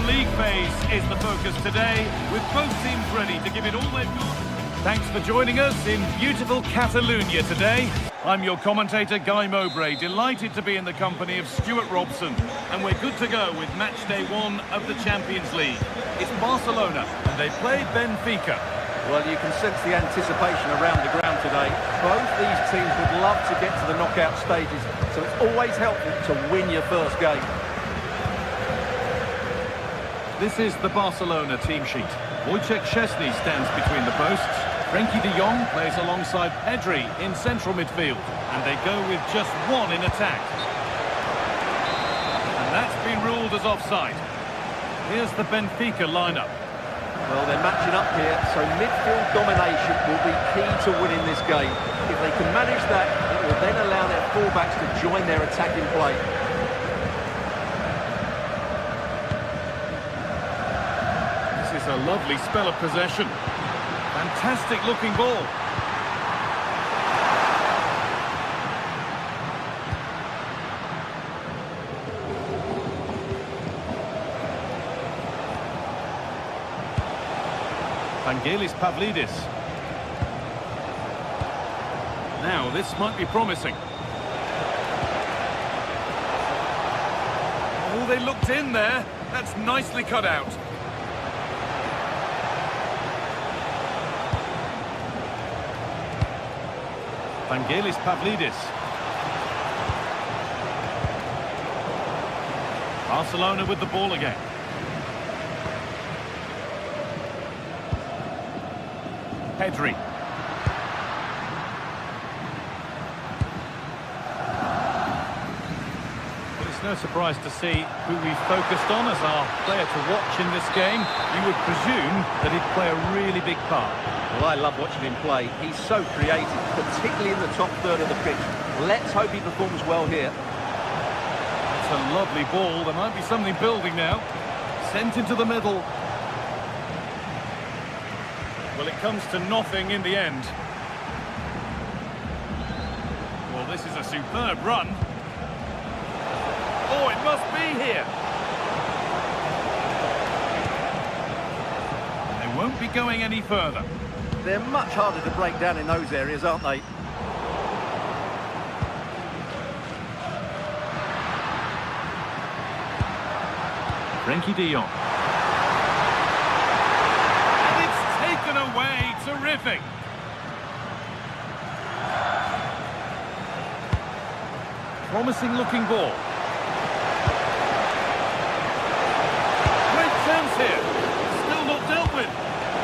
league phase is the focus today, with both teams ready to give it all they've got. Thanks for joining us in beautiful Catalonia today. I'm your commentator, Guy Mowbray, delighted to be in the company of Stuart Robson. And we're good to go with match day 1 of the Champions League. It's Barcelona, and they play Benfica. Well, you can sense the anticipation around the ground today. Both these teams would love to get to the knockout stages, so it's always helpful to win your first game. This is the Barcelona team sheet. Wojciech Szczesny stands between the posts. Frenkie de Jong plays alongside Pedri in central midfield. And they go with just one in attack. And that's been ruled as offside. Here's the Benfica lineup. Well, they're matching up here, so midfield domination will be key to winning this game. If they can manage that, it will then allow their fullbacks to join their attacking play. This is a lovely spell of possession. Fantastic looking ball. Vangelis Pavlidis. Now, this might be promising. Oh, they looked in there. That's nicely cut out. Vangelis Pavlidis. Barcelona with the ball again. Pedri. But it's no surprise to see who we've focused on as our player to watch in this game. You would presume that he'd play a really big part. Well, I love watching him play. He's so creative, particularly in the top third of the pitch. Let's hope he performs well here. It's a lovely ball. There might be something building now. Sent into the middle. Well, it comes to nothing in the end. Well, this is a superb run. Oh, it must be here. They won't be going any further. They're much harder to break down in those areas, aren't they? Frenkie de Jong. And it's taken away. Terrific. Promising looking ball. Great chance here. Still not dealt with.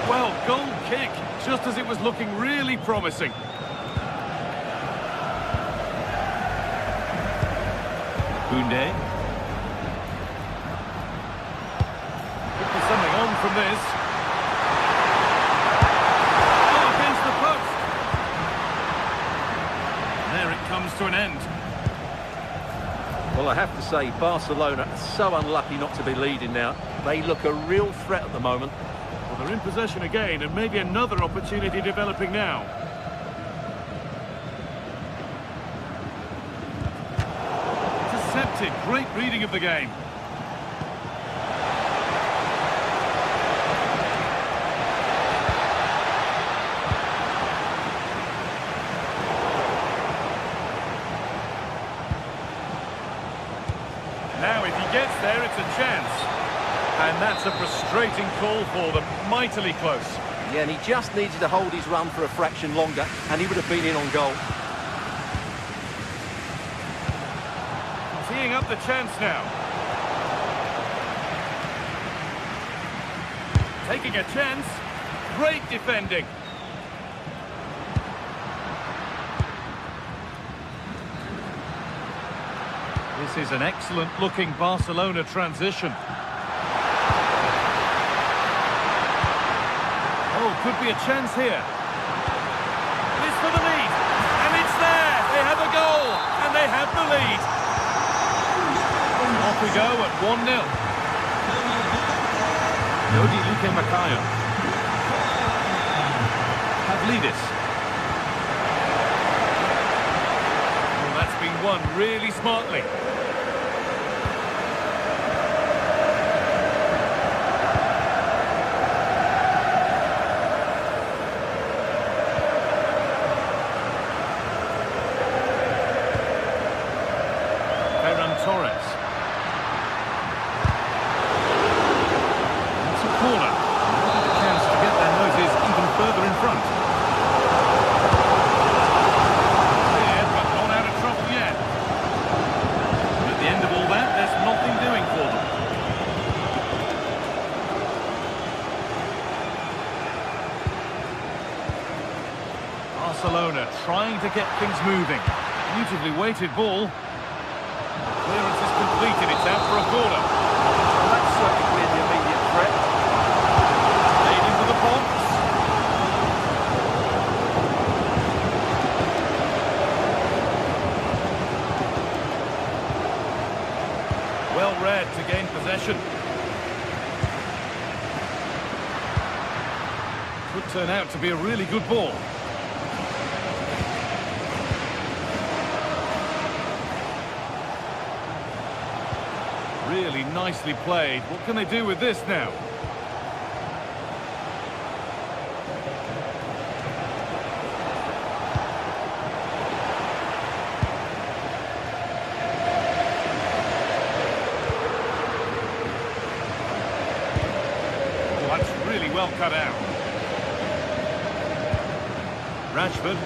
Well, goal kick, just as it was looking really promising. Koundé. Could be something on from this. Oh, against the post. There it comes to an end. Well, I have to say, Barcelona are so unlucky not to be leading now. They look a real threat at the moment. Well, they're in possession again, and maybe another opportunity developing now. Intercepted. Great reading of the game. Now, if he gets there, it's a chance. And that's a frustrating call for them. Mightily close. Yeah, and he just needed to hold his run for a fraction longer, and he would have been in on goal. Teeing up the chance now. Taking a chance. Great defending. This is an excellent-looking Barcelona transition. Oh, could be a chance here. It's for the lead, and it's there. They have a goal, and they have the lead. Off we go at 1-0. Yodi Luque Macayo. Pavlidis. Well, that's been won really smartly. Barcelona trying to get things moving. Beautifully weighted ball. Clearance is completed. It's out for a corner. Well, that's certainly cleared the immediate threat. Played into the box. Well read to gain possession. Could turn out to be a really good ball. Really nicely played. What can they do with this now? Oh, that's really well cut out. Rashford.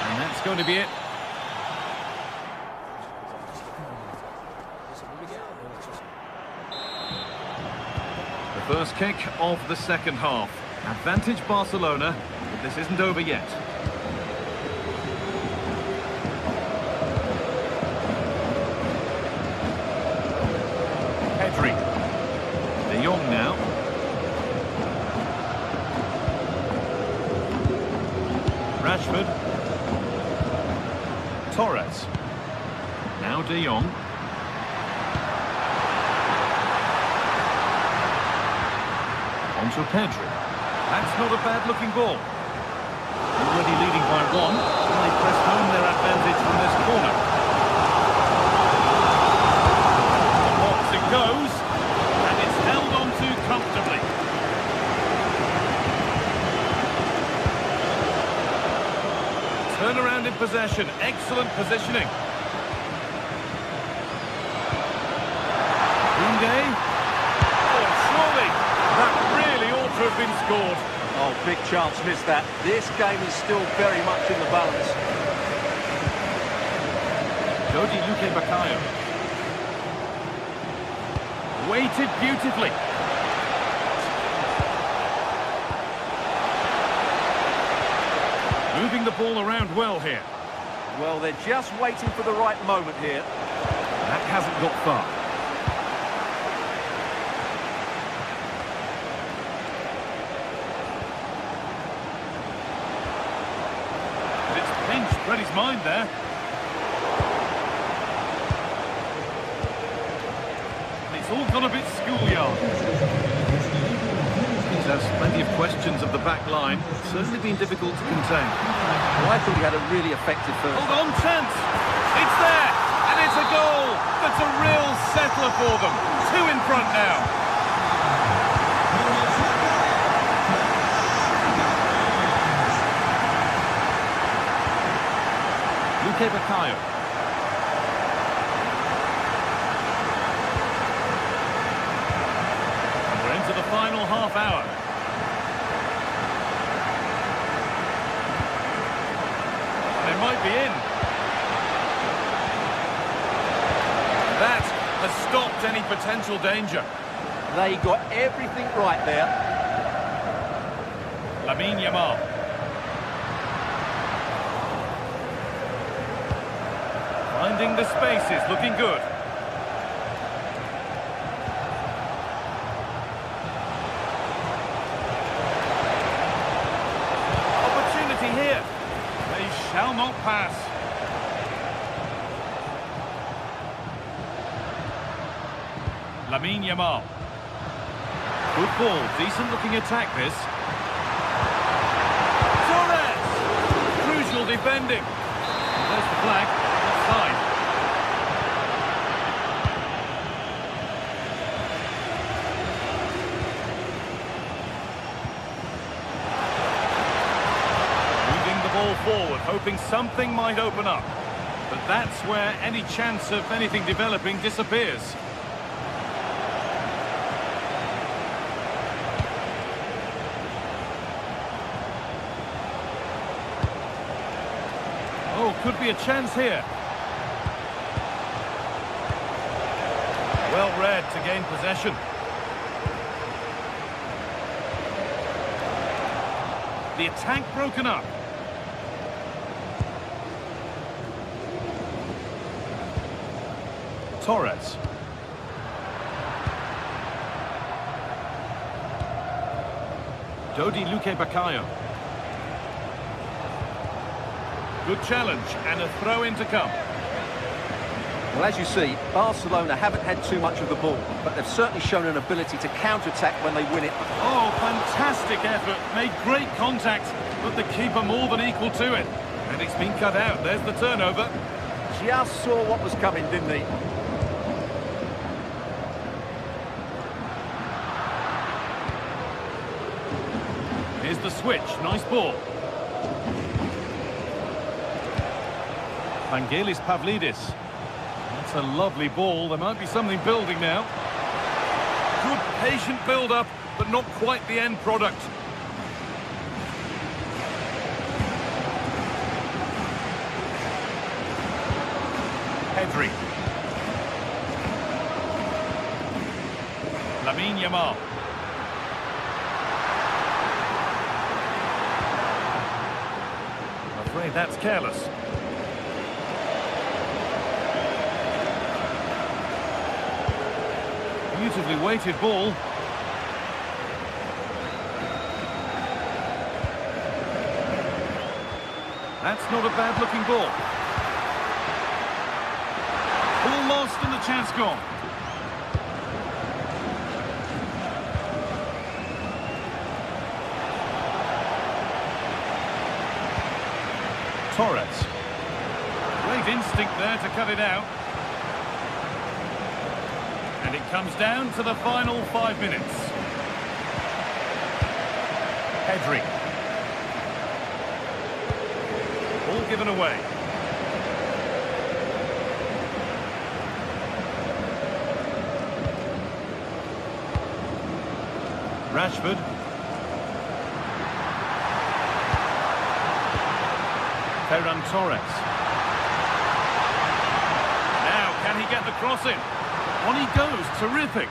And that's going to be it. The first kick of the second half. Advantage Barcelona, but this isn't over yet. Pedri. De Jong now. Rashford. Torres. Now De Jong. To Pedri. That's not a bad-looking ball. Already leading by one. And they press home their advantage from this corner. The box it goes. And it's held on to comfortably. Turnaround in possession. Excellent positioning. Koundé. Oh, surely. That really ought to have been scored. Oh, big chance missed that. This game is still very much in the balance. Jody Luque Baccaio. Weighted beautifully. Moving the ball around well here. Well, they're just waiting for the right moment here. That hasn't got far. Read his mind there. It's all gone a bit schoolyard. He has plenty of questions of the back line. It's certainly been difficult to contain. Well, I thought he had a really effective first. Hold on, chance. It's there, and it's a goal. That's a real settler for them. 2 in front now. Luque Baccaio. We're into the final half hour. They might be in. That has stopped any potential danger. They got everything right there. Lamine Yamal. Finding the spaces, looking good. Opportunity here. They shall not pass. Lamine Yamal. Good ball, decent looking attack this. Torres! Crucial defending. There's the flag. Offside. Moving the ball forward, hoping something might open up. But that's where any chance of anything developing disappears. Oh, could be a chance here. Well read to gain possession. The attack broken up. Torres. Dodi Luque Baccayo. Good challenge and a throw in to come. Well, as you see, Barcelona haven't had too much of the ball, but they've certainly shown an ability to counter-attack when they win it. Oh, fantastic effort. Made great contact, but the keeper more than equal to it. And it's been cut out. There's the turnover. Just saw what was coming, didn't he? Here's the switch. Nice ball. Vangelis Pavlidis. That's a lovely ball. There might be something building now. Good patient build-up, but not quite the end product. Pedri. Lamine Yamal. I'm afraid that's careless. Beautifully weighted ball. That's not a bad looking ball. Ball lost and the chance gone. Torres. Great instinct there to cut it out. And it comes down to the final 5 minutes. Pedri. All given away. Rashford. Ferran Torres. Now, can he get the cross in? On he goes, terrific.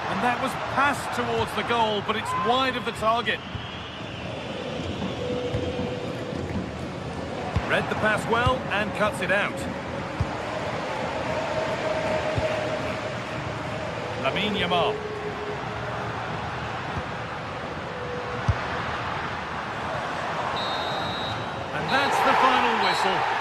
And that was passed towards the goal, but it's wide of the target. Read the pass well and cuts it out. Lamine Yamal. And that's the final whistle.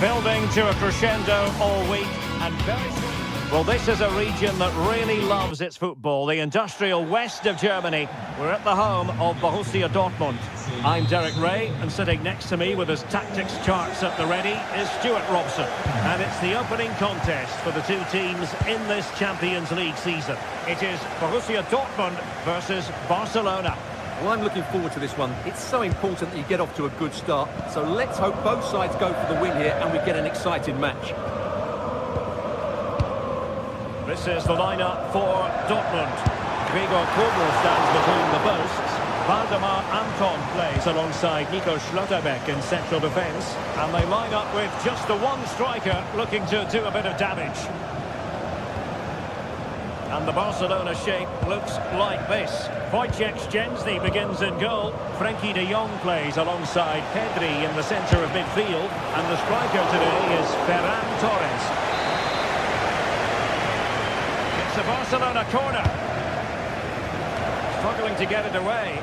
Building to a crescendo all week and very soon. Well, this is a region that really loves its football, the industrial west of Germany. We're at the home of Borussia Dortmund. I'm Derek Ray, and sitting next to me with his tactics charts at the ready is Stuart Robson. And it's the opening contest for the two teams in this Champions League season. It is Borussia Dortmund versus Barcelona. Well, I'm looking forward to this one. It's so important that you get off to a good start. So let's hope both sides go for the win here and we get an exciting match. This is the lineup for Dortmund. Gregor Kobel stands between the posts. Valdemar Anton plays alongside Nico Schlotterbeck in central defence. And they line up with just the one striker looking to do a bit of damage. And the Barcelona shape looks like this. Wojciech Szczęsny begins in goal. Frenkie de Jong plays alongside Pedri in the centre of midfield. And the striker today is Ferran Torres. It's a Barcelona corner. Struggling to get it away.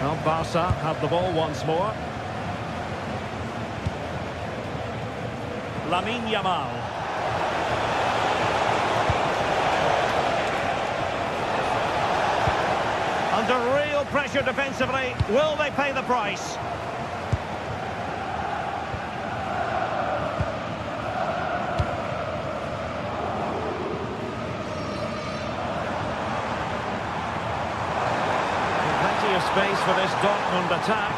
Well, Barca have the ball once more. Lamine Yamal. Under real pressure defensively. Will they pay the price? Plenty of space for this Dortmund attack.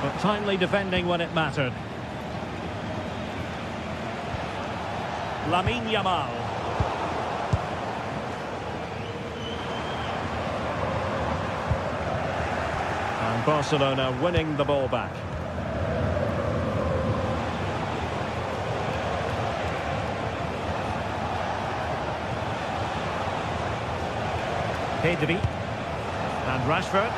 But timely defending when it mattered. Lamine Yamal. And Barcelona winning the ball back. Pedri. And Rashford.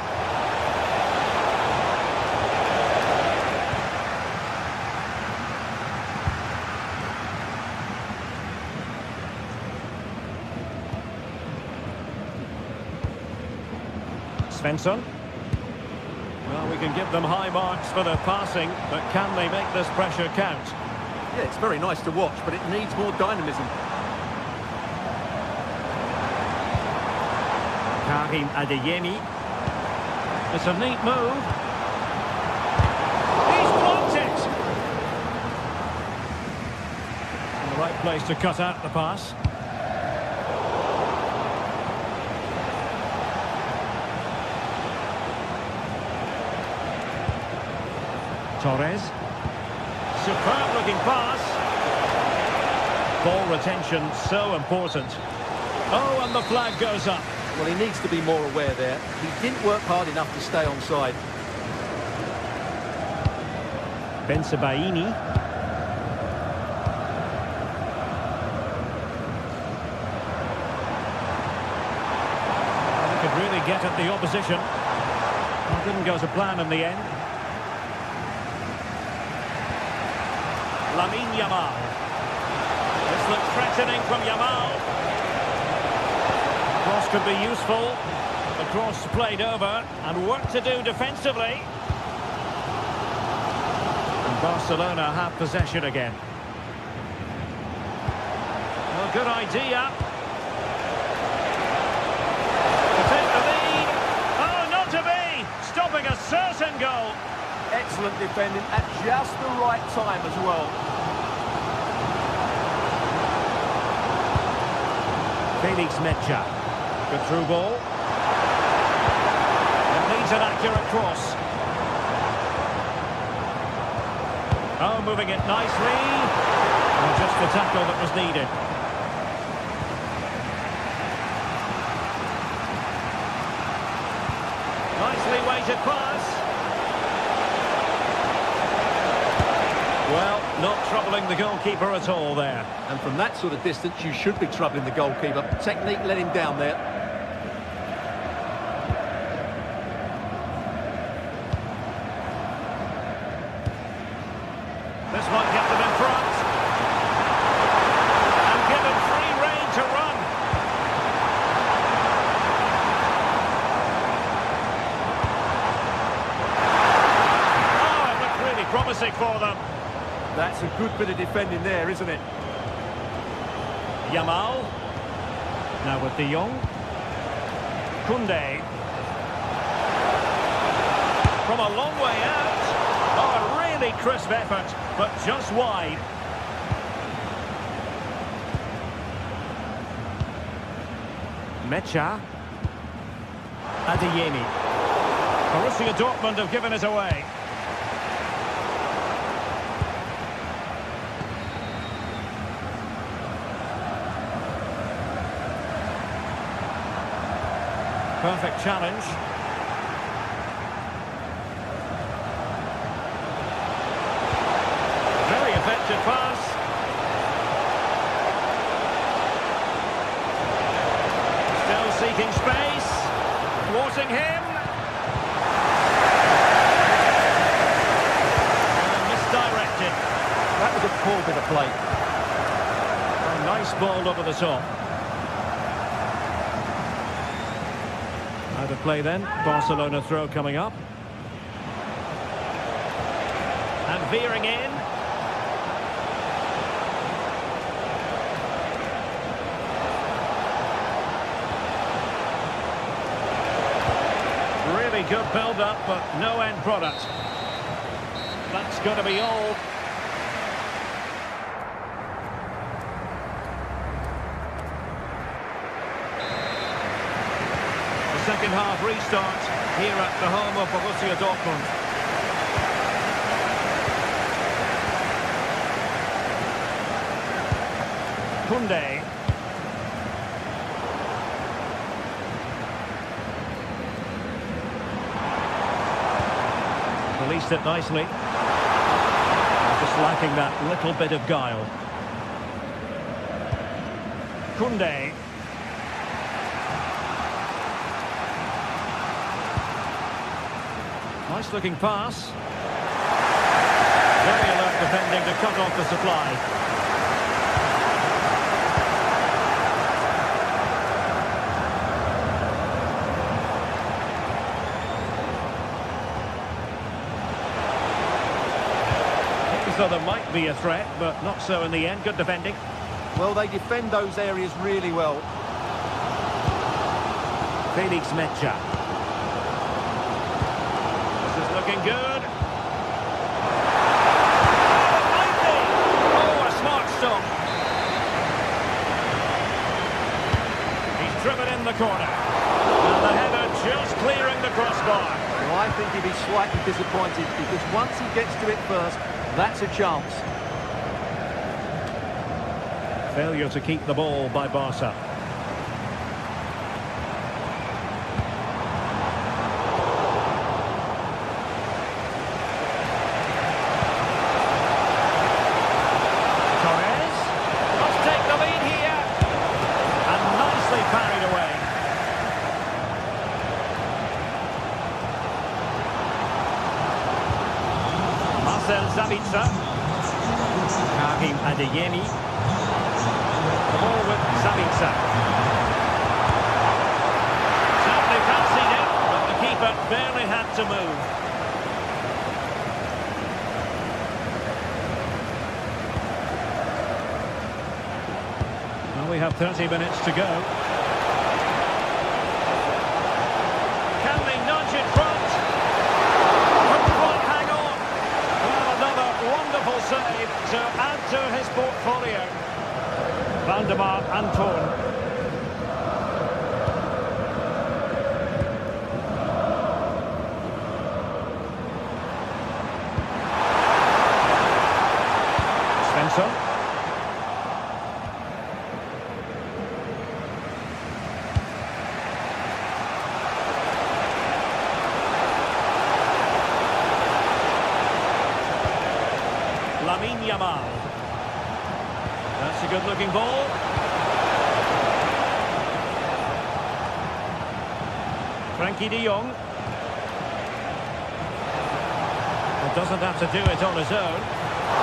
Svensson. Well, we can give them high marks for their passing, but can they make this pressure count? Yeah, it's very nice to watch, but it needs more dynamism. Karim Adeyemi. It's a neat move. He's blocked it! In the right place to cut out the pass. Torres. Superb looking pass. Ball retention so important. Oh, and the flag goes up. Well, he needs to be more aware there. He didn't work hard enough to stay onside. Bensebaini. He could really get at the opposition. It didn't go to plan in the end. Lamine Yamal. This looks threatening from Yamal. Cross could be useful. The cross played over and work to do defensively. And Barcelona have possession again. Well, good idea. To take the lead. Oh, not to be! Stopping a certain goal. Excellent defending at just the right time as well. Felix Mecha. Good through ball. It needs an accurate cross. Oh, moving it nicely. And just the tackle that was needed. Nicely weighted pass. Well, not troubling the goalkeeper at all there. And from that sort of distance, you should be troubling the goalkeeper. Technique let him down there. This might get them in front. And given free rein to run. Oh, it looked really promising for them. That's a good bit of defending there, isn't it? Yamal. Now with De Jong. Koundé. From a long way out. Oh, a really crisp effort, but just wide. Mecha. Adeyemi. Borussia Dortmund have given it away. Perfect challenge. Very effective pass. Still seeking space. Thwarting him. Misdirected. That was a poor bit of play. A nice ball over the top. Out of play then. Barcelona throw coming up. And veering in. Really good build-up, but no end product. That's going to be all. Second half restart here at the home of Borussia Dortmund. Koundé. Released it nicely. Just lacking that little bit of guile. Koundé. Nice looking pass. Very alert defending to cut off the supply. So there might be a threat, but not so in the end. Good defending. Well, they defend those areas really well. Felix Mecha. Looking good. Oh, a smart stop. He's driven in the corner. And the header just clearing the crossbar. Well, I think he'd be slightly disappointed because once he gets to it first, that's a chance. Failure to keep the ball by Barca. Sabitzer. Karim Adeyemi. The ball with Sabitzer. Certainly fancied it, but the keeper barely had to move. Well, we have 30 minutes to go. Can they nudge in front? Hang on. Well, another wonderful save to add to his portfolio. Valdemar Anton. Svensson. Lamine Yamal. That's a good-looking ball. Frankie de Jong. Well, doesn't have to do it on his own.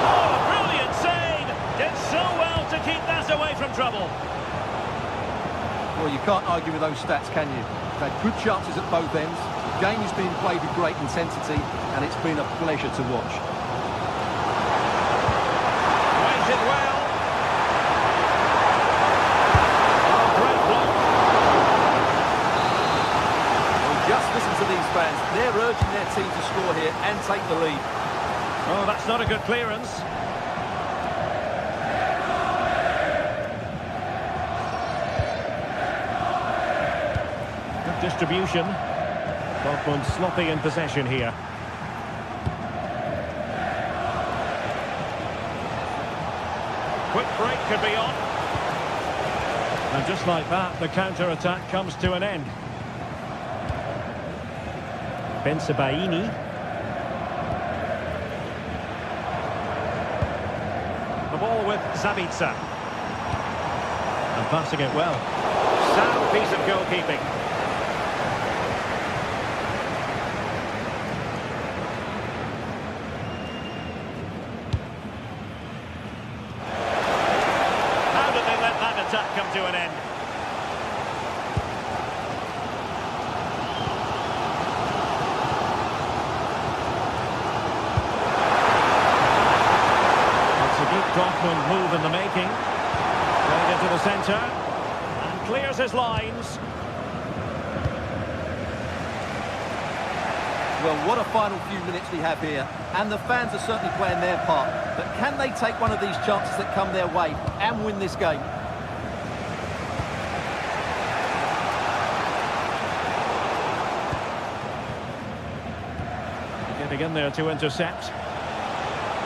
Oh, a brilliant save! Did so well to keep that away from trouble. Well, you can't argue with those stats, can you? They've had good chances at both ends. The game is being played with great intensity, and it's been a pleasure to watch. Waited well. Oh, great block. Well, just listen to these fans. They're urging their team to score here and take the lead. Oh, that's not a good clearance. Good distribution. Dortmund sloppy in possession here. Quick break could be on. And just like that, the counter-attack comes to an end. Bensebaini. The ball with Zabitsa. And passing it well. Sound piece of goalkeeping. How did they let that attack come to an end? Dortmund move in the making. Played into the centre. And clears his lines. Well, what a final few minutes we have here. And the fans are certainly playing their part. But can they take one of these chances that come their way and win this game? Getting in there to intercept.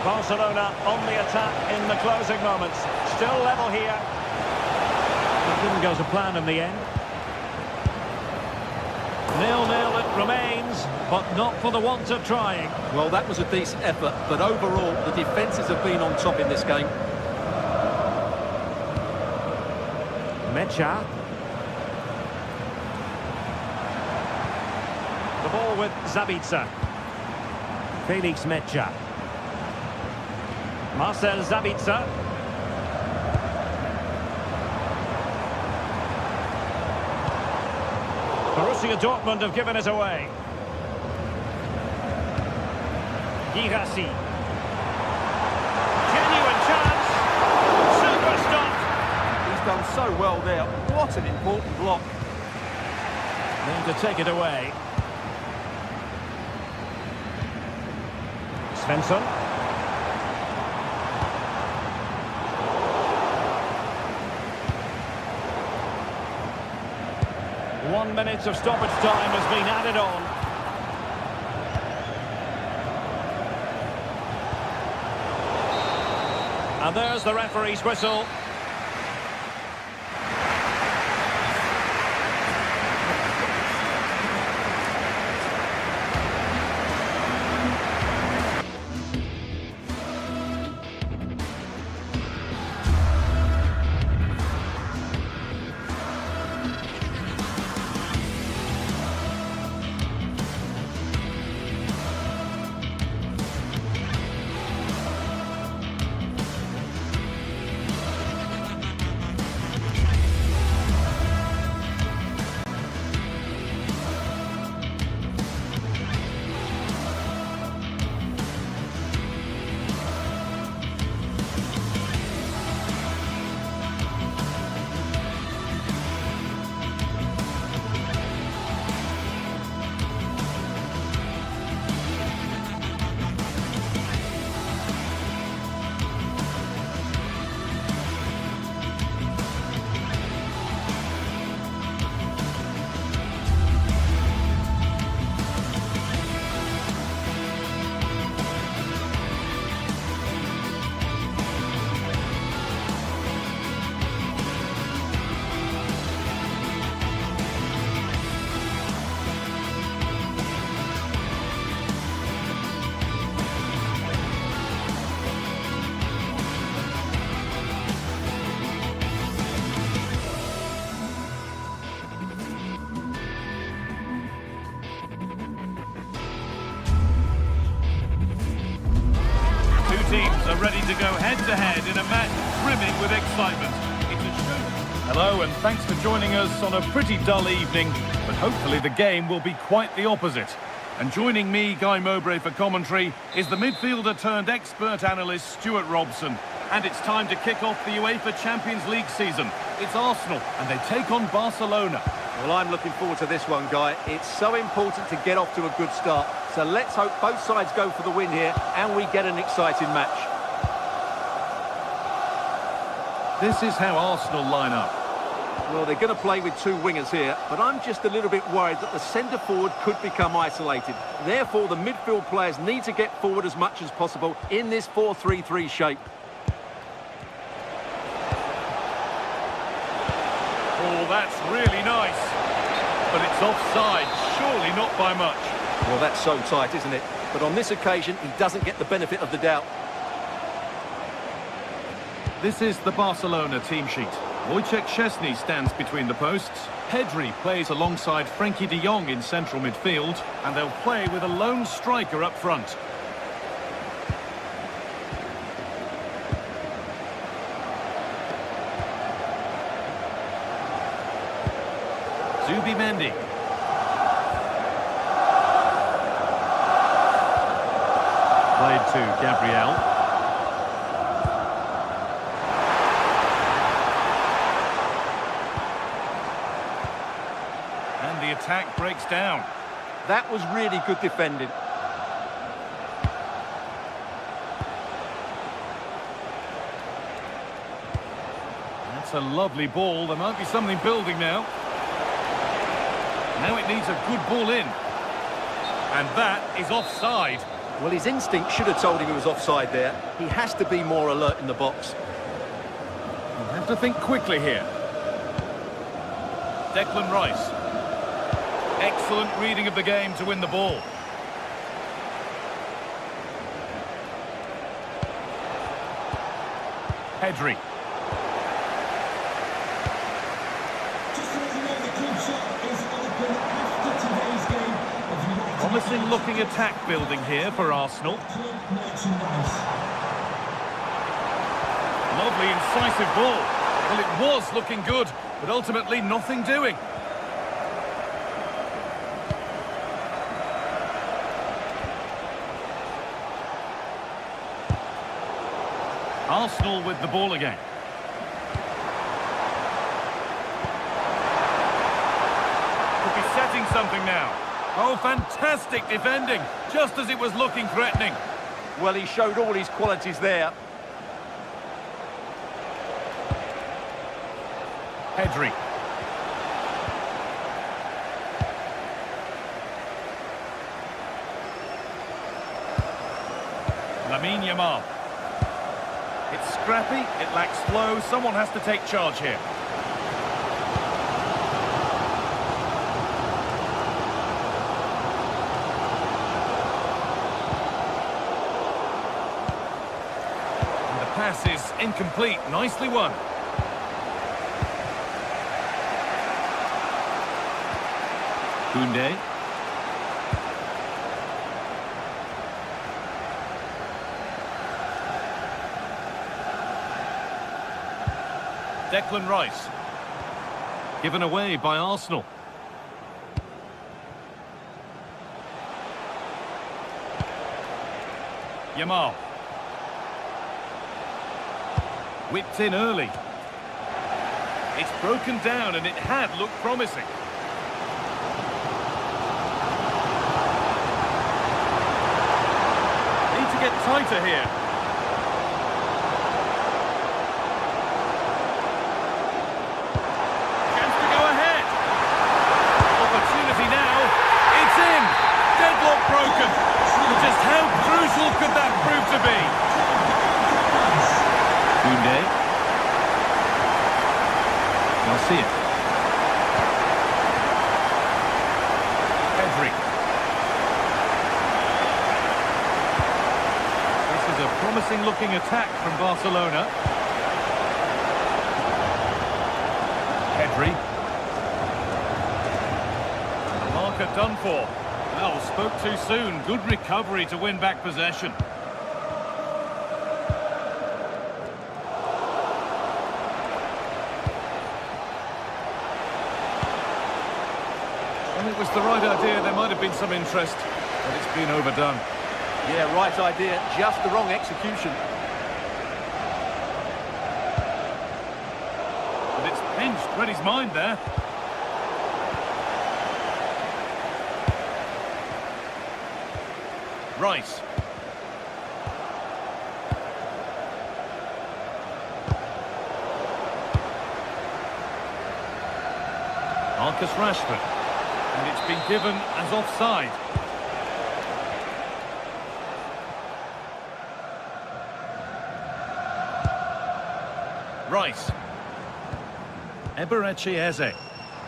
Barcelona on the attack in the closing moments. Still level here. It didn't go to plan in the end. 0-0 it remains, but not for the want of trying. Well, that was a decent effort, but overall, the defences have been on top in this game. Mecha. The ball with Zabitsa. Felix Mecha. Marcel Zabitsa. Borussia Dortmund have given it away. Girassi. Genuine chance. Super stop. He's done so well there. What an important block. Need to take it away. Svensson. 1 minute of stoppage time has been added on. And there's the referee's whistle. Teams are ready to go head-to-head in a match brimming with excitement. It's a show. Hello, and thanks for joining us on a pretty dull evening, but hopefully the game will be quite the opposite. And joining me, Guy Mowbray, for commentary is the midfielder-turned-expert analyst Stuart Robson. And it's time to kick off the UEFA Champions League season. It's Arsenal, and they take on Barcelona. Well, I'm looking forward to this one, Guy. It's so important to get off to a good start. So let's hope both sides go for the win here and we get an exciting match. This is how Arsenal line up. Well, they're going to play with two wingers here, but I'm just a little bit worried that the centre forward could become isolated. Therefore, the midfield players need to get forward as much as possible in this 4-3-3 shape. Oh, that's really nice. But it's offside, surely not by much. Well, that's so tight, isn't it? But on this occasion, he doesn't get the benefit of the doubt. This is the Barcelona team sheet. Wojciech Szczesny stands between the posts. Pedri plays alongside Frenkie de Jong in central midfield. And they'll play with a lone striker up front. Zubimendi. Played to Gabriel. And the attack breaks down. That was really good defending. That's a lovely ball. There might be something building now. Now it needs a good ball in. And that is offside. Well, his instinct should have told him he was offside there. He has to be more alert in the box. You have to think quickly here. Declan Rice. Excellent reading of the game to win the ball. Pedri. Promising looking attack building here for Arsenal. Lovely incisive ball. Well, it was looking good, but ultimately nothing doing. Arsenal with the ball again. Could be setting something now. Oh, fantastic defending, just as it was looking threatening. Well, he showed all his qualities there. Pedri. Lamine Yamal. It's scrappy, it lacks flow, someone has to take charge here. And the pass is incomplete, nicely won. Koundé. Declan Rice. Given away by Arsenal. Yamal. Whipped in early. It's broken down and it had looked promising. Need to get tighter here. Broken. But just how crucial could that prove to be? Koundé. Garcia. Pedri. This is a promising looking attack from Barcelona. Pedri. The marker done for. Well, spoke too soon. Good recovery to win back possession. Well, it was the right idea. There might have been some interest, but it's been overdone. Yeah, right idea, just the wrong execution. But it's pinched. Read his mind there. Rice. Marcus Rashford. And it's been given as offside. Rice. Eberechi Eze.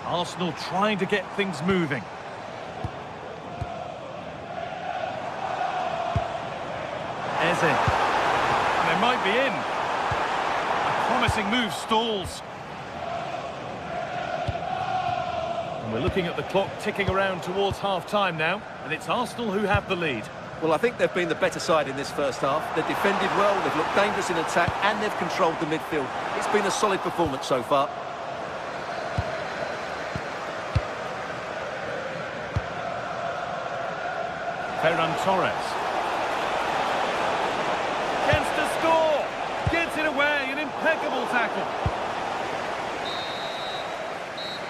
Arsenal trying to get things moving. Eze. And they might be in. A promising move stalls. And we're looking at the clock ticking around towards half-time now, and it's Arsenal who have the lead. Well, I think they've been the better side in this first half. They've defended well, they've looked dangerous in attack, and they've controlled the midfield. It's been a solid performance so far. Ferran Torres. Chance to score! Gets it away, an impeccable tackle.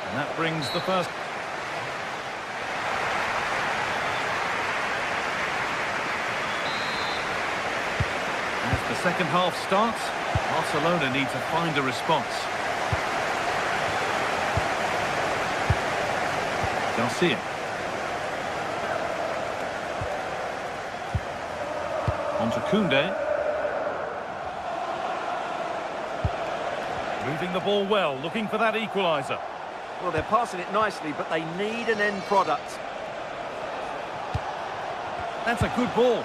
And that brings the first... As the second half starts, Barcelona need to find a response. Garcia. On to Koundé. Moving the ball well, looking for that equaliser. Well, they're passing it nicely, but they need an end product. That's a good ball.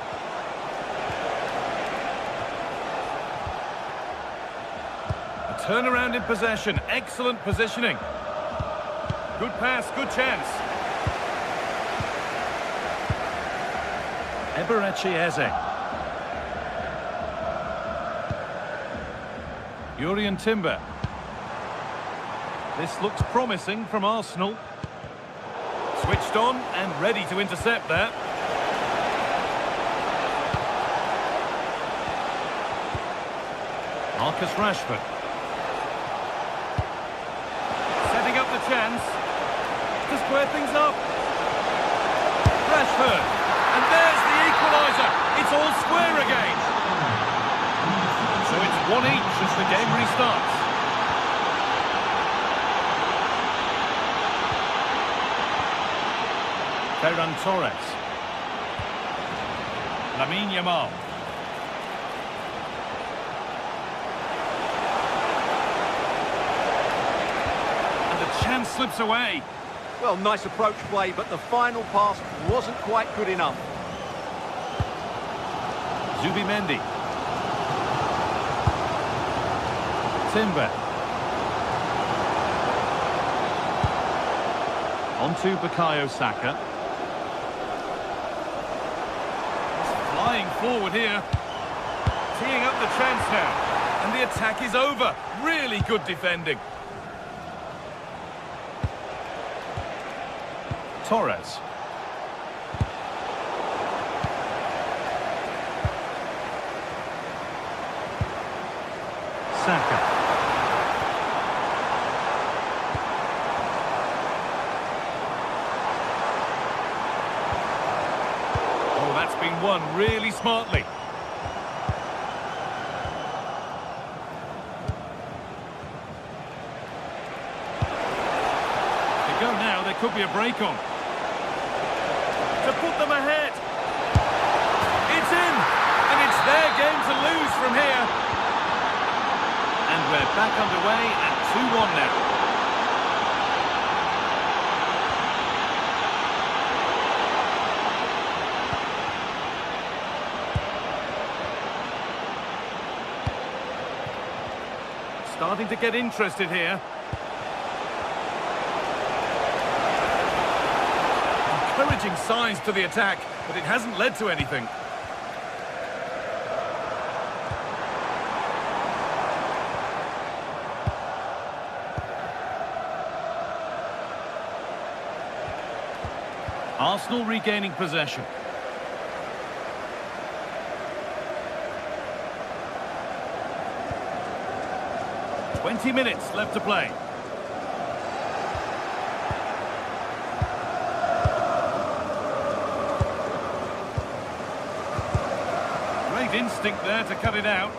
A turnaround in possession, excellent positioning. Good pass, good chance. Eberechi Eze. Jurrien Timber. This looks promising from Arsenal. Switched on and ready to intercept that. Marcus Rashford. Setting up the chance to square things up. Rashford. And there's the equaliser. It's all square again. So it's 1 each as the game restarts. Ferran Torres. Lamine Yamal. And the chance slips away. Well, nice approach play, but the final pass wasn't quite good enough. Zubimendi. Timber. On to Bukayo Saka. He's flying forward here. Teeing up the chance now. And the attack is over. Really good defending. Torres. Saka. Oh, that's been won really smartly. If they go now, there could be a break on. To put them ahead. It's in, and it's their game to lose from here. And we're back underway at 2-1 now. Starting to get interested here. Encouraging signs to the attack, but it hasn't led to anything. Arsenal regaining possession. "20 minutes left to play. Great instinct there to cut it out.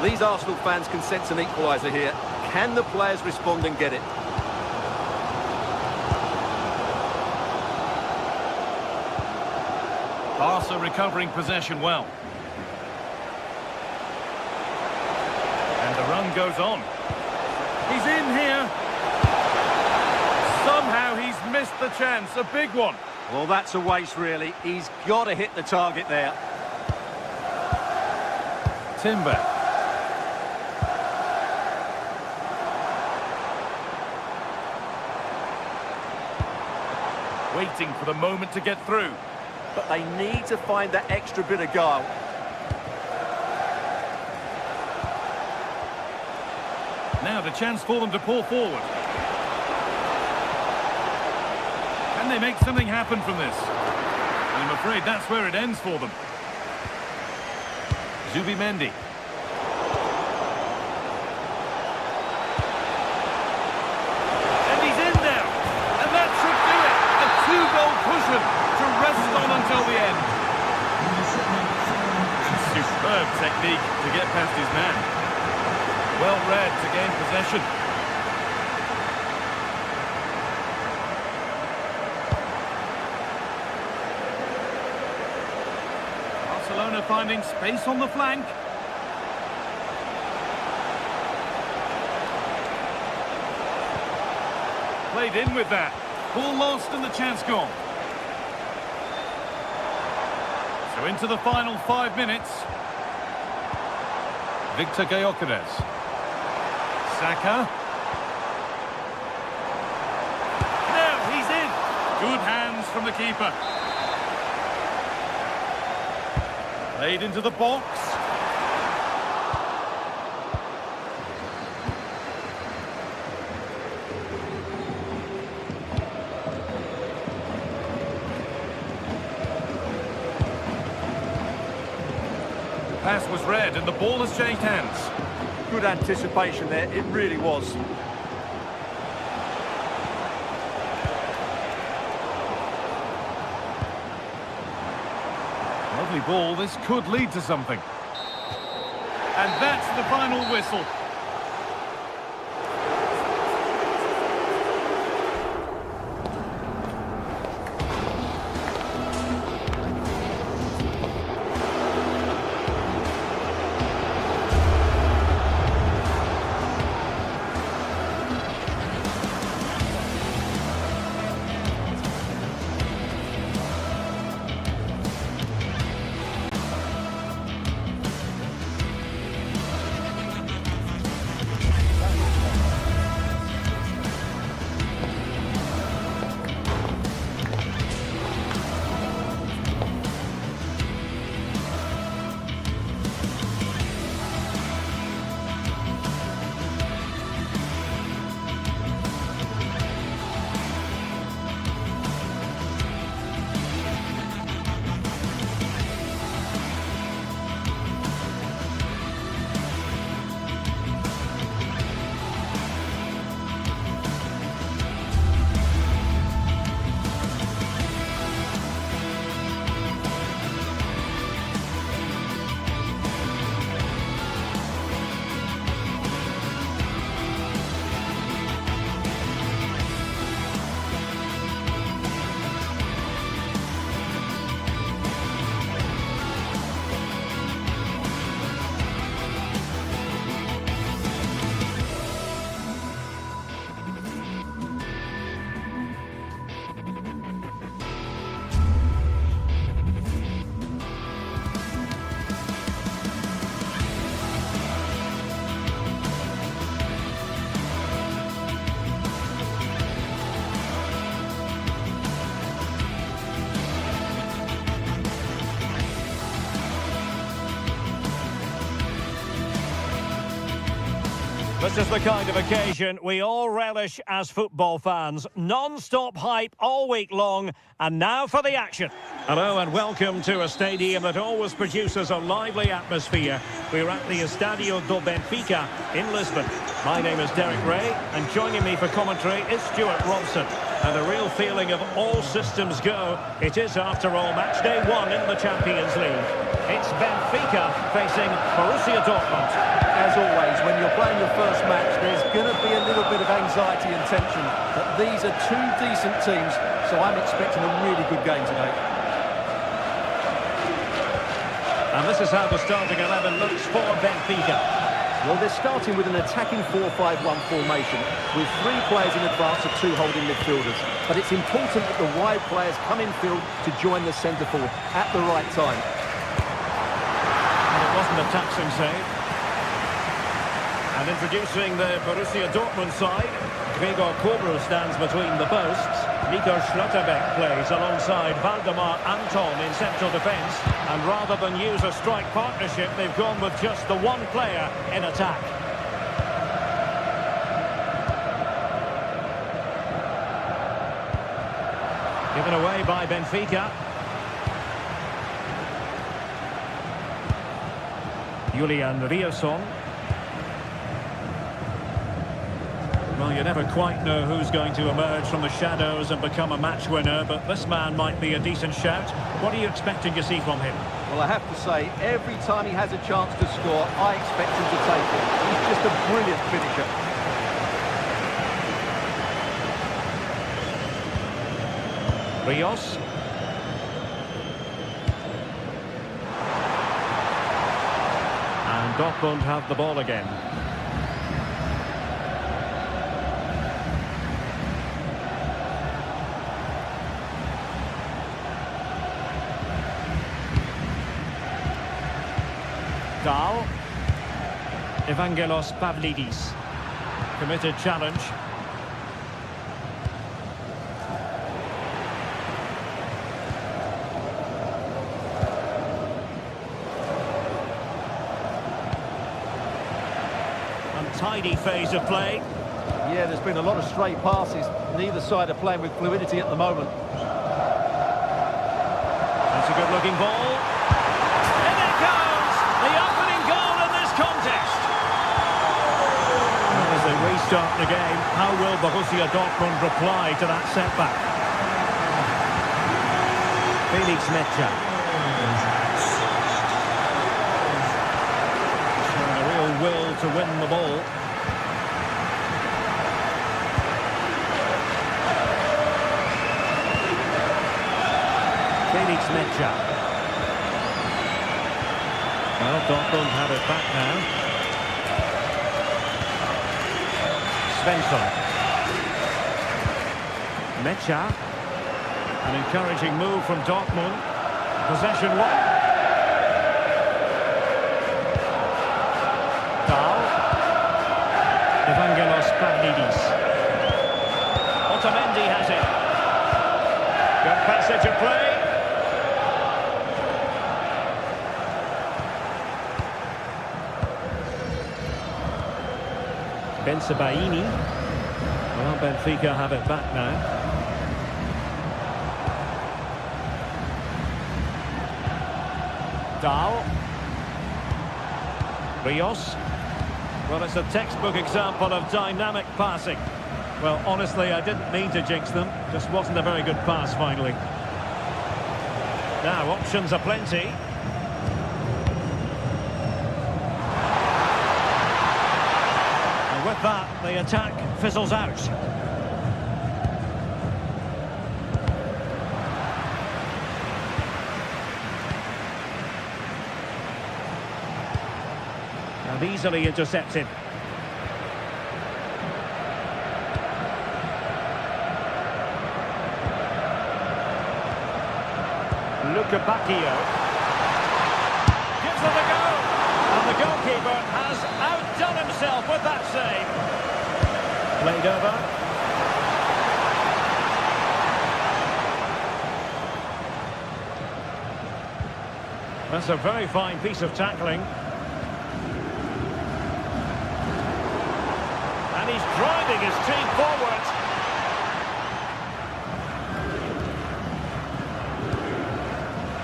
These Arsenal fans can sense an equaliser here. Can the players respond and get it? Barca recovering possession well. And the run goes on. He's in here. Somehow he's missed the chance. A big one. Well, that's a waste, really. He's got to hit the target there. Timber. Waiting for the moment to get through. But they need to find that extra bit of guile. Now the chance for them to pull forward. Can they make something happen from this? I'm afraid that's where it ends for them. Zubimendi. And he's in now. And that should do it. A two-goal cushion to rest on until the end. Superb technique to get past his man. Well read to gain possession. Barcelona finding space on the flank. Played in with that. Ball lost and the chance gone. So into the final 5 minutes. Victor Gyökeres. Saka. Now he's in. Good hands from the keeper. Played into the box. The pass was read and the ball has changed hands. Good anticipation there, it really was. Lovely ball, this could lead to something. And that's the final whistle. This is the kind of occasion we all relish as football fans. Non-stop hype all week long, and now for the action. Hello and welcome to a stadium that always produces a lively atmosphere. We're at the Estadio do Benfica in Lisbon. My name is Derek Ray, and joining me for commentary is Stuart Robson. And a real feeling of all systems go. It is, after all, match day 1 in the Champions League. It's Benfica facing Borussia Dortmund. As always, when you're playing your first match, there's going to be a little bit of anxiety and tension. But these are two decent teams, so I'm expecting a really good game today. And this is how the starting 11 looks for Benfica. Well, they're starting with an attacking 4-5-1 formation, with 3 players in advance of 2 holding midfielders. But it's important that the wide players come in field to join the centre forward at the right time. And it wasn't a taxing save. And introducing the Borussia Dortmund side, Gregor Kobel stands between the posts. Nico Schlotterbeck plays alongside Valdemar Anton in central defence. And rather than use a strike partnership, they've gone with just the one player in attack. Given away by Benfica. Julian Riosson. Well, you never quite know who's going to emerge from the shadows and become a match winner, but this man might be a decent shout. What are you expecting to see from him? Well, I have to say, every time he has a chance to score, I expect him to take it. He's just a brilliant finisher. Rios. And Dortmund have the ball again. Dahl. Evangelos Pavlidis. Committed challenge. Untidy phase of play. Yeah, there's been a lot of stray passes. Neither side are playing with fluidity at the moment. That's a good-looking ball. In it goes! The opening goal in this contest. And as they restart the game, how will Borussia Dortmund reply to that setback? Felix Metscher. Showing a real will to win the ball. Felix Metscher. Well, Dortmund have it back now. Svensson. Metscher. An encouraging move from Dortmund. Possession one. Dahl. Evangelos Pavlidis. Otamendi has it. Good passage of play. Bensebaini. Well, Benfica have it back now. Dahl. Rios. Well, it's a textbook example of dynamic passing. Well, honestly, I didn't mean to jinx them. Just wasn't a very good pass, finally. Now, options are plenty. With that, the attack fizzles out. And easily intercepted. Luca Bacchio. Gives it a go. And the goalkeeper has outdone himself with that save. Played over. That's a very fine piece of tackling. And he's driving his team forward.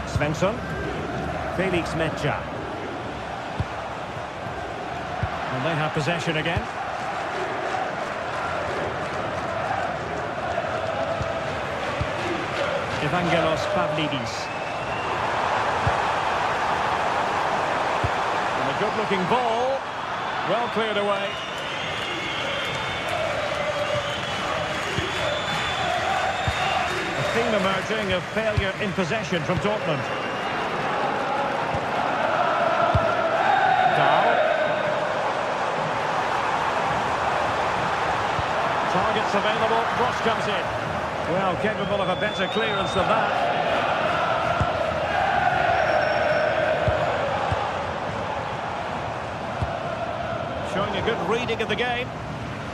Svensson. Felix Metscher. And they have possession again. Evangelos Pavlidis. And a good-looking ball. Well cleared away. A theme emerging of failure in possession from Dortmund. Targets available, cross comes in. Well, capable of a better clearance than that. Showing a good reading of the game.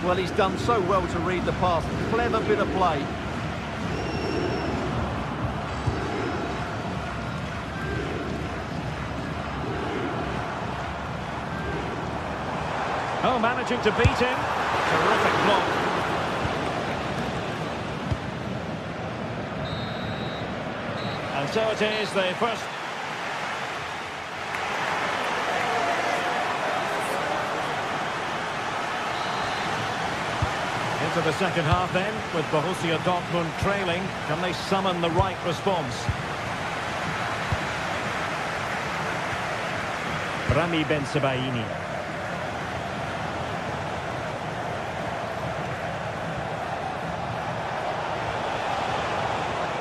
Well, he's done so well to read the pass. Clever bit of play. Oh, managing to beat him. Terrific block. And so it is, the first... Into the second half then, with Borussia Dortmund trailing. Can they summon the right response? Rami Ben-Sebaini.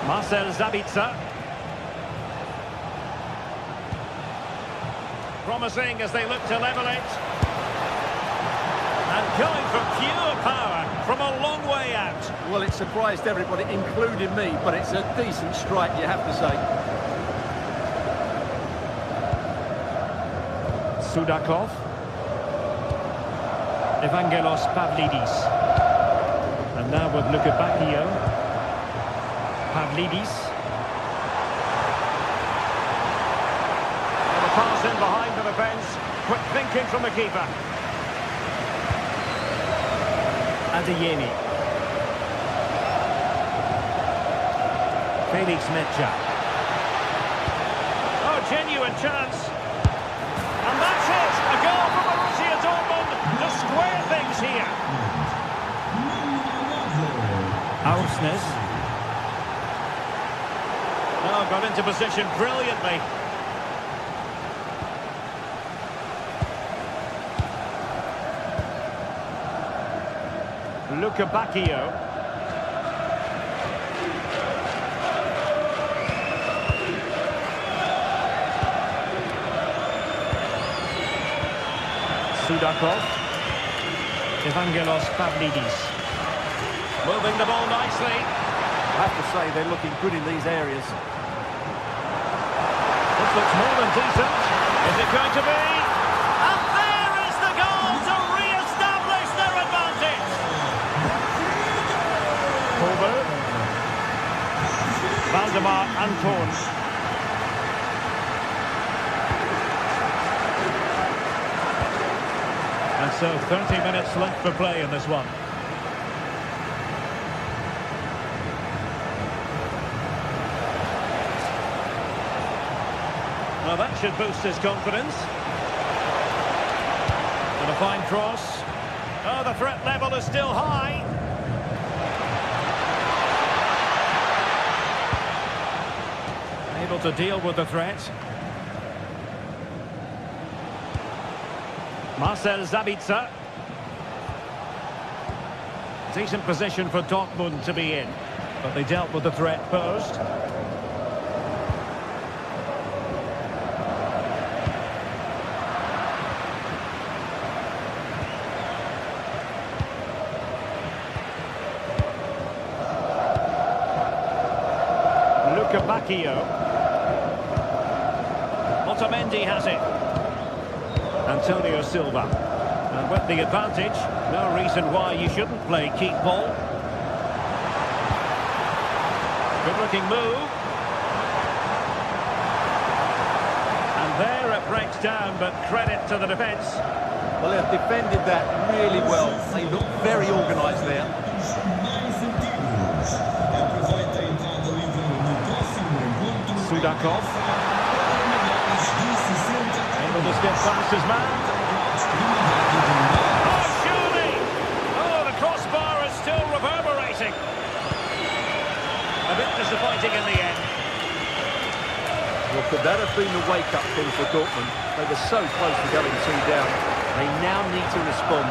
Marcel Sabitzer. Promising as they look to level it. And going for pure power from a long way out. Well, it surprised everybody, including me, but it's a decent strike, you have to say. Sudakov. Evangelos Pavlidis. And now with Luka Bacchio. Pavlidis. And the pass in behind the defence. Quick thinking from the keeper. Adeyemi. Felix Mecha. Oh, genuine chance. And that's it. A goal for Borussia Dortmund to square things here. Aursnes. Oh, got into position brilliantly. Luka Bacchio. Sudakov. Evangelos Pavlidis. Moving the ball nicely. I have to say, they're looking good in these areas. This looks more than decent. Is it going to be? And there is the goal to re-establish their advantage. Kolber. Valdemar Anton. And so 30 minutes left for play in this one. Well, that should boost his confidence. And a fine cross. Oh, the threat level is still high. Able to deal with the threat. Marcel Sabitzer. Decent position for Dortmund to be in, but they dealt with the threat posed. Luka Bacchio. Otamendi has it. Antonio Silva. And with the advantage, no reason why you shouldn't play keep ball. Good looking move. And there it breaks down, but credit to the defence. Well, they've defended that really well. They look very organised there. Sudakov. Able to step past his man. Oh, surely! Oh, the crossbar is still reverberating. A bit disappointing in the end. Well, could that have been the wake-up call for Dortmund? They were so close to going 2 down. They now need to respond.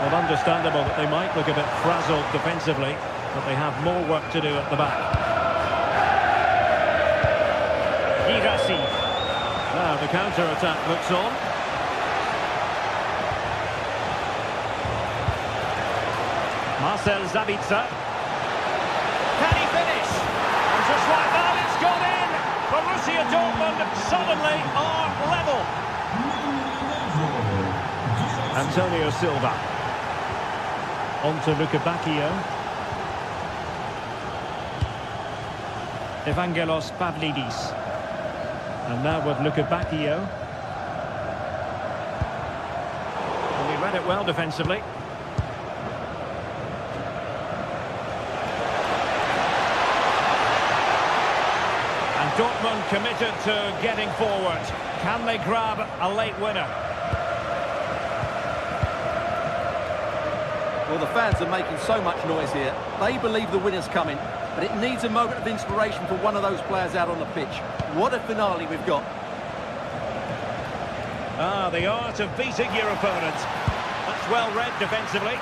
Well, understandable that they might look a bit frazzled defensively, but they have more work to do at the back. Girassi. Now the counter-attack looks on. Marcel Sabitzer. Can he finish? And just like that, it's gone in! Borussia Dortmund suddenly are level. Antonio Silva. On to Luka Bacchio. Evangelos Pavlidis. And now with Luka Bacchio. And he read it well defensively. And Dortmund committed to getting forward. Can they grab a late winner? Well, the fans are making so much noise here. They believe the winner's coming, but it needs a moment of inspiration for one of those players out on the pitch. What a finale we've got. Ah, the art of beating your opponent. That's well read defensively.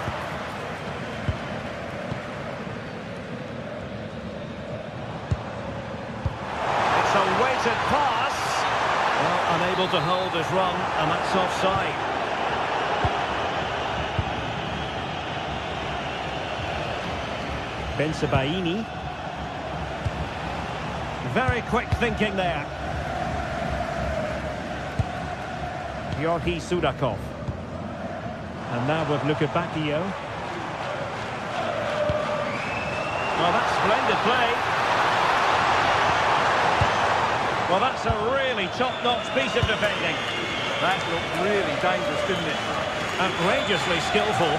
It's a weighted pass. Well, unable to hold his run, and that's offside. Bensebaini. Very quick thinking there. Georgi Sudakov. And now with Luka Bacchio. Well, that's splendid play. Well, that's a really top-notch piece of defending. That looked really dangerous, didn't it? Outrageously skillful.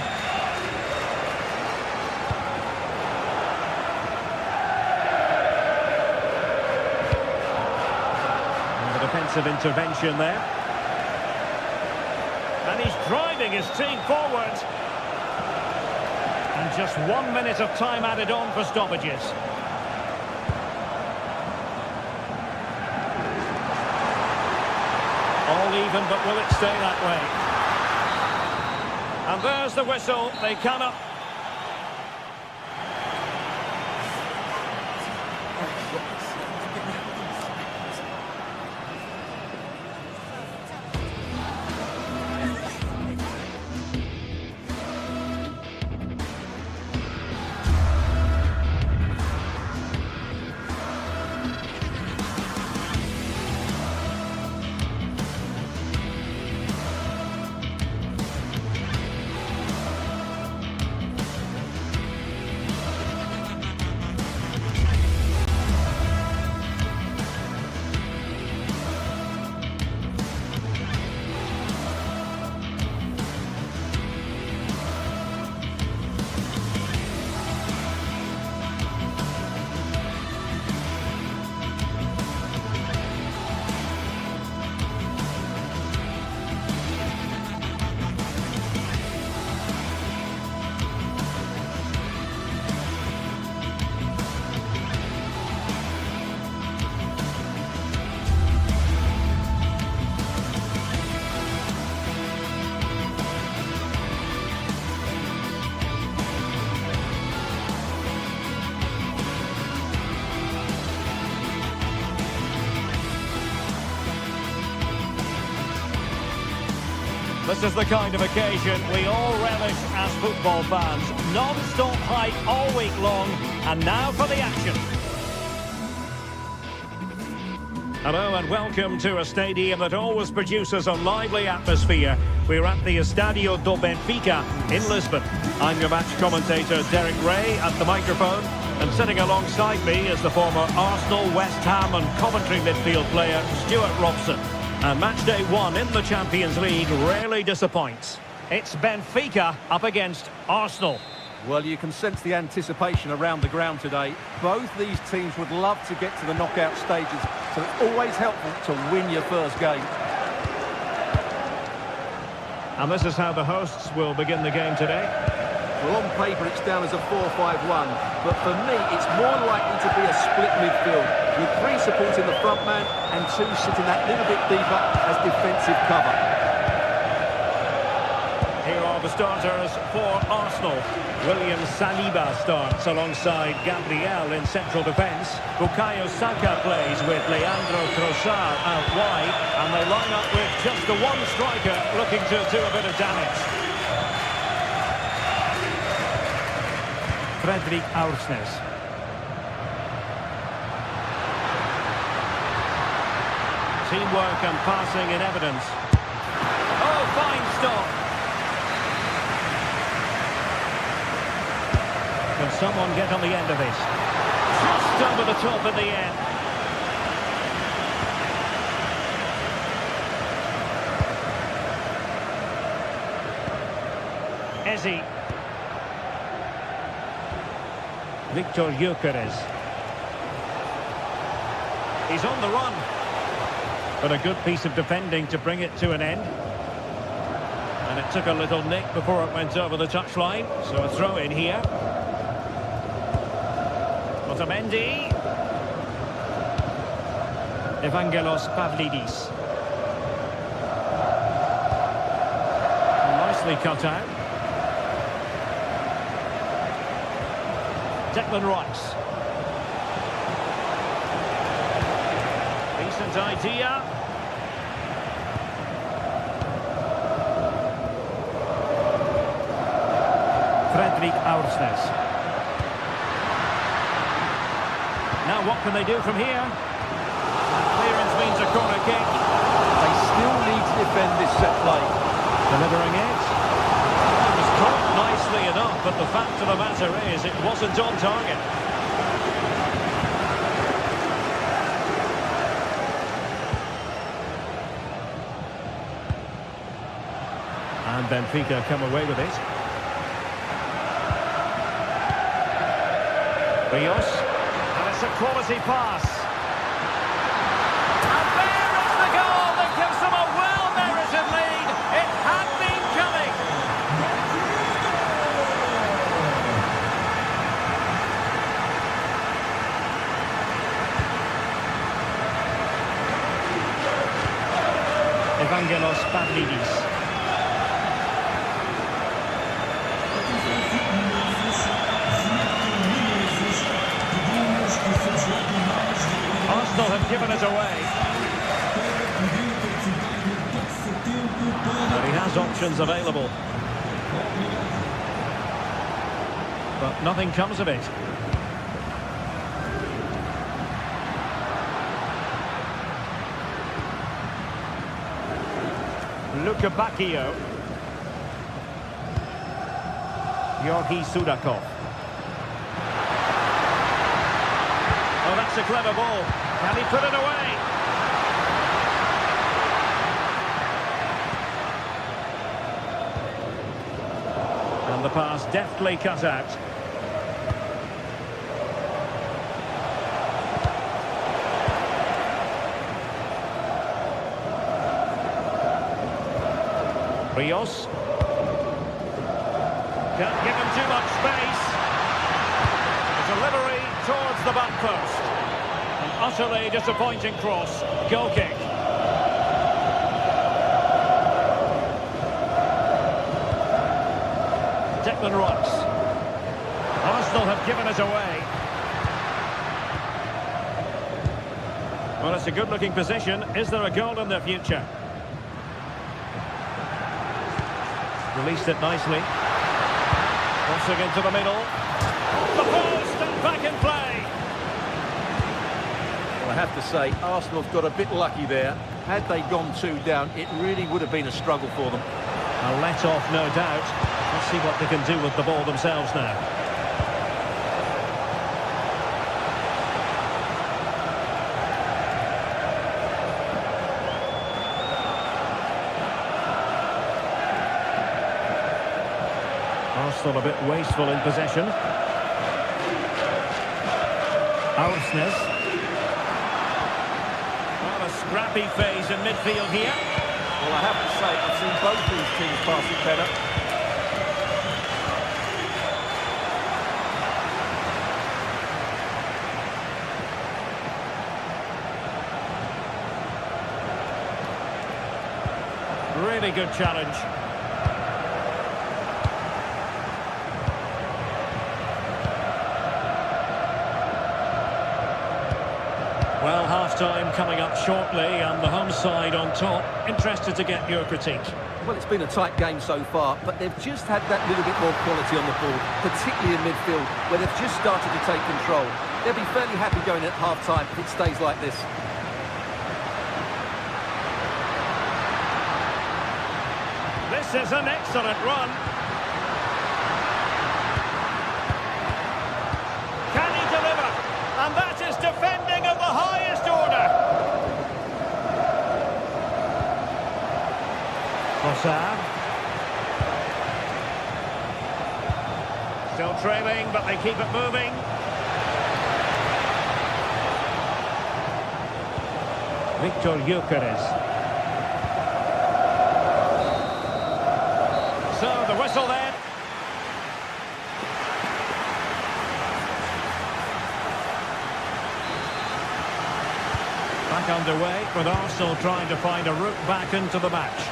Defensive intervention there. And he's driving his team forward. And just 1 minute of time added on for stoppages. All even, but will it stay that way? And there's the whistle. They cannot. This is the kind of occasion we all relish as football fans. Non-stop hype all week long, and now for the action. Hello and welcome to a stadium that always produces a lively atmosphere. We're at the Estadio do Benfica in Lisbon. I'm your match commentator Derek Ray at the microphone, and sitting alongside me is the former Arsenal, West Ham and Coventry midfield player Stuart Robson. And match day 1 in the Champions League rarely disappoints. It's Benfica up against Arsenal. Well, you can sense the anticipation around the ground today. Both these teams would love to get to the knockout stages, so it's always helpful to win your first game. And this is how the hosts will begin the game today. Well, on paper it's down as a 4-5-1, but for me it's more likely to be a split midfield, with 3 supporting the front man and 2 sitting that little bit deeper as defensive cover. the starters for Arsenal. William Saliba starts alongside Gabriel in central defence. Bukayo Saka plays with Leandro Trossard out wide, and they line up with just the one striker looking to do a bit of damage. Fredrik Aursnes. Teamwork and passing in evidence. Oh, fine stop. Can someone get on the end of this? Just over the top at the end. Eze. Victor Gyökeres. He's on the run. But a good piece of defending to bring it to an end. And it took a little nick before it went over the touchline. So a throw in here. Otamendi. Evangelos Pavlidis. Nicely cut out. Declan Rice. Decent idea. Fredrik Aursnes. Now what can they do from here? Clearance means a corner kick. They still need to defend this set play. Delivering it. It was caught nicely enough, but the fact of the matter is it wasn't on target. And Benfica come away with it. Rios. And it's a quality pass. And there is the goal that gives them a well-merited lead. It had been coming. Evangelos Pavlidis. Arsenal have given it away. But he has options available. But nothing comes of it. Luka Bacchio. Georgi Sudakov. Oh, that's a clever ball. Can he put it away? And the pass deftly cut out. Rios. Can't give him too much space. Delivery towards the back post. An utterly disappointing cross. Goal kick. Declan Rice. Arsenal have given it away. Well, it's a good-looking position. Is there a goal in the future? Released it nicely. Crossing into the middle. The post and back in play. Well, I have to say, Arsenal have got a bit lucky there. Had they gone 2 down, it really would have been a struggle for them. A let-off, no doubt. Let's see what they can do with the ball themselves now. Arsenal a bit wasteful in possession. Aursnes. Well, a scrappy phase in midfield here. Well, I have to say, I've seen both these teams pass it better. Really good challenge. half-time coming up shortly and the home side on top. Interested to get your critique. Well, it's been a tight game so far, but they've just had that little bit more quality on the ball, particularly in midfield, where they've just started to take control. They'll be fairly happy going at half-time if it stays like this. This is an excellent run. Can he deliver? And that is defending of the highest order. Bossard. Still trailing, but they keep it moving. Victor Gyökeres. So the whistle then. Back underway with Arsenal trying to find a route back into the match.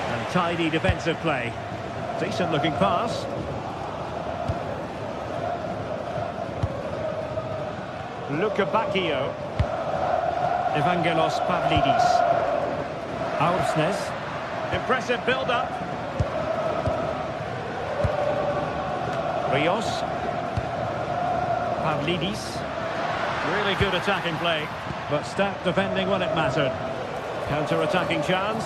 And tidy defensive play. Decent looking pass. Luka Bacchio. Evangelos Pavlidis. Aursnes. Impressive build-up. Rios. Pavlidis. Really good attacking play, but stout defending when it mattered. Counter-attacking chance.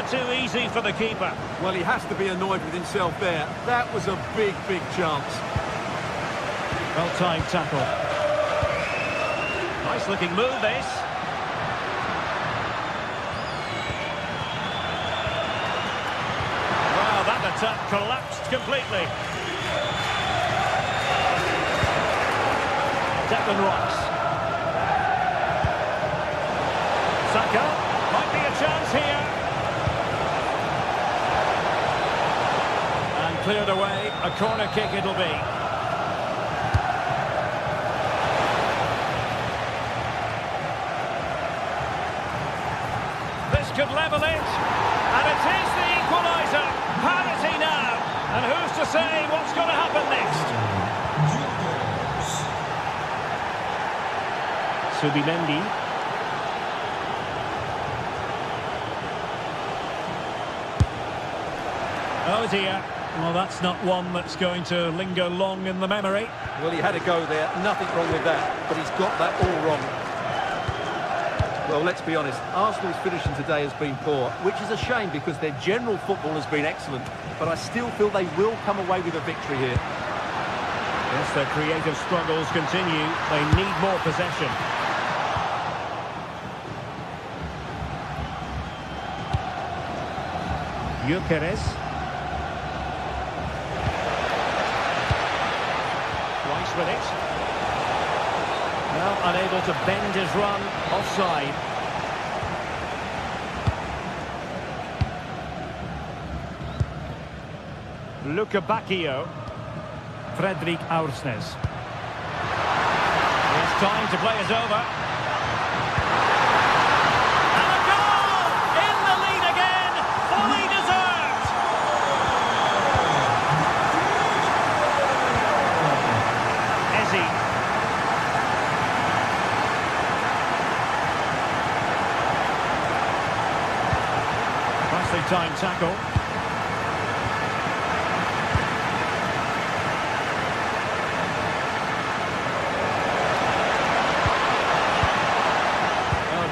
Too easy for the keeper. Well, he has to be annoyed with himself there. That was a big chance. Well-timed tackle. Nice looking move, this. Wow, that attack collapsed completely. Declan Rice. Saka. Might be a chance here. Cleared away, a corner kick it'll be. This could level it, and it is the equaliser. Parity now, and who's to say what's going to happen next? Subimendi. Oh dear. Well, that's not one that's going to linger long in the memory. Well, he had a go there. Nothing wrong with that, but he's got that all wrong. Well, let's be honest. Arsenal's finishing today has been poor, which is a shame because their general football has been excellent. But I still feel they will come away with a victory here. Yes, their creative struggles continue. They need more possession. Gyökeres. With it. Now unable to bend his run, offside. Luka Bacchio. Fredrik Aursnes. It's time to play it over. And a goal! In the lead again! Fully deserved! Ezzy. Nicely timed tackle.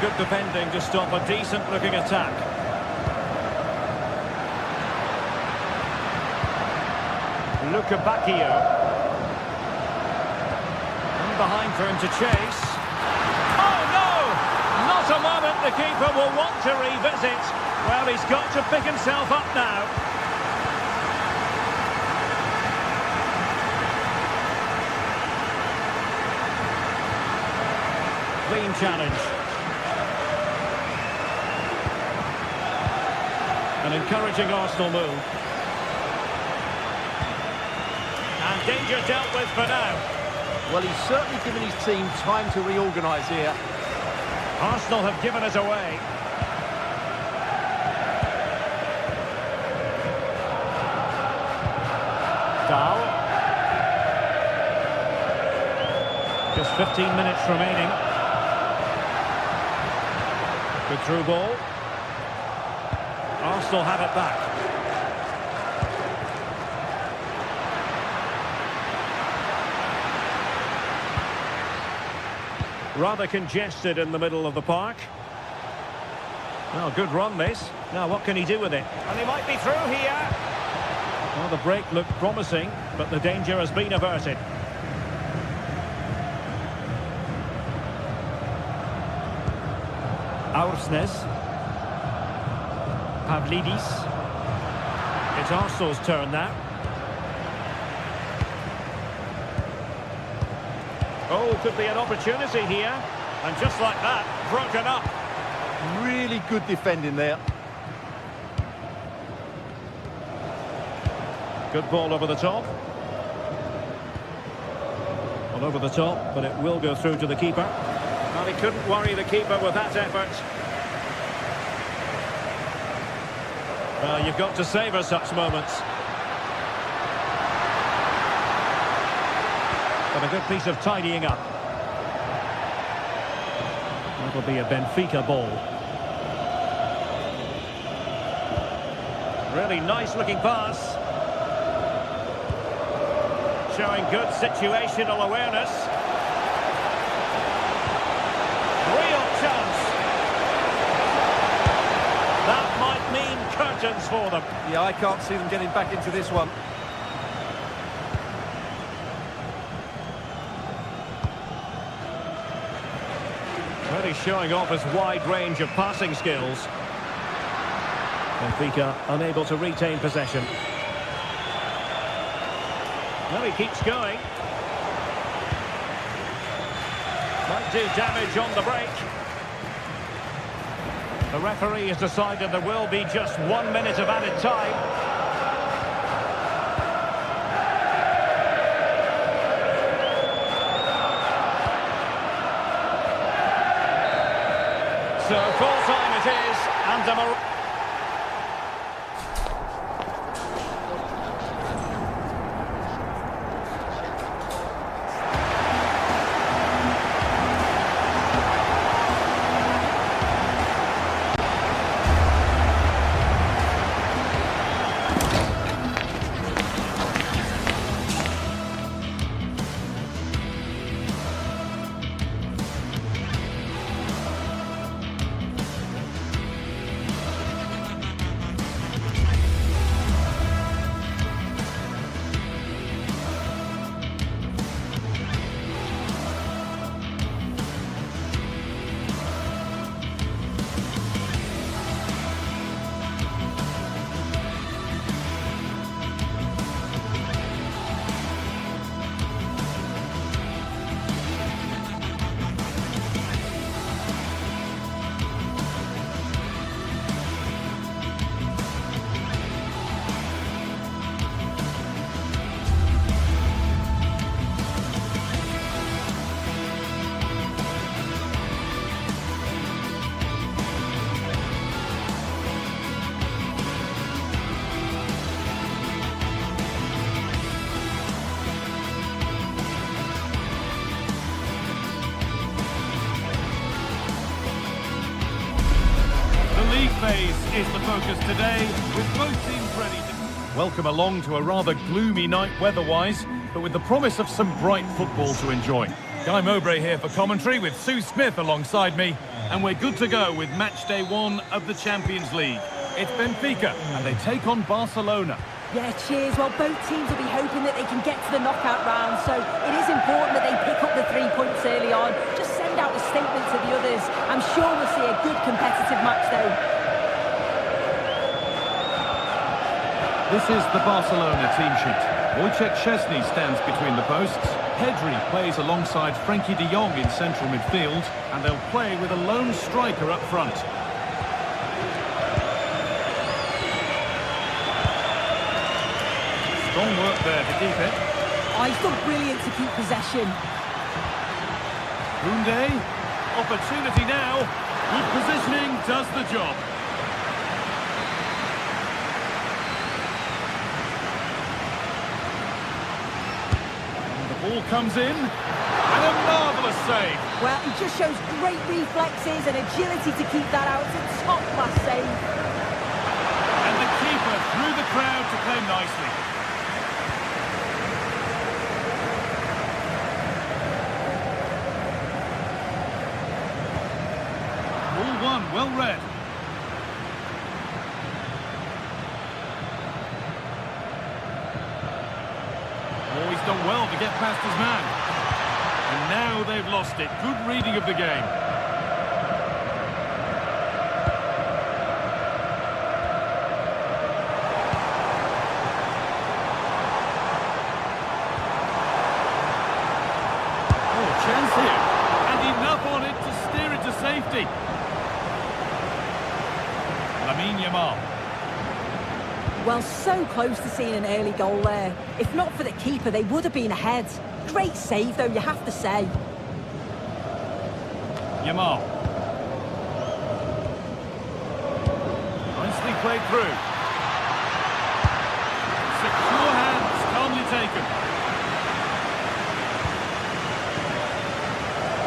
Good defending to stop a decent-looking attack. Luka Bacchio. And behind for him to chase. Oh, no! Not a moment the keeper will want to revisit. Well, he's got to pick himself up now. Clean challenge. An encouraging Arsenal move. danger dealt with for now. Well, he's certainly given his team time to reorganise here. Arsenal have given it away. Dahl. Just 15 minutes remaining. Good through ball. Arsenal have it back. Rather congested in the middle of the park. Well, good run this. Now what can he do with it? And he might be through here. Well, the break looked promising, but the danger has been averted. Aursnes. Pavlidis. It's Arsenal's turn now. Oh, could be an opportunity here. And just like that, broken up. Really good defending there. Good ball over the top. Well, over the top, but it will go through to the keeper. Well, he couldn't worry the keeper with that effort. Well, you've got to savour such moments. But a good piece of tidying up. That'll be a Benfica ball. Really nice looking pass. Showing good situational awareness. Real chance. That might mean curtains for them. Yeah, I can't see them getting back into this one. Really showing off his wide range of passing skills. Benfica unable to retain possession. Well, he keeps going. Might do damage on the break. The referee has decided there will be just 1 minute of added time. So full time it is, and phase is the focus today, with both teams ready to welcome along to a rather gloomy night weather-wise, but with the promise of some bright football to enjoy. Guy Mowbray here for commentary with Sue Smith alongside me, and we're good to go with match day 1 of the Champions League. It's Benfica, and they take on Barcelona. Yeah, cheers. Well, both teams will be hoping that they can get to the knockout round, so it is important that they pick up the 3 points early on. Just send out a statement to the others. I'm sure we'll see a good competitive match, though. This is the Barcelona team sheet. Wojciech Szczesny stands between the posts. Pedri plays alongside Frenkie de Jong in central midfield, and they'll play with a lone striker up front. Strong work there to keep it. Oh, he's done brilliant to keep possession. Koundé, opportunity now. Good positioning, does the job. And the ball comes in, and a marvellous save. Well, he just shows great reflexes and agility to keep that out. It's a top-class save. And the keeper through the crowd to play nicely. Ball one, well read. Oh, he's done well to get past his man. And now they've lost it. Good reading of the game. Oh, chance here. And enough on it to steer it to safety. Yamal. Well, so close to seeing an early goal there. If not for the keeper, they would have been ahead. Great save, though, you have to say. Yamal. Nicely played through. Secure hands, calmly taken.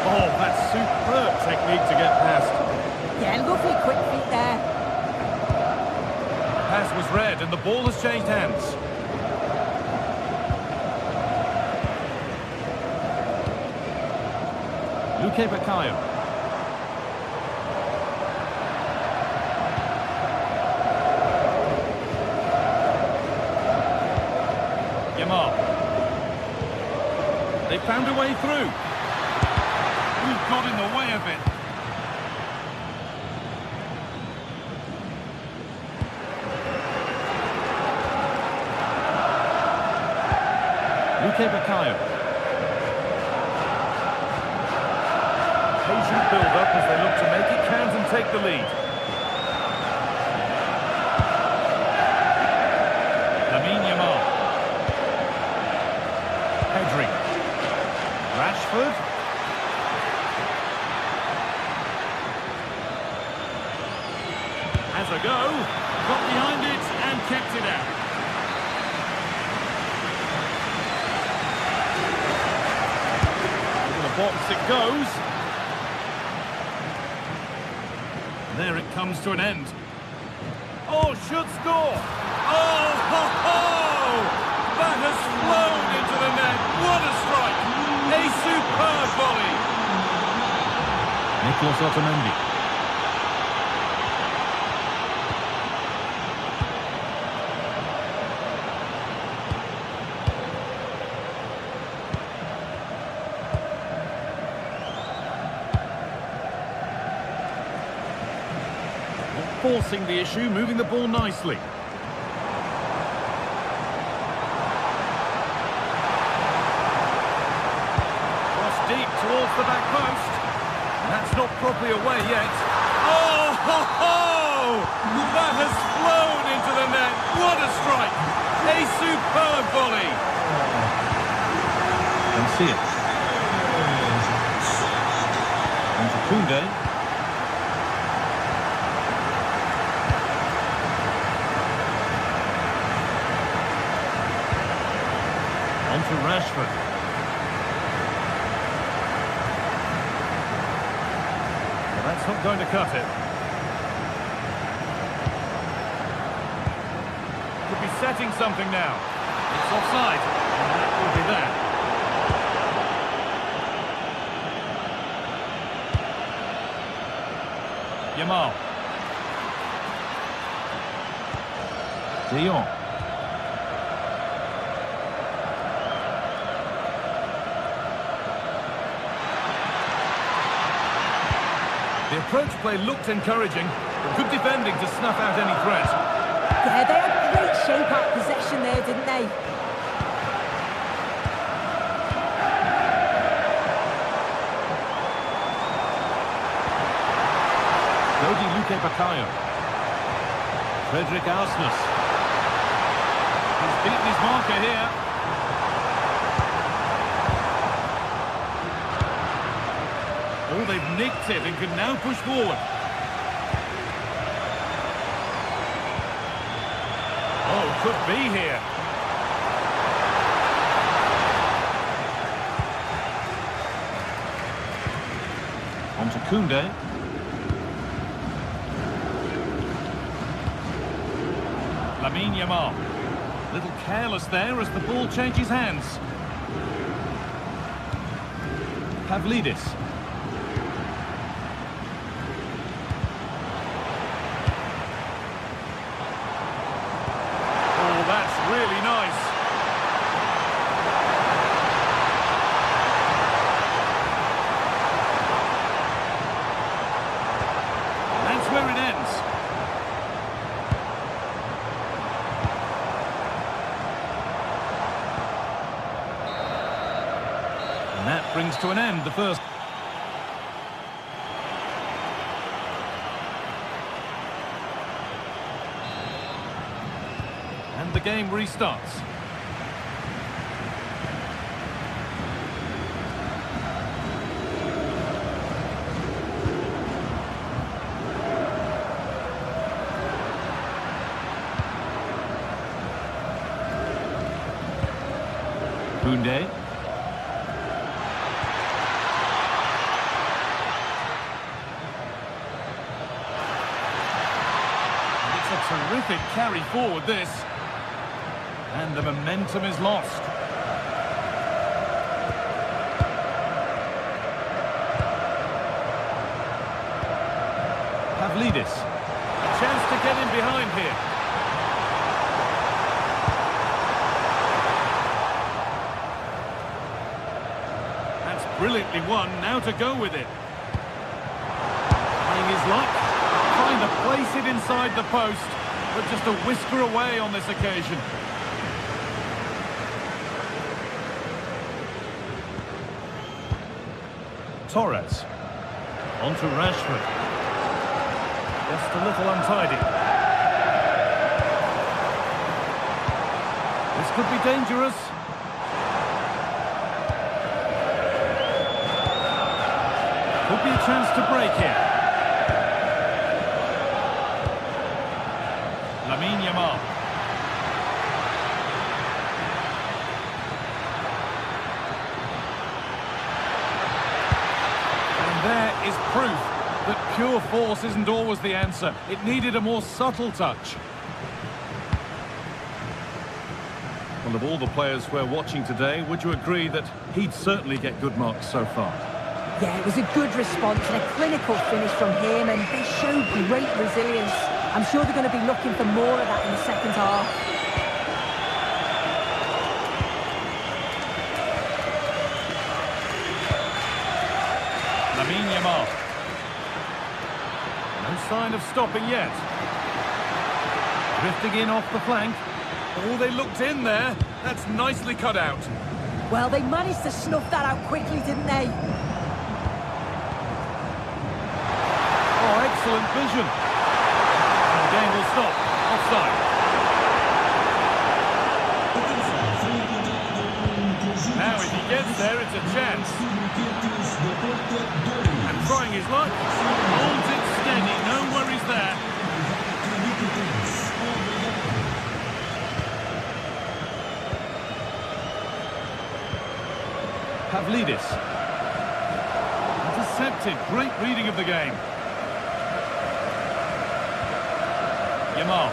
Oh, that's superb technique to get past. Yeah, lovely quick feet there. Pass was read and the ball has changed hands. Luque Baccaio. Yamal. They found a way through. We've got in the way of it. Luque Baccaio. Patient build-up as they look to make it count and take the lead. Yamal. Pedri. Rashford. Has a go. Got behind it and kept it out. Box it goes. There it comes to an end. Oh, should score. Oh, ho, ho! That has flown into the net. What a strike. A superb volley. Nicolas Otamendi. Forcing the issue, moving the ball nicely. Cross deep towards the back post. That's not properly away yet. Oh, ho, ho! That has flown into the net. What a strike! A superb volley. Can see it. And to Koundé. To Rashford. Well, that's not going to cut it. Could be setting something now. It's offside. And that will be that. Yamal. De Jong. The approach play looked encouraging, but good defending to snuff out any threat. Yeah, they had great shape out possession there, didn't they? Luque Baccaio. Frederick Ausnes. He's beaten his marker here. Oh, they've nicked it and can now push forward. Oh, could be here. On to Koundé. Lamine Yamal. Little careless there as the ball changes hands. Pavlidis. Oh, that's really nice. That's where it ends. And that brings to an end the first. And the game restarts. Koundé. It's a terrific carry forward, this. And the momentum is lost. Pavlidis. A chance to get in behind here. That's brilliantly won. Now to go with it. Playing his luck. Trying to place it inside the post. But just a whisker away on this occasion. Torres. On to Rashford. Just a little untidy. This could be dangerous. Could be a chance to break here. Lamine Yamal. There is proof that pure force isn't always the answer. It needed a more subtle touch. Well, of all the players we're watching today, would you agree that he'd certainly get good marks so far? Yeah, it was a good response and a clinical finish from him, and they showed great resilience. I'm sure they're going to be looking for more of that in the second half. Lamine Yamal. No sign of stopping yet. Drifting in off the flank. Oh, they looked in there. That's nicely cut out. Well, they managed to snuff that out quickly, didn't they? Oh, excellent vision. And the game will stop. Offside. Now, if he gets there, it's a chance. And trying his luck. Holds it steady. No worries there. Pavlidis. Intercepted. Great reading of the game. Yamal.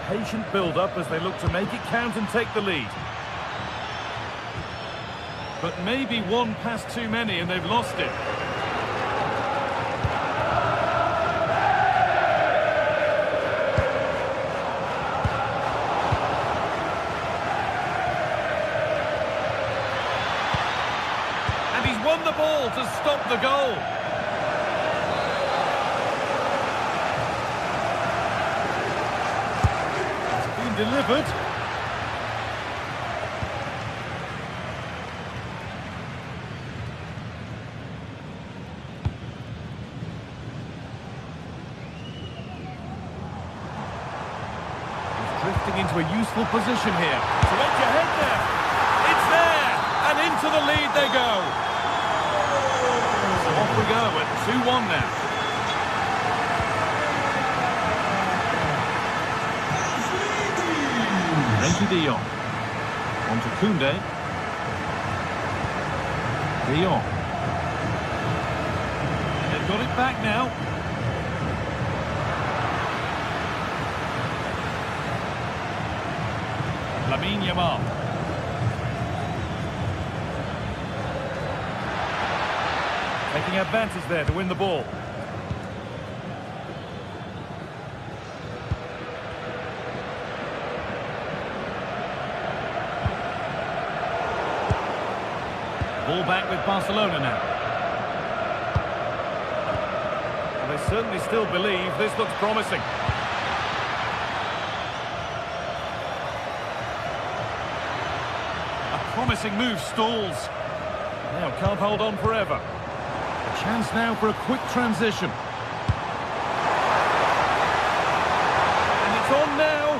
Patient build-up as they look to make it count and take the lead. But maybe one pass too many and they've lost it. And he's won the ball to stop the goal. Delivered. into a useful position here. To edge ahead there. It's there! And into the lead they go. So off we go at 2-1 now. Frenkie de Jong. On to Koundé. De Jong. And they've got it back now. Lamine Yamal. Taking advantage there to win the ball. Ball back with Barcelona now. Well, they certainly still believe this looks promising. Promising move stalls. Now can't hold on forever. A chance now for a quick transition. And it's on now.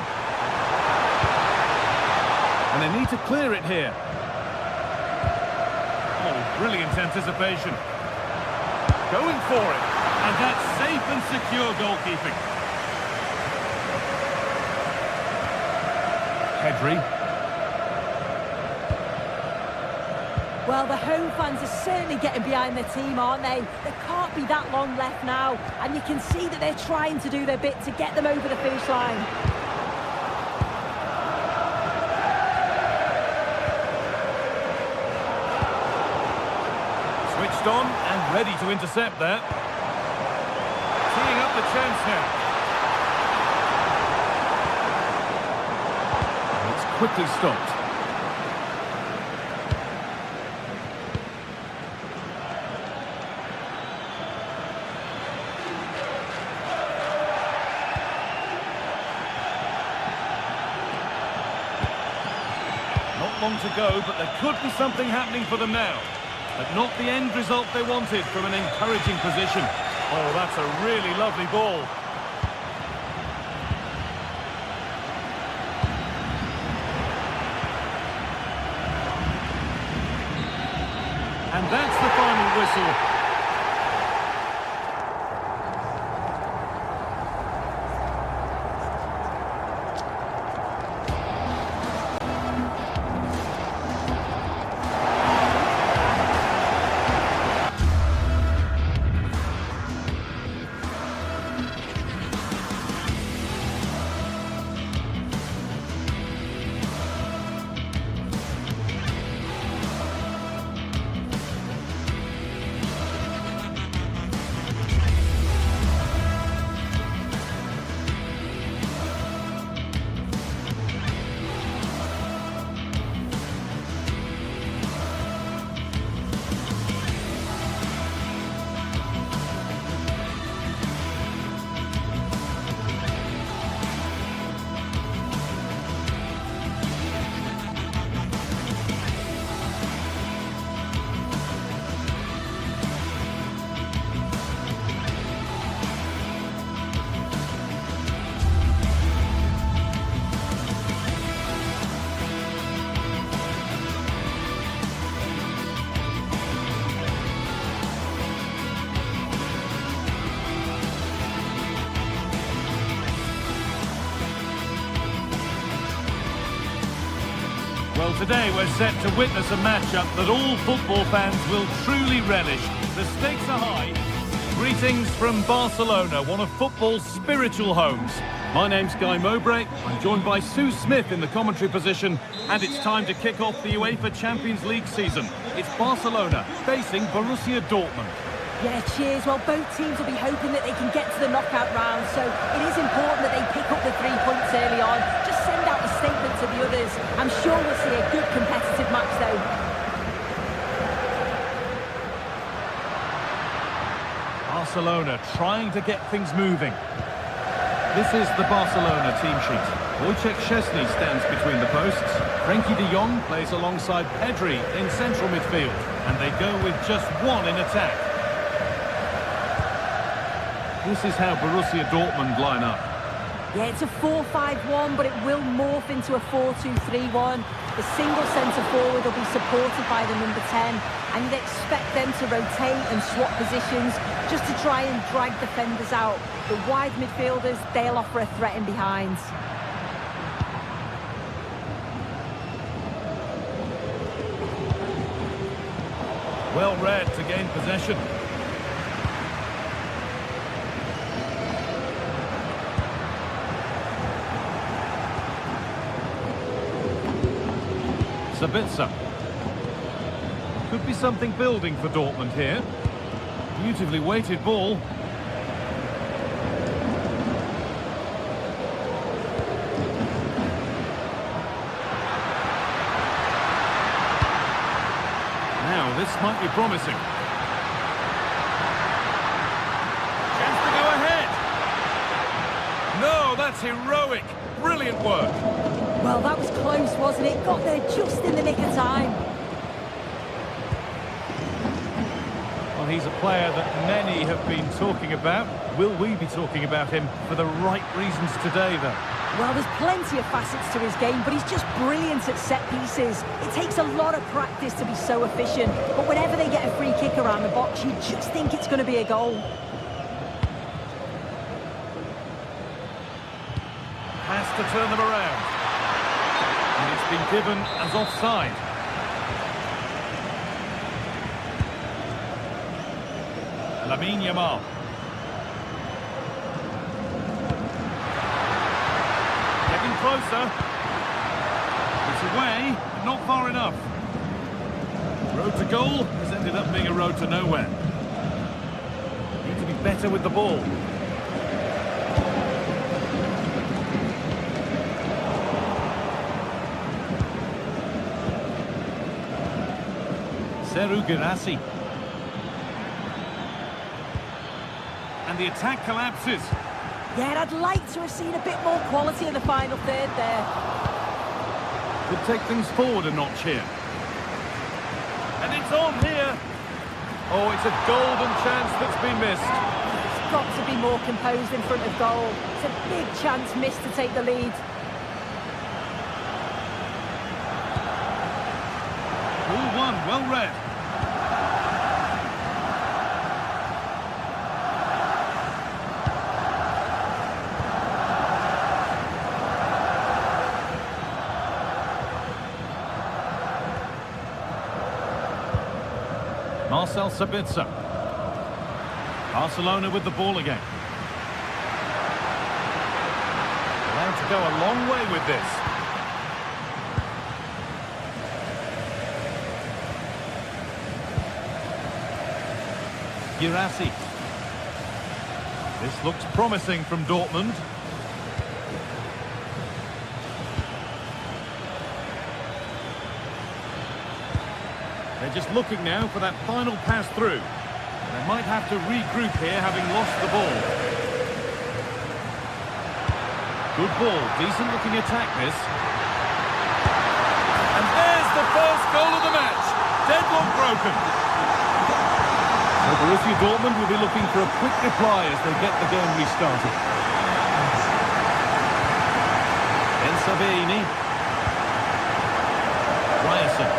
And they need to clear it here. Oh, brilliant anticipation. Going for it. And that's safe and secure goalkeeping. Pedri. Well, the home fans are certainly getting behind their team, aren't they? There can't be that long left now, and you can see that they're trying to do their bit to get them over the finish line. Switched on and ready to intercept that. Teeing up the chance now. It's quickly stopped. Long to go, but there could be something happening for them now. But not the end result they wanted from an encouraging position. Oh, that's a really lovely ball. And that's the final whistle. Well, today we're set to witness a matchup that all football fans will truly relish. The stakes are high. Greetings from Barcelona, one of football's spiritual homes. My name's Guy Mowbray. I'm joined by Sue Smith in the commentary position, and it's time to kick off the UEFA Champions League season. It's Barcelona facing Borussia Dortmund. Yeah, cheers. Well, both teams will be hoping that they can get to the knockout round, so it is important that they pick up the 3 points early on. Just send out a statement to the others. I'm sure we'll see a good competitive match, though. Barcelona trying to get things moving. This is the Barcelona team sheet. Wojciech Szczesny stands between the posts. Frenkie de Jong plays alongside Pedri in central midfield, and they go with just one in attack. This is how Borussia Dortmund line up. Yeah, it's a 4-5-1, but it will morph into a 4-2-3-1. The single centre-forward will be supported by the number 10, and you'd expect them to rotate and swap positions just to try and drag defenders out. The wide midfielders, they'll offer a threat in behind. Well read to gain possession. Sabitzer. Could be something building for Dortmund here. Beautifully weighted ball. Now, this might be promising. Chance to go ahead. No, that's heroic. Brilliant work. Well, that was close, wasn't it? Got there just in the nick of time. Well, he's a player that many have been talking about. Will we be talking about him for the right reasons today, though? Well, there's plenty of facets to his game, but he's just brilliant at set pieces. It takes a lot of practice to be so efficient, but whenever they get a free kick around the box, you just think it's going to be a goal. Has to turn them around. And it's been given as offside. Lamine Yamal. Getting closer. It's away, but not far enough. Road to goal has ended up being a road to nowhere. Need to be better with the ball. Seru Girassi. And the attack collapses. Yeah, I'd like to have seen a bit more quality in the final third there. Could take things forward a notch here. And it's on here. Oh, it's a golden chance that's been missed. It's got to be more composed in front of goal. It's a big chance missed to take the lead. 0-1, well read. Marcel Sabitzer. Barcelona with the ball again. Allowed to go a long way with this. Girassi. This looks promising from Dortmund. They're just looking now for that final pass through. They might have to regroup here, having lost the ball. Good ball, decent looking attack this. And there's the first goal of the match. Deadlock broken. So Borussia Dortmund will be looking for a quick reply as they get the game restarted. Ben Sabini. Ryerson.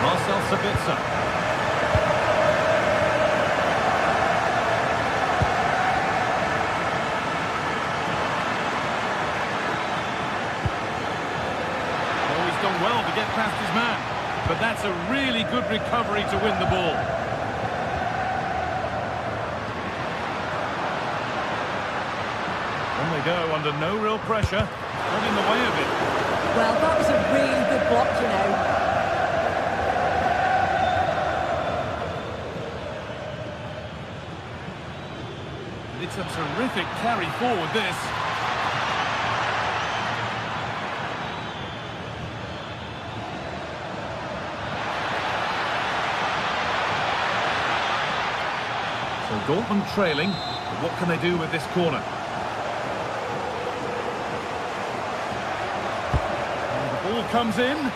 Marcel Sabitzer. Oh, he's done well to get past his man. But that's a really good recovery to win the ball. On they go under no real pressure. Not in the way of it. Well, that was a really good block, you know. It's a terrific carry forward, this. So Dortmund trailing, but what can they do with this corner? And the ball comes in.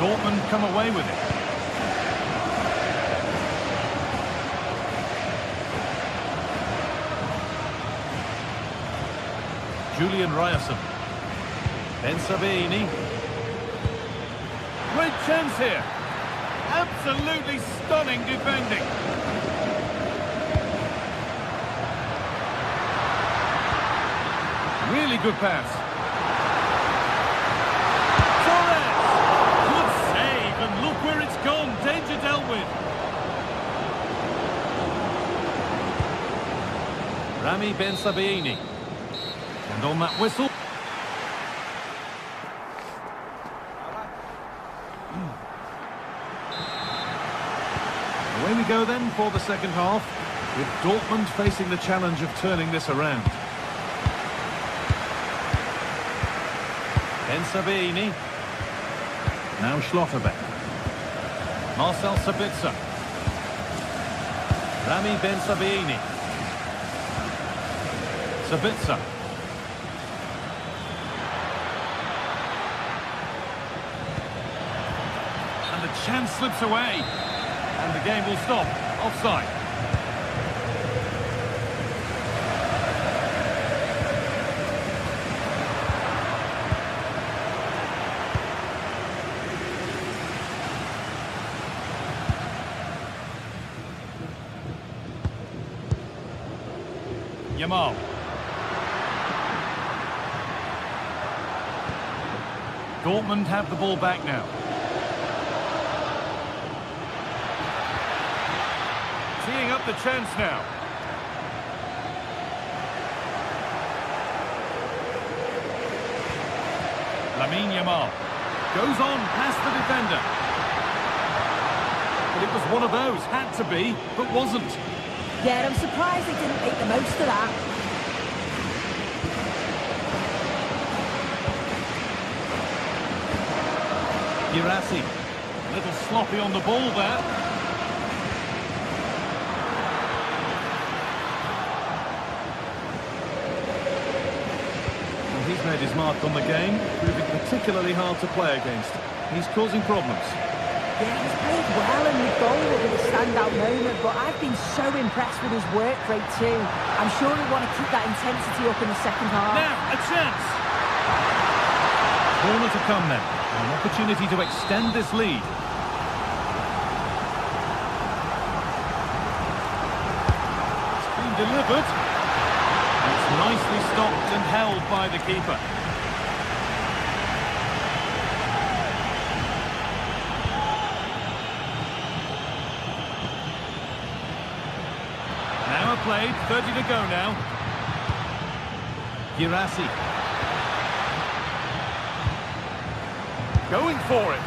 Dortmund come away with it. Julian Ryerson. Ben Sabini. Great chance here. Absolutely stunning defending. Really good pass. Torres! Good save, and look where it's gone. Danger dealt with. Rami Ben Sabini. And on that whistle... Away we go then for the second half, with Dortmund facing the challenge of turning this around. Ben Sabini. Now Schlotterbeck. Marcel Sabitzer. Rami Ben Sabini. Sabitzer. And the chance slips away. And the game will stop. Offside. Yamal. Dortmund have the ball back now. Teeing up the chance now. Lamine Yamal goes on past the defender. But it was one of those, had to be, but wasn't. Yeah, I'm surprised they didn't make the most of that. Girassi, a little sloppy on the ball there. Well, he's made his mark on the game, proving particularly hard to play against. He's causing problems. Yeah, he's played well and the goal will be a standout moment, but I've been so impressed with his work rate too. I'm sure he'll want to keep that intensity up in the second half. Now, a chance! Corner to come now. An opportunity to extend this lead. It's been delivered. It's nicely stopped and held by the keeper. Now played, 30 to go now. Girassi. Going for it.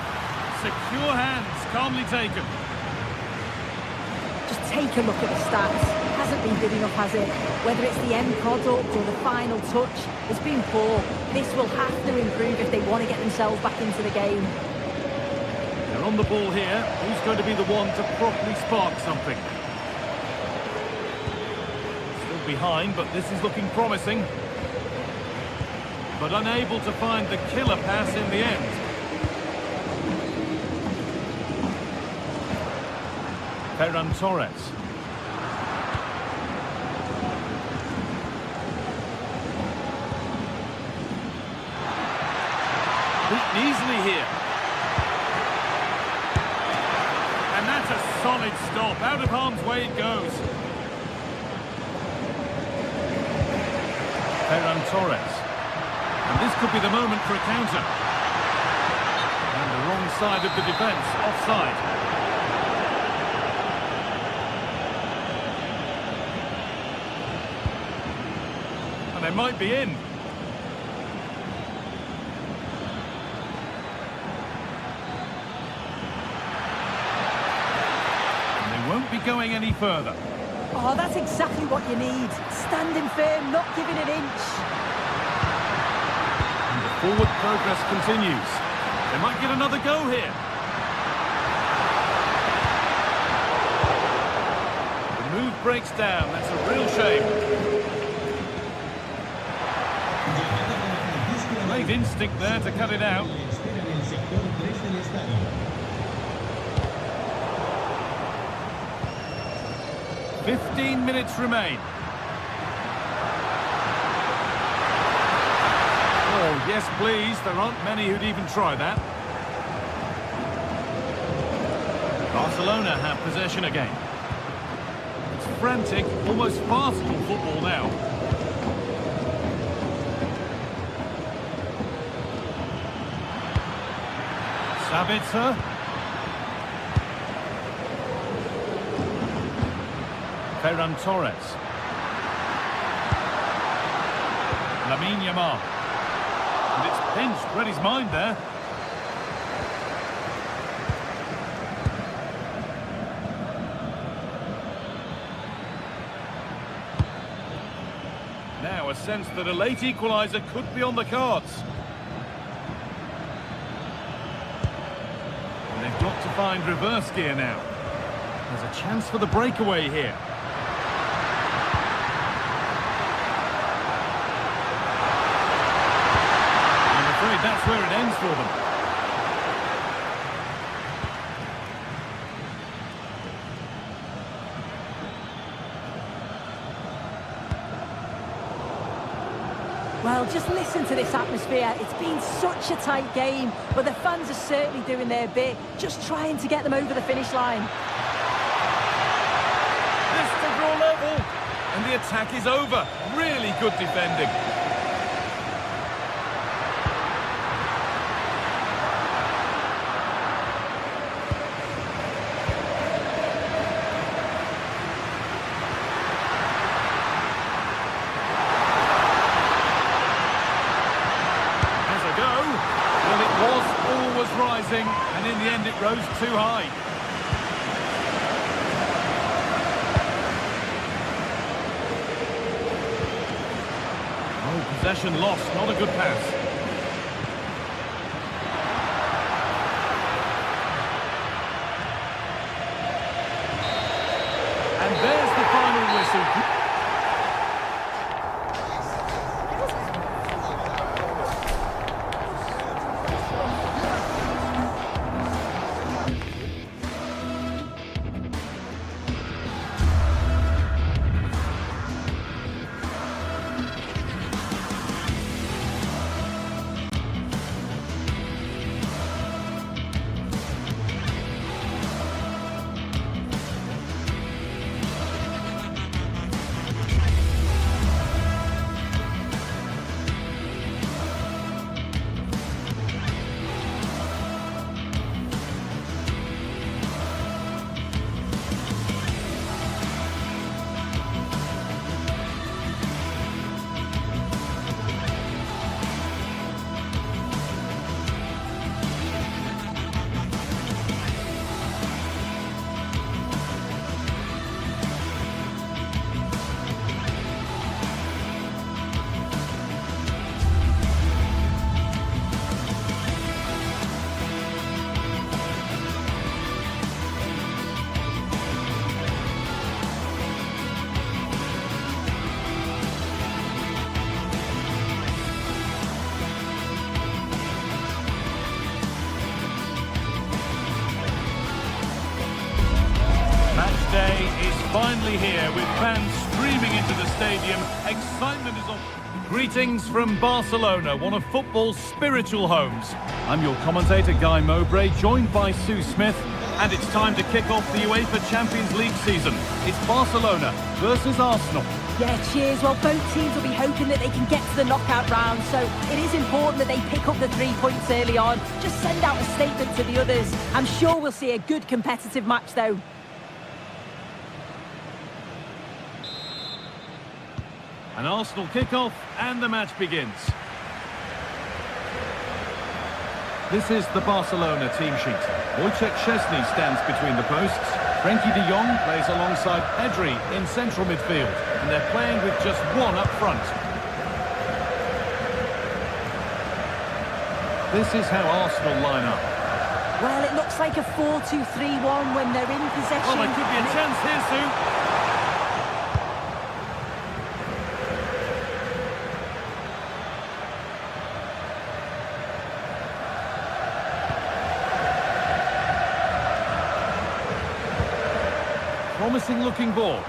Secure hands, calmly taken. Just take a look at the stats. Hasn't been good enough, has it? Whether it's the end product or the final touch, it's been poor. This will have to improve if they want to get themselves back into the game. They're on the ball here. Who's going to be the one to properly spark something? Still behind, but this is looking promising. But unable to find the killer pass in the end. Ferran Torres. Beaten easily here. And that's a solid stop. Out of harm's way it goes. Ferran Torres. And this could be the moment for a counter. And the wrong side of the defence, offside. They might be in. And they won't be going any further. Oh, that's exactly what you need. Standing firm, not giving an inch. And the forward progress continues. They might get another go here. The move breaks down. That's a real shame. Great instinct there to cut it out. "15 minutes remain." Oh, yes, please. There aren't many who'd even try that. Barcelona have possession again. It's frantic, almost farcical football now. Sabitzer. Ferran Torres. Lamine Yamal. And it's pinched, read his mind there. Now a sense that a late equaliser could be on the cards. And they've got to find reverse gear now. There's a chance for the breakaway here. That's where it ends for them. Well, just listen to this atmosphere. It's been such a tight game, but the fans are certainly doing their bit, just trying to get them over the finish line. This to draw level, and the attack is over. Really good defending. Rising, and in the end it rose too high. Oh, possession lost, not a good pass. And there's the final whistle. Day is finally here with fans streaming into the stadium. Excitement is on. Greetings from Barcelona, one of football's spiritual homes. I'm your commentator, Guy Mowbray, joined by Sue Smith. And it's time to kick off the UEFA Champions League season. It's Barcelona versus Arsenal. Yeah, cheers. Well, both teams will be hoping that they can get to the knockout round, so it is important that they pick up the 3 points early on. Just send out a statement to the others. I'm sure we'll see a good competitive match, though. An Arsenal kick-off and the match begins. This is the Barcelona team sheet. Wojciech Szczesny stands between the posts. Frenkie de Jong plays alongside Pedri in central midfield, and they're playing with just one up front. This is how Arsenal line up. Well, it looks like a 4-2-3-1 when they're in possession. Well, there could be a chance here, Sue. Promising looking ball.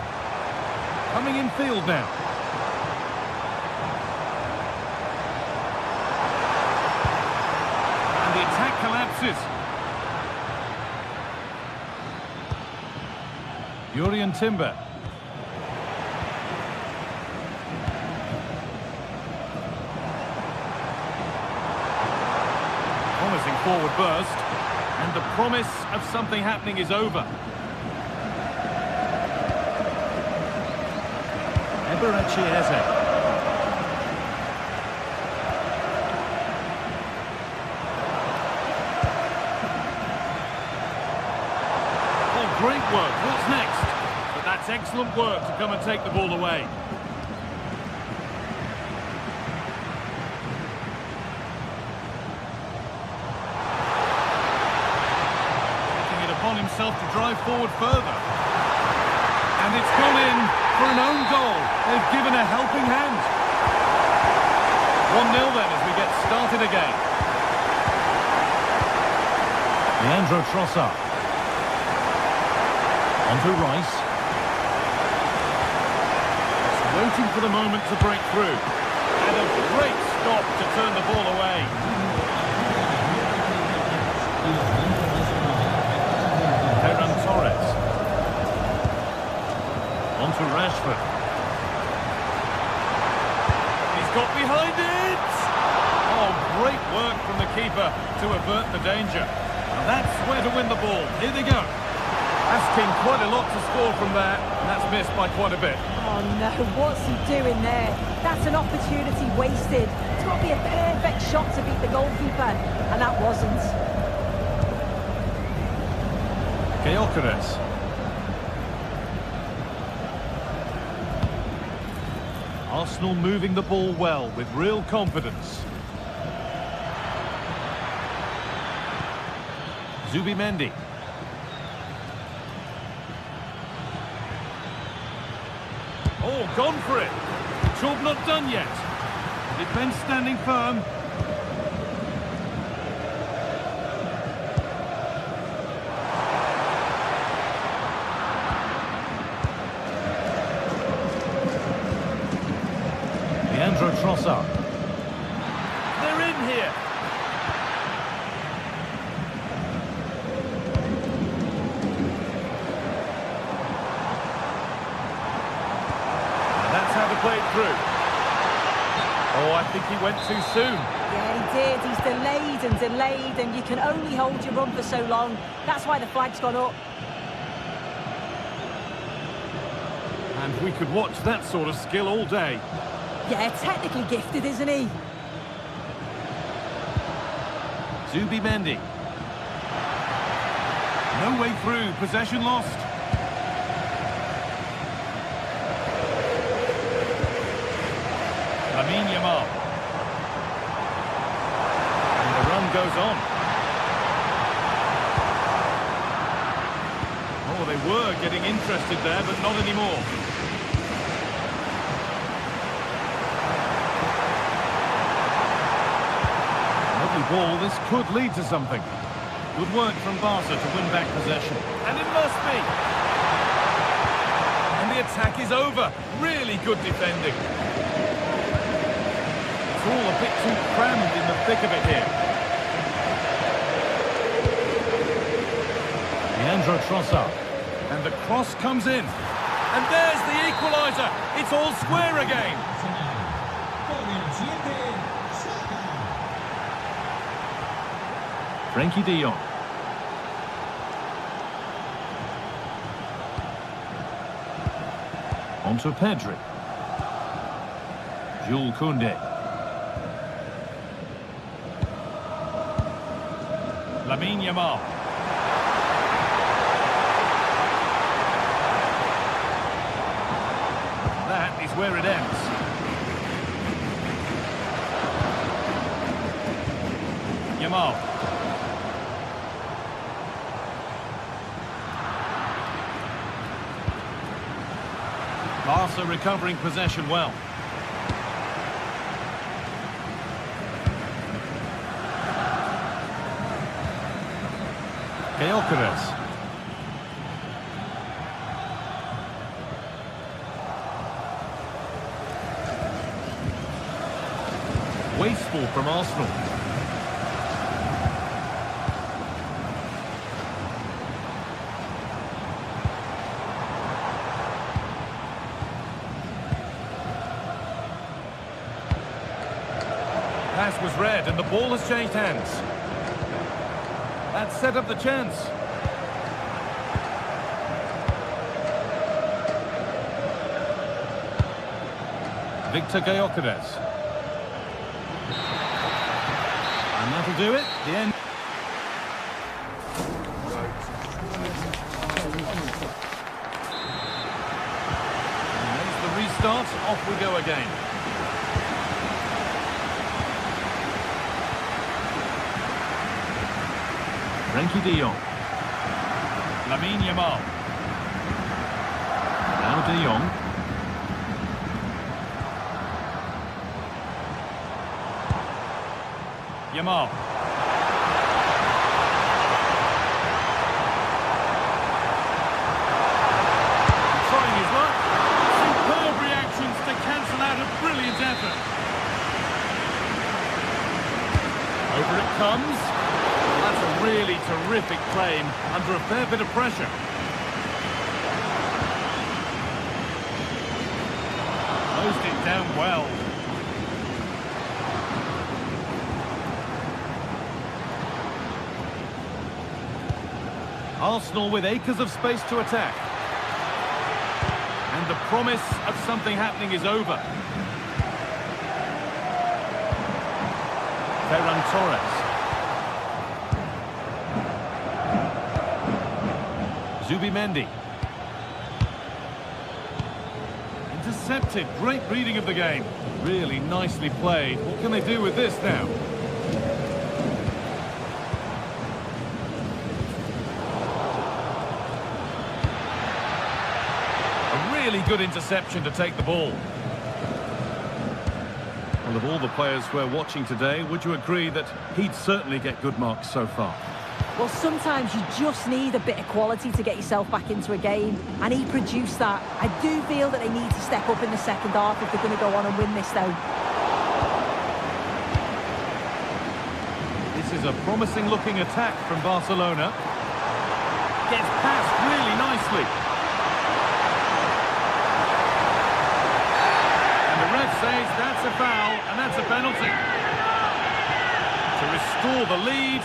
Coming in field now. And the attack collapses. Jurriën Timber. Promising forward burst. And the promise of something happening is over. Chiese. Oh, great work. What's next? But that's excellent work to come and take the ball away. Taking it upon himself to drive forward further. And it's gone in for an own goal. They've given a helping hand. 1-0 then as we get started again. Leandro Trossard. On to Rice. Just waiting for the moment to break through. And a great stop to turn the ball away. Ferran Torres. On to Rashford. He's got behind it! Oh, great work from the keeper to avert the danger. And that's where to win the ball. Here they go. Asking quite a lot to score from there, and that's missed by quite a bit. Oh no, what's he doing there? That's an opportunity wasted. It's got to be a perfect shot to beat the goalkeeper, and that wasn't. Gyökeres. Arsenal moving the ball well with real confidence. Zubimendi. Oh, gone for it. Job not done yet. Defence standing firm. Leandro Trossard. They're in here. And that's how to play it through. Oh, I think he went too soon. Yeah, he did. He's delayed, and you can only hold your run for so long. That's why the flag's gone up. And we could watch that sort of skill all day. Yeah, technically gifted, isn't he? Zubimendi. No way through. Possession lost. Lamine Yamal. And the run goes on. Oh, they were getting interested there, but not anymore. Ball, this could lead to something. Good work from Barca to win back possession. And it must be. And the attack is over. Really good defending. It's all a bit too crammed in the thick of it here. Leandro Trossard. And the cross comes in. And there's the equaliser. It's all square again. Frankie de Jong. On to Pedri. Jules Koundé. Lamine Yamal. That is where it ends. Yamal. Barca recovering possession well. Gyökeres. wasteful from Arsenal. Pass was read and the ball has changed hands. That set up the chance. Victor Gyökeres. And that'll do it. The end. And there's the restart. Off we go again. Frenkie de Jong. Lamine Yamal. Now de Jong. Yamal. Trying his luck. Superb reactions to cancel out a brilliant effort. Over it comes. That's a really terrific claim under a fair bit of pressure. Closed it down well. Arsenal with acres of space to attack. And the promise of something happening is over. Ferran Torres. Zubimendi. Intercepted. Great reading of the game. Really nicely played. What can they do with this now? A really good interception to take the ball. Well, of all the players we're watching today, would you agree that he'd certainly get good marks so far? Well, sometimes you just need a bit of quality to get yourself back into a game, and he produced that. I do feel that they need to step up in the second half if they're going to go on and win this, though. This is a promising-looking attack from Barcelona. Gets past really nicely. And the ref says that's a foul, and that's a penalty. To restore the lead.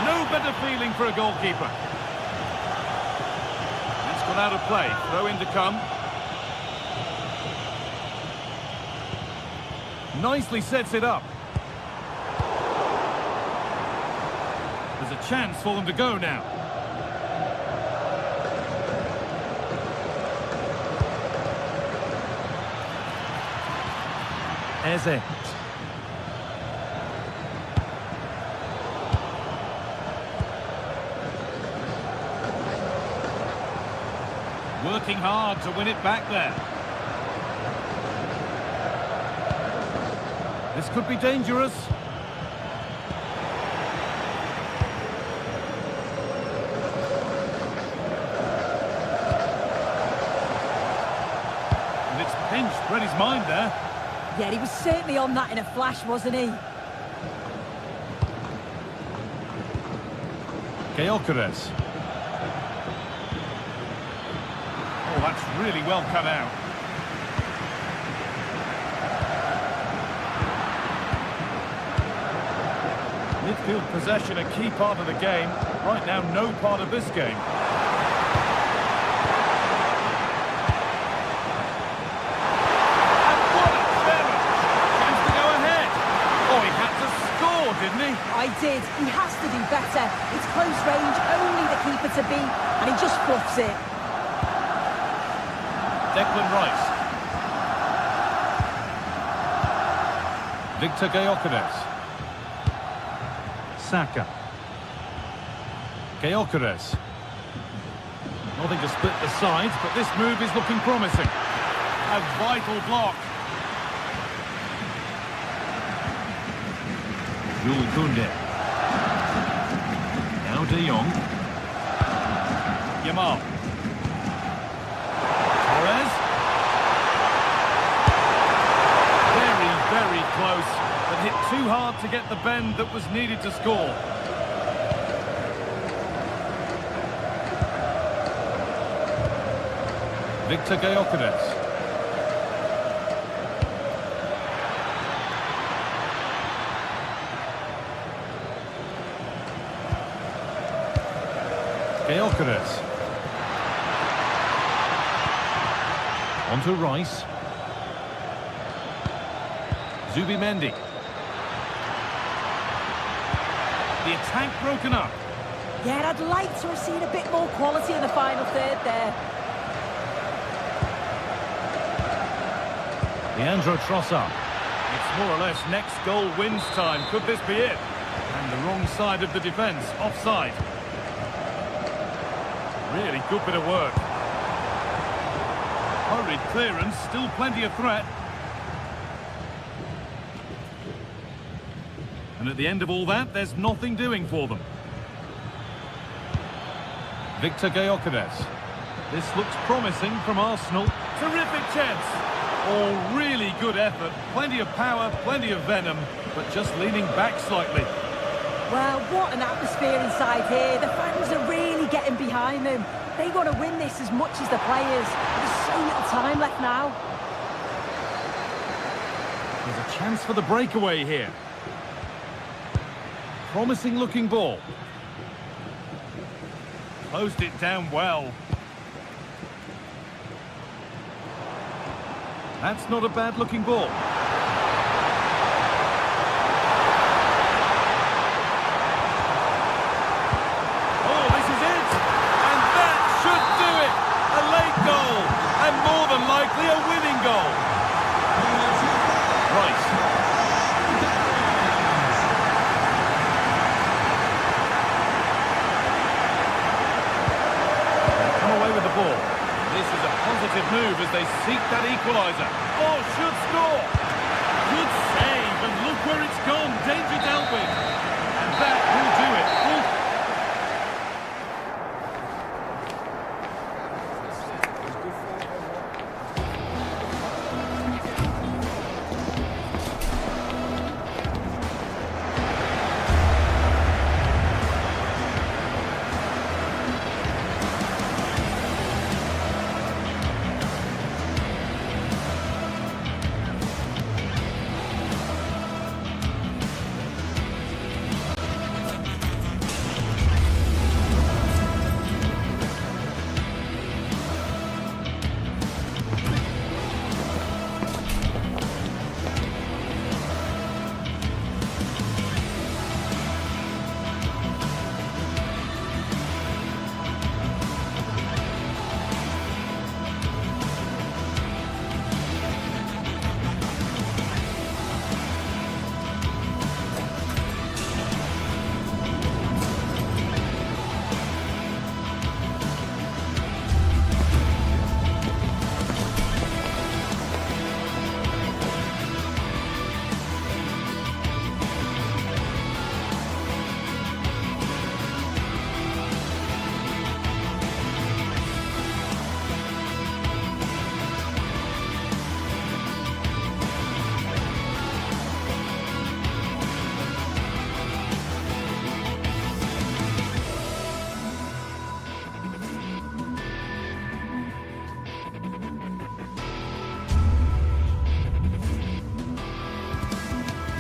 No better feeling for a goalkeeper. That's gone out of play. Throw in to come. Nicely sets it up. There's a chance for them to go now. Eze. Working hard to win it back there. This could be dangerous. And it's pinched, read his mind there. Yeah, he was certainly on that in a flash, wasn't he? Gyökeres. Oh, that's really well cut out. Midfield possession, a key part of the game. Right now, no part of this game. And what a clearance! Chance to go ahead. Oh, he had to score, didn't he? I did. He has to do better. It's close range, only the keeper to beat, and he just fluffs it. Declan Rice. Victor Gyökeres. Saka. Gyökeres. Nothing to split the sides, but this move is looking promising. A vital block. Jules Koundé. Now de Jong. Yamal. Torres. Very get the bend that was needed to score. Victor Gyökeres. Gyökeres. On to Rice. Zubimendi. The attack broken up. Yeah, I'd like to have seen a bit more quality in the final third there. Leandro Trossard. It's more or less next goal wins time. Could this be it? And the wrong side of the defence, offside. Really good bit of work. Hurried clearance, still plenty of threat. And at the end of all that, there's nothing doing for them. Victor Gyökeres. This looks promising from Arsenal. Terrific chance. Oh, really good effort. Plenty of power, plenty of venom, but just leaning back slightly. Well, what an atmosphere inside here. The fans are really getting behind them. They want to win this as much as the players. There's so little time left now. There's a chance for the breakaway here. Promising looking ball. Closed it down well. That's not a bad looking ball. Oh, this is it! And that should do it! A late goal! And more than likely a winning goal! Rice. Come away with the ball. This is a positive move as they seek that equaliser. Oh, should score! Good save, and look where it's gone. Danger dealt with. And that will do it.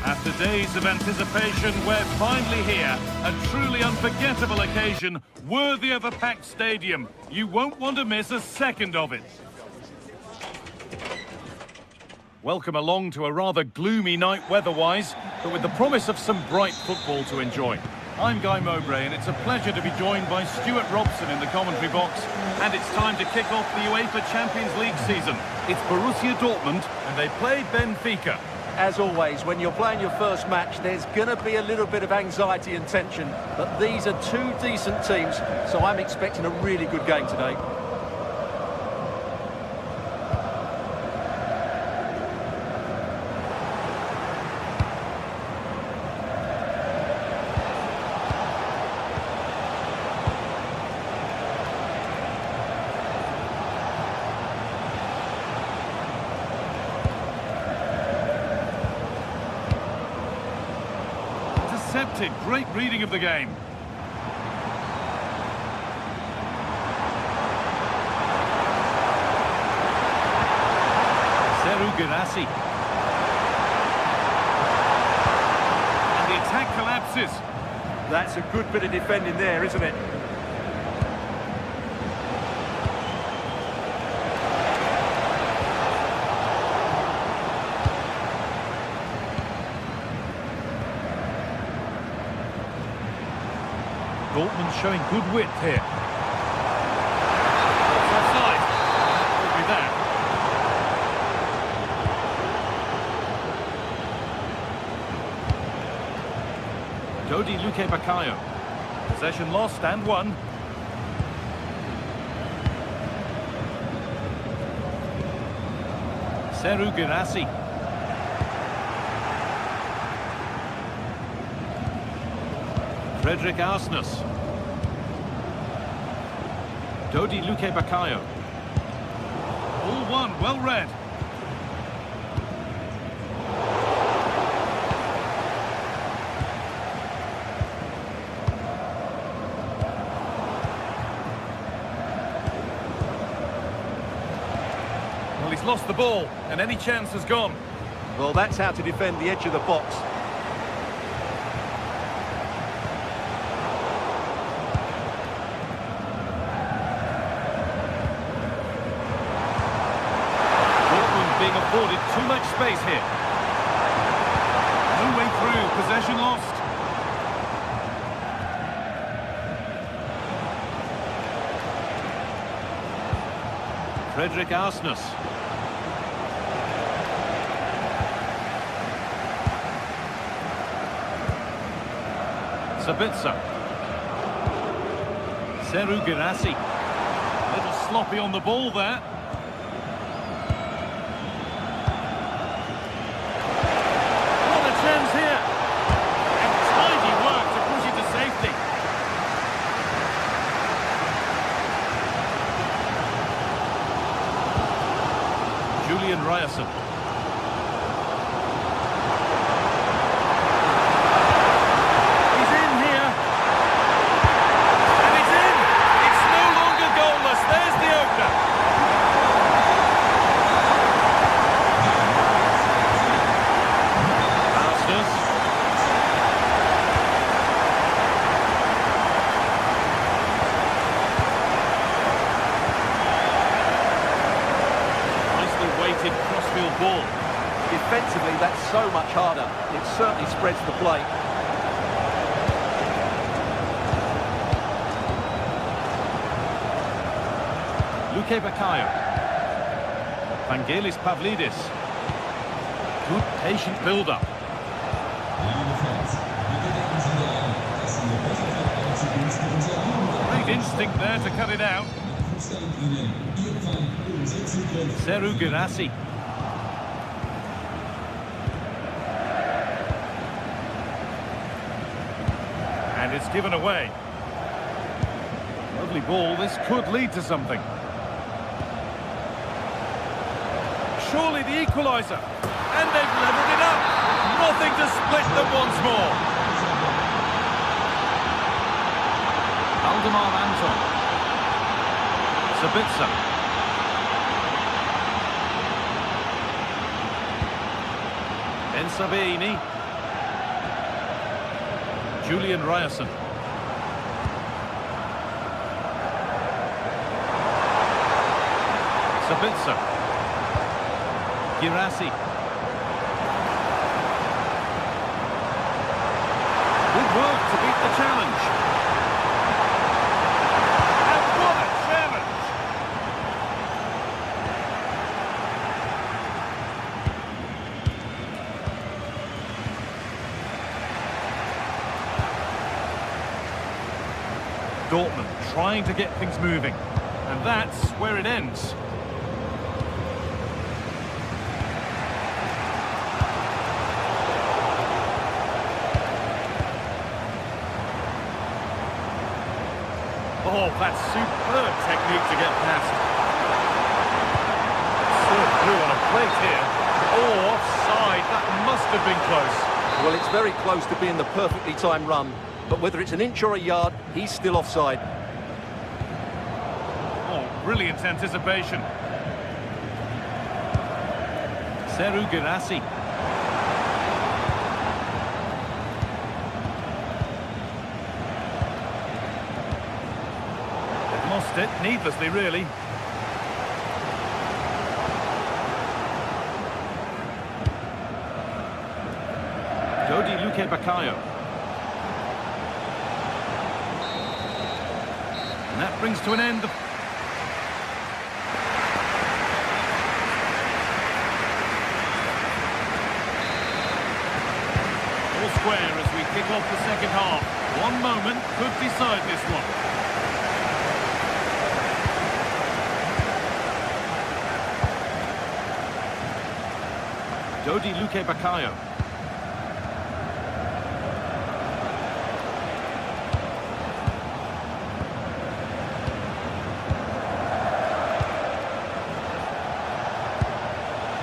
After days of anticipation, we're finally here. A truly unforgettable occasion, worthy of a packed stadium. You won't want to miss a second of it. Welcome along to a rather gloomy night weather-wise, but with the promise of some bright football to enjoy. I'm Guy Mowbray, and it's a pleasure to be joined by Stuart Robson in the commentary box. And it's time to kick off the UEFA Champions League season. It's Borussia Dortmund, and they play Benfica. As always, when you're playing your first match, there's going to be a little bit of anxiety and tension. But these are two decent teams, so I'm expecting a really good game today. intercepted. Great reading of the game. Girassi. And the attack collapses. That's a good bit of defending there, isn't it? Dortmund showing good width here. It's offside. Could be that. Dodi Luque Baccaio. Possession lost and won. Seru Girassi. Frederick Arsnus. Dodi Luque Baccaio. All one, well read. Well, he's lost the ball, and any chance has gone. Well, that's how to defend the edge of the box. Dortmund being afforded too much space here. No way through, possession lost. Frederick Arsnus. Sabitzer. Seru Girassi. A little sloppy on the ball there. What a chance here. And tidy work to push it to safety. Julian Ryerson. Crossfield ball. Defensively, that's so much harder. It certainly spreads the play. Luque Baccaio. Vangelis Pavlidis. Good patient build-up. Great instinct there to cut it out. Seru Girassi. And it's given away. Lovely ball, this could lead to something. Surely the equaliser. And they've levelled it up. Nothing to split them once more. Aldemar Anton. Sabitzer. Ben Sabini. Julian Ryerson. Sabitzer. Girassi. Good work to beat the challenge. And what a challenge! Dortmund trying to get things moving. And that's where it ends. Oh, that's superb technique to get past. Served through on a plate here. Oh, offside. That must have been close. Well, it's very close to being the perfectly timed run, but whether it's an inch or a yard, he's still offside. Oh, brilliant anticipation. Seru Girassi. They've lost it, needlessly, really. Dodi Luque Baccaio. And that brings to an end the... All square as we kick off the second half. One moment could decide this one. Dodi Luque Baccaio.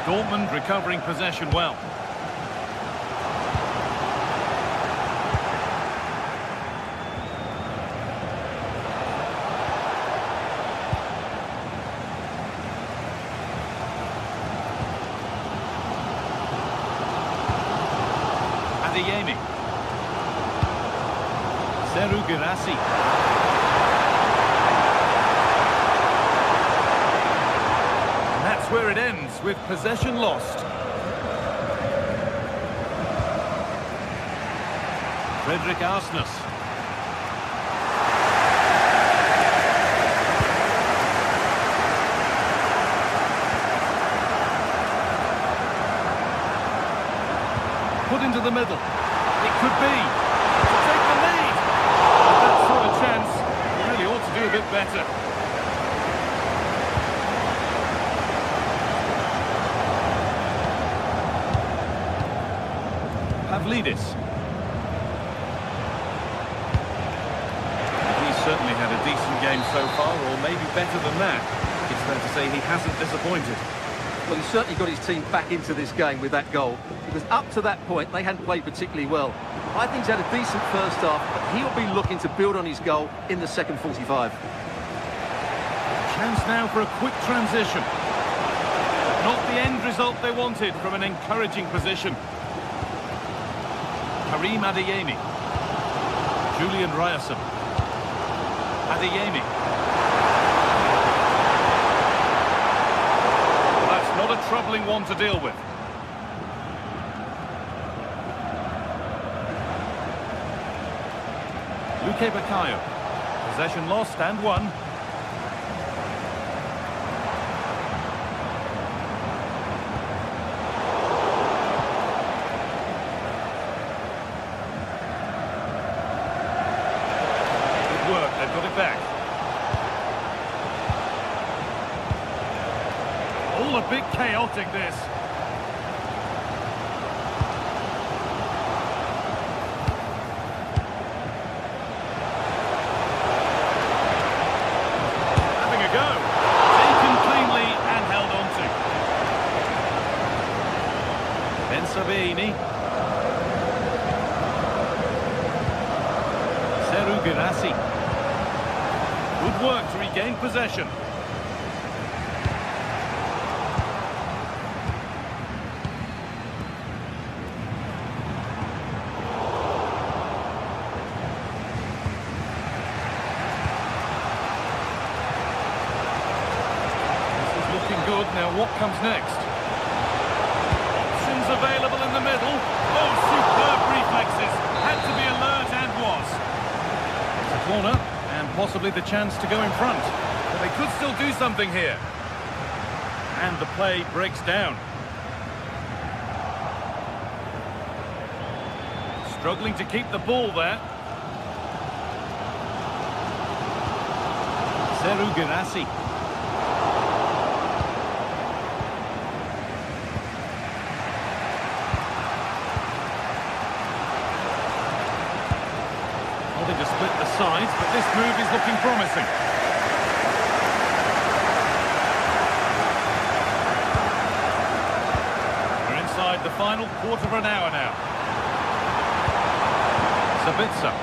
Dortmund recovering possession well. Adeyemi. Seru Girassi. Where it ends with possession lost. Frederick Arsnes. Put into the middle. It could be. To take the lead. With that sort of chance, he really ought to do a bit better. Pavlidis. He's certainly had a decent game so far, or maybe better than that. It's fair to say he hasn't disappointed. Well, he's certainly got his team back into this game with that goal, because up to that point, they hadn't played particularly well. I think he's had a decent first half, but he'll be looking to build on his goal in the second 45. Chance now for a quick transition. Not the end result they wanted from an encouraging position. Karim Adeyemi. Julian Ryerson. Adeyemi. Well, that's not a troubling one to deal with. Luque Baccaio. Possession lost and won. They've got it back. All a bit chaotic, this. Having a go. Taken cleanly and held on to. Ben Sabini. Seru Girassi. Good work to regain possession. This is looking good. Now what comes next? Options available in the middle. Oh, superb reflexes. Had to be alert and was. It's a corner. And possibly the chance to go in front. But they could still do something here. And the play breaks down. Struggling to keep the ball there. Seru Girassi. Wanting to split the sides, but this move is looking promising. We're inside the final quarter of an hour now. Sabitzer.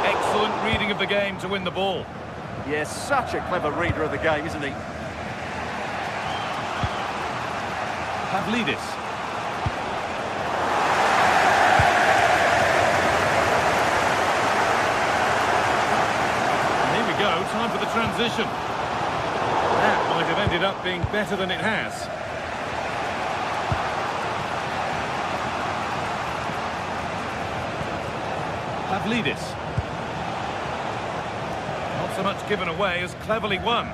Excellent reading of the game to win the ball. Yes, such a clever reader of the game, isn't he? Pavlidis. And here we go, time for the transition. That might have ended up being better than it has. Pavlidis. Not so much given away as cleverly won.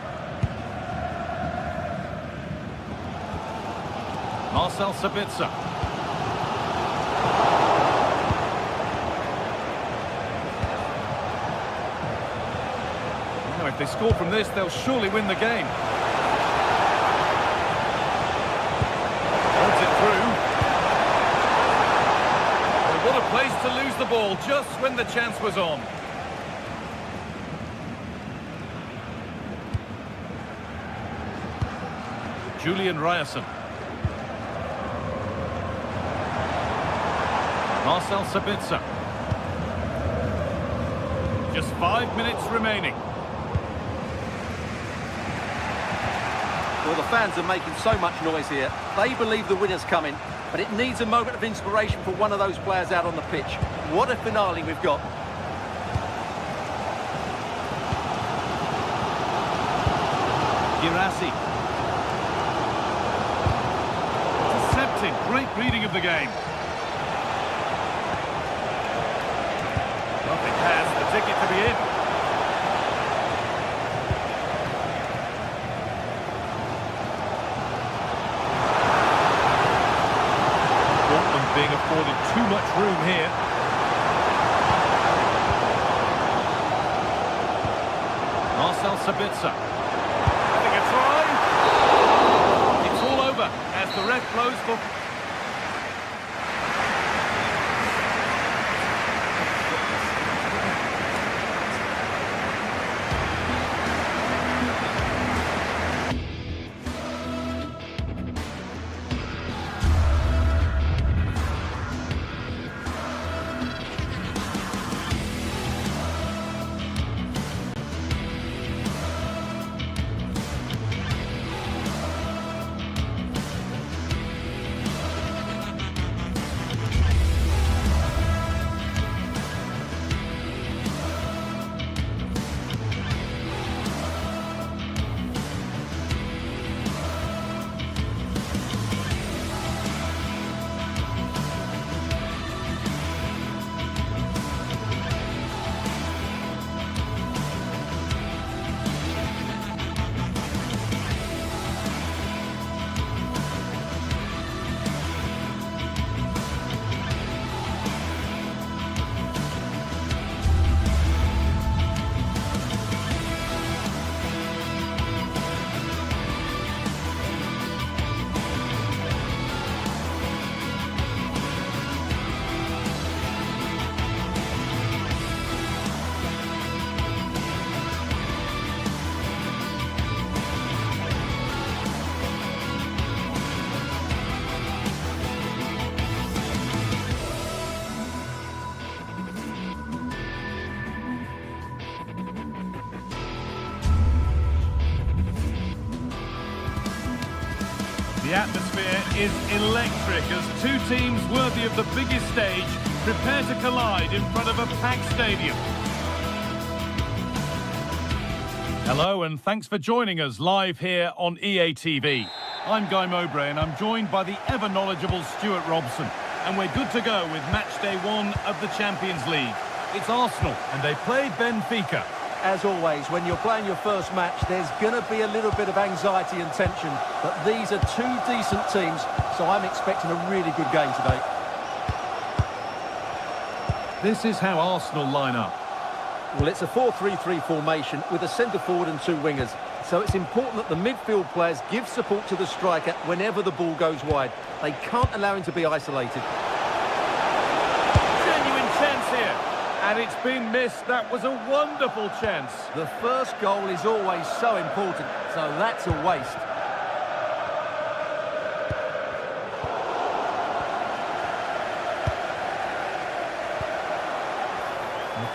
Marcel Sabitzer. Now, if they score from this, they'll surely win the game. Holds it through. Oh, what a place to lose the ball just when the chance was on. Julian Ryerson. Marcel Sabitzer. Just 5 minutes remaining. Well, the fans are making so much noise here. They believe the winner's coming, but it needs a moment of inspiration for one of those players out on the pitch. What a finale we've got. Girassi. Intercepted. Great reading of the game. Well, it has the ticket to be in. Dortmund being afforded too much room here. Marcel Sabitzer. Having a try. It's all over as the ref blows for... The atmosphere is electric as two teams worthy of the biggest stage prepare to collide in front of a packed stadium. Hello and thanks for joining us live here on EA TV. I'm Guy Mowbray and I'm joined by the ever-knowledgeable Stuart Robson. And we're good to go with match day 1 of the Champions League. It's Arsenal and they play Benfica. As always, when you're playing your first match, there's going to be a little bit of anxiety and tension. But these are two decent teams, so I'm expecting a really good game today. This is how Arsenal line up. Well, it's a 4-3-3 formation with a centre-forward and two wingers. So it's important that the midfield players give support to the striker whenever the ball goes wide. They can't allow him to be isolated. Genuine chance here. And it's been missed. That was a wonderful chance. The first goal is always so important, so that's a waste.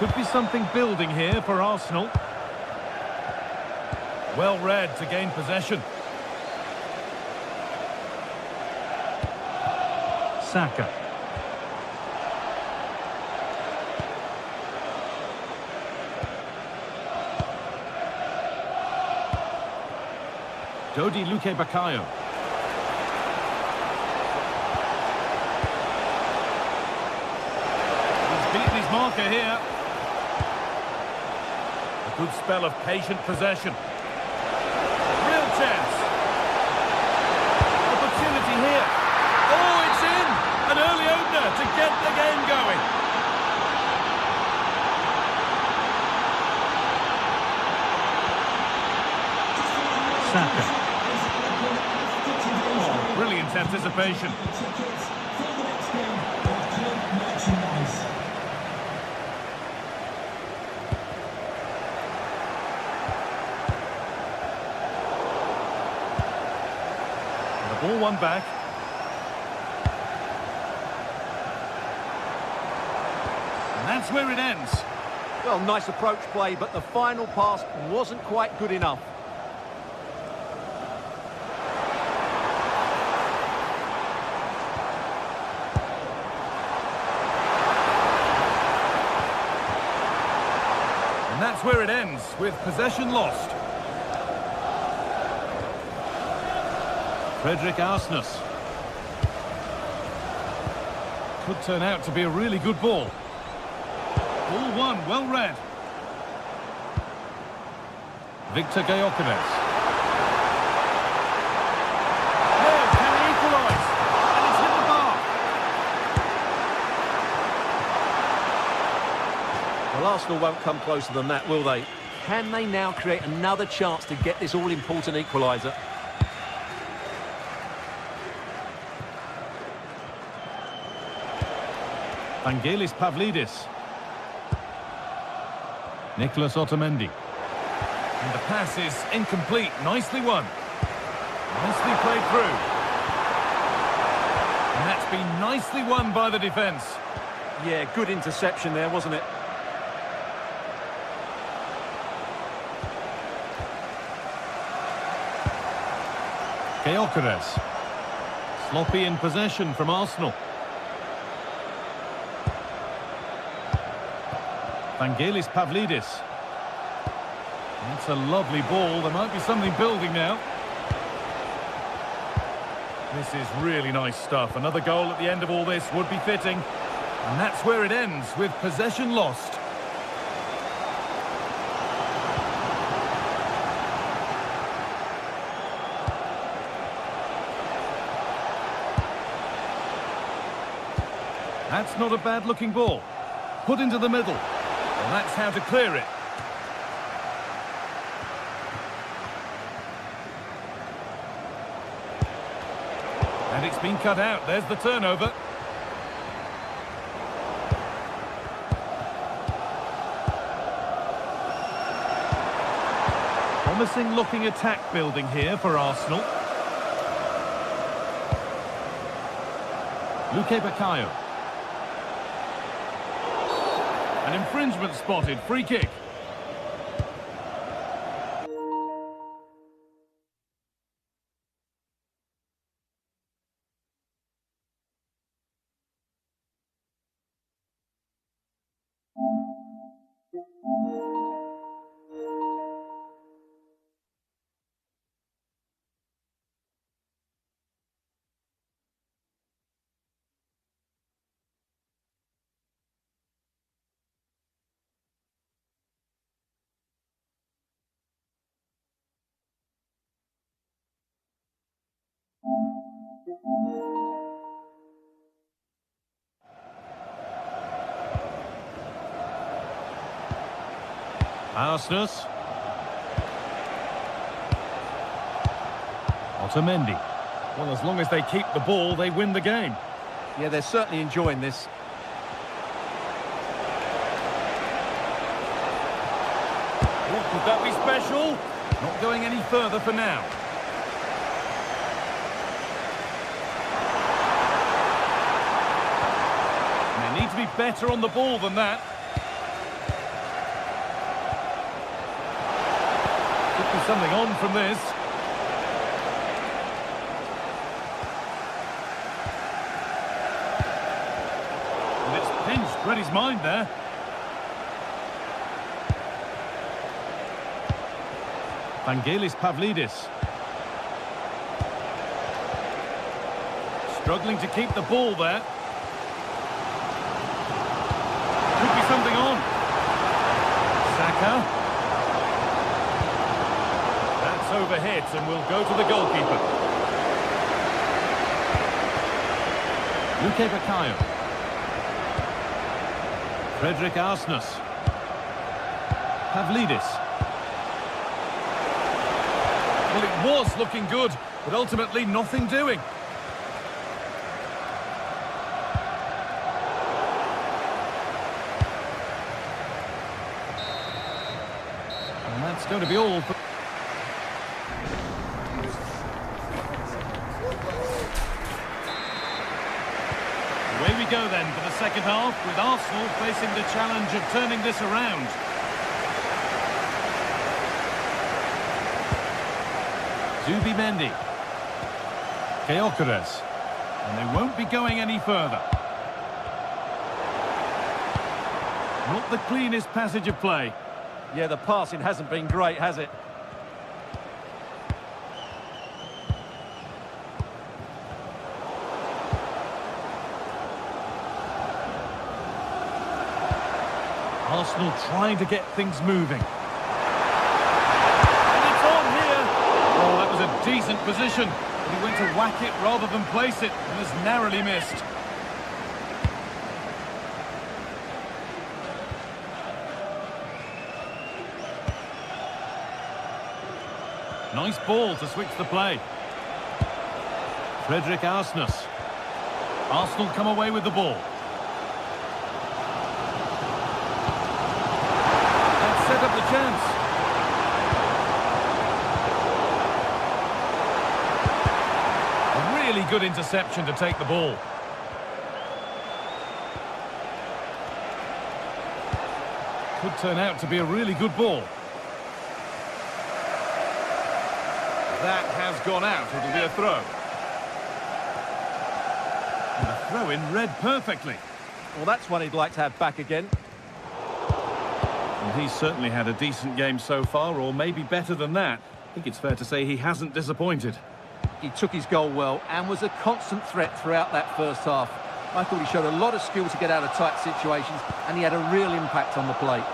Could be something building here for Arsenal. Well read to gain possession. Saka. Dodi Luke Bakayo. He's beaten his marker here. A good spell of patient possession. Real chance. Opportunity here. Oh, it's in! An early opener to get the game going. Saka. Brilliant anticipation. The ball won back. And that's where it ends. Well, nice approach play, but the final pass wasn't quite good enough. And that's where it ends, with possession lost. Frederick Arsnes. Could turn out to be a really good ball. Ball one, well read. Victor Gyökeres. Now, can he equalise? And it's hit the bar. Well, Arsenal won't come closer than that, will they? Can they now create another chance to get this all-important equaliser? Vangelis Pavlidis. Nicholas Otamendi. And the pass is incomplete. Nicely won. Nicely played through. And that's been nicely won by the defence. Yeah, good interception there, wasn't it? Gyökeres. Sloppy in possession from Arsenal. Vangelis Pavlidis. That's a lovely ball. There might be something building now. This is really nice stuff. Another goal at the end of all this would be fitting. And that's where it ends, with possession lost. That's not a bad-looking ball. Put into the middle. And that's how to clear it. And it's been cut out. There's the turnover. Promising looking attack building here for Arsenal. Luke Bakayo. An infringement spotted. Free kick. Arsnes. Otamendi. Well, as long as they keep the ball, they win the game. Yeah, they're certainly enjoying this. Oh, could that be special? Not going any further for now. And they need to be better on the ball than that. something on from this. And it's pinched Reddy's mind there. Vangelis Pavlidis. Struggling to keep the ball there. Could be something on. Saka. That's overhit and will go to the goalkeeper. Luke Bakayo. Frederick Arsnes. Pavlidis. Well, it was looking good, but ultimately nothing doing. And that's going to be all for... Away we go then for the second half, with Arsenal facing the challenge of turning this around. Zubimendi. Gyökeres. And they won't be going any further. Not the cleanest passage of play. Yeah, the passing hasn't been great, has it? Arsenal trying to get things moving. A decent position, but he went to whack it rather than place it and has narrowly missed. Nice ball to switch the play. Frederick Arsnes. Arsenal come away with the ball. That set up the chance. Really good interception to take the ball. Could turn out to be a really good ball. That has gone out. It'll be a throw. And the throw-in read perfectly. Well, that's one he'd like to have back again. And he's certainly had a decent game so far, or maybe better than that. I think it's fair to say he hasn't disappointed. He took his goal well and was a constant threat throughout that first half. I thought he showed a lot of skill to get out of tight situations, and he had a real impact on the plate.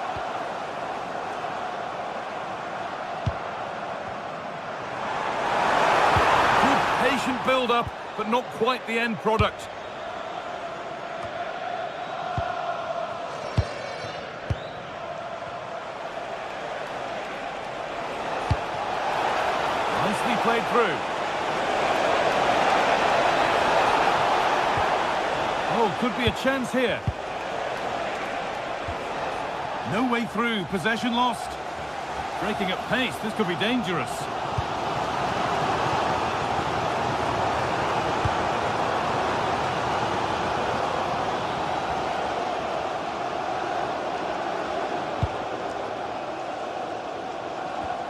Good patient build-up, but not quite the end product. Nicely played through. Oh, could be a chance here. No way through, possession lost. Breaking at pace, this could be dangerous.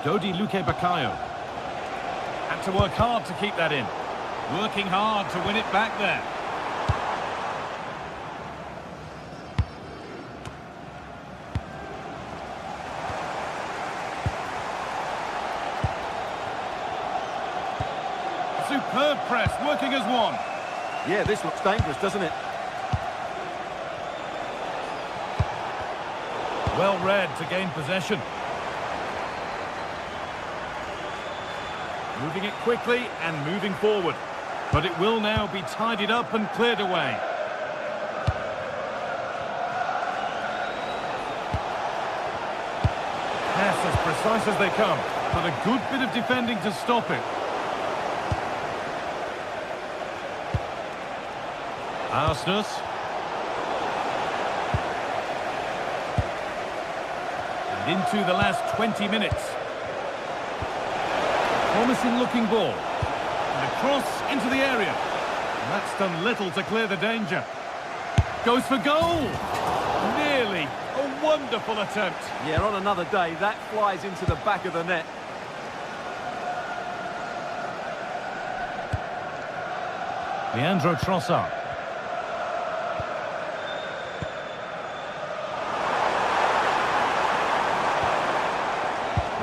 Dodi Luke Bakayo. Had to work hard to keep that in. Working hard to win it back there. Superb press, working as one. Yeah, this looks dangerous, doesn't it? Well read to gain possession. Moving it quickly and moving forward. But it will now be tidied up and cleared away. Pass as precise as they come, but a good bit of defending to stop it. Arsnes. And into the last 20 minutes. Promising looking ball. And a cross into the area. And that's done little to clear the danger. Goes for goal! Nearly. A wonderful attempt. Yeah, on another day, that flies into the back of the net. Leandro Trossard.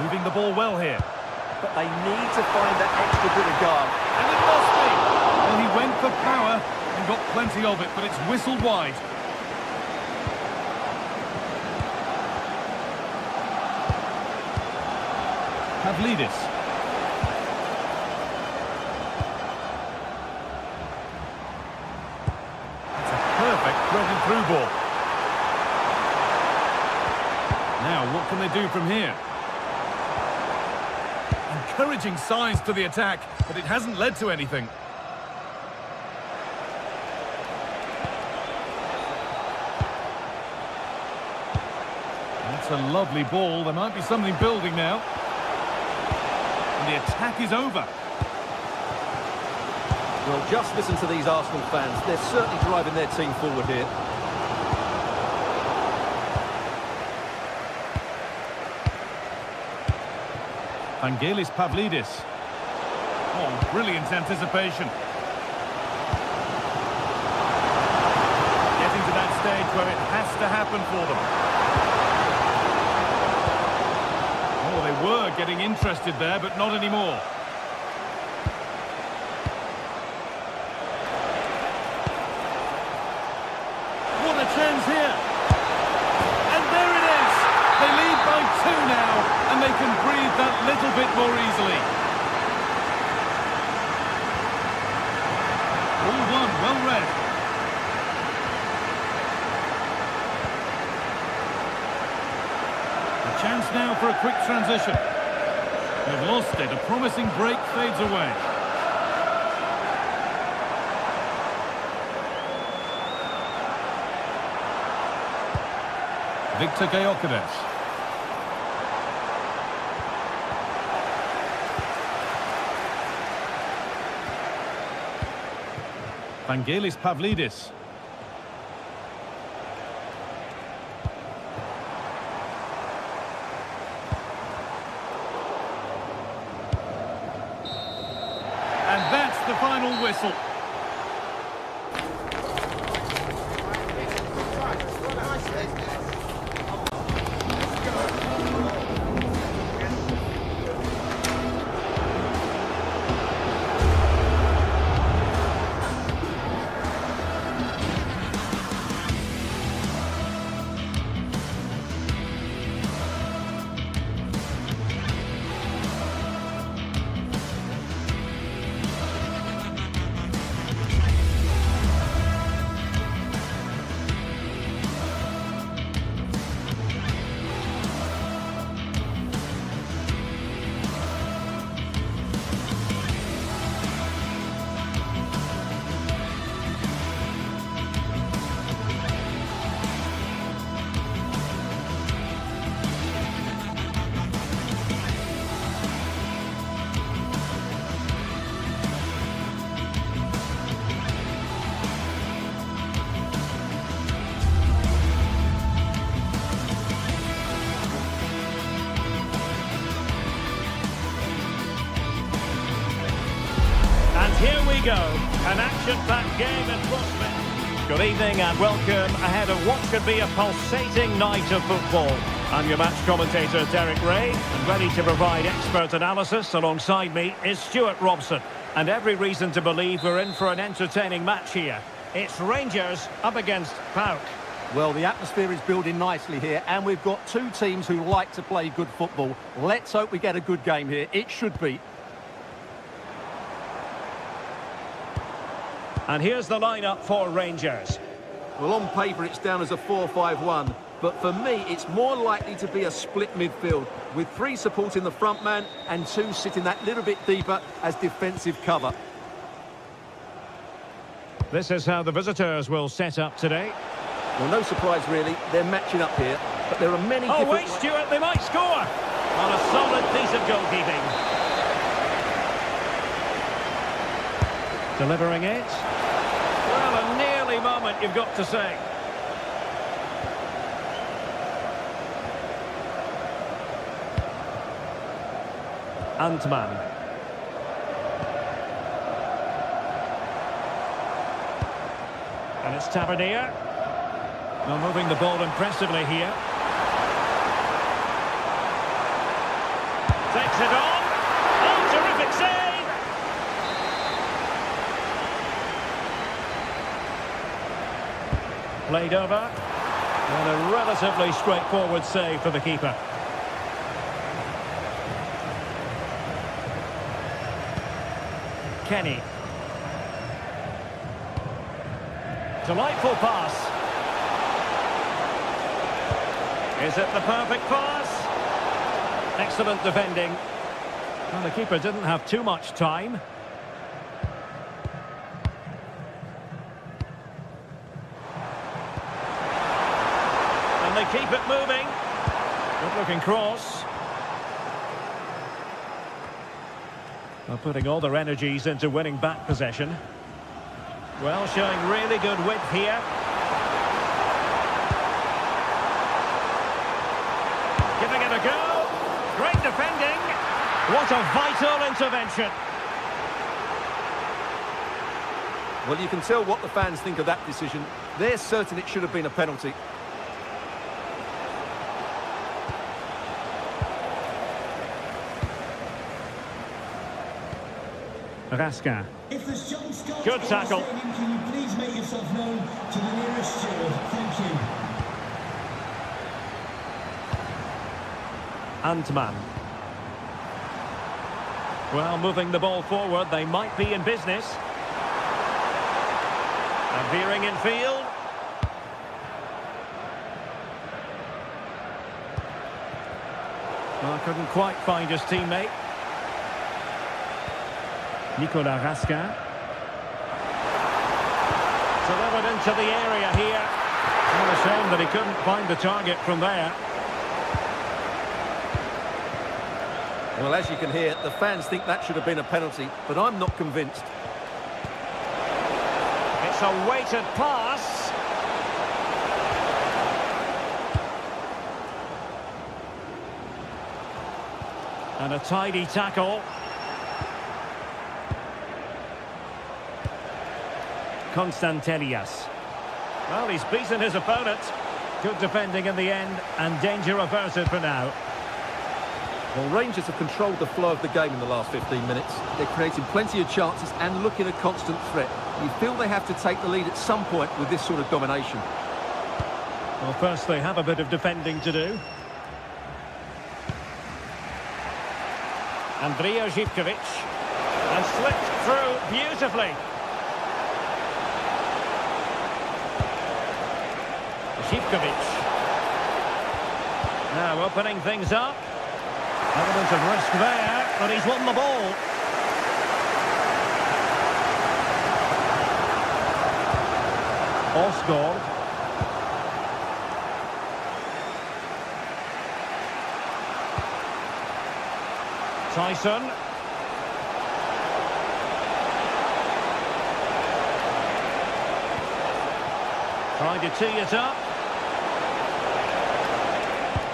Moving the ball well here. But they need to find that extra bit of guard. And it must be! Well, he went for power and got plenty of it, but it's whistled wide. Pavlidis. That's a perfect threaded through ball. Now, what can they do from here? Encouraging signs to the attack, but it hasn't led to anything. That's a lovely ball. There might be something building now. And the attack is over. Well, just listen to these Arsenal fans. They're certainly driving their team forward here. Vangelis Pavlidis. Oh, brilliant anticipation. Getting to that stage where it has to happen for them. Oh, they were getting interested there, but not anymore. What a chance here. And there it is. They lead by 2 now, and they can breathe that little bit more easily. All one, well read. A chance now for a quick transition. They've lost it. A promising break fades away. Victor Gyökeres. Vangelis Pavlidis. And that's the final whistle. Here we go, an action-packed game in prospect. Good evening and welcome ahead of what could be a pulsating night of football. I'm your match commentator Derek Ray, and ready to provide expert analysis alongside me is Stuart Robson. And every reason to believe we're in for an entertaining match here. It's Rangers up against PAOK. Well, the atmosphere is building nicely here, and we've got two teams who like to play good football. Let's hope we get a good game here. It should be. And here's the lineup for Rangers. Well, on paper it's down as a 4-5-1, but for me it's more likely to be a split midfield, with 3 supporting the front man and 2 sitting that little bit deeper as defensive cover. This is how the visitors will set up today. Well, no surprise really, they're matching up here, but there are many different... Oh wait, Stuart, they might score! On a solid piece of goalkeeping. Delivering it. Well, a nearly moment, you've got to say. Antman. And it's Tavernier. Well, moving the ball impressively here. Takes it on. Oh, terrific save! Played over. And a relatively straightforward save for the keeper. Kenny. Delightful pass. Is it the perfect pass? Excellent defending. Well, the keeper didn't have too much time. And they keep it moving. Good looking cross. Well, putting all their energies into winning back possession. Well, showing really good width here. Giving it a go. Great defending. What a vital intervention. Well, you can tell what the fans think of that decision. They're certain it should have been a penalty. Raskin. Good tackle. Can you please make yourself known to the nearest steward? Thank you. Antman. Well, moving the ball forward, they might be in business. And veering in field. Well, couldn't quite find his teammate. Nicolas Raskin. Delivered into the area here. What a shame that he couldn't find the target from there. Well, as you can hear, the fans think that should have been a penalty, but I'm not convinced. It's a weighted pass. And a tidy tackle. Constantelias. Well, he's beaten his opponent. Good defending in the end, and danger averted for now. Well, Rangers have controlled the flow of the game in the last 15 minutes. They're creating plenty of chances and looking a constant threat. You feel they have to take the lead at some point with this sort of domination. Well, first they have a bit of defending to do. Andrija Živković. And slipped through beautifully. Živković. Now opening things up. Element of risk there, but he's won the ball. Osgaard. Tyson. Trying to tee it up.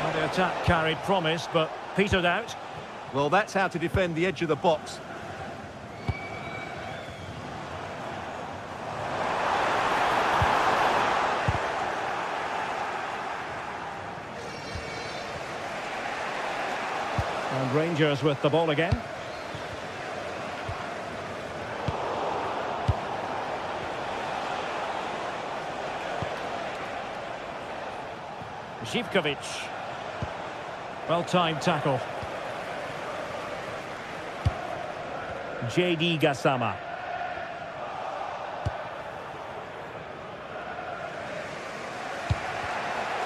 Well, the attack carried promise, but petered out. Well, that's how to defend the edge of the box. And Rangers with the ball again. Živković. Well-timed tackle. J.D. Gassama.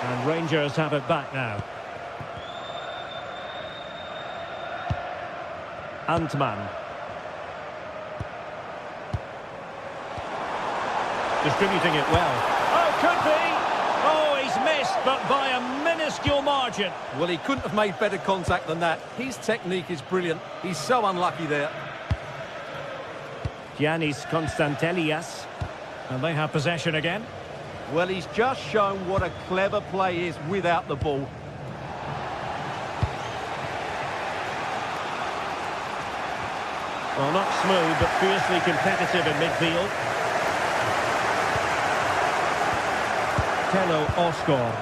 And Rangers have it back now. Antman. Distributing it well. Oh, could be. Oh, he's missed, but by a minuscule margin. Well, he couldn't have made better contact than that. His technique is brilliant. He's so unlucky there. Giannis Constantelias. And they have possession again. Well, he's just shown what a clever play is without the ball. Well, not smooth, but fiercely competitive in midfield. Marcelo Oscar.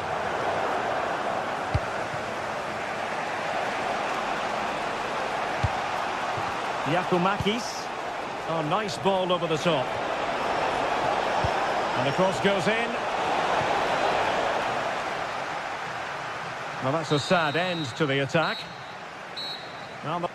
Yakumakis. Oh, nice ball over the top. And the cross goes in. Well, that's a sad end to the attack. Well,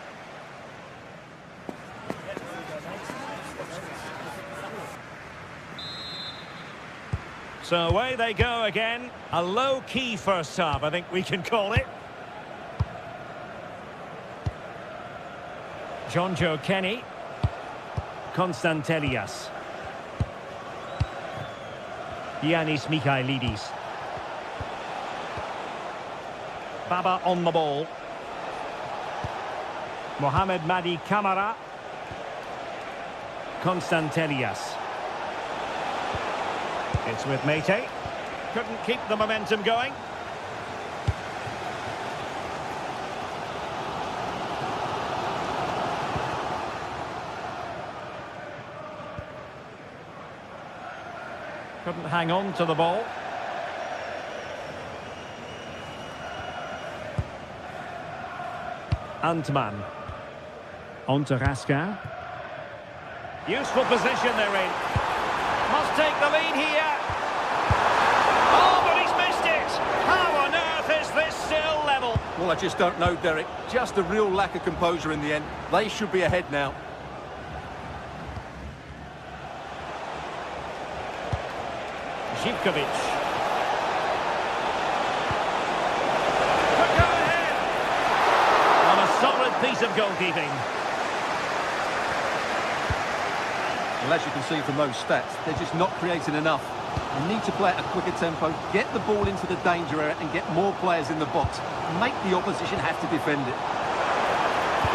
so away they go again. A low-key first half, I think we can call it. John Joe Kenny. Konstantelias. Giannis Michailidis. Baba on the ball. Mohamed Madi Camara. Konstantelias. It's with Mete. Couldn't keep the momentum going. Couldn't hang on to the ball. Antman. On to Raskin. Useful position they're in. Must take the lead here. Oh, but he's missed it. How on earth is this still level? Well, I just don't know, Derek. Just a real lack of composure in the end. They should be ahead now. Zivkovic. Could go ahead. On a solid piece of goalkeeping. Well, as you can see from those stats, they're just not creating enough. You need to play at a quicker tempo, get the ball into the danger area and get more players in the box. Make the opposition have to defend it.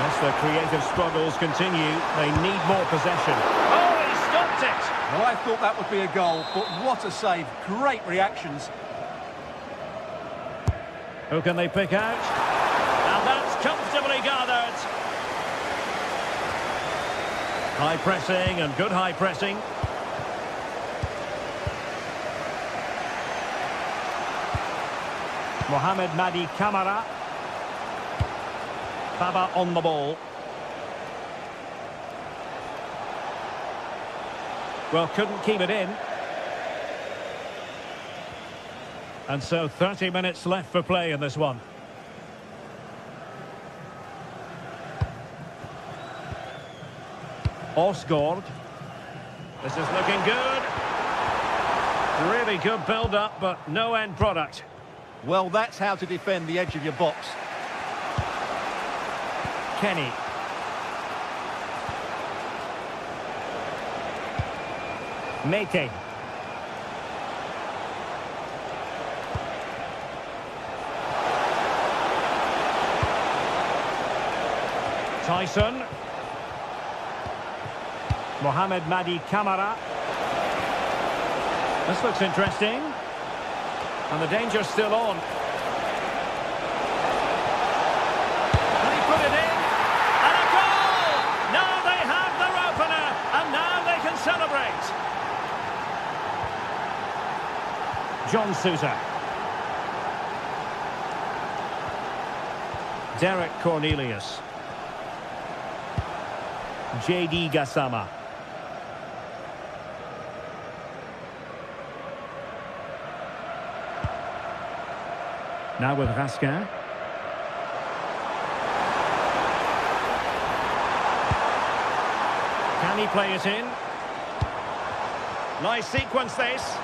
Yes, their creative struggles continue. They need more possession. Oh, he stopped it. Well, I thought that would be a goal, but what a save. Great reactions. Who can they pick out? And that's comfortably gathered. High pressing and good high pressing. Mohamed Madi Camara. Baba on the ball. Well, couldn't keep it in. And so 30 minutes left for play in this one. Osgård. This is looking good. Really good build-up, but no end product. Well, that's how to defend the edge of your box. Kenny. Mete. Tyson. Mohamed Madi Camara. This looks interesting. And the danger's still on. Can he put it in? And a goal! Now they have their opener, and now they can celebrate. John Sousa. Derek Cornelius. JD Gassama. Now with Raskin. Can he play it in? Nice sequence, this.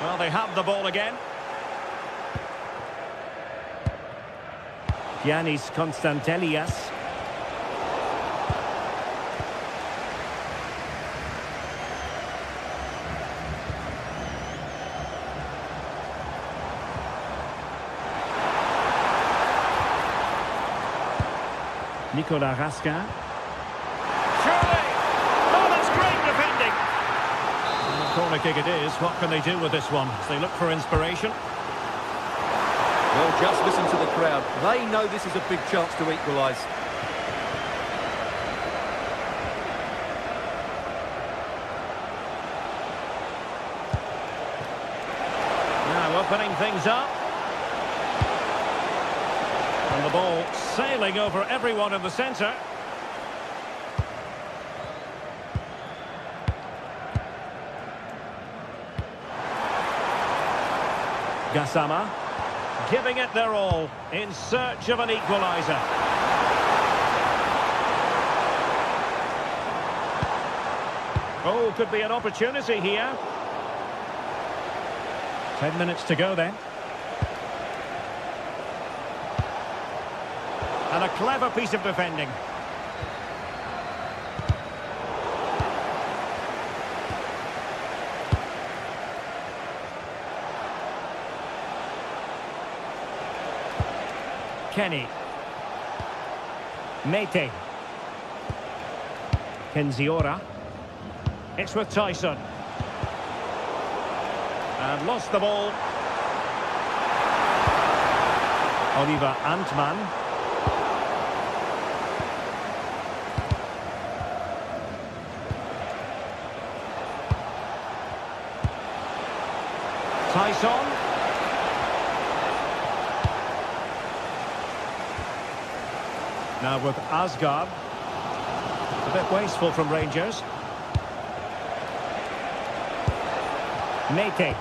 Well, they have the ball again. Giannis Konstantelias. Nicolas Raskin. Surely. Oh, that's great defending. And a corner kick it is. What can they do with this one? As they look for inspiration. Well, just listen to the crowd. They know this is a big chance to equalise. opening things up. And the ball sailing over everyone in the centre. Gassama giving it their all in search of an equaliser. Oh, could be an opportunity here. 10 minutes to go then. And a clever piece of defending. Kenny. Mete. Kenziora. It's with Tyson. And lost the ball. Oliver Antman. Tyson. Now with Asgard. A bit wasteful from Rangers. Mete.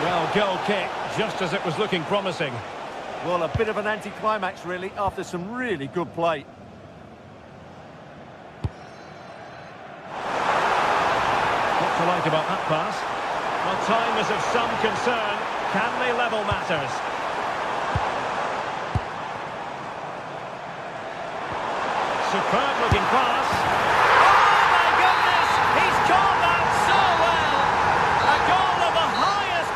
Well, goal kick, just as it was looking promising. Well, a bit of an anticlimax, really, after some really good play. What to like about that pass? Well, time is of some concern. Can they level matters? Superb looking pass. Oh my goodness! He's caught that so well! A goal of the highest.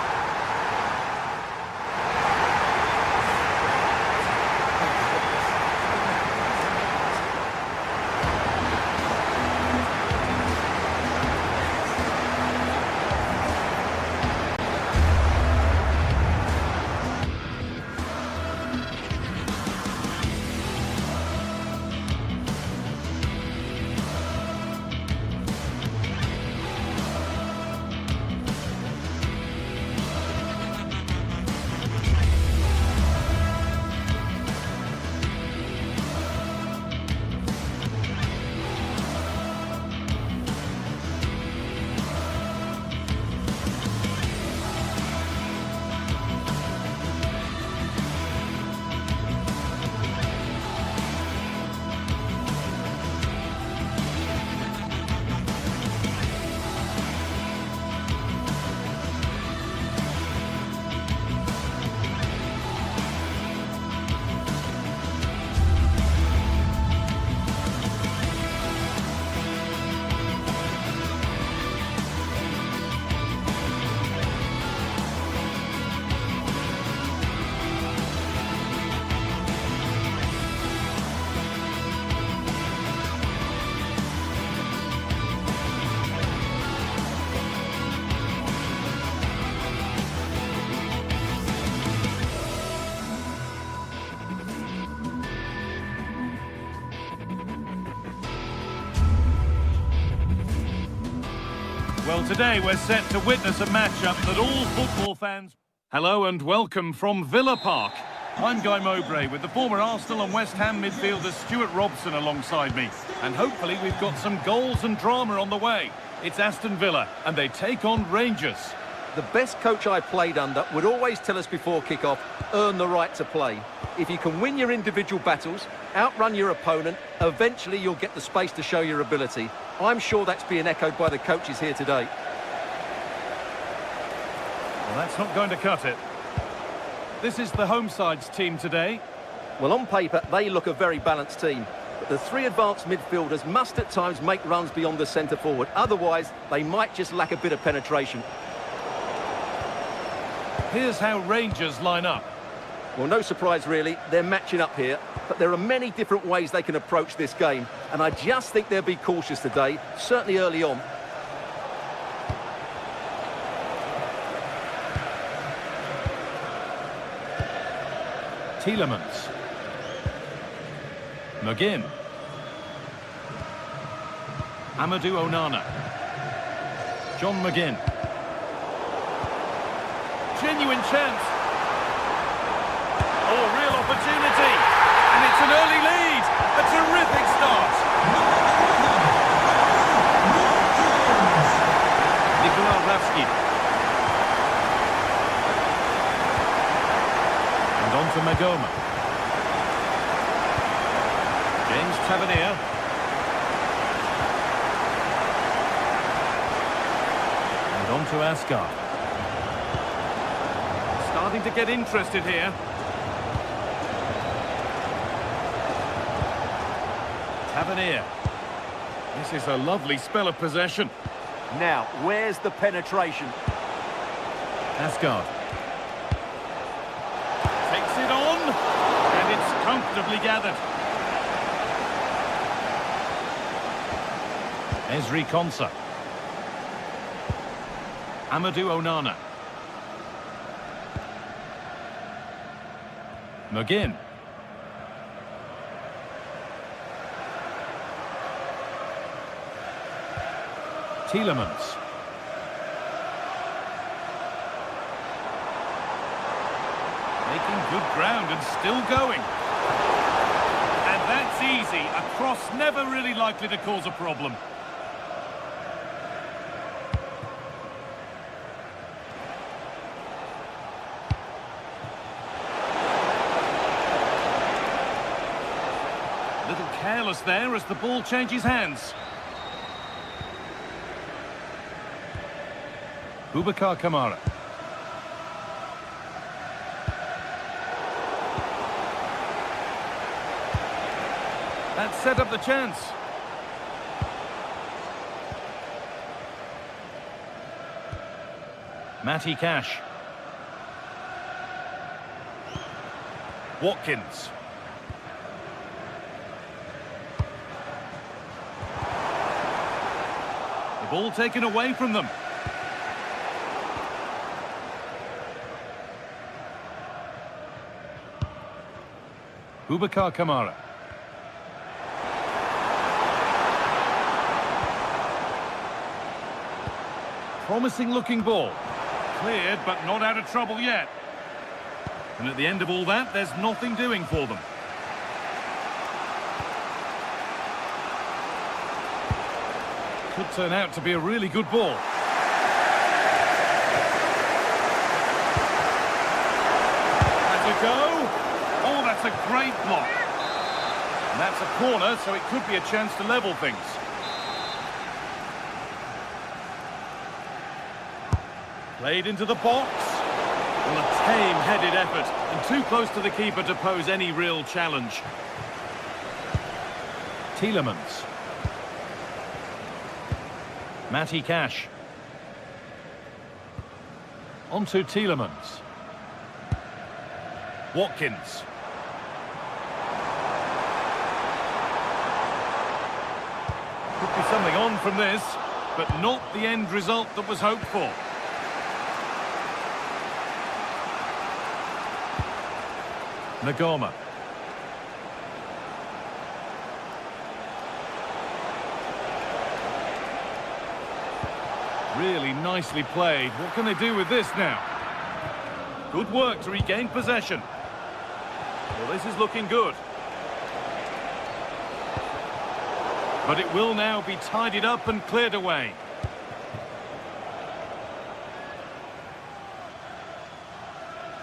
Well, today we're set to witness a matchup that all football fans... Hello and welcome from Villa Park. I'm Guy Mowbray with the former Arsenal and West Ham midfielder Stuart Robson alongside me. And hopefully we've got some goals and drama on the way. It's Aston Villa and they take on Rangers. The best coach I played under would always tell us before kick-off, earn the right to play. If you can win your individual battles, outrun your opponent, eventually you'll get the space to show your ability. I'm sure that's being echoed by the coaches here today. Well, that's not going to cut it. This is the home side's team today. Well, on paper, they look a very balanced team. But the three advanced midfielders must at times make runs beyond the centre-forward. Otherwise, they might just lack a bit of penetration. Here's how Rangers line up. Well, no surprise, really. They're matching up here. But there are many different ways they can approach this game. And I just think they'll be cautious today, certainly early on. Tielemans. McGinn. Amadou Onana. John McGinn. Genuine chance. Oh, real opportunity. And it's an early lead. A terrific start. Nicola Ravsky. And on to Magoma. James Tavernier. And on to Asgard. Starting to get interested here. Tavernier. This is a lovely spell of possession. Now, where's the penetration? Asgard. Takes it on. And it's comfortably gathered. Esri Konsa. Amadou Onana. McGinn. Tielemans. Making good ground and still going. And that's easy. A cross never really likely to cause a problem. Little careless there as the ball changes hands. Boubacar Kamara. That set up the chance. Matty Cash. Watkins. The ball taken away from them. Boubacar Kamara. Promising looking ball. Cleared, but not out of trouble yet. And at the end of all that, there's nothing doing for them. Could turn out to be a really good ball. Has a go. Oh, that's a great block. And that's a corner, so it could be a chance to level things. Played into the box. Well, a tame-headed effort, and too close to the keeper to pose any real challenge. Tielemans. Matty Cash. On to Tielemans. Watkins. Could be something on from this, but not the end result that was hoped for. Nagoma. Really nicely played. What can they do with this now? Good work to regain possession. Well, this is looking good. But it will now be tidied up and cleared away.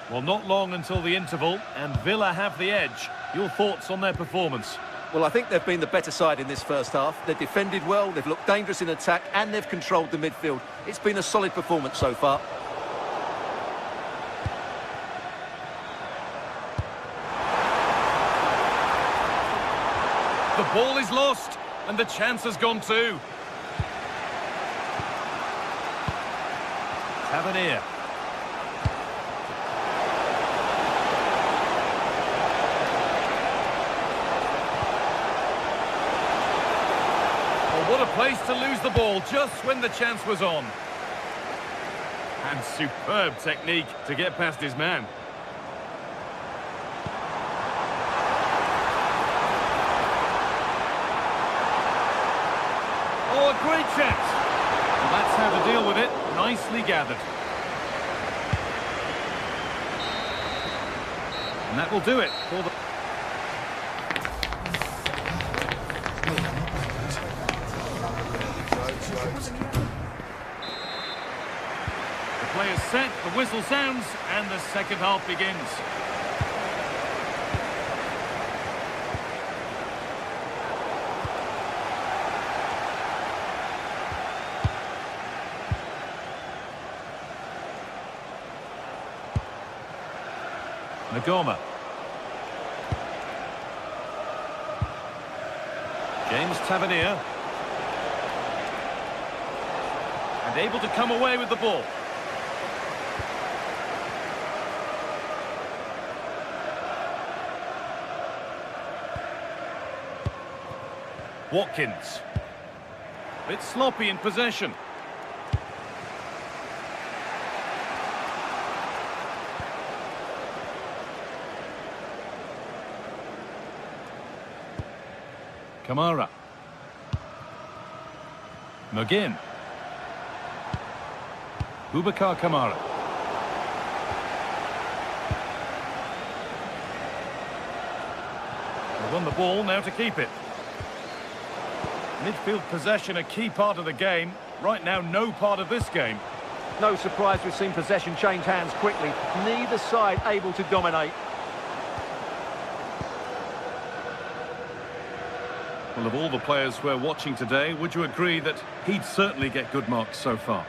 Well, not long until the interval, and Villa have the edge. Your thoughts on their performance? Well, I think they've been the better side in this first half. They've defended well, they've looked dangerous in attack, and they've controlled the midfield. It's been a solid performance so far. The ball is lost, and the chance has gone too. Tavernier. What a place to lose the ball just when the chance was on. And superb technique to get past his man. Oh, a great chance. Well, that's how how to deal with it. Nicely gathered. And that will do it for the... The play is set, the whistle sounds, and the second half begins. Nagoma. James Tavernier. And able to come away with the ball. Watkins. Bit sloppy in possession. Kamara. McGinn. Boubacar Kamara. They won the ball, now to keep it. Midfield possession a key part of the game. Right now, no part of this game. No surprise we've seen possession change hands quickly. Neither side able to dominate. Well, of all the players we're watching today, would you agree that he'd certainly get good marks so far?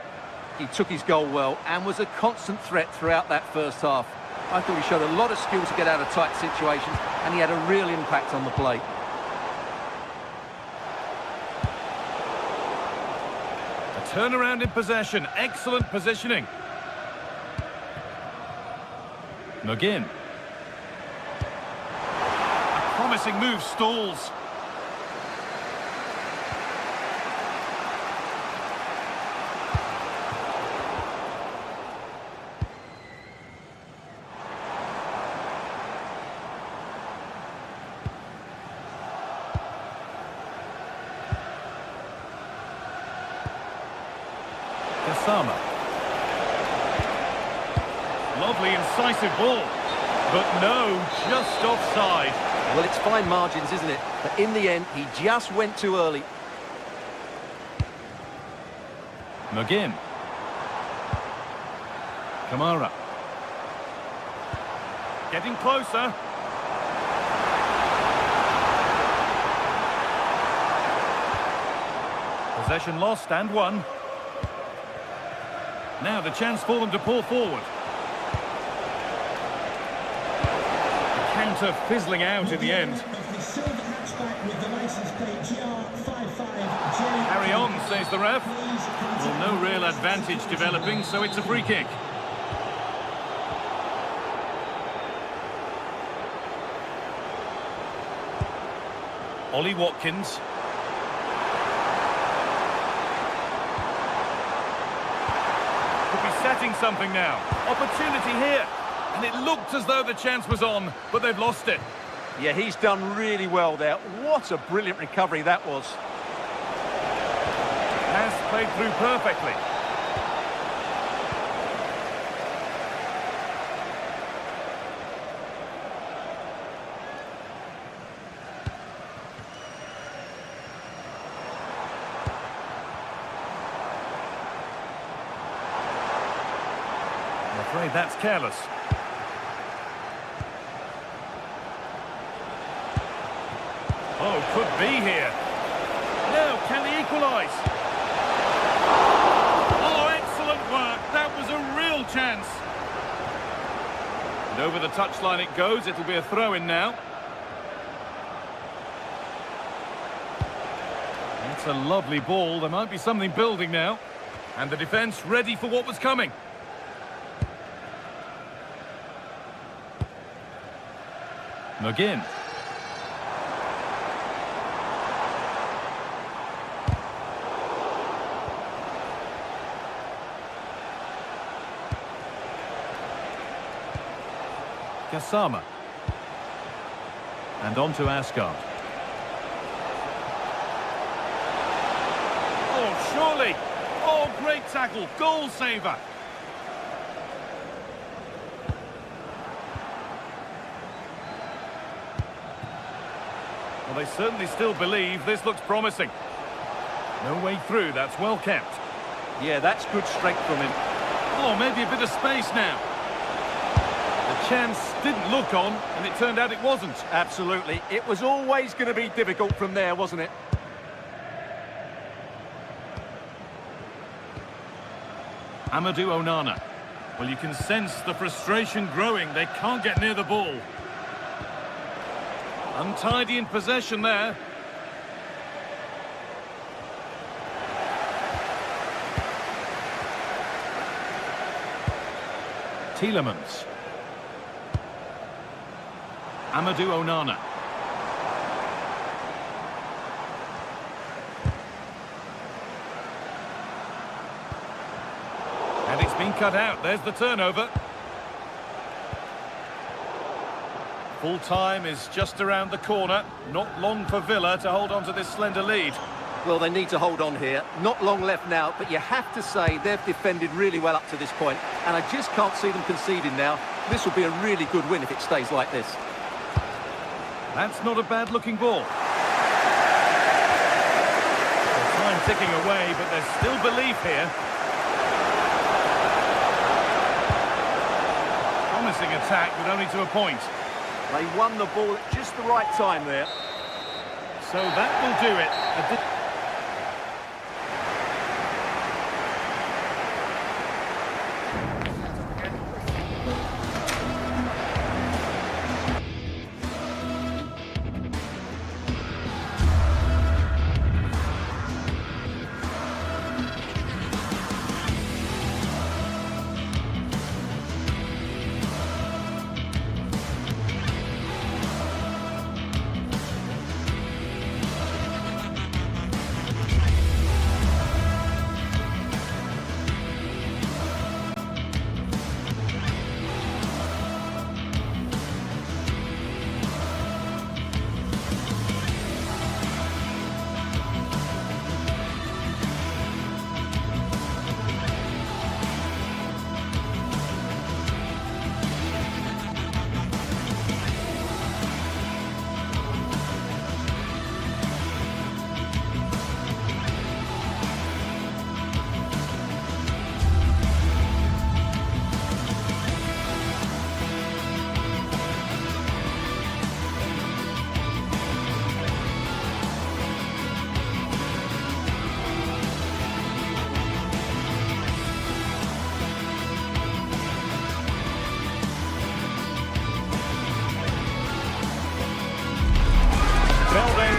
He took his goal well and was a constant threat throughout that first half. I thought he showed a lot of skill to get out of tight situations, and he had a real impact on the play. A turnaround in possession, excellent positioning. McGinn. A promising move stalls. Kasama. Lovely incisive ball, but no, just offside. Well, it's fine margins, isn't it? But in the end, he just went too early. McGinn. Kamara. Getting closer. Possession lost and won. Now the chance for them to pull forward. The counter fizzling out in the end. Carry on, says the ref. Well, no real advantage developing, so it's a free kick. Ollie Watkins. Setting something now. Opportunity here. And it looked as though the chance was on, but they've lost it. Yeah, he's done really well there. What a brilliant recovery that was. Pass played through perfectly. I'm afraid that's careless. Oh, could be here. Now, can they equalise? Oh, excellent work. That was a real chance. And over the touchline it goes. It'll be a throw-in now. It's a lovely ball. There might be something building now. And the defence ready for what was coming. McGinn. Kasama. And on to Asgard. Oh, surely. Oh, great tackle, goal saver. Well, they certainly still believe this looks promising. No way through, that's well kept. Yeah, that's good strength from him. Oh, maybe a bit of space now. The chance didn't look on, and it turned out it wasn't. Absolutely. It was always going to be difficult from there, wasn't it? Amadou Onana. Well, you can sense the frustration growing. They can't get near the ball. Untidy in possession there. Tielemans. Amadou Onana. And it's been cut out. There's the turnover. Full time is just around the corner. Not long for Villa to hold on to this slender lead. Well, they need to hold on here. Not long left now, but you have to say they've defended really well up to this point, and I just can't see them conceding now. This will be a really good win if it stays like this. That's not a bad-looking ball. The time ticking away, but there's still belief here. Promising attack, but only to a point. They won the ball at just the right time there. So that will do it.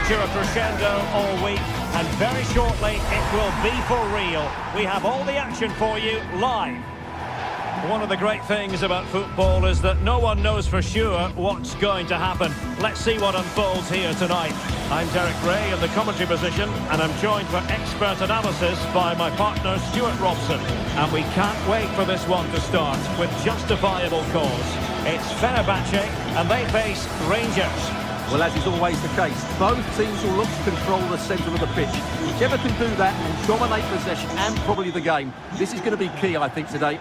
To a crescendo all week, and very shortly it will be for real. We have all the action for you live. One of the great things about football is that no one knows for sure what's going to happen. Let's see what unfolds here tonight. I'm Derek Ray in the commentary position, and I'm joined for expert analysis by my partner Stuart Robson. And we can't wait for this one to start with justifiable cause. It's Fenerbahce and they face Rangers. Well, as is always the case, both teams will look to control the centre of the pitch. Whichever can do that will dominate possession and probably the game. This is going to be key, I think, today.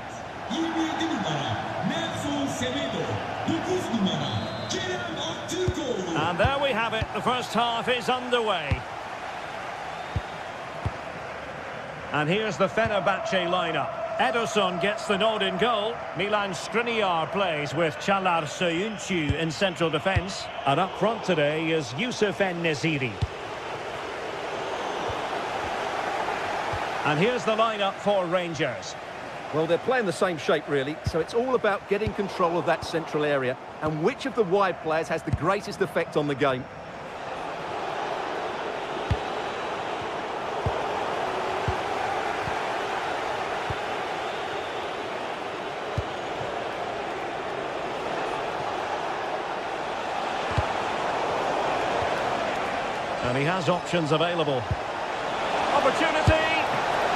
And there we have it. The first half is underway. And here's the Fenerbahce lineup. Ederson gets the nod in goal. Milan Skriniar plays with Çağlar Söyüncü in central defence. And up front today is Yusuf En-Nesyri. And here's the lineup for Rangers. Well, they're playing the same shape, really, so it's all about getting control of that central area and which of the wide players has the greatest effect on the game. And he has options available. Opportunity!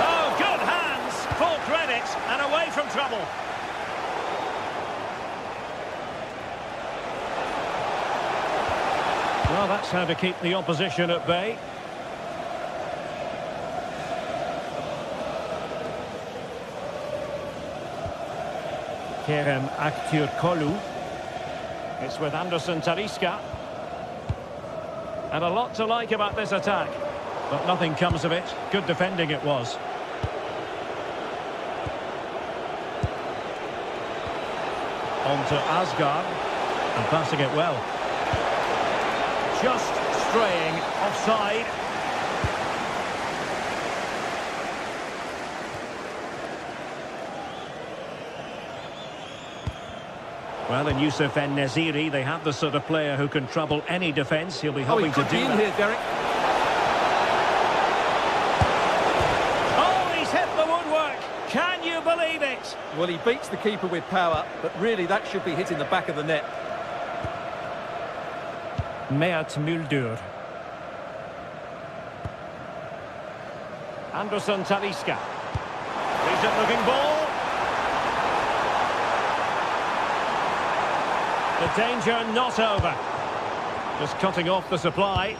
Oh, good hands! Full credit and away from trouble. Well, that's how to keep the opposition at bay. Kerem Aktürkoğlu. It's with Anderson Talisca. And a lot to like about this attack. But nothing comes of it. Good defending it was. On to Asgard. And passing it well. Just straying offside. Well, in Youssef En-Nesyri, they have the sort of player who can trouble any defence. He'll be hoping to do that. Here, Derek. Oh, he's hit the woodwork. Can you believe it? Well, he beats the keeper with power, but really that should be hitting the back of the net. Mert Müldür. Anderson Talisca. Decent looking ball. The danger not over. Just cutting off the supply.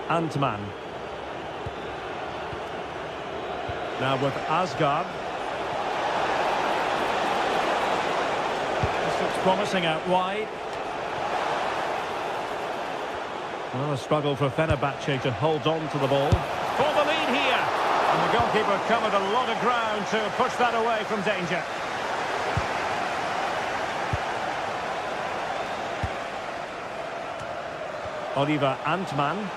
Antman. Now with Asgard. This looks promising out wide. Well, a struggle for Fenerbahce to hold on to the ball. For the lead here. And the goalkeeper covered a lot of ground to push that away from danger. Oliver Antman.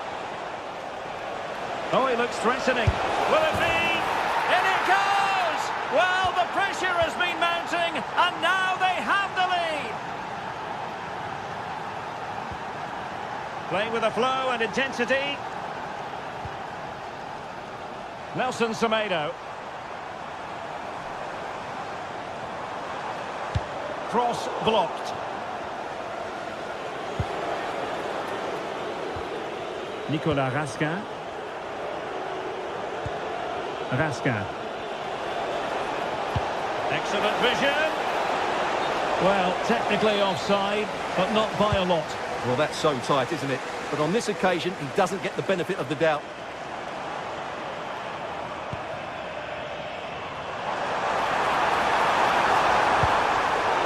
Oh, he looks threatening. Will it be? In it goes! Well, the pressure has been mounting, and now they have the lead. Playing with a flow and intensity. Nelson Semedo. Cross blocked. Nicolas Raskin. Raskin. Excellent vision. Well, technically offside, but not by a lot. Well, that's so tight, isn't it? But on this occasion, he doesn't get the benefit of the doubt.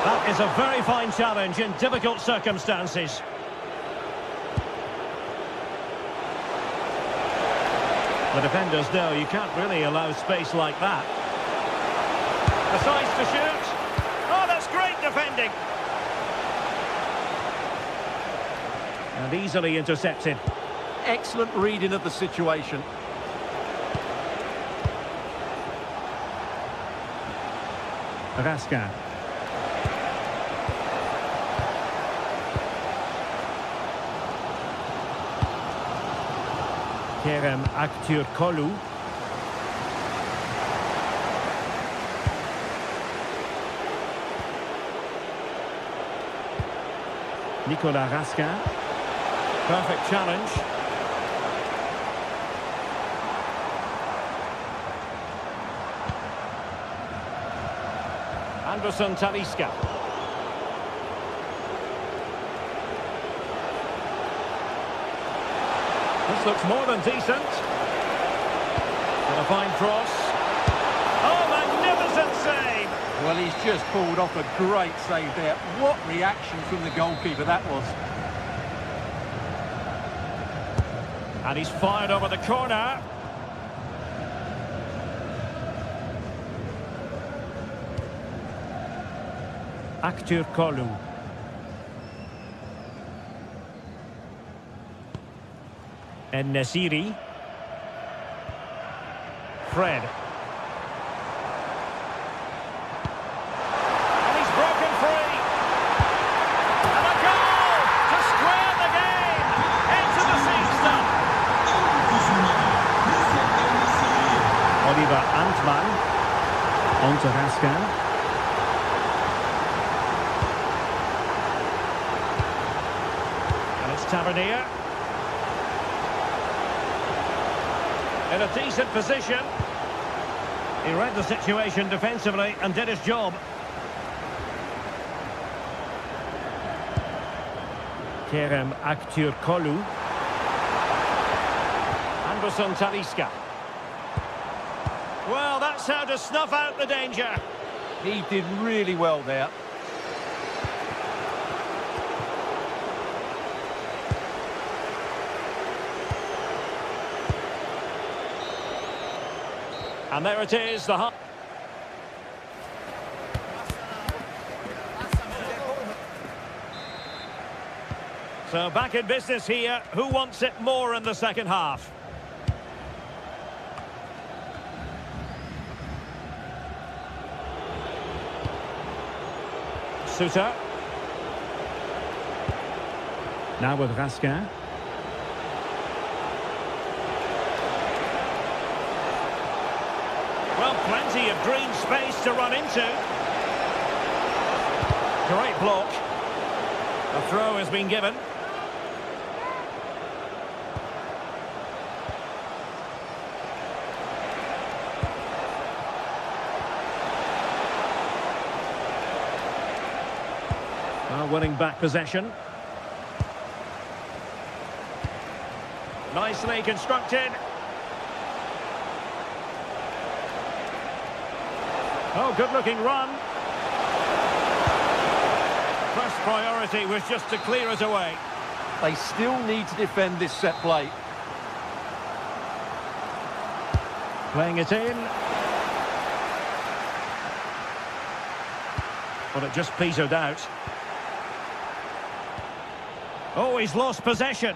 That is a very fine challenge in difficult circumstances. The defenders know you can't really allow space like that. Decides to shoot. Oh, that's great defending. And easily intercepted. Excellent reading of the situation. Raskin. Kerem Aktürkoğlu. Nicolas Raskin. Perfect challenge. Anderson Talisca. This looks more than decent. And a fine cross. Oh, magnificent save! Well, he's just pulled off a great save there. What reaction from the goalkeeper that was. And he's fired over the corner. Aktürkoğlu. En-Nesyri. Fred. And he's broken free. And a goal to square the game. Into the sixth. Oliver Antman. On to Raskin. And it's Tavernier. In a decent position. He read the situation defensively and did his job. Kerem Aktürkoğlu. Anderson Talisca. Well, that that's how to snuff out the danger. He did really well there. And there it is, the... So back in business here. Who wants it more in the second half? Suter. Now with Raskin. Well, plenty of green space to run into. Great block. A throw has been given. Well, winning back possession. Nicely constructed. Oh, good-looking run. First priority was just to clear it away. They still need to defend this set play. Playing it in. But it just petered out. Oh, he's lost possession.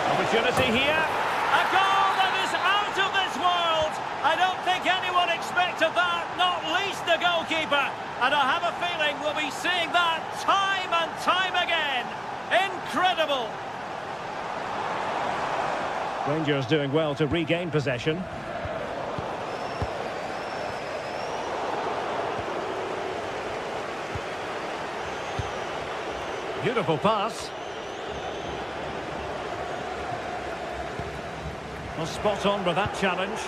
Opportunity here. A goal that is out of this world. I don't think anyone expected that, not least the goalkeeper. And I have a feeling we'll be seeing that time and time again. Incredible. Rangers doing well to regain possession. Beautiful pass. Well, spot on with that challenge.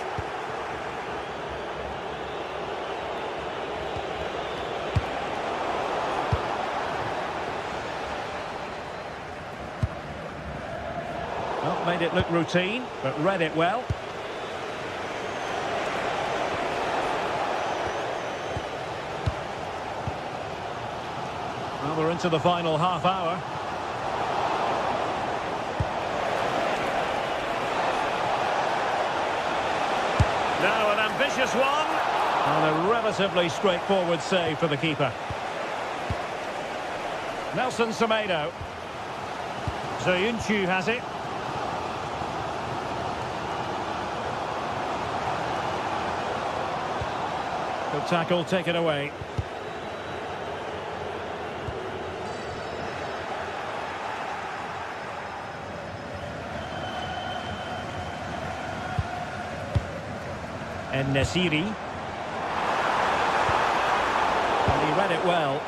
Well, made it look routine, but read it well. Well, we're into the final half hour. Now an ambitious one. And a relatively straightforward save for the keeper. Nelson Semedo. Zayuncu has it. Good tackle, take it away. And Nesiri. And he read it well.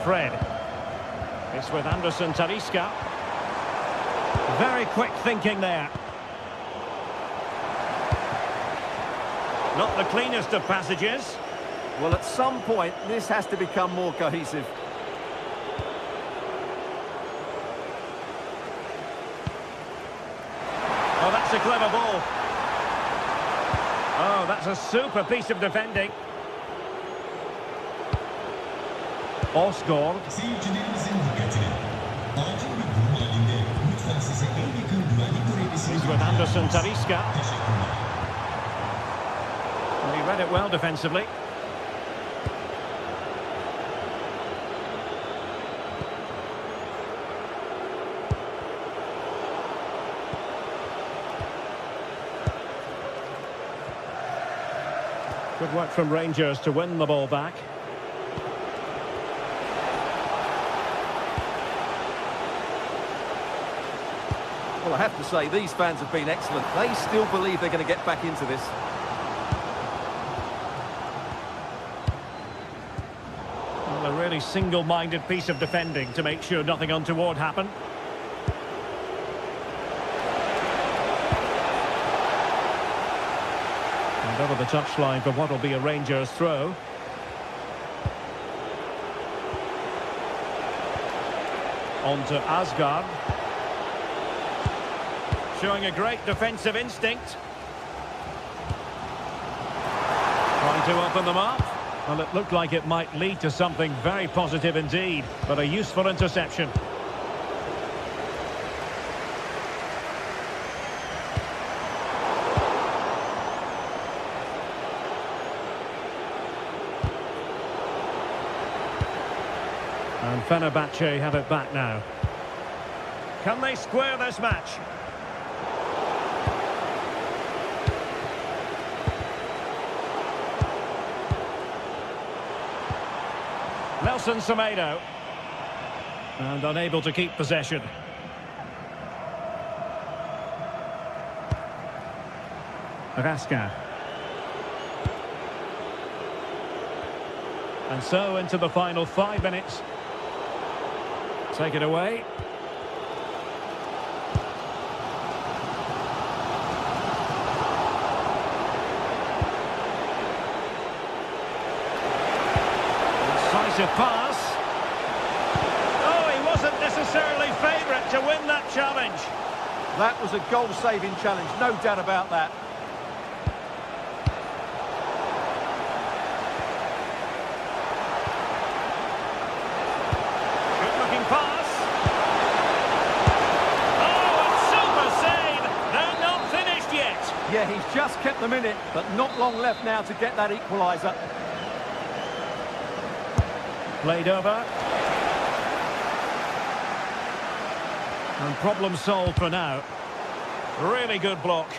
Fred. It's with Anderson Talisca. Very quick thinking there. Not the cleanest of passages. Well, at some point, this has to become more cohesive. Oh, that's a clever ball. Oh, that's a super piece of defending. Osgård. Seyircilerimizin dikkatine. Acil bir durum halinde lütfen size en yakın güvenlik görevlisini He's with Anderson Talisca. Teşekkürler. And he read it well defensively. Good work from Rangers to win the ball back. Well, I have to say, these fans have been excellent. They still believe they're going to get back into this. Well, a really single-minded piece of defending to make sure nothing untoward happened. And over the touchline for what will be a Rangers throw. On to Asgard. Showing a great defensive instinct. Trying to open them up. Well, it looked like it might lead to something very positive indeed, but a useful interception. And Fenerbahce have it back now. Can they square this match? Nelson Semedo. And unable to keep possession. Rasca. And so into the final 5 minutes. Take it away. Decisive pass. Oh, he wasn't necessarily favourite to win that challenge. That was a goal-saving challenge, no doubt about that. Good-looking pass. Oh, a super save. They're not finished yet. Yeah, he's just kept them in it, but not long left now to get that equaliser. Played over. And problem solved for now. Really good block.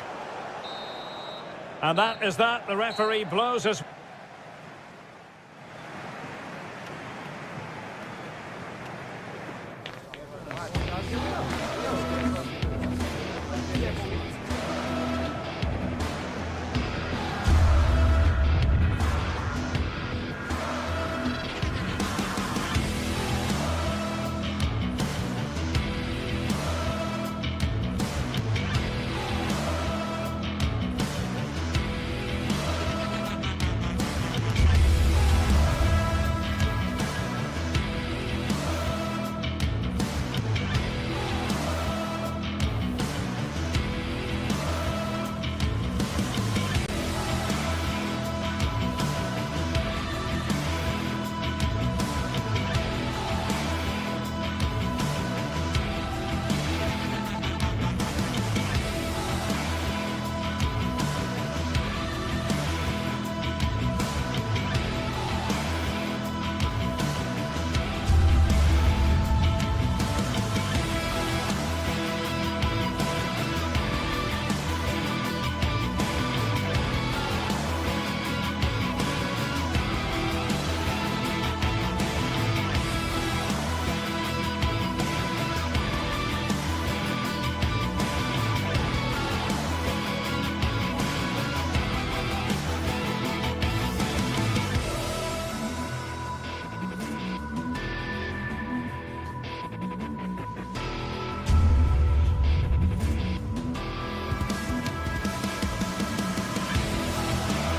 And that is that. The referee blows us.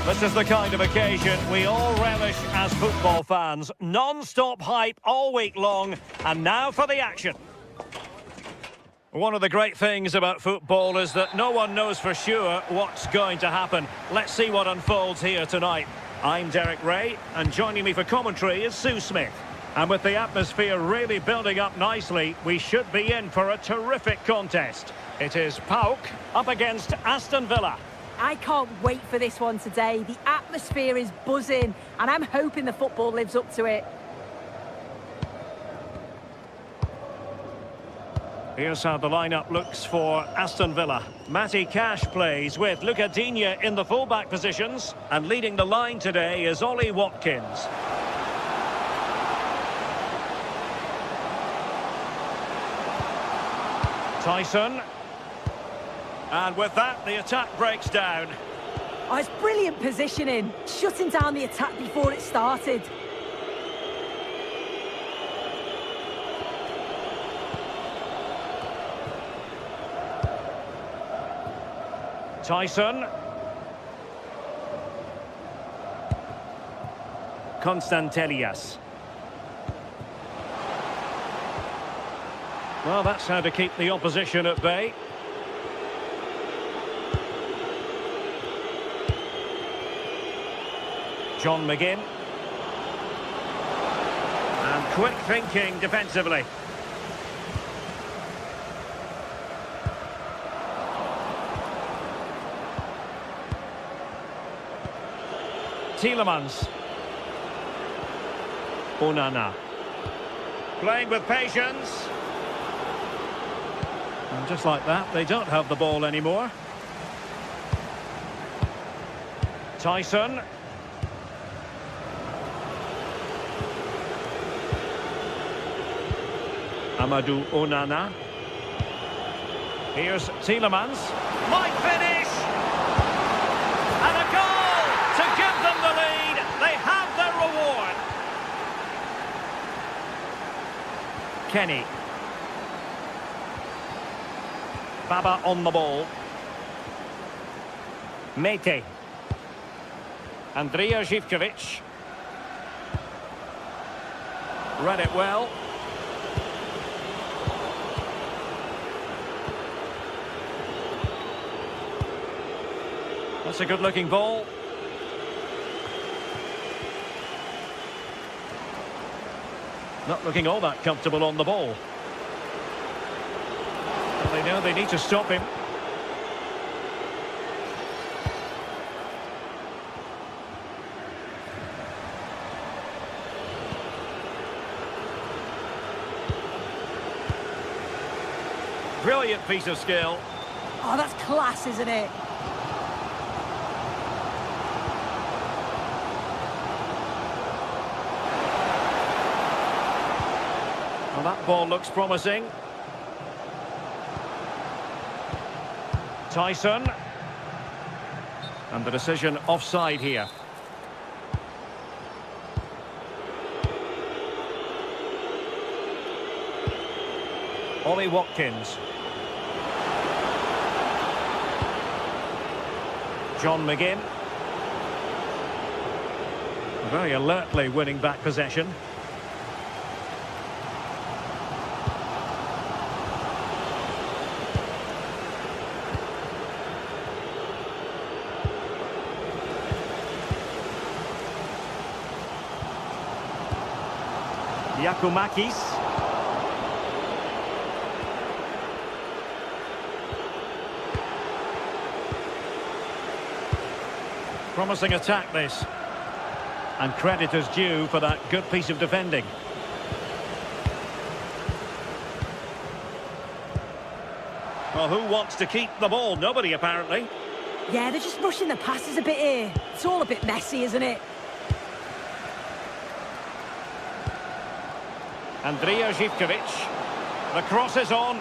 This is the kind of occasion we all relish as football fans. Non-stop hype all week long, and now for the action. One of the great things about football is that no one knows for sure what's going to happen. Let's see what unfolds here tonight. I'm Derek Ray, and joining me for commentary is Sue Smith. And with the atmosphere really building up nicely, we should be in for a terrific contest. It is PAOK up against Aston Villa. I can't wait for this one today. The atmosphere is buzzing, and I'm hoping the football lives up to it. Here's how the lineup looks for Aston Villa. Matty Cash plays with Luca Digne in the fullback positions, and leading the line today is Ollie Watkins. Tyson. And with that, the attack breaks down. Oh, it's brilliant positioning, shutting down the attack before it started. Tyson. Konstantelias. Well, that's how to keep the opposition at bay. John McGinn. And quick thinking defensively. Tielemans. Onana. Playing with patience. And just like that, they don't have the ball anymore. Tyson. Amadou Onana. Here's Tielemans. Might finish! And a goal to give them the lead. They have their reward. Kenny. Baba on the ball. Mete. Andrija Živković. Read it well. That's a good-looking ball. Not looking all that comfortable on the ball. And they know they need to stop him. Brilliant piece of skill. Oh, that's class, isn't it? Well, that ball looks promising. Tyson. And the decision offside here. Ollie Watkins. John McGinn. Very alertly winning back possession. Giacomakis. Promising attack this. And credit is due for that good piece of defending. Well, who wants to keep the ball? Nobody, apparently. Yeah, they're just rushing the passes a bit here. It's all a bit messy, isn't it? Andrija Živković. The cross is on.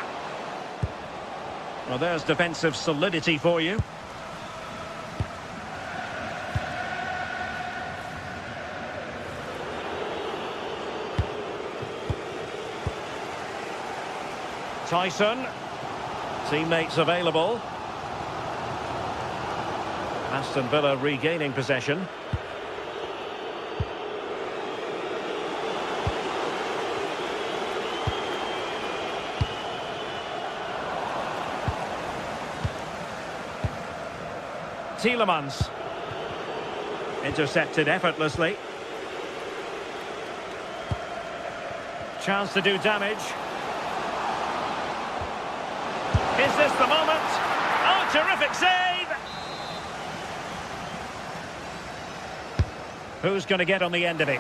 Well, there's defensive solidity for you. Tyson. Teammates available. Aston Villa regaining possession. Tielemans. Intercepted effortlessly. Chance to do damage. Is this the moment? Oh, terrific save! Who's going to get on the end of it?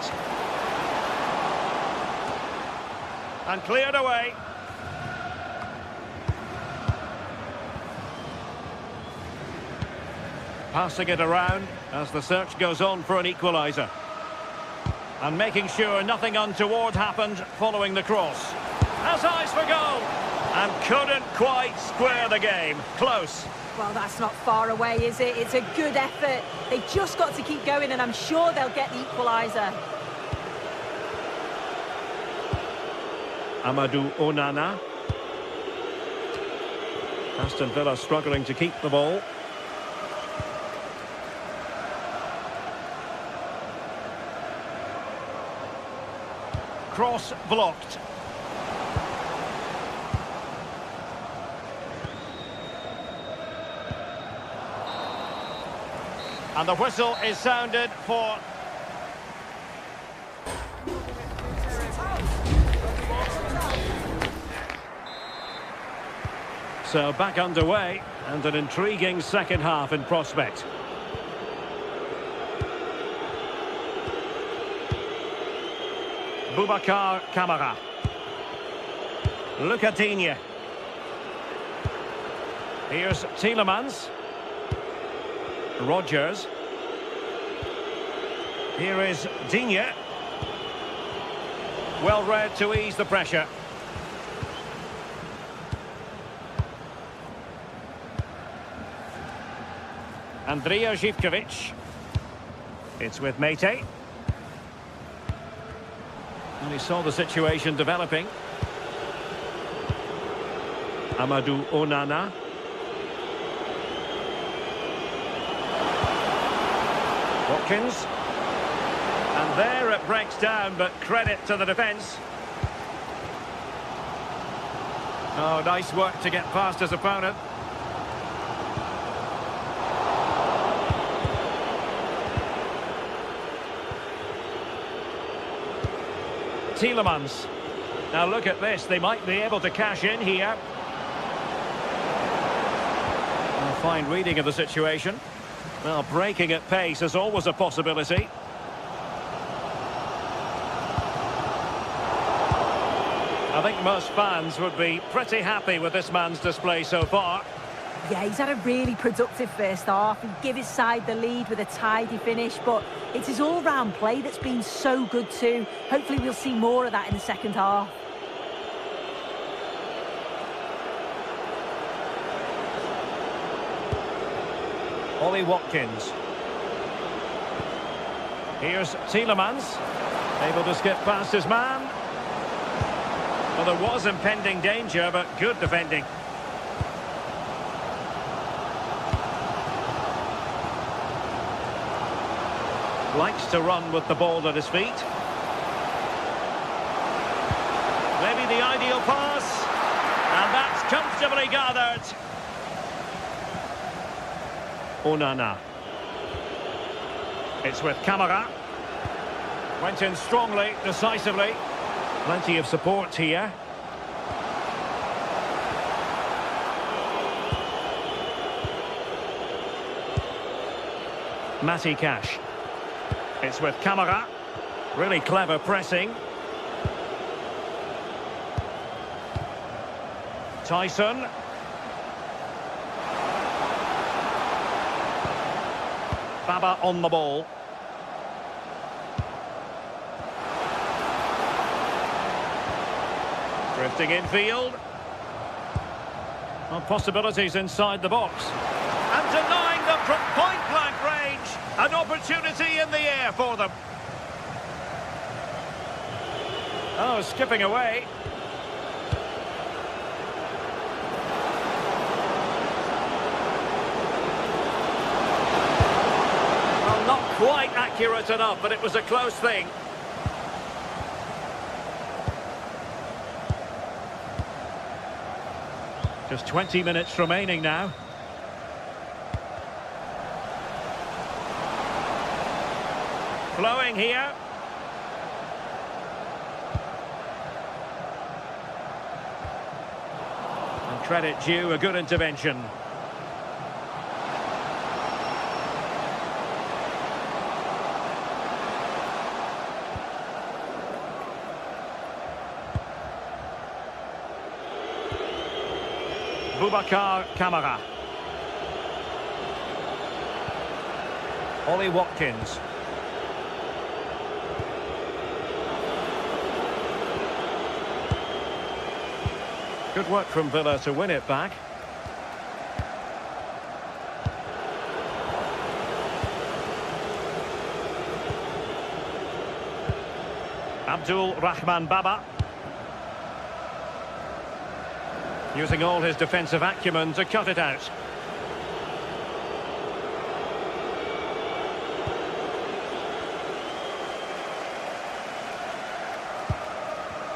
And cleared away. Passing it around as the search goes on for an equaliser. And making sure nothing untoward happened following the cross. Has eyes for goal! And couldn't quite square the game. Close. Well, that's not far away, is it? It's a good effort. They've just got to keep going, and I'm sure they'll get the equaliser. Amadou Onana. Aston Villa struggling to keep the ball. Cross blocked. And the whistle is sounded for... So back underway, and an intriguing second half in prospect. Boubacar Kamara. Lucatinia. Here's Tielemans. Rodgers. Here is Digne. Well read to ease the pressure. Andrija Živković. It's with Mete. And he saw the situation developing. Amadou Onana. Watkins. And there it breaks down, but credit to the defence. Oh, nice work to get past his opponent. Tielemans. Now look at this, they might be able to cash in here. A fine reading of the situation. Well, breaking at pace is always a possibility. I think most fans would be pretty happy with this man's display so far. Yeah, he's had a really productive first half. He gave his side the lead with a tidy finish, but it's his all-round play that's been so good too. Hopefully we'll see more of that in the second half. Ollie Watkins. Here's Tielemans. Able to skip past his man. Well, there was impending danger, but good defending. Likes to run with the ball at his feet. Maybe the ideal pass. And that's comfortably gathered. Onana. It's with Kamara. Went in strongly, decisively. Plenty of support here. Matty Cash. It's with Kamara. Really clever pressing. Tyson. Baba on the ball. Drifting infield. Well, possibilities inside the box. And denying them from point-blank range. An opportunity in the air for them. Oh, skipping away. Well, not quite accurate enough, but it was a close thing. Just 20 minutes remaining now. Flowing here. And credit due, a good intervention. Boubacar Kamara. Ollie Watkins. Good work from Villa to win it back. Abdul Rahman Baba. Using all his defensive acumen to cut it out.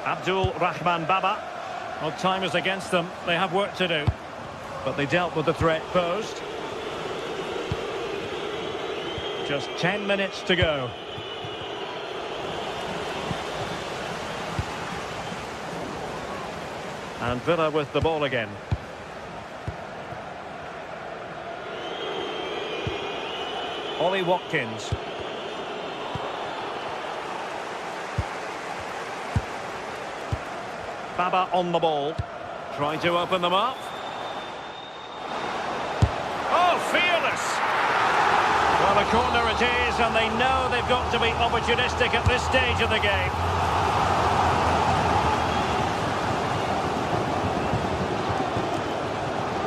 Abdul Rahman Baba. Well, time is against them. They have work to do. But they dealt with the threat posed. Just 10 minutes to go. And Villa with the ball again. Ollie Watkins. Baba on the ball. Trying to open them up. Oh, fearless! Well, a corner it is, and they know they've got to be opportunistic at this stage of the game.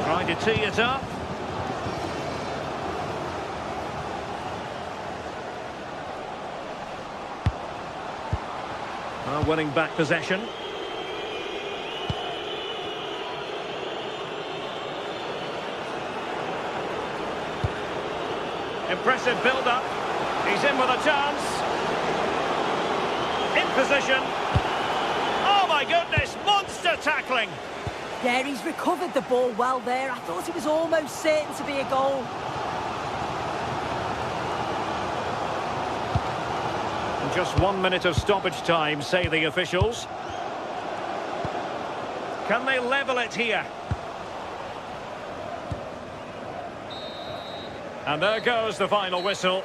Trying to tee it up. Winning back possession. Impressive build-up. He's in with a chance. In position. Oh my goodness, monster tackling. Yeah, he's recovered the ball well there. I thought it was almost certain to be a goal. And just 1 minute of stoppage time, say the officials. Can they level it here? And there goes the final whistle.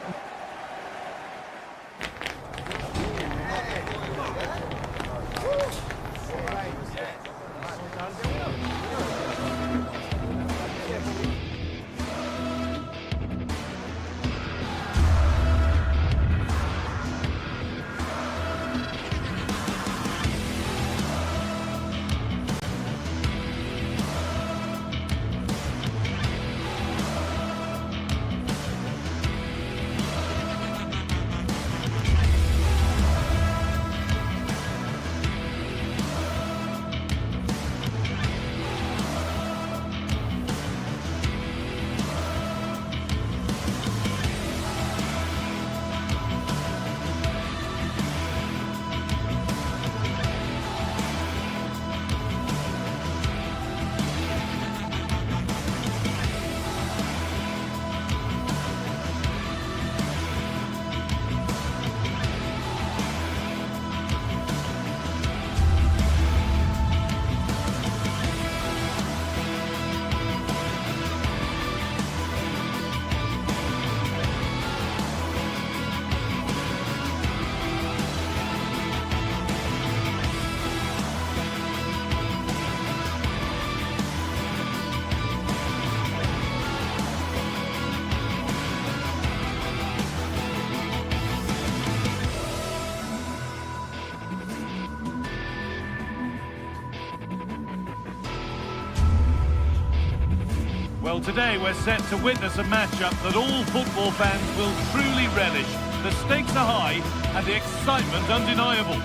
Well, today we're set to witness a matchup that all football fans will truly relish. The stakes are high and the excitement undeniable.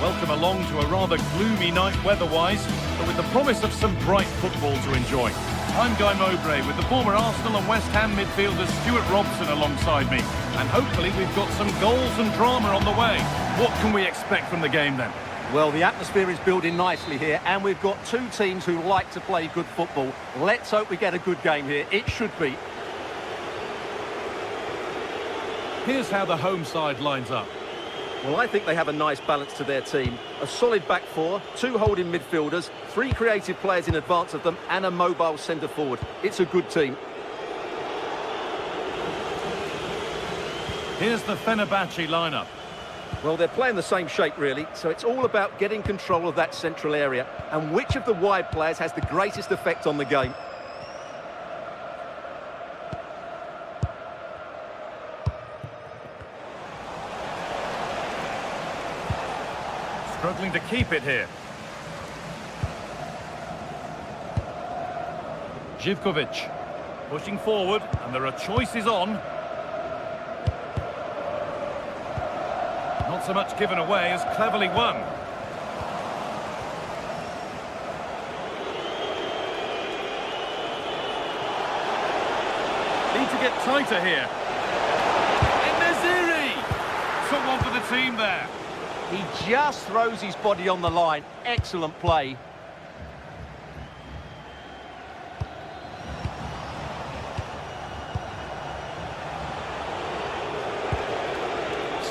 Welcome along to a rather gloomy night weather-wise, but with the promise of some bright football to enjoy. I'm Guy Mowbray with the former Arsenal and West Ham midfielder Stuart Robson alongside me. And hopefully we've got some goals and drama on the way. What can we expect from the game then? Well, the atmosphere is building nicely here, and we've got two teams who like to play good football. Let's hope we get a good game here. It should be. Here's how the home side lines up. Well, I think they have a nice balance to their team. A solid back four, two holding midfielders, three creative players in advance of them, and a mobile centre-forward. It's a good team. Here's the Fenerbahce lineup. Well, they're playing the same shape, really, so it's all about getting control of that central area and which of the wide players has the greatest effect on the game. Struggling to keep it here. Živkovic pushing forward, and there are choices on. Not so much given away as cleverly won. Need to get tighter here. En-Nesyri took one for the team there. He just throws his body on the line. Excellent play.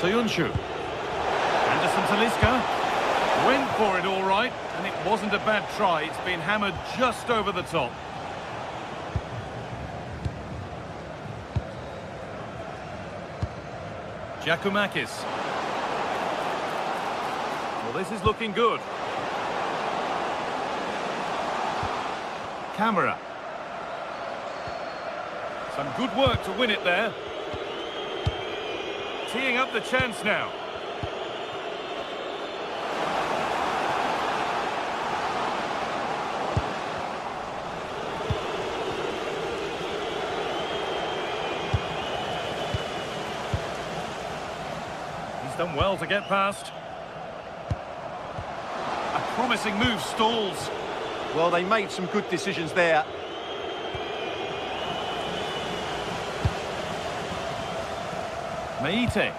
Soyuncu. Anderson Talisca went for it all right, and it wasn't a bad try. It's been hammered just over the top. Giacomakis. Well, this is looking good. Camera. Some good work to win it there. Teeing up the chance now. He's done well to get past. A promising move stalls. Well, they made some good decisions there. Meite. They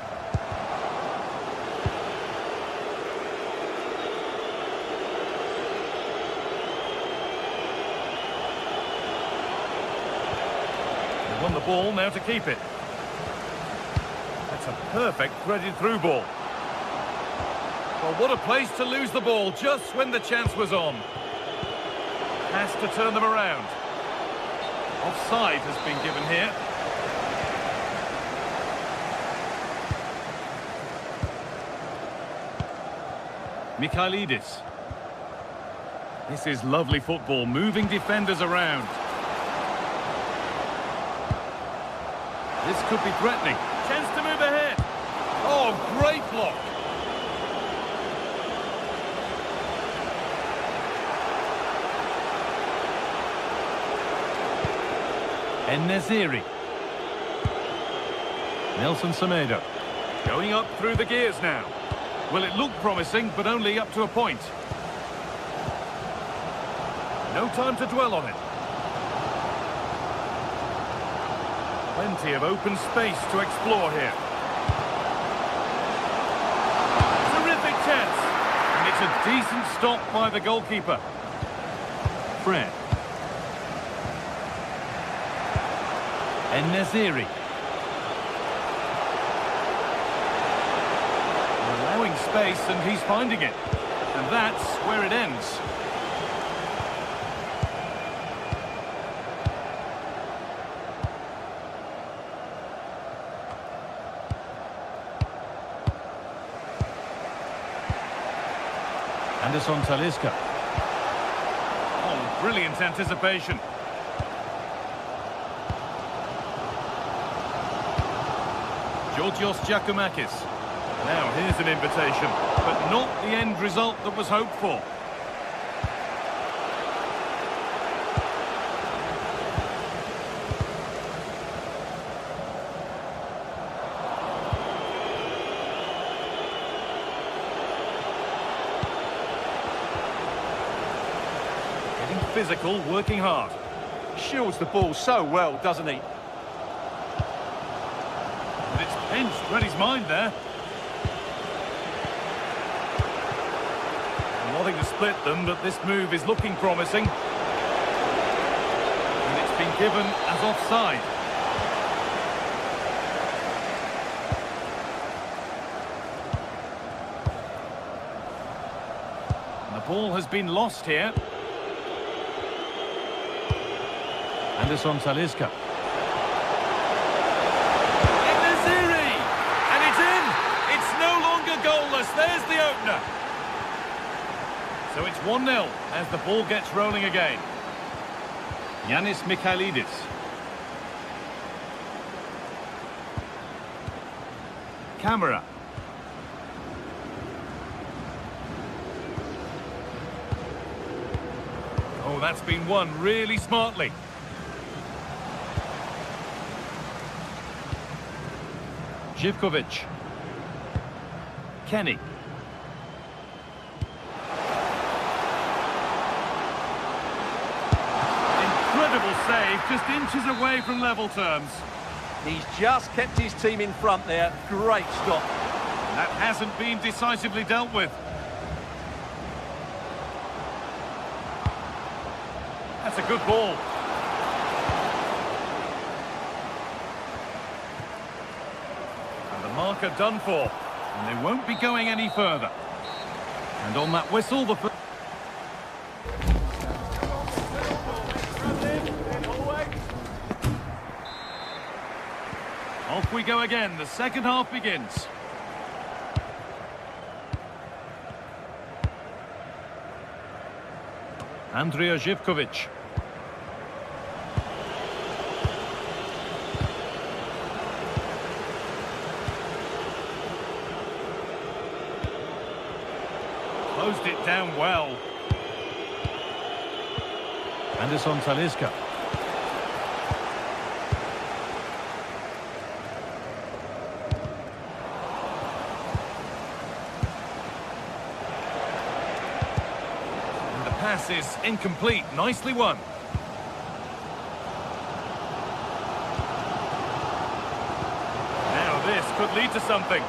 won the ball, now to keep it. That's a perfect threaded through ball. Well, what a place to lose the ball just when the chance was on. Has to turn them around. Offside has been given here. Mikhailidis. This is lovely football, moving defenders around. This could be threatening. Chance to move ahead. Oh, great block. En-Nesyri. Nelson Semedo. Going up through the gears now. Well, it looked promising, but only up to a point. No time to dwell on it. Plenty of open space to explore here. Terrific chance. And it's a decent stop by the goalkeeper. Fred. En-Nesyri. Allowing space, and he's finding it. And that's where it ends. Anderson Talisca. Oh, brilliant anticipation. Georgios Giacomakis. Now here's an invitation, but not the end result that was hoped for. Getting physical, working hard. Shields the ball so well, doesn't he? But it's pinched, read his mind there. Wanting to split them, but this move is looking promising. And it's been given as offside. And the ball has been lost here. Anderson Talisca. En-Nesyri! And it's in! It's no longer goalless. There's the opener. So it's 1-0 as the ball gets rolling again. Yanis Mikhailidis. Camera. Oh, that's been won really smartly. Živković. Kenny. Save, just inches away from level terms. He's just kept his team in front there. Great stop. That hasn't been decisively dealt with. That's a good ball. And the marker look are done for, and they won't be going any further. And on that whistle, the... Off we go again, the second half begins. Andrija Živković. Closed it down well. Anderson Talisca. And the pass is incomplete. Nicely won. Now this could lead to something.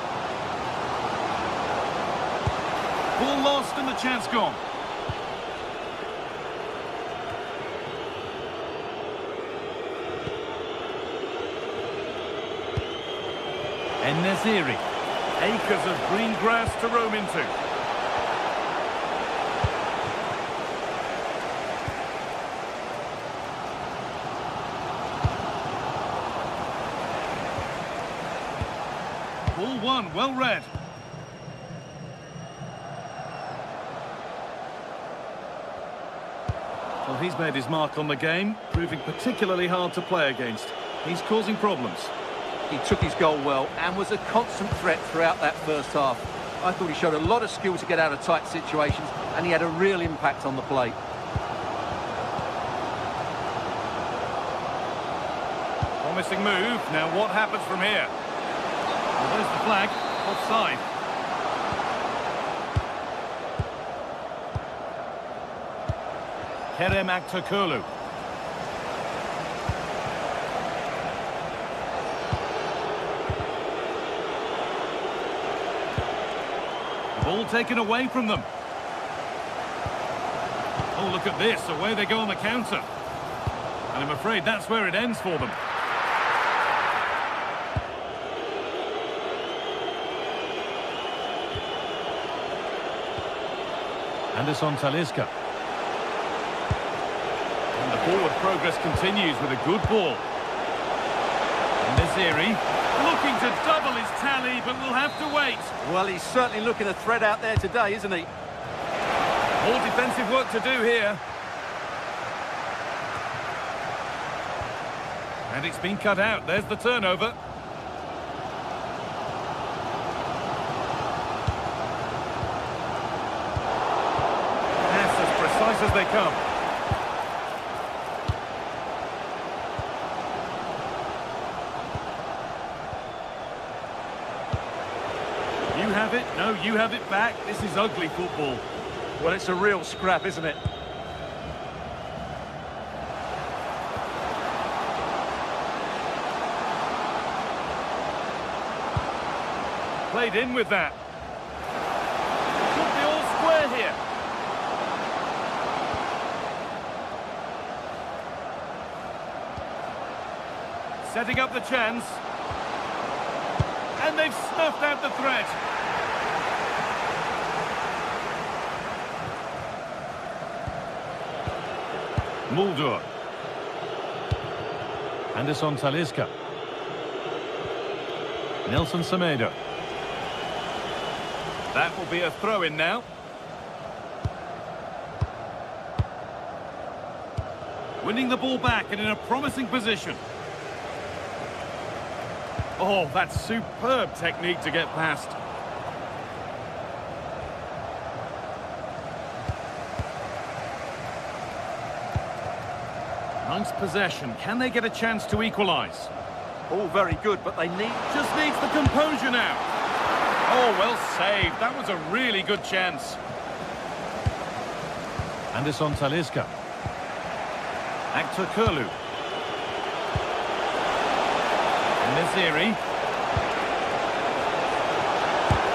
Ball lost and the chance gone. En-Nesyri. Acres of green grass to roam into. Ball one, well read. Well, he's made his mark on the game, proving particularly hard to play against. He's causing problems. He took his goal well and was a constant threat throughout that first half. I thought he showed a lot of skill to get out of tight situations, and he had a real impact on the plate. Promising move. Now what happens from here? Well, there's the flag. Offside. Kerem Aktürkoğlu. Ball taken away from them. Oh, look at this. Away they go on the counter. And I'm afraid that's where it ends for them. Anderson Talisca. And the forward progress continues with a good ball. En-Nesyri looking to double his tally, but will have to wait. Well, he's certainly looking a threat out there today, isn't he? More defensive work to do here. And it's been cut out. There's the turnover. Pass as precise as they come. You have it. No, you have it back. This is ugly football. Well, it's a real scrap, isn't it? Played in with that. Could be all square here. Setting up the chance. And they've snuffed out the threat. Mulder. Anderson Talisca. Nelson Semedo. That will be a throw-in now. Winning the ball back and in a promising position. Oh, that's superb technique to get past. Nice possession. Can they get a chance to equalise? All very good, but they Just needs the composure now. Oh, well saved. That was a really good chance. Anderson Talisca. Aktürkoğlu. En-Nesyri.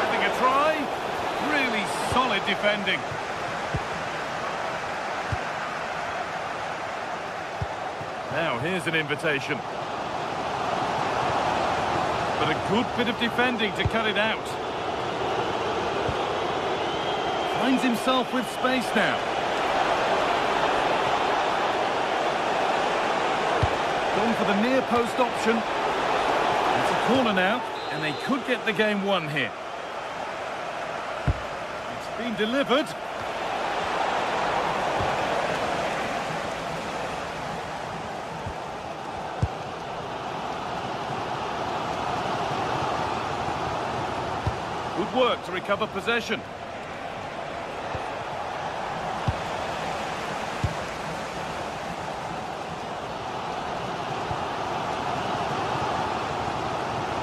Having a try. Really solid defending. Now, here's an invitation. But a good bit of defending to cut it out. Finds himself with space now. Going for the near post option. It's a corner now, and they could get the game won here. It's been delivered. Good work to recover possession.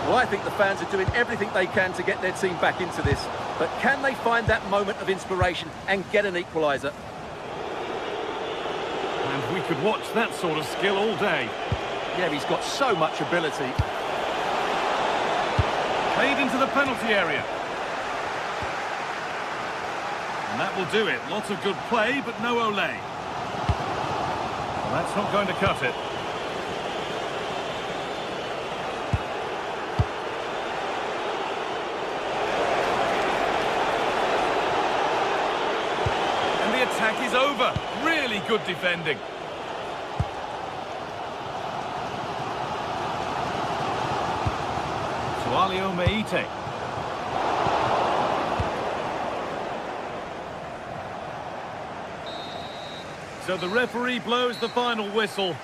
Well, I think the fans are doing everything they can to get their team back into this. But can they find that moment of inspiration and get an equaliser? And we could watch that sort of skill all day. Yeah, he's got so much ability. Played into the penalty area. And that will do it. Lots of good play, but no ole. Well, that's not going to cut it. And the attack is over. Really good defending. Sualio Meite. So the referee blows the final whistle.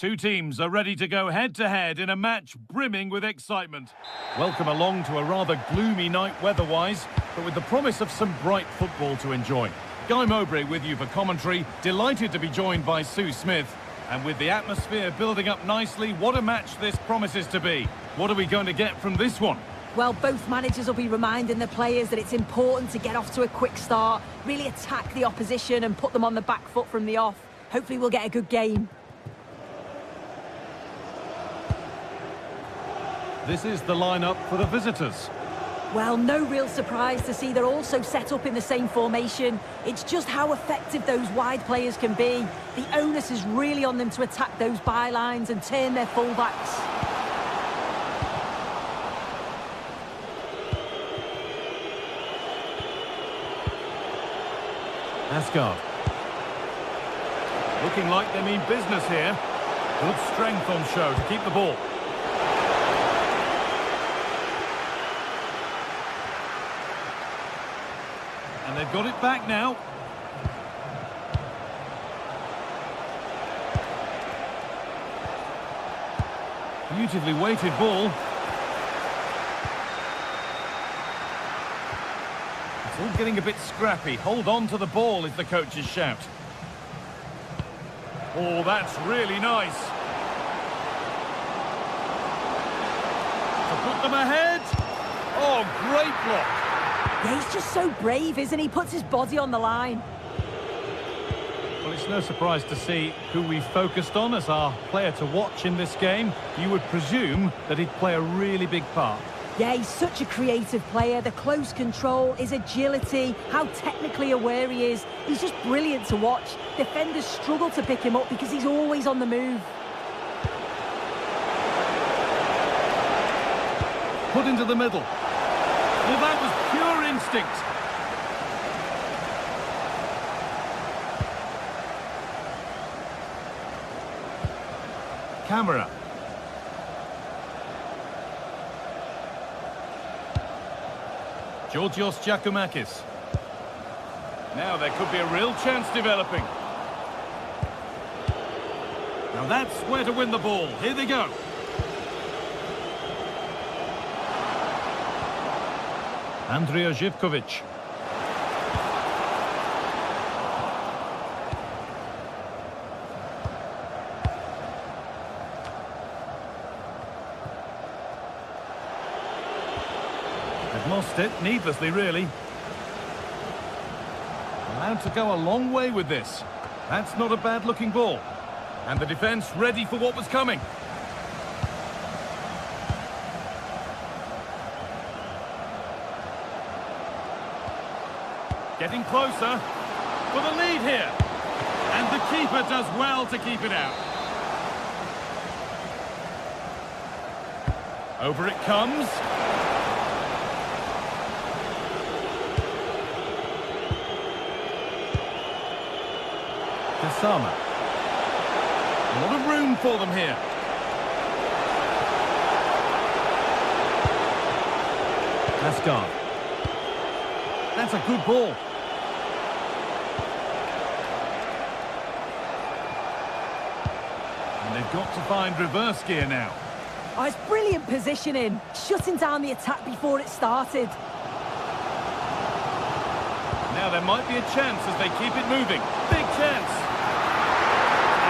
Two teams are ready to go head-to-head in a match brimming with excitement. Welcome along to a rather gloomy night weather-wise, but with the promise of some bright football to enjoy. Guy Mowbray with you for commentary, delighted to be joined by Sue Smith. And with the atmosphere building up nicely, what a match this promises to be. What are we going to get from this one? Well, both managers will be reminding the players that it's important to get off to a quick start, really attack the opposition and put them on the back foot from the off. Hopefully we'll get a good game. This is the lineup for the visitors. Well, no real surprise to see they're also set up in the same formation. It's just how effective those wide players can be. The onus is really on them to attack those bylines and turn their fullbacks. Asgard. Looking like they mean business here. Good strength on show to keep the ball. And they've got it back now. Beautifully weighted ball. It's all getting a bit scrappy. Hold on to the ball is the coach's shout. Oh, that's really nice. To put them ahead. Oh, great block. Yeah, he's just so brave, isn't he? Puts his body on the line. Well, it's no surprise to see who we focused on as our player to watch in this game. You would presume that he'd play a really big part. Yeah, he's such a creative player. The close control, his agility, how technically aware he is. He's just brilliant to watch. Defenders struggle to pick him up because he's always on the move. Put into the middle. Well, that was pure instinct. Camera. Georgios Giacomakis. Now there could be a real chance developing. Now that's where to win the ball. Here they go. Andrija Živković. They've lost it, needlessly really. Allowed to go a long way with this. That's not a bad looking ball. And the defence ready for what was coming. Getting closer for the lead here. And the keeper does well to keep it out. Over it comes. Kasama. A lot of room for them here. Asgard. That's a good ball. And they've got to find reverse gear now. Oh, it's brilliant positioning, shutting down the attack before it started. Now there might be a chance as they keep it moving. Big chance.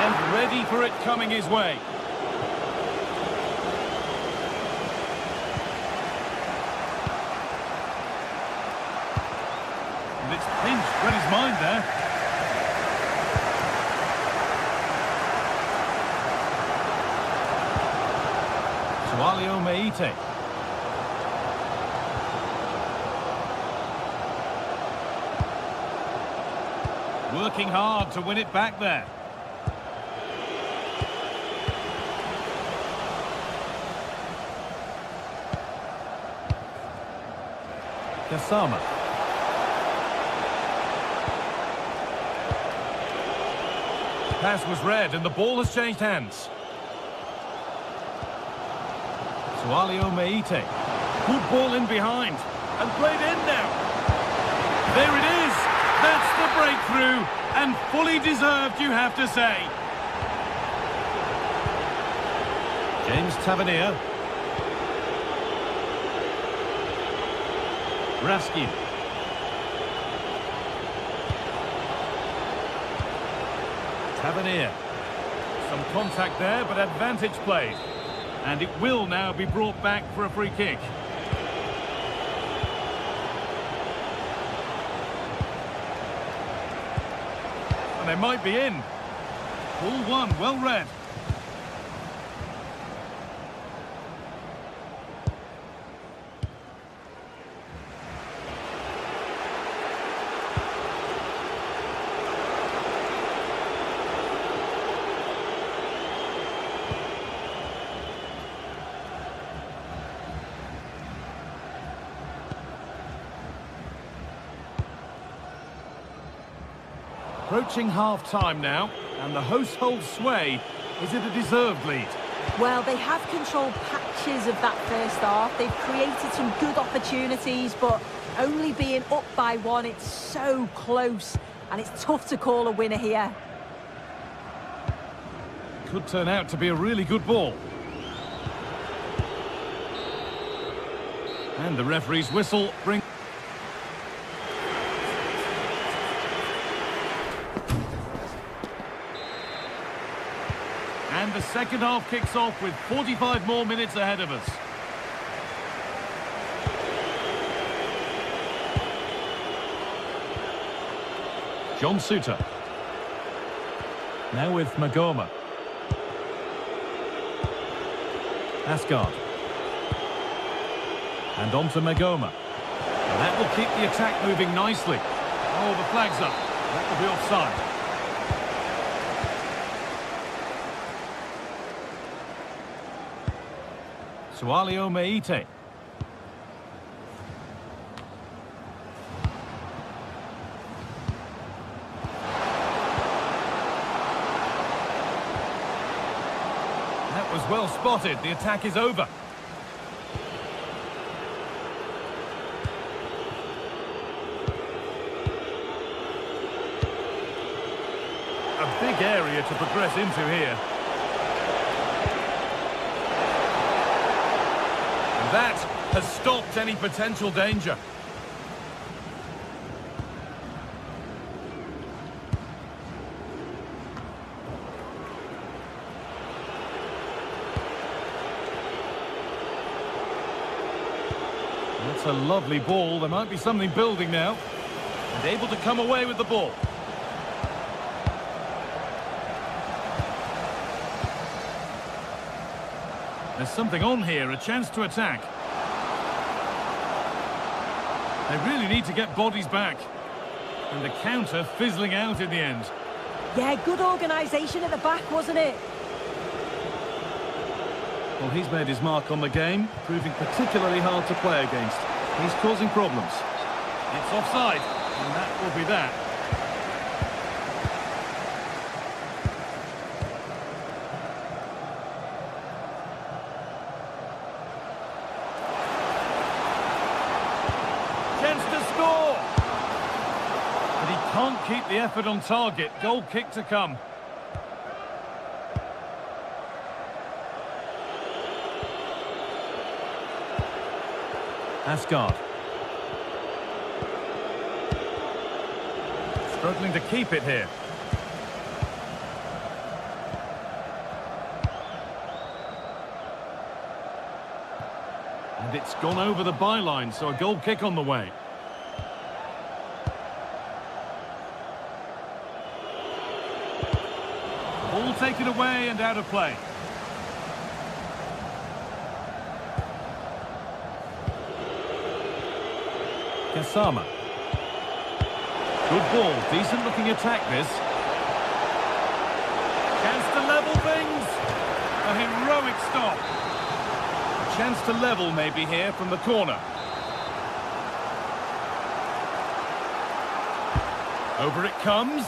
And ready for it coming his way. And it's pinched read his mind there. Sualio Meite. Working hard to win it back there. Kasama. Pass was read and the ball has changed hands. Sualio Meite. Good ball in behind. And played in now. There it is. That's the breakthrough. And fully deserved, you have to say. James Tavernier. Raskin. Tavernier. Some contact there, but advantage played. And it will now be brought back for a free kick. And they might be in. Ball one, well read. Approaching half-time now, and the hosts hold sway. Is it a deserved lead? Well, they have controlled patches of that first half. They've created some good opportunities, but only being up by one, it's so close, and it's tough to call a winner here. Could turn out to be a really good ball. And the referee's whistle brings... And the second half kicks off with 45 more minutes ahead of us. John Suter. Now with Magoma. Asgard. And on to Magoma. And that will keep the attack moving nicely. Oh, the flag's up. That will be offside. Sualio Meite. That was well spotted. The attack is over. A big area to progress into here. That has stopped any potential danger. That's a lovely ball. There might be something building now. And able to come away with the ball. There's something on here, a chance to attack. They really need to get bodies back. And the counter fizzling out in the end. Yeah, good organisation at the back, wasn't it? Well, he's made his mark on the game, proving particularly hard to play against. He's causing problems. It's offside, and that will be that. Can't keep the effort on target. Goal kick to come. Asgard. Struggling to keep it here. And it's gone over the byline, so a goal kick on the way. Ball taken away and out of play. Kasama. Good ball, decent looking attack this. Chance to level things. A heroic stop. A chance to level maybe here from the corner. Over it comes.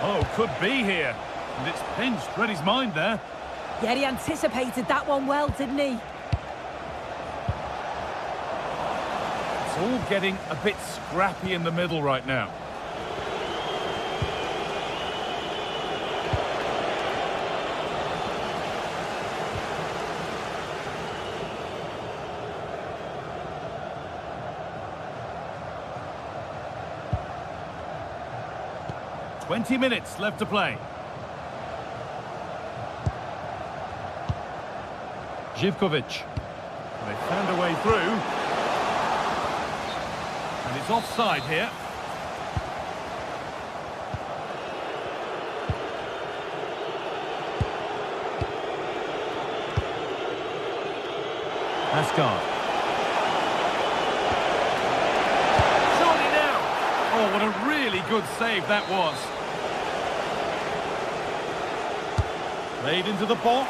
Oh, could be here. And it's pinched. Read his mind there. Yeah, he anticipated that one well, didn't he? It's all getting a bit scrappy in the middle right now. 20 minutes left to play. Živkovic. They found a way through. And it's offside here. Asgard. Surely now. Oh, what a really good save that was. Played into the box.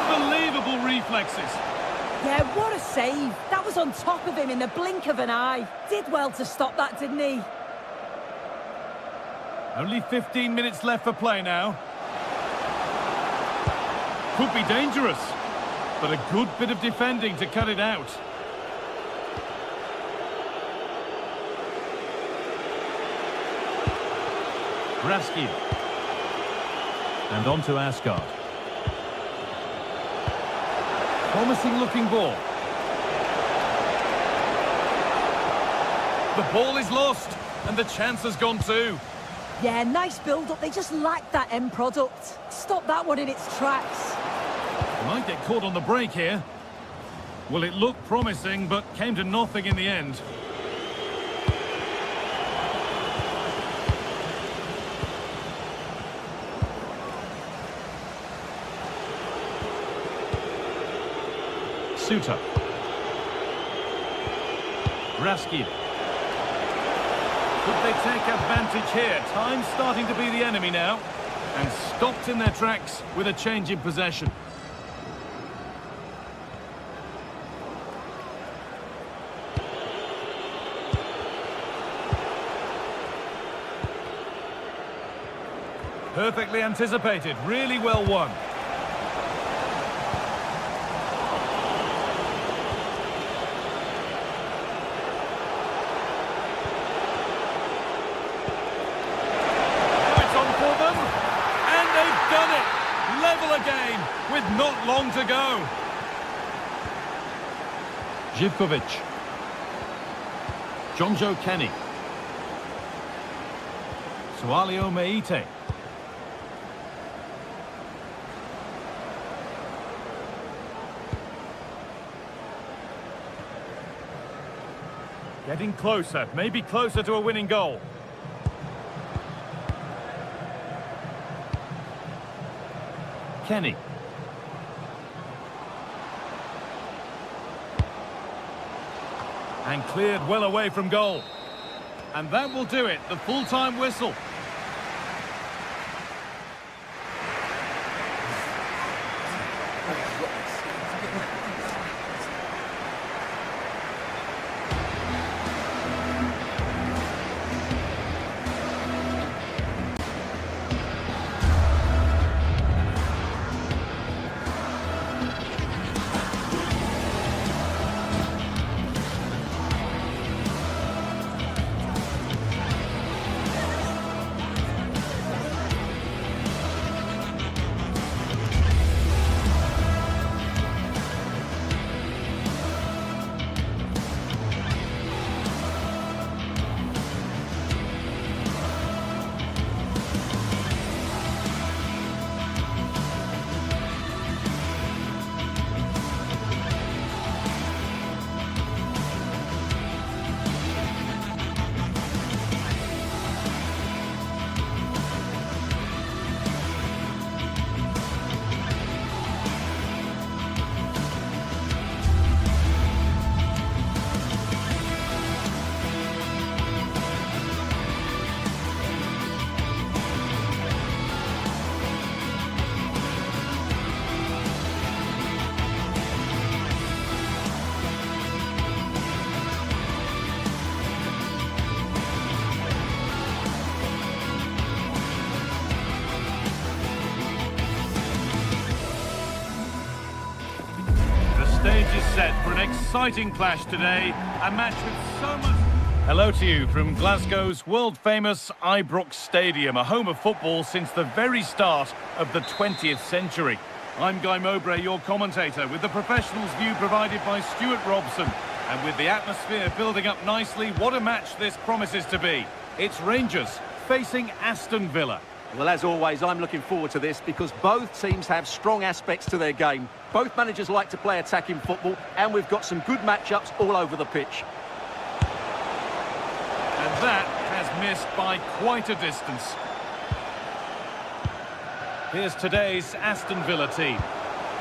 Unbelievable reflexes. Yeah, what a save. That was on top of him in the blink of an eye. Did well to stop that, didn't he? Only 15 minutes left for play now. Could be dangerous, but a good bit of defending to cut it out. Raskin. And on to Asgard. Promising looking ball. The ball is lost, and the chance has gone too. Yeah, nice build-up. They just lacked that end product. Stop that one in its tracks. They might get caught on the break here. Well, it looked promising, but came to nothing in the end. Suter. Raskin. Could they take advantage here? Time's starting to be the enemy now. And stopped in their tracks with a change in possession. Perfectly anticipated, really well won. Again, with not long to go. Živkovic. Jonjo Kenny. Sualio Meite. Getting closer, maybe closer to a winning goal. Kenny. And cleared well away from goal. And that will do it, the full-time whistle. Stage is set for an exciting clash today, a match with so much... Hello to you from Glasgow's world-famous Ibrox Stadium, a home of football since the very start of the 20th century. I'm Guy Mowbray, your commentator, with the professionals' view provided by Stuart Robson. And with the atmosphere building up nicely, what a match this promises to be. It's Rangers facing Aston Villa. Well, as always, I'm looking forward to this because both teams have strong aspects to their game. Both managers like to play attacking football, and we've got some good matchups all over the pitch. And that has missed by quite a distance. Here's today's Aston Villa team.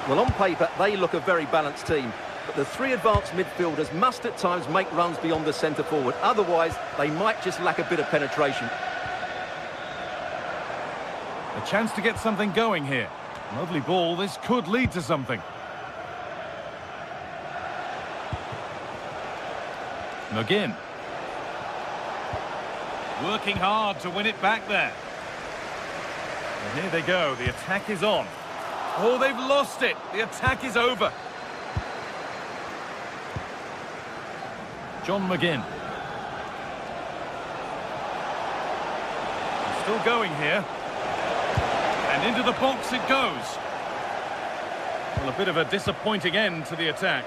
Well, on paper, they look a very balanced team. But the three advanced midfielders must at times make runs beyond the centre-forward. Otherwise, they might just lack a bit of penetration. A chance to get something going here. Lovely ball, this could lead to something. McGinn. Working hard to win it back there. And here they go, the attack is on. Oh, they've lost it. The attack is over. John McGinn. Still going here. And into the box it goes. Well, a bit of a disappointing end to the attack.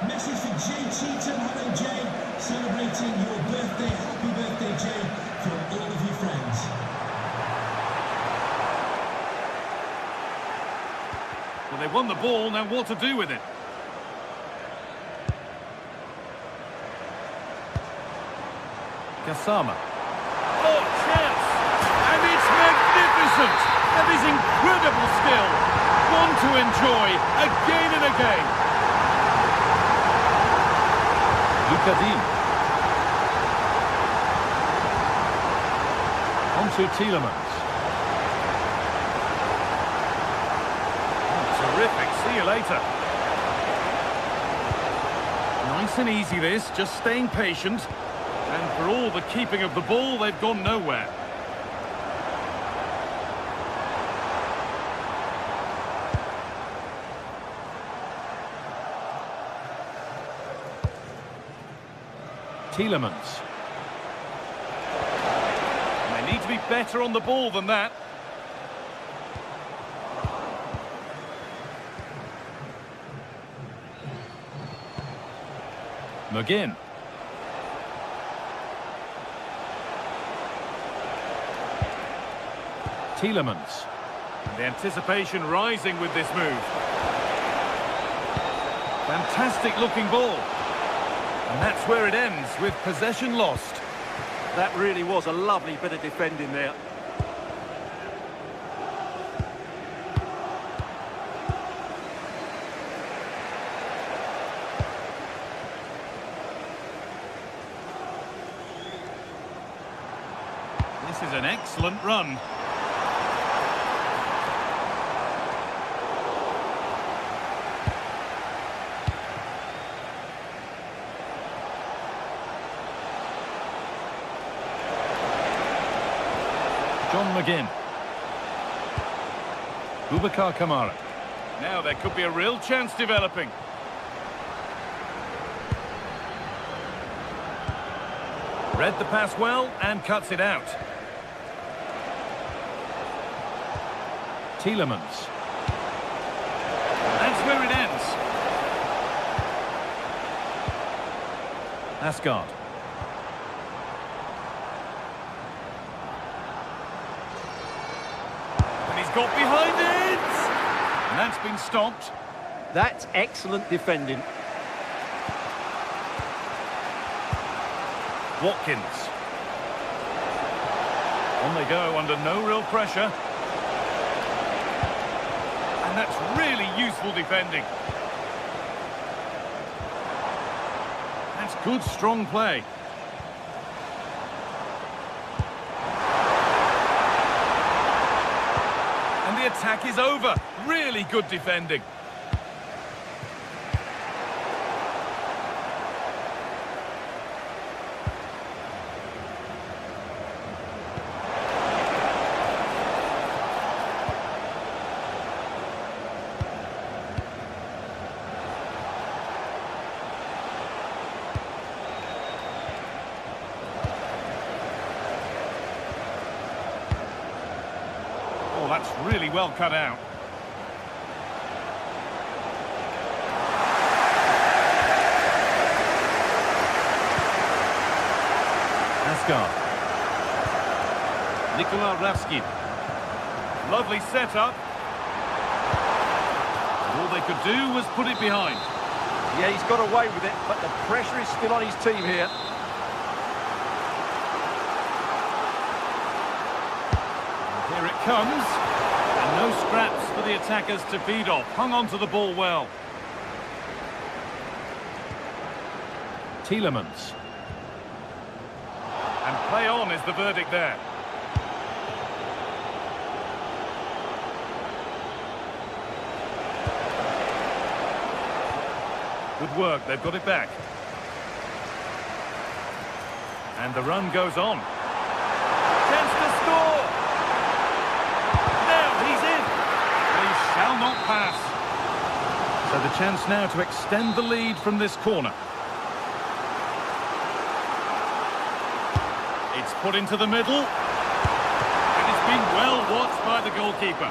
Message for Jay Cheatham. Hello, Jay. Celebrating your birthday. Happy birthday, Jay, from all of your friends. Well, they've won the ball, now what to do with it? Gassama. Oh, chance! And it's magnificent! That is incredible skill! One to enjoy, again and again. Lucadine. On to Tielemans. Oh, terrific, see you later. Nice and easy this, just staying patient. And for all the keeping of the ball, they've gone nowhere. Tielemans. And they need to be better on the ball than that. McGinn. Tielemans. And the anticipation rising with this move. Fantastic looking ball. And that's where it ends, with possession lost. That really was a lovely bit of defending there. This is an excellent run. John McGinn. Boubacar Kamara. Now there could be a real chance developing. Read the pass well and cuts it out. Tielemans. That's where it ends. Asgard. Got behind it! And that's been stopped. That's excellent defending. Watkins. On they go under no real pressure. And that's really useful defending. That's good, strong play. The attack is over. Really good defending. That's really well cut out. Asgard. Nikola Raskin. Lovely setup. All they could do was put it behind. Yeah, he's got away with it, but the pressure is still on his team here. Here it comes. And no scraps for the attackers to feed off. Hung on to the ball well. Tielemans. And play on is the verdict there. Good work, they've got it back. And the run goes on. Chance to score! Now he's in! They shall not pass. So the chance now to extend the lead from this corner. It's put into the middle. And it's been well watched by the goalkeeper.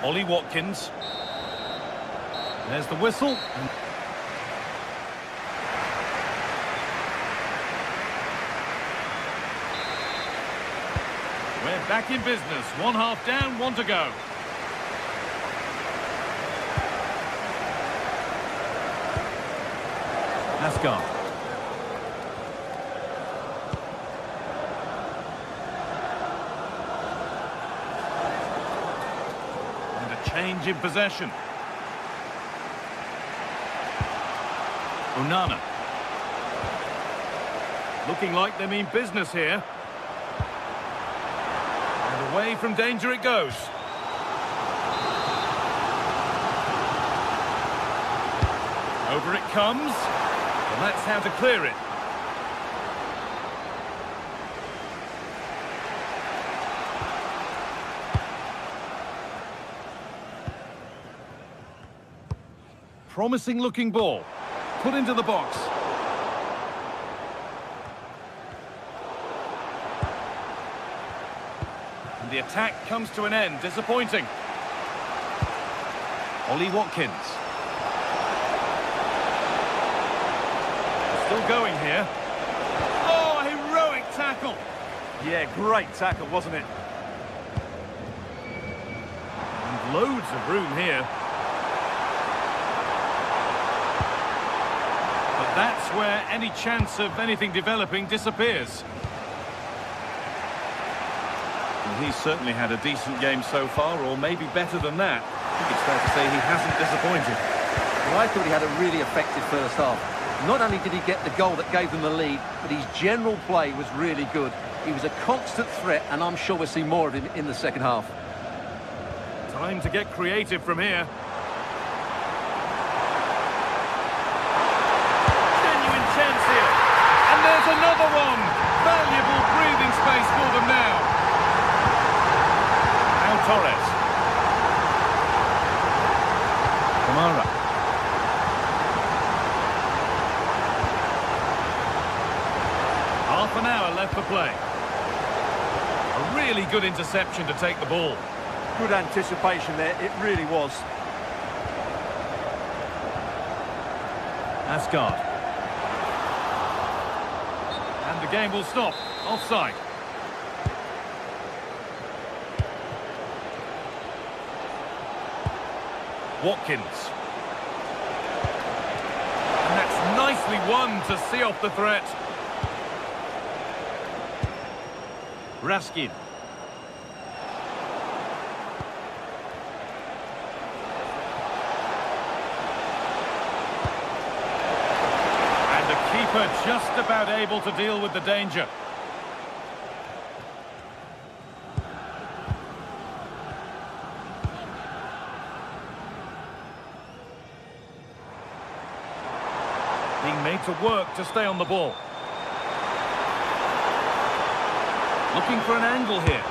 Ollie Watkins. There's the whistle. We're back in business. 1 half down, 1 to go. Asgard. And a change in possession. Onana. Looking like they mean business here. And away from danger it goes. Over it comes. And that's how to clear it. Promising looking ball. Put into the box. And the attack comes to an end. Disappointing. Ollie Watkins. Still going here. Oh, heroic tackle. Yeah, great tackle, wasn't it? And loads of room here. But that's where any chance of anything developing disappears. Well, he's certainly had a decent game so far, or maybe better than that. I think it's fair to say he hasn't disappointed. Well, I thought he had a really effective first half. Not only did he get the goal that gave them the lead, but his general play was really good. He was a constant threat, and I'm sure we'll see more of him in the second half. Time to get creative from here. Genuine chance here. And there's another one. Valuable breathing space for them now. Now Torres. Kamara. Half an hour left for play. A really good interception to take the ball. Good anticipation there, it really was. Asgard. And the game will stop. Offside. Watkins. And that's nicely won to see off the threat. Raskin. And the keeper just about able to deal with the danger. Being made to work to stay on the ball. Looking for an angle here.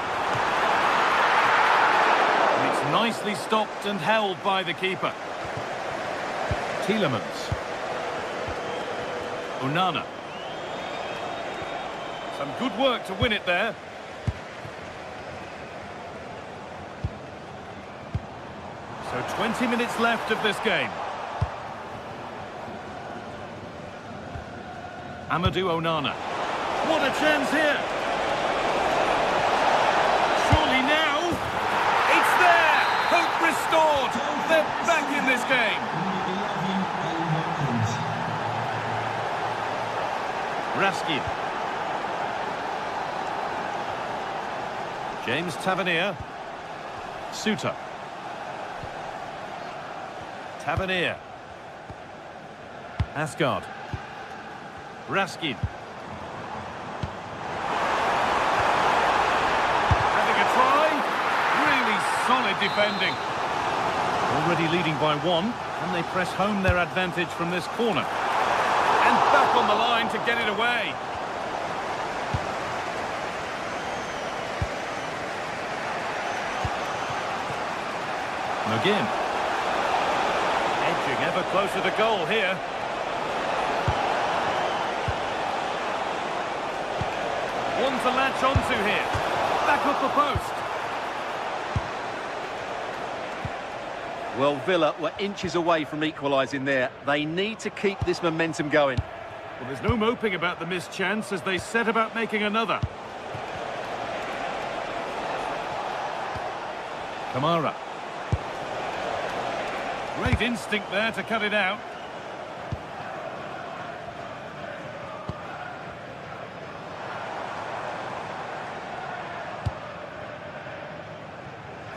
And it's nicely stopped and held by the keeper. Tielemans. Onana. Some good work to win it there. So 20 minutes left of this game. Amadou Onana. What a chance here! Surely now! It's there! Hope restored! They're back in this game! Raskin. James Tavernier. Suter. Tavernier. Asgard. Raskin. Having a try. Really solid defending. Already leading by one, and they press home their advantage from this corner. And back on the line to get it away. McGinn. Edging ever closer to goal here. One to latch onto here. Back up the post. Well, Villa were inches away from equalising there. They need to keep this momentum going. Well, there's no moping about the missed chance as they set about making another. Kamara. Great instinct there to cut it out.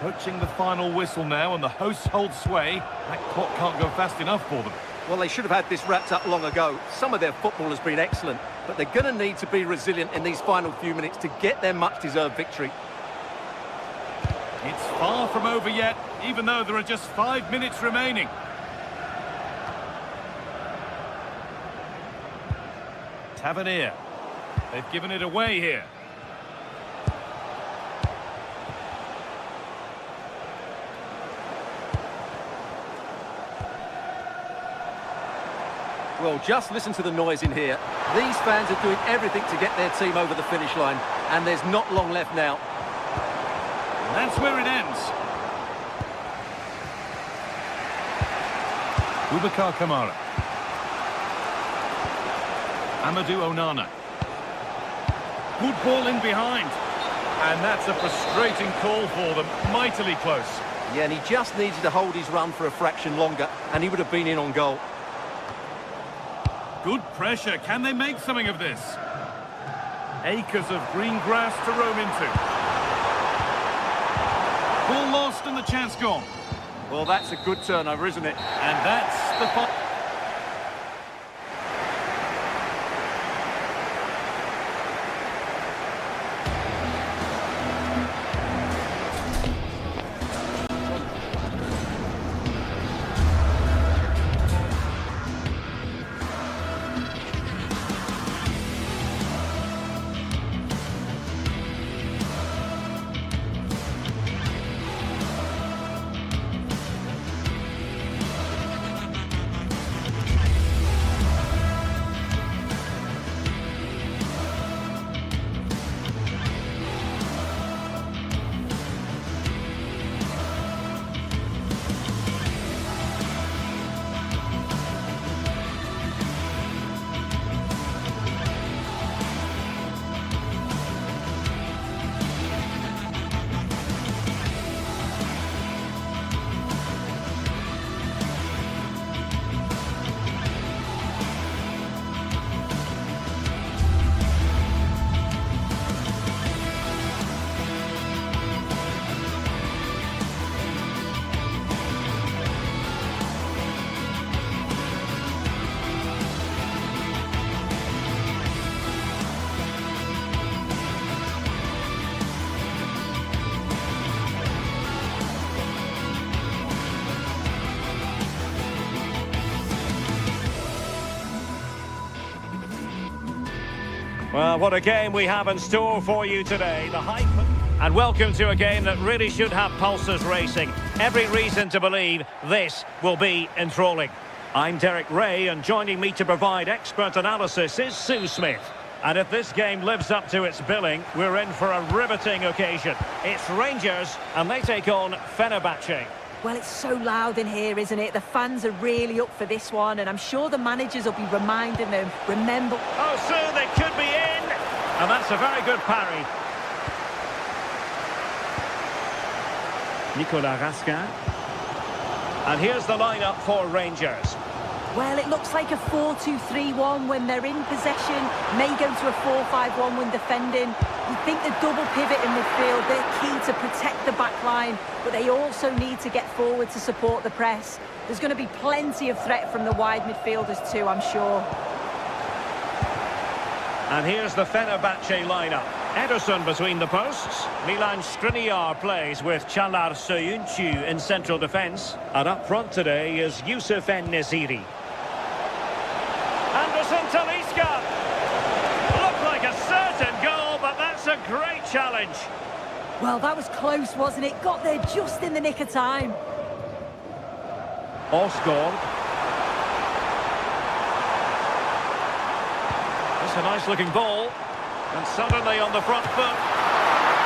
Approaching the final whistle now, and the hosts hold sway. That clock can't go fast enough for them. Well, they should have had this wrapped up long ago. Some of their football has been excellent, but they're going to need to be resilient in these final few minutes to get their much-deserved victory. It's far from over yet, even though there are just 5 minutes remaining. Tavernier. They've given it away here. Well, just listen to the noise in here. These fans are doing everything to get their team over the finish line, and there's not long left now. And that's where it ends. Boubacar Kamara. Amadou Onana. Good ball in behind. And that's a frustrating call for them. Mightily close. Yeah, and he just needed to hold his run for a fraction longer, and he would have been in on goal. Good pressure. Can they make something of this? Acres of green grass to roam into. Ball lost and the chance gone. Well, that's a good turnover, isn't it? And that's the final. Well, what a game we have in store for you today. The hype. And welcome to a game that really should have pulses racing. Every reason to believe this will be enthralling. I'm Derek Ray, and joining me to provide expert analysis is Sue Smith. And if this game lives up to its billing, we're in for a riveting occasion. It's Rangers, and they take on Fenerbahce. Well, it's so loud in here, isn't it? The fans are really up for this one, and I'm sure the managers will be reminding them, remember... Oh, soon they could be in! And that's a very good parry. Nicolas Raskin. And here's the lineup for Rangers. Well, it looks like a 4-2-3-1 when they're in possession. May go to a 4-5-1 when defending. You think the double pivot in midfield, they're key to protect the back line, but they also need to get forward to support the press. There's going to be plenty of threat from the wide midfielders too, I'm sure. And here's the Fenerbahce lineup. Ederson between the posts. Milan Skriniar plays with Çağlar Söyüncü in central defence. And up front today is Yusuf En-Nesyri. Anderson Talisca. Looked like a certain goal, but that's a great challenge. Well, that was close, wasn't it? Got there just in the nick of time. Osgård. That's a nice-looking ball. And suddenly on the front foot.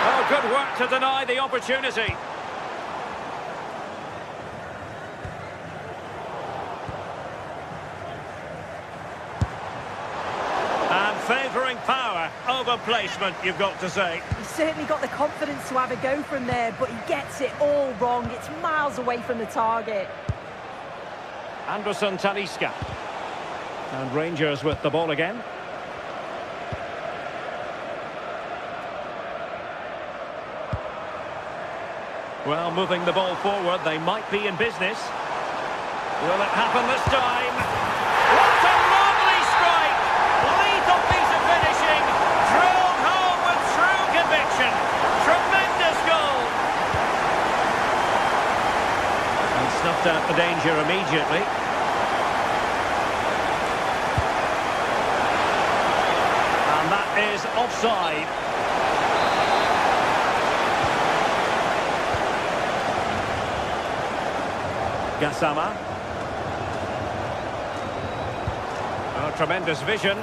Oh, good work to deny the opportunity. And favouring power over placement, you've got to say. He's certainly got the confidence to have a go from there, but he gets it all wrong. It's miles away from the target. Anderson Talisca. And Rangers with the ball again. Well, moving the ball forward, they might be in business. Will it happen this time? What a lovely strike! Lethal piece of finishing. Drilled home with true conviction. Tremendous goal. And snuffed out the danger immediately. And that is offside. Gassama. Oh, tremendous vision.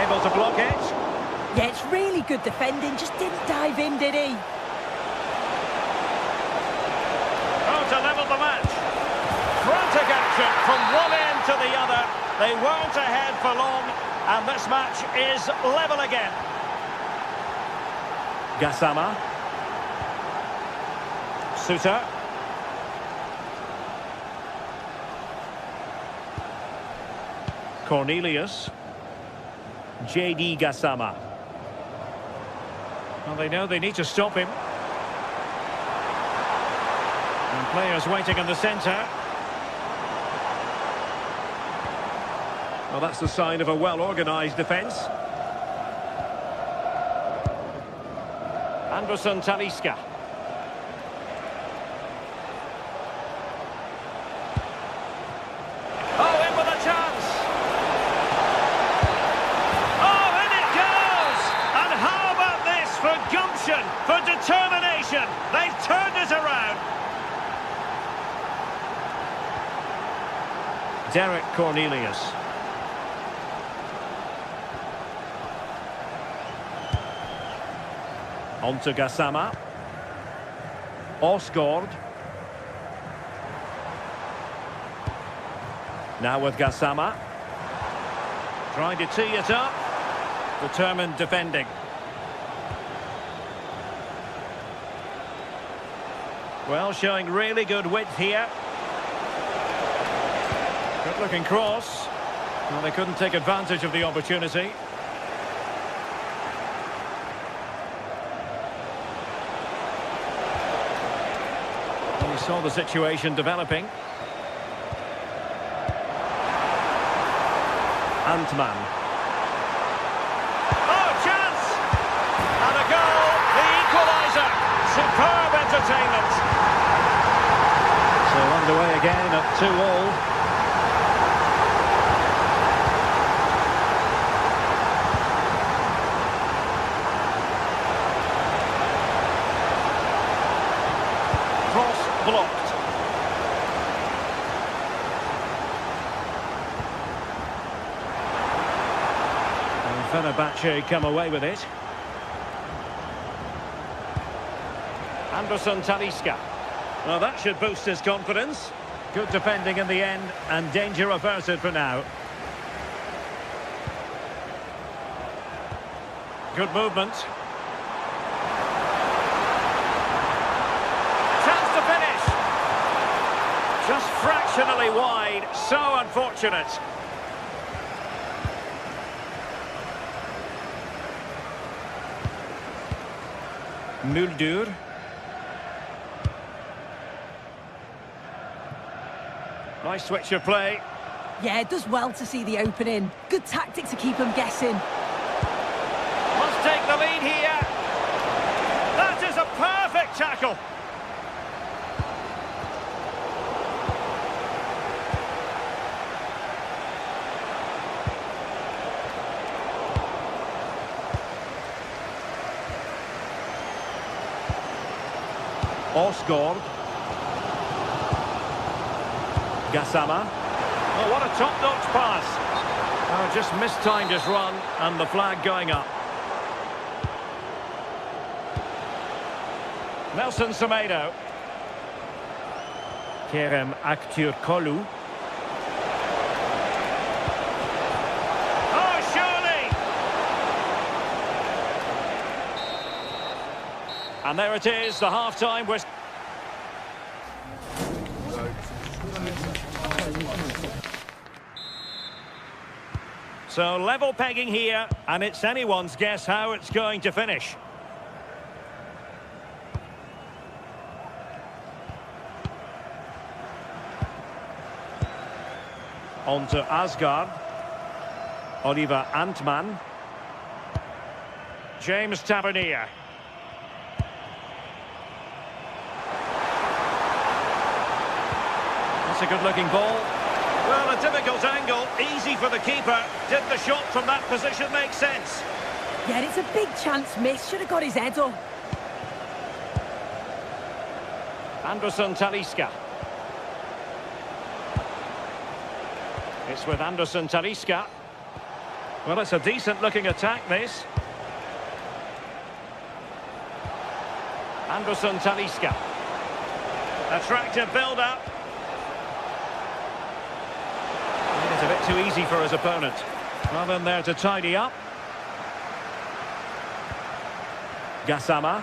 Able to block it. Yeah, it's really good defending. Just didn't dive in, did he? Oh, to level the match. Frantic action from one end to the other. They weren't ahead for long, and this match is level again. Gassama. Suter. Cornelius. JD Gassama. Well, they know they need to stop him. And players waiting in the centre. Well, that's the sign of a well-organised defence. Anderson Talisca. For determination, they've turned it around. Derek Cornelius. On to Gassama. Osgård. Now with Gassama. Trying to tee it up. Determined defending. Well, showing really good width here. Good looking cross. Well, they couldn't take advantage of the opportunity. And he saw the situation developing. Antman. Oh, chance! And a goal, the equaliser. Superb entertainment. So underway again at 2-2. Cross blocked. And Fenerbahce come away with it. Anderson Talisca. Well, that should boost his confidence. Good defending in the end, and danger averted for now. Good movement. Chance to finish. Just fractionally wide. So unfortunate. Mulder. Nice switch of play. Yeah, it does well to see the opening. Good tactic to keep them guessing. Must take the lead here. That is a perfect tackle. Osgård. Gassama. Oh, what a top-notch pass. Oh, just mistimed his run, and the flag going up. Nelson Semedo. Kerem Aktürkoğlu. Oh, surely! And there it is, the half-time whistle. So level pegging here, and it's anyone's guess how it's going to finish. On to Asgard. Oliver Antman. James Tavernier. That's a good-looking ball. Well, a difficult angle, easy for the keeper. Did the shot from that position make sense? Yeah, it's a big chance miss. Should have got his head up. Anderson Talisca. It's with Anderson Talisca. Well, it's a decent-looking attack, this. Anderson Talisca. Attractive build-up. It's a bit too easy for his opponent. Well, in there to tidy up. Gassama.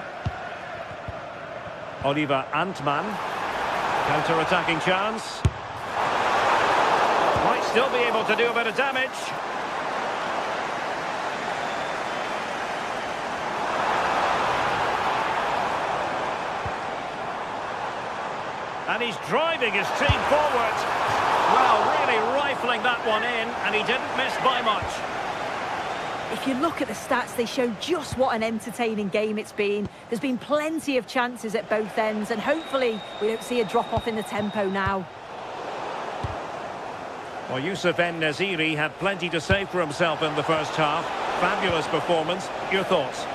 Oliver Antman. Counter-attacking chance. Might still be able to do a bit of damage. And he's driving his team forward. Well, really rifling that one in, and he didn't miss by much. If you look at the stats, they show just what an entertaining game it's been. There's been plenty of chances at both ends, and hopefully we don't see a drop-off in the tempo now. Well, Youssef En-Nesyri had plenty to say for himself in the first half. Fabulous performance. Your thoughts?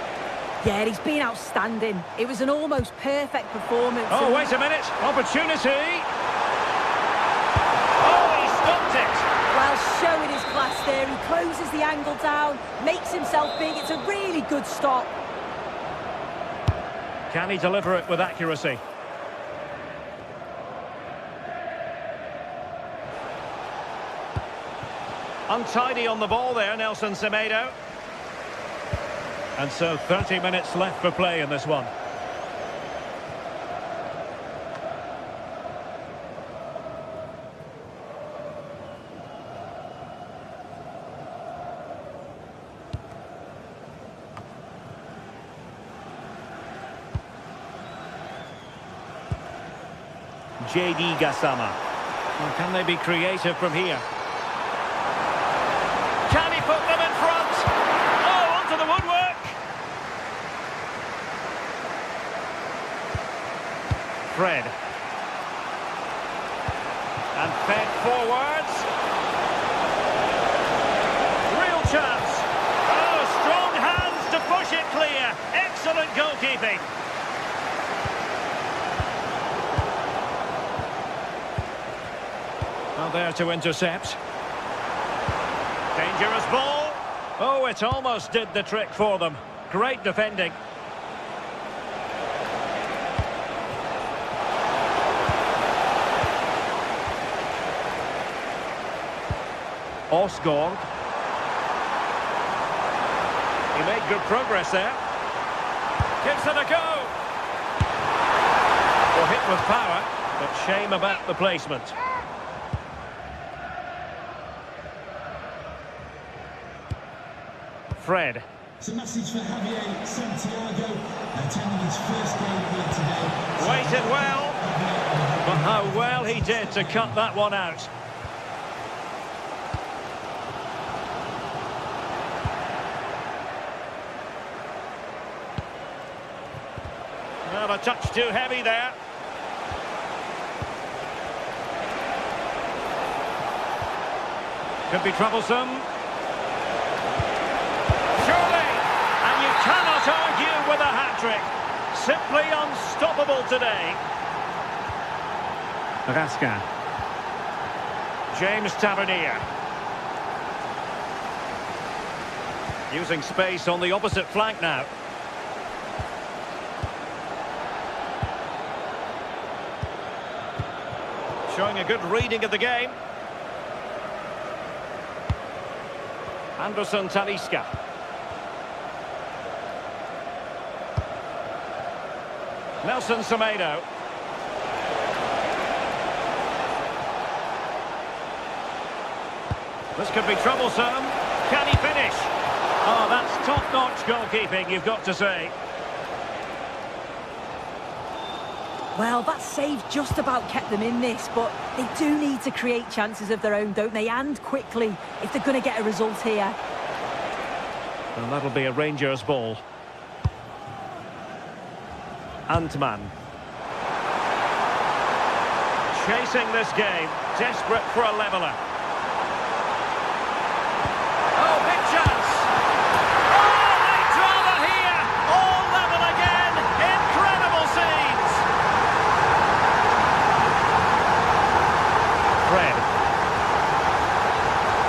Yeah, he's been outstanding. It was an almost perfect performance. Oh, wait a minute. Opportunity. Well, showing his class there. He closes the angle down, makes himself big. It's a really good stop. Can he deliver it with accuracy? Untidy on the ball there, Nelson Semedo. And so 30 minutes left for play in this one. JD Gassama. Well, can they be creative from here? Can he put them in front? Oh, onto the woodwork. Fred. And fed forwards. Real chance. Oh, strong hands to push it clear. Excellent goalkeeping. Well, there to intercept. Dangerous ball. Oh, it almost did the trick for them. Great defending. Osgård. He made good progress there. Gives it a go. Well, hit with power, but shame about the placement. Fred. It's a message for Javier Santiago, attending his first game here today. Waited well, but how well he did to cut that one out. Well, a touch too heavy there. Could be troublesome. Surely, and you cannot argue with a hat-trick. Simply unstoppable today. Rasca. James Tavernier. Using space on the opposite flank now. Showing a good reading of the game. Anderson Talisca. Nelson Semedo. This could be troublesome. Can he finish? Oh, that's top-notch goalkeeping, you've got to say. Well, that save just about kept them in this, but they do need to create chances of their own, don't they? And quickly, if they're going to get a result here. And that'll be a Rangers ball. Antman. Chasing this game, desperate for a leveller. Oh, big chance! Oh, late drama here! All level again! Incredible scenes! Fred.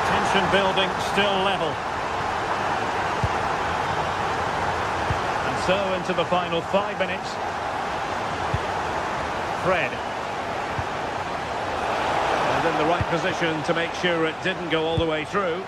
Tension building, still level. And so into the final 5 minutes. Fred. And in the right position to make sure it didn't go all the way through.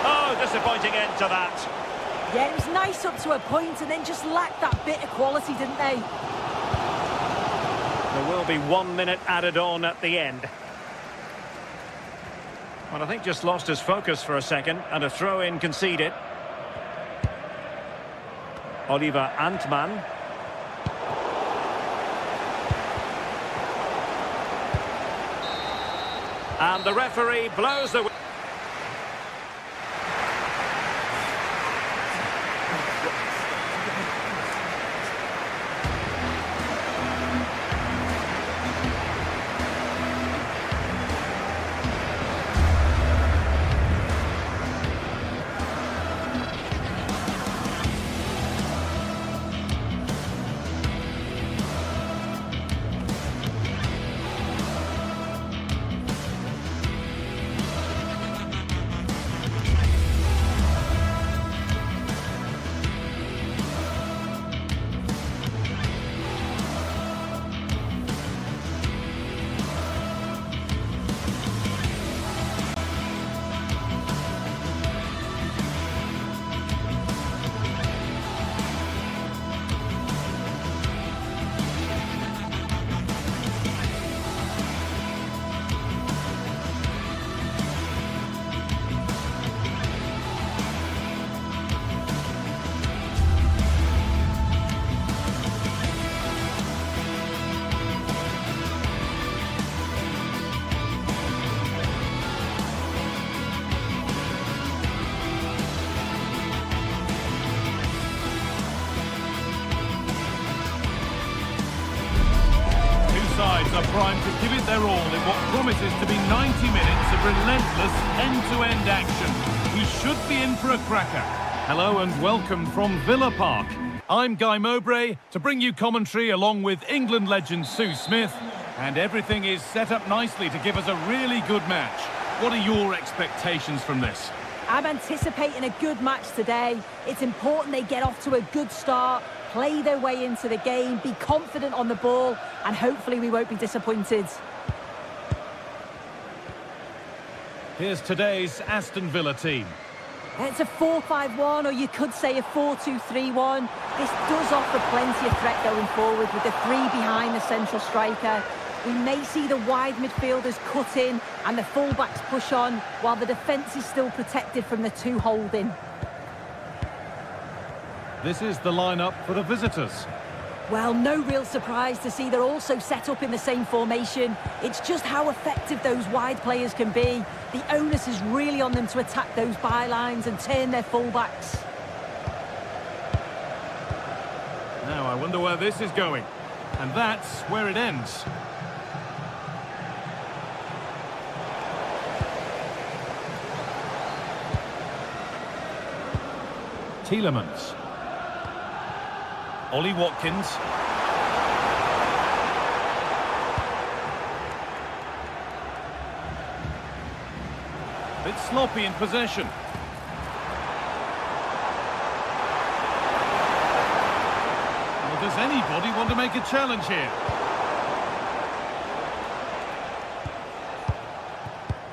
Oh, disappointing end to that. Yeah, it was nice up to a point and then just lacked that bit of quality, didn't they? There will be 1 minute added on at the end. Well, I think just lost his focus for a second and a throw-in conceded. Oliver Antman. And the referee blows the... Sides are primed to give it their all in what promises to be 90 minutes of relentless end-to-end action. We should be in for a cracker. Hello and welcome from Villa Park. I'm Guy Mowbray to bring you commentary along with England legend Sue Smith, and everything is set up nicely to give us a really good match. What are your expectations from this? I'm anticipating a good match today. It's important they get off to a good start, play their way into the game, be confident on the ball, and hopefully we won't be disappointed. Here's today's Aston Villa team. It's a 4-5-1, or you could say a 4-2-3-1. This does offer plenty of threat going forward with the three behind the central striker. We may see the wide midfielders cut in and the fullbacks push on, while the defence is still protected from the two holding. This is the lineup for the visitors. Well, no real surprise to see they're also set up in the same formation. It's just how effective those wide players can be. The onus is really on them to attack those bylines and turn their fullbacks. Now, I wonder where this is going. And that's where it ends. Tielemans. Ollie Watkins. Bit sloppy in possession. Well, does anybody want to make a challenge here?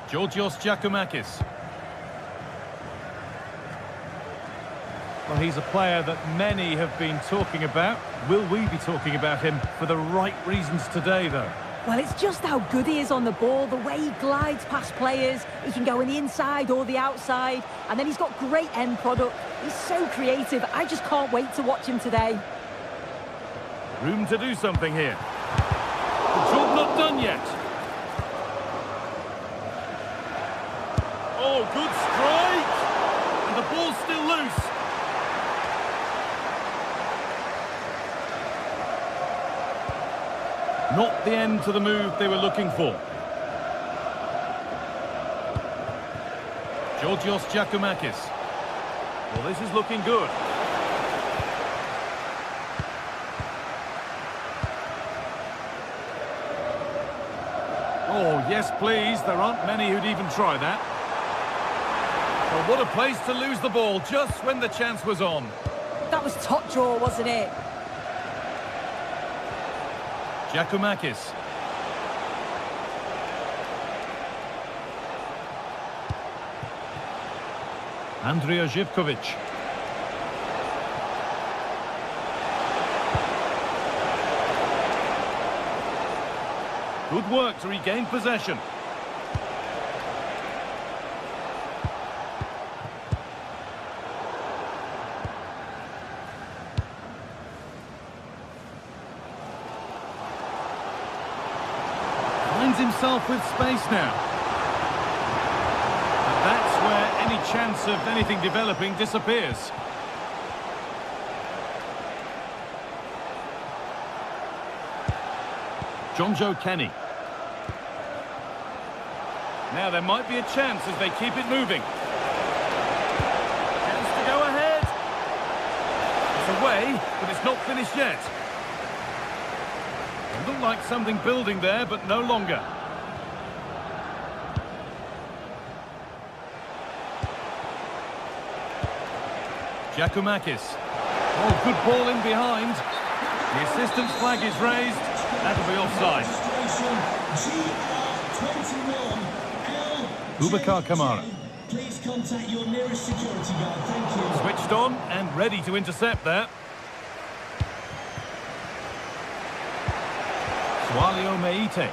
Georgios Giacomakis. Well, he's a player that many have been talking about. Will we be talking about him for the right reasons today, though? Well, it's just how good he is on the ball, the way he glides past players. He can go on the inside or the outside, and then he's got great end product. He's so creative. I just can't wait to watch him today. Room to do something here. The job not done yet. Oh, good strike! And the ball's still loose. Not the end to the move they were looking for. Georgios Giacomakis. Well, this is looking good. Oh, yes, please. There aren't many who'd even try that. Well, what a place to lose the ball just when the chance was on. That was top draw, wasn't it? Giacomakis. Andrija Živković. Good work to regain possession. Finds himself with space now. And that's where any chance of anything developing disappears. Joe Kenny. Now there might be a chance as they keep it moving. Chance to go ahead. It's away, but it's not finished yet. It looked like something building there, but no longer. Giacomakis. Oh, good ball in behind. The assistant's flag is raised. That'll be offside. Boubacar Kamara. Please contact your nearest security guard. Thank you. Switched on and ready to intercept there. Sualio Meite.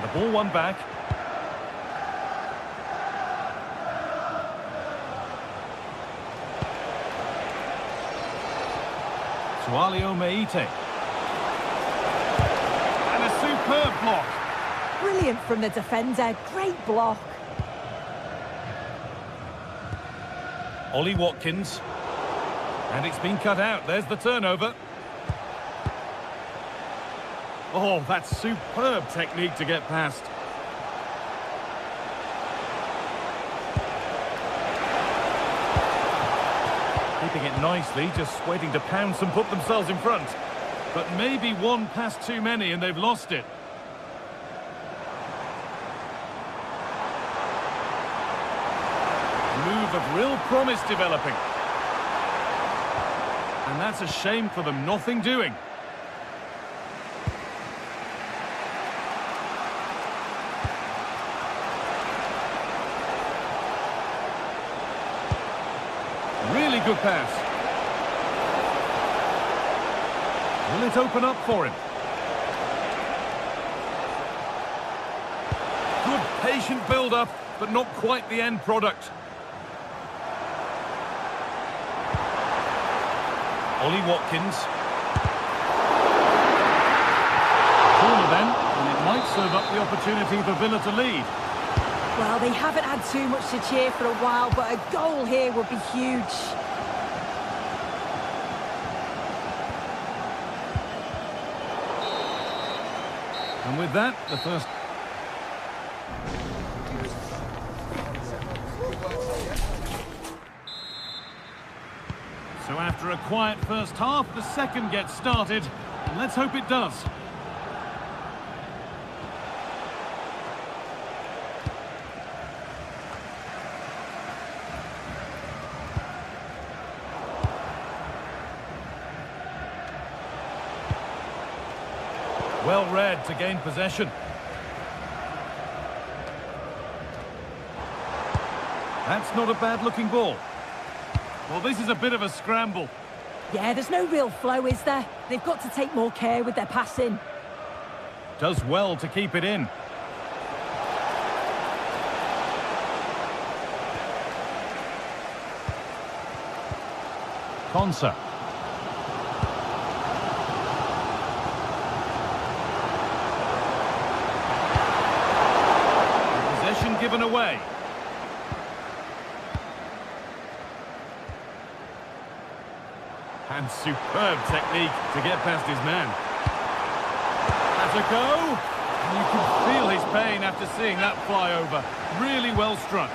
The ball won back. Sualio Meite. And a superb block. Brilliant from the defender. Great block. Ollie Watkins. And it's been cut out. There's the turnover. Oh, that's superb technique to get past. keeping it nicely, just waiting to pounce and put themselves in front. But maybe one pass too many and they've lost it. Move of real promise developing. And that's a shame for them, nothing doing. Really good pass. Will it open up for him? Good patient build-up, but not quite the end product. Ollie Watkins. Corner then, and it might serve up the opportunity for Villa to lead. Well, they haven't had too much to cheer for a while, but a goal here would be huge. And with that, the first... So after a quiet first half, the second gets started. And let's hope it does. Well read to gain possession. That's not a bad-looking ball. Well, this is a bit of a scramble. Yeah, there's no real flow, is there? They've got to take more care with their passing. Does well to keep it in. Konsa. Possession given away. And superb technique to get past his man. That's a go. And you can feel his pain after seeing that fly over. Really well struck.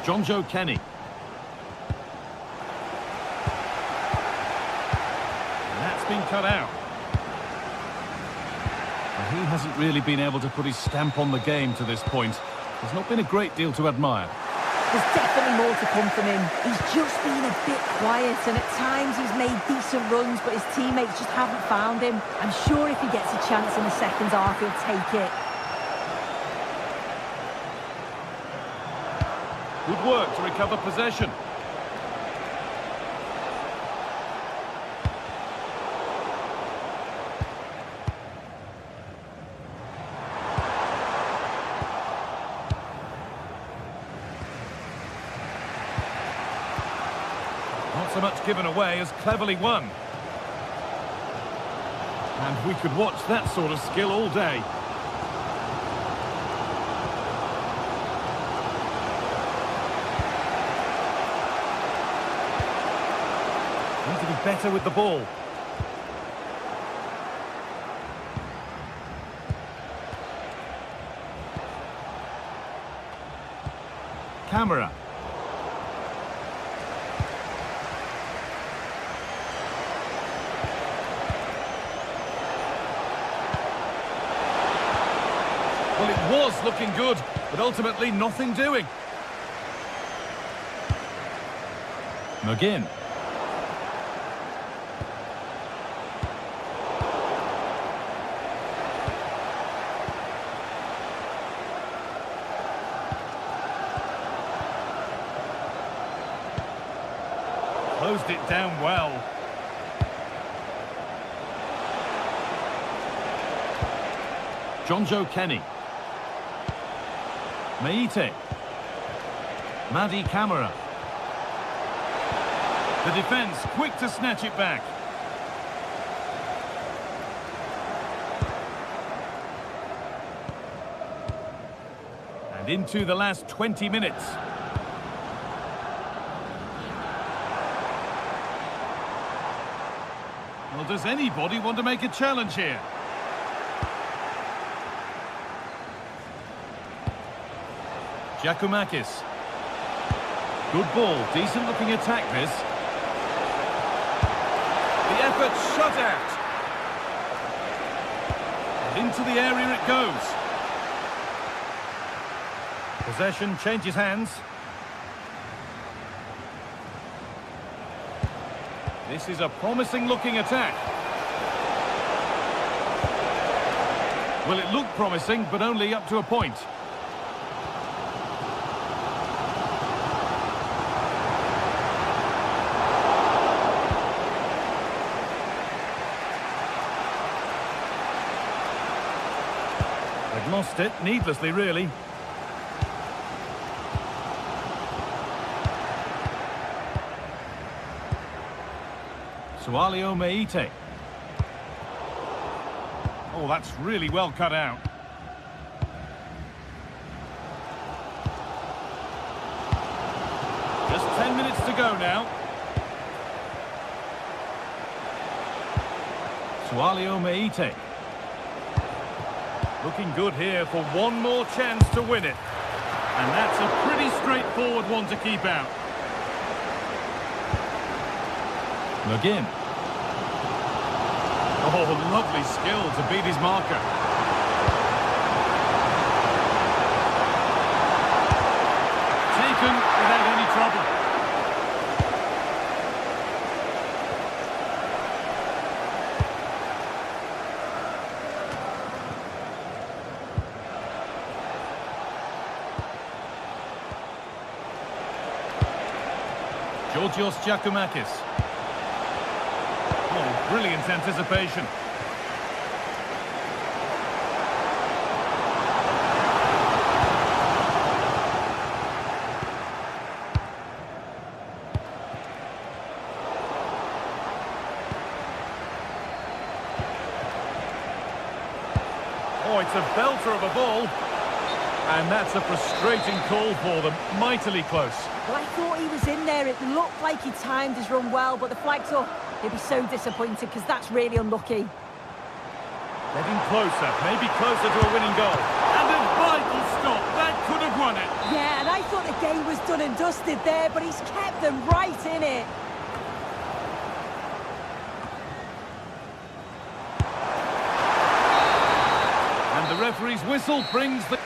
Jonjo Kenny. And that's been cut out. And he hasn't really been able to put his stamp on the game to this point. There's not been a great deal to admire. There's definitely more to come from him. He's just been a bit quiet, and at times he's made decent runs, but his teammates just haven't found him. I'm sure if he gets a chance in the second half, he'll take it. Good work to recover possession. Not so much given away as cleverly won. And we could watch that sort of skill all day. Need to be better with the ball. Camera. Well, it was looking good, but ultimately nothing doing. McGinn. Closed it down well. Jonjo Kenny. Meite. Madi Camara. The defence quick to snatch it back. And into the last 20 minutes. Well, does anybody want to make a challenge here? Giacomakis. Good ball, decent looking attack this. The effort shut out. And into the area it goes. Possession changes hands. This is a promising looking attack. Well, it looked promising, but only up to a point. They've lost it, needlessly really. Sualio Meite. Oh, that's really well cut out. Just 10 minutes to go now. Sualio Meite. Looking good here for one more chance to win it. And that's a pretty straightforward one to keep out. McGinn. Oh, lovely skill to beat his marker. Taken without any trouble. Georgios Giacomakis. Oh, brilliant anticipation. Oh, it's a belter of a ball. And that's a frustrating call for them. Mightily close. Well, I thought he was in there. It looked like he timed his run well, but the flag's up. He'll be so disappointed because that's really unlucky. Getting closer, maybe closer to a winning goal. And a vital stop. That could have won it. Yeah, and I thought the game was done and dusted there, but he's kept them right in it. And the referee's whistle brings the...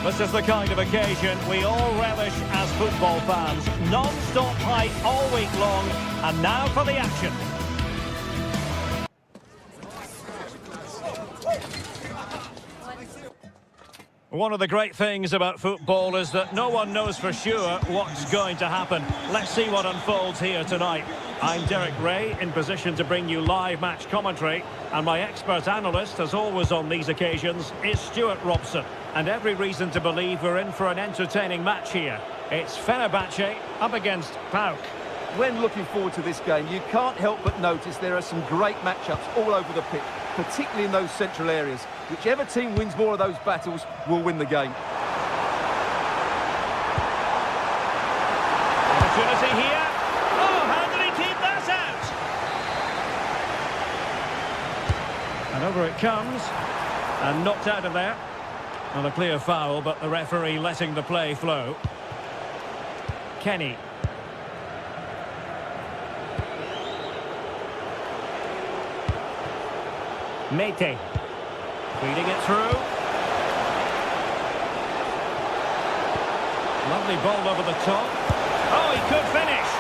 This is the kind of occasion we all relish as football fans. Non-stop hype all week long, and now for the action. One of the great things about football is that no one knows for sure what's going to happen. Let's see what unfolds here tonight. I'm Derek Ray, in position to bring you live match commentary, and my expert analyst, as always on these occasions, is Stuart Robson. And every reason to believe we're in for an entertaining match here. It's Fenerbahce up against PAOK. When looking forward to this game, you can't help but notice there are some great matchups all over the pitch, particularly in those central areas. Whichever team wins more of those battles will win the game. Opportunity here. Oh, how did he keep that out? And over it comes. And knocked out of there. Not a clear foul, but the referee letting the play flow. Kenny. Mete. Feeding it through. Lovely ball over the top. Oh, he could finish.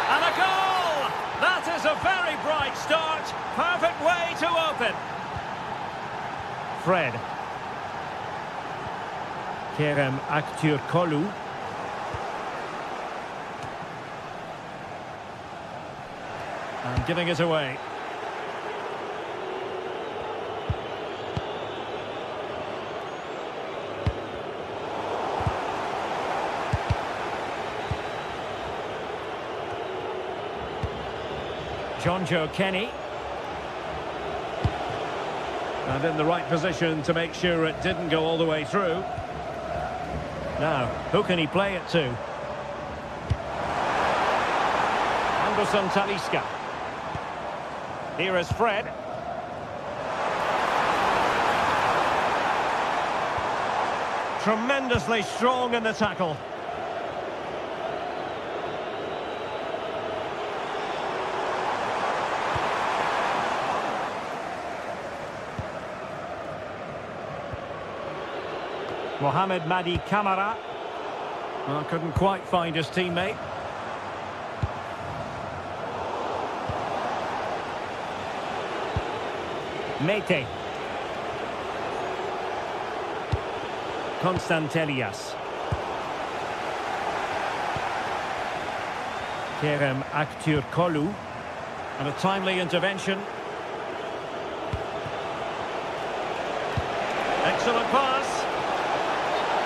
And a goal! That is a very bright start. Perfect way to open. Fred. Kerem Aktürkoğlu. And giving it away. Jonjo Kenny. And in the right position to make sure it didn't go all the way through. Now, who can he play it to? Anderson Talisca. Here is Fred. Tremendously strong in the tackle. Mohamed Madi Camara. Well, couldn't quite find his teammate. Mete. Constantelias. Kerem Aktürkoğlu. And a timely intervention. Excellent pass.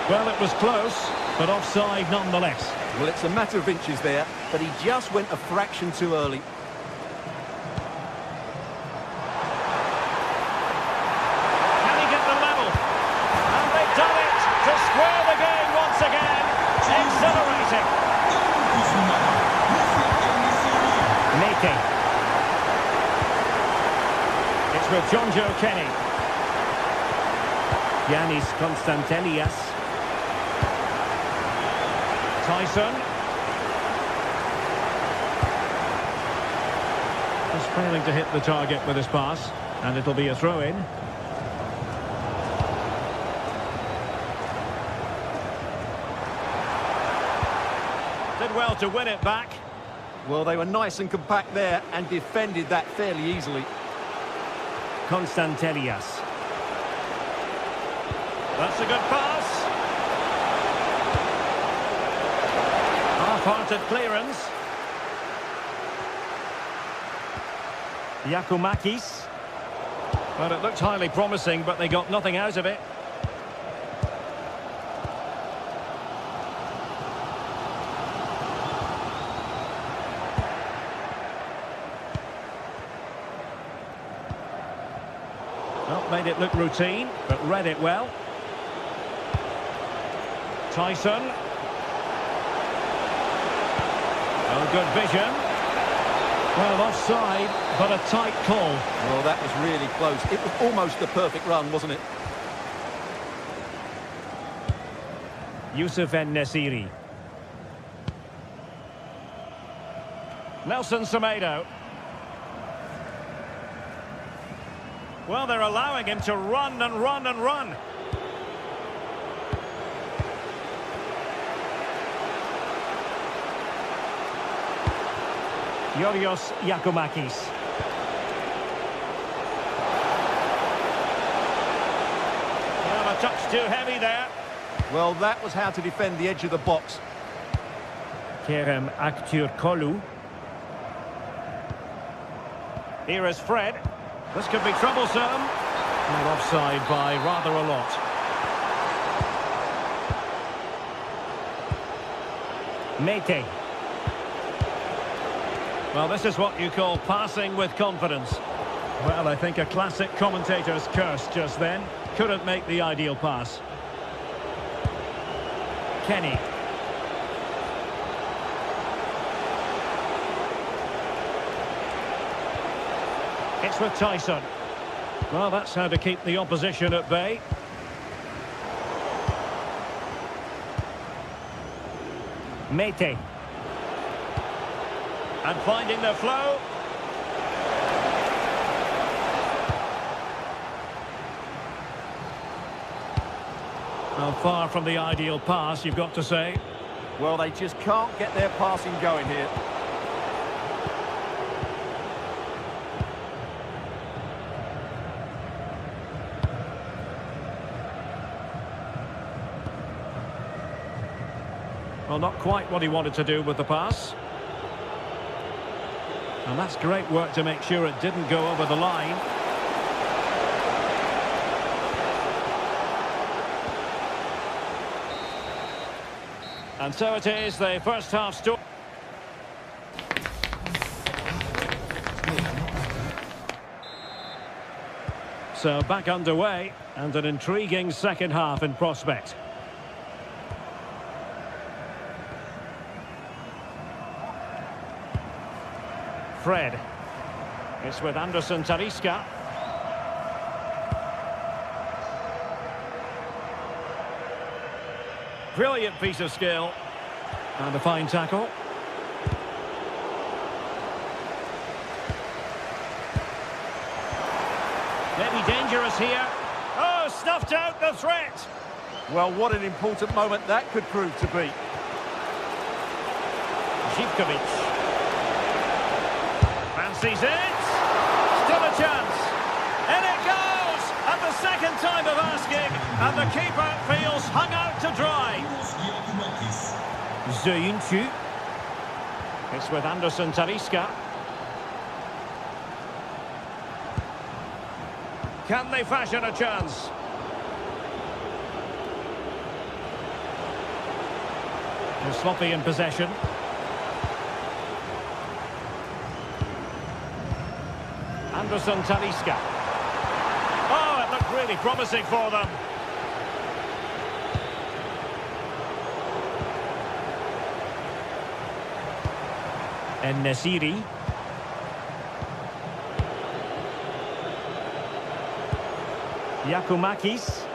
Well, it was close, but offside nonetheless. Well, it's a matter of inches there, but he just went a fraction too early. Can he get the level? And they've done it to square the game once again. Exhilarating. Mete. It's with Jonjo Kenny. Yanis Constantelias. Tyson. Just failing to hit the target with his pass, and it'll be a throw-in. Did well to win it back. Well, they were nice and compact there and defended that fairly easily. Constantelias. That's a good pass. Half-hearted clearance. Giacomakis. Well, it looked highly promising, but they got nothing out of it. Well, made it look routine, but read it well. Tyson. Oh, good vision. Well, offside, but a tight call. Well, that was really close. It was almost a perfect run, wasn't it? Youssef En-Nesyri. Nelson Semedo. Well, they're allowing him to run and run and run. Yorios Giacomakis. Well, a touch too heavy there. Well, that was how to defend the edge of the box. Kerem Aktürkoğlu. Here is Fred. This could be troublesome. Well, offside by rather a lot. Mete. Well, this is what you call passing with confidence. Well, I think a classic commentator's curse just then. Couldn't make the ideal pass. Kenny. It's with Tyson. Well, that's how to keep the opposition at bay. Mete. And finding the flow. Well, far from the ideal pass, you've got to say. Well, they just can't get their passing going here. Well, not quite what he wanted to do with the pass. And that's great work to make sure it didn't go over the line. And so it is, the first half story. So back underway, and an intriguing second half in prospect. Fred. It's with Anderson Talisca. Brilliant piece of skill. And a fine tackle. Maybe dangerous here. Oh, snuffed out the threat. Well, what an important moment that could prove to be. Zivkovic. Fancies it. Still a chance. And it goes! At the second time of asking. And the keeper feels hung out to dry. Zöyüncü. It's with Anderson Talisca. Can they fashion a chance? They're sloppy in possession. Anderson Talisca. Oh, it looked really promising for them. En-Nesyri. Giakoumakis.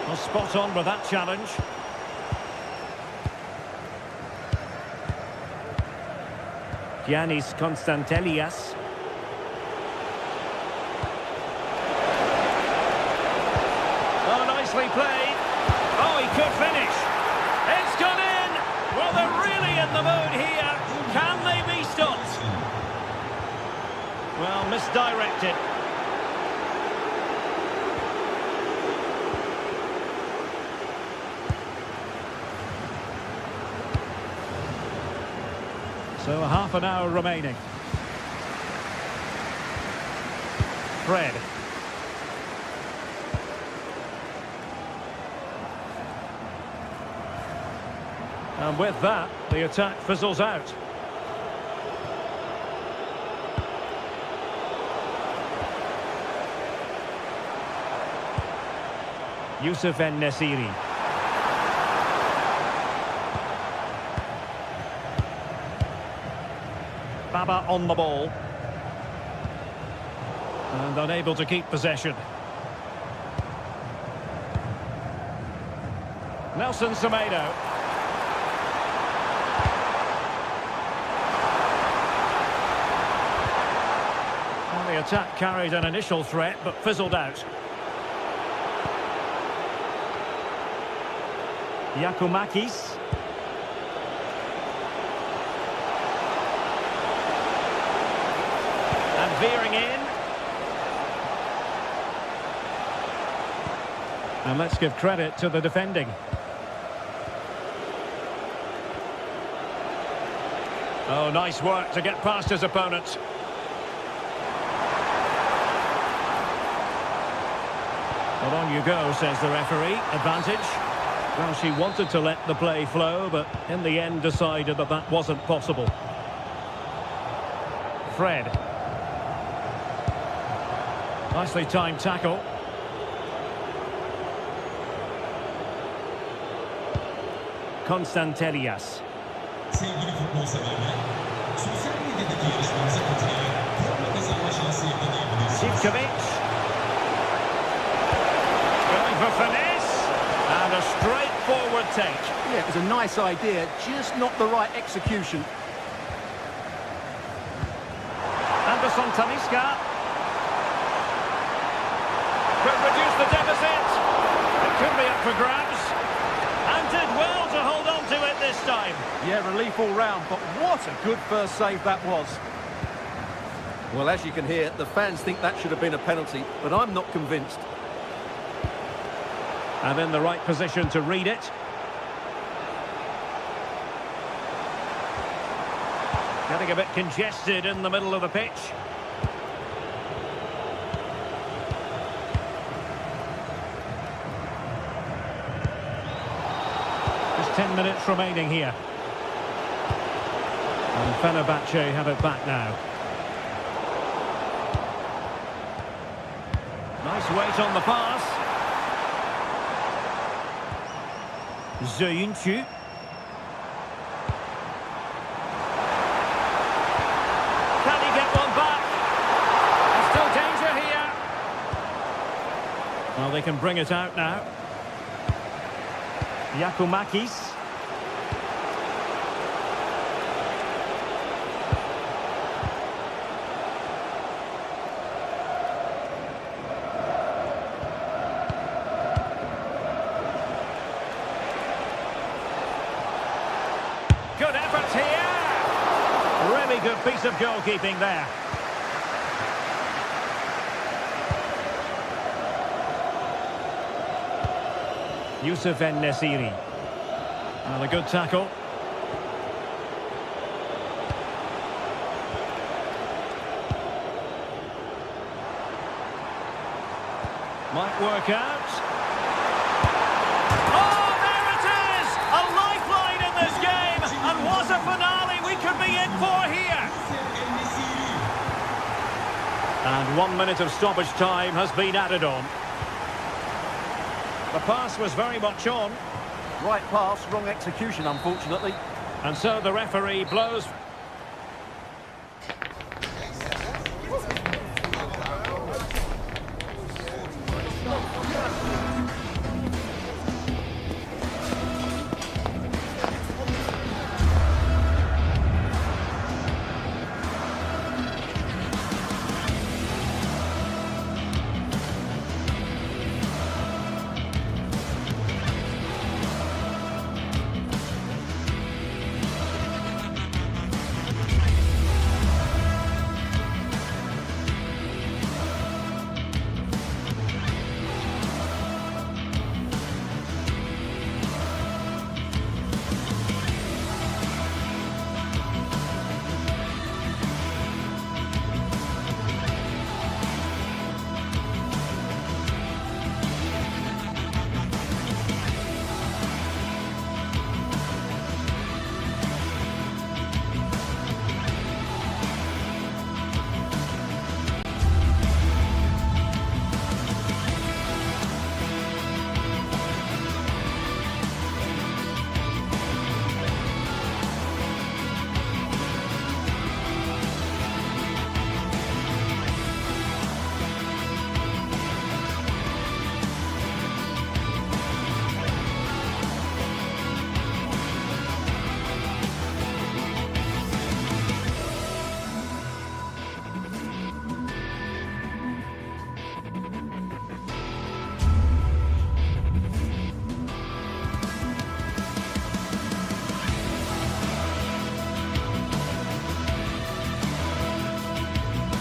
Well, spot on with that challenge. Giannis Konstantelias. Oh, nicely played. Oh, he could finish. It's gone in. Well, they're really in the mood here. Can they be stopped? Well, misdirected. So half an hour remaining. Fred. And with that, the attack fizzles out. Youssef En-Nesyri. Baba on the ball. And unable to keep possession. Nelson Semedo. Well, the attack carried an initial threat, but fizzled out. Giakoumakis. And veering in. And let's give credit to the defending. Oh, nice work to get past his opponent. Well, on you go, says the referee. Advantage. Well, she wanted to let the play flow, but in the end decided that that wasn't possible. Fred. Nicely timed tackle. Konstantelias. Sevgili futbol severler, sosyal medyadaki yarışmamıza katılarak forma kazanma şansı yakalayabilirsiniz. Sivkovic. Going for finesse. And a straightforward take. Yeah, it was a nice idea, just not the right execution. Anderson Talisca. Could reduce the deficit. It could be up for grabs. And did well to hold on to it this time. Yeah, relief all round, but what a good first save that was. Well, as you can hear, the fans think that should have been a penalty, but I'm not convinced. And in the right position to read it. Getting a bit congested in the middle of the pitch. Just 10 minutes remaining here. And Fenerbahce have it back now. Nice weight on the pass. Zöyüncü. Can he get one back? There's still danger here. Well, they can bring it out now. Yakumakis. Good effort here. Really good piece of goalkeeping there. Yusuf En-Nesyri. Well, a good tackle. Might work out. Oh, there it is! A lifeline in this game! And what a finale we could be in for here! And 1 minute of stoppage time has been added on. The pass was very much on. Right pass, wrong execution, unfortunately. And so the referee blows.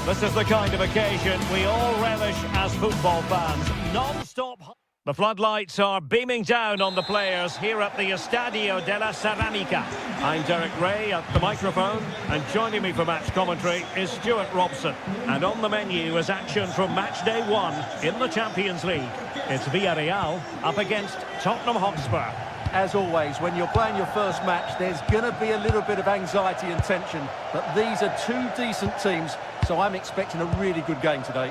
This is the kind of occasion we all relish as football fans. Non-stop... The floodlights are beaming down on the players here at the Estadio de la Ceramica. I'm Derek Ray at the microphone, and joining me for match commentary is Stuart Robson. And on the menu is action from match day 1 in the Champions League. It's Villarreal up against Tottenham Hotspur. As always, when you're playing your first match, there's going to be a little bit of anxiety and tension. But these are two decent teams, so I'm expecting a really good game today.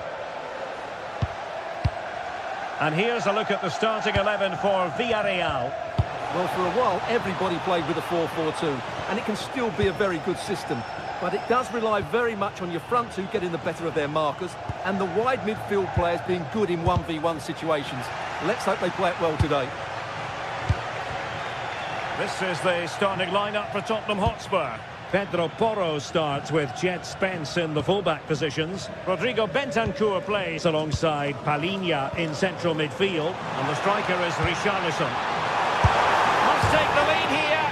And here's a look at the starting 11 for Villarreal. Well, for a while, everybody played with a 4-4-2, and it can still be a very good system. But it does rely very much on your front two getting the better of their markers, and the wide midfield players being good in 1v1 situations. Let's hope they play it well today. This is the starting lineup for Tottenham Hotspur. Pedro Porro starts with Jed Spence in the fullback positions. Rodrigo Bentancur plays alongside Palinha in central midfield. And the striker is Richarlison. Must take the lead here.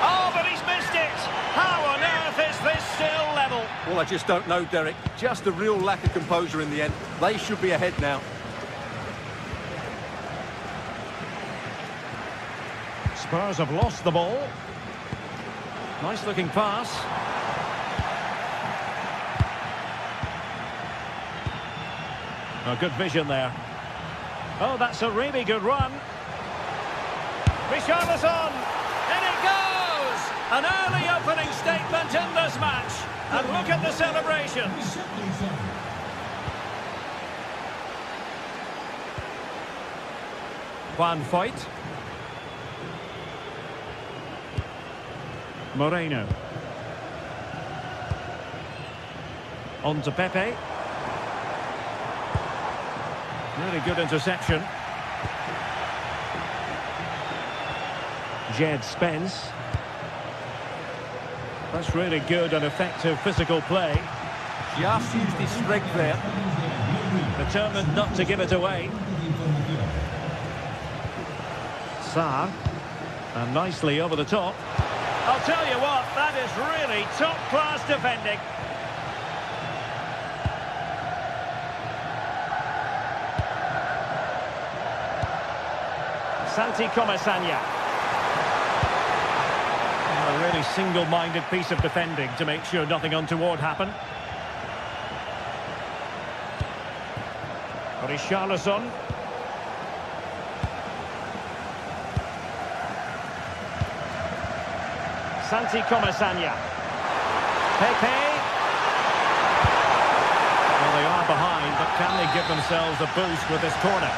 Oh, but he's missed it. How on earth is this still level? Well, I just don't know, Derek. Just a real lack of composure in the end. They should be ahead now. Spurs have lost the ball. Nice looking pass. Oh, good vision there. Oh, that's a really good run. Richarlison! In it goes! An early opening statement in this match. And look at the celebrations. Juan Foyt. Moreno. On to Pepe. Really good interception. Jed Spence. That's really good and effective physical play. Just used his strength there. Determined not to give it away. Sarr. And nicely over the top. I'll tell you what, that is really top-class defending. Santi Comesaña. A really single-minded piece of defending to make sure nothing untoward happened. Richarlison. Santi Comesaña. Pepe. Well, they are behind, but can they give themselves a boost with this corner?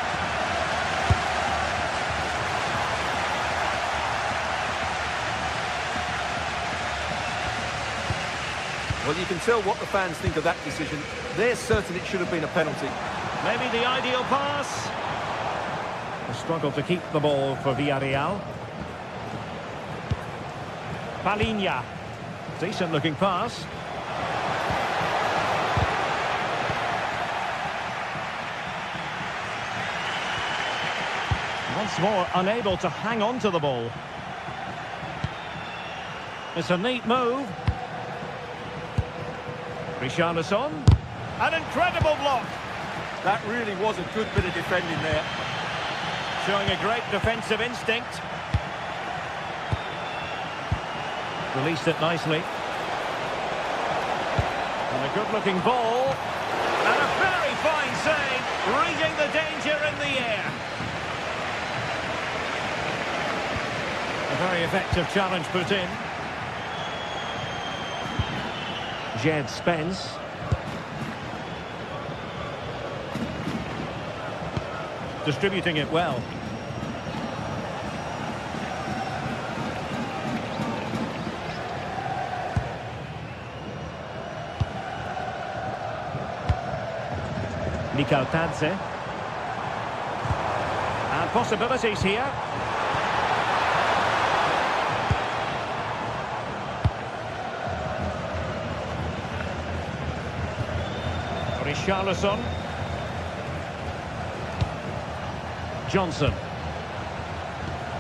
Well, you can tell what the fans think of that decision. They're certain it should have been a penalty. Maybe the ideal pass. A struggle to keep the ball for Villarreal. Palinha. Decent looking pass. Once more unable to hang on to the ball. It's a neat move. Richarlison. An incredible block. That really was a good bit of defending there. Showing a great defensive instinct. Released it nicely. And a good-looking ball. And a very fine save, reading the danger in the air. A very effective challenge put in. Jed Spence. Distributing it well. Nikaltadze. And possibilities here. Richarlison. Johnson.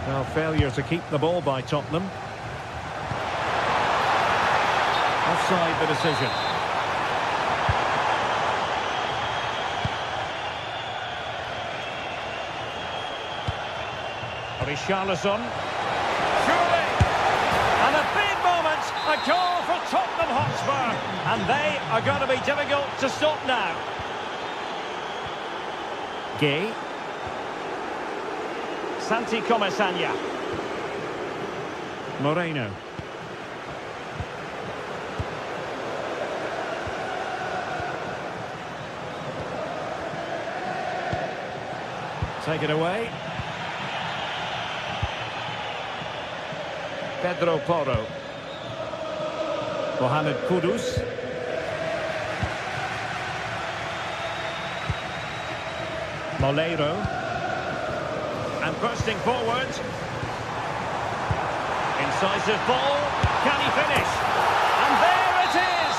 Now failure to keep the ball by Tottenham. Offside the decision. Richarlison. Surely! And a big moment, a goal for Tottenham Hotspur. And they are going to be difficult to stop now. Gay. Santi Comesaña. Moreno. Take it away. Pedro Porro. Mohamed Kudus. Moleiro. And bursting forward. Incisive ball. Can he finish? And there it is!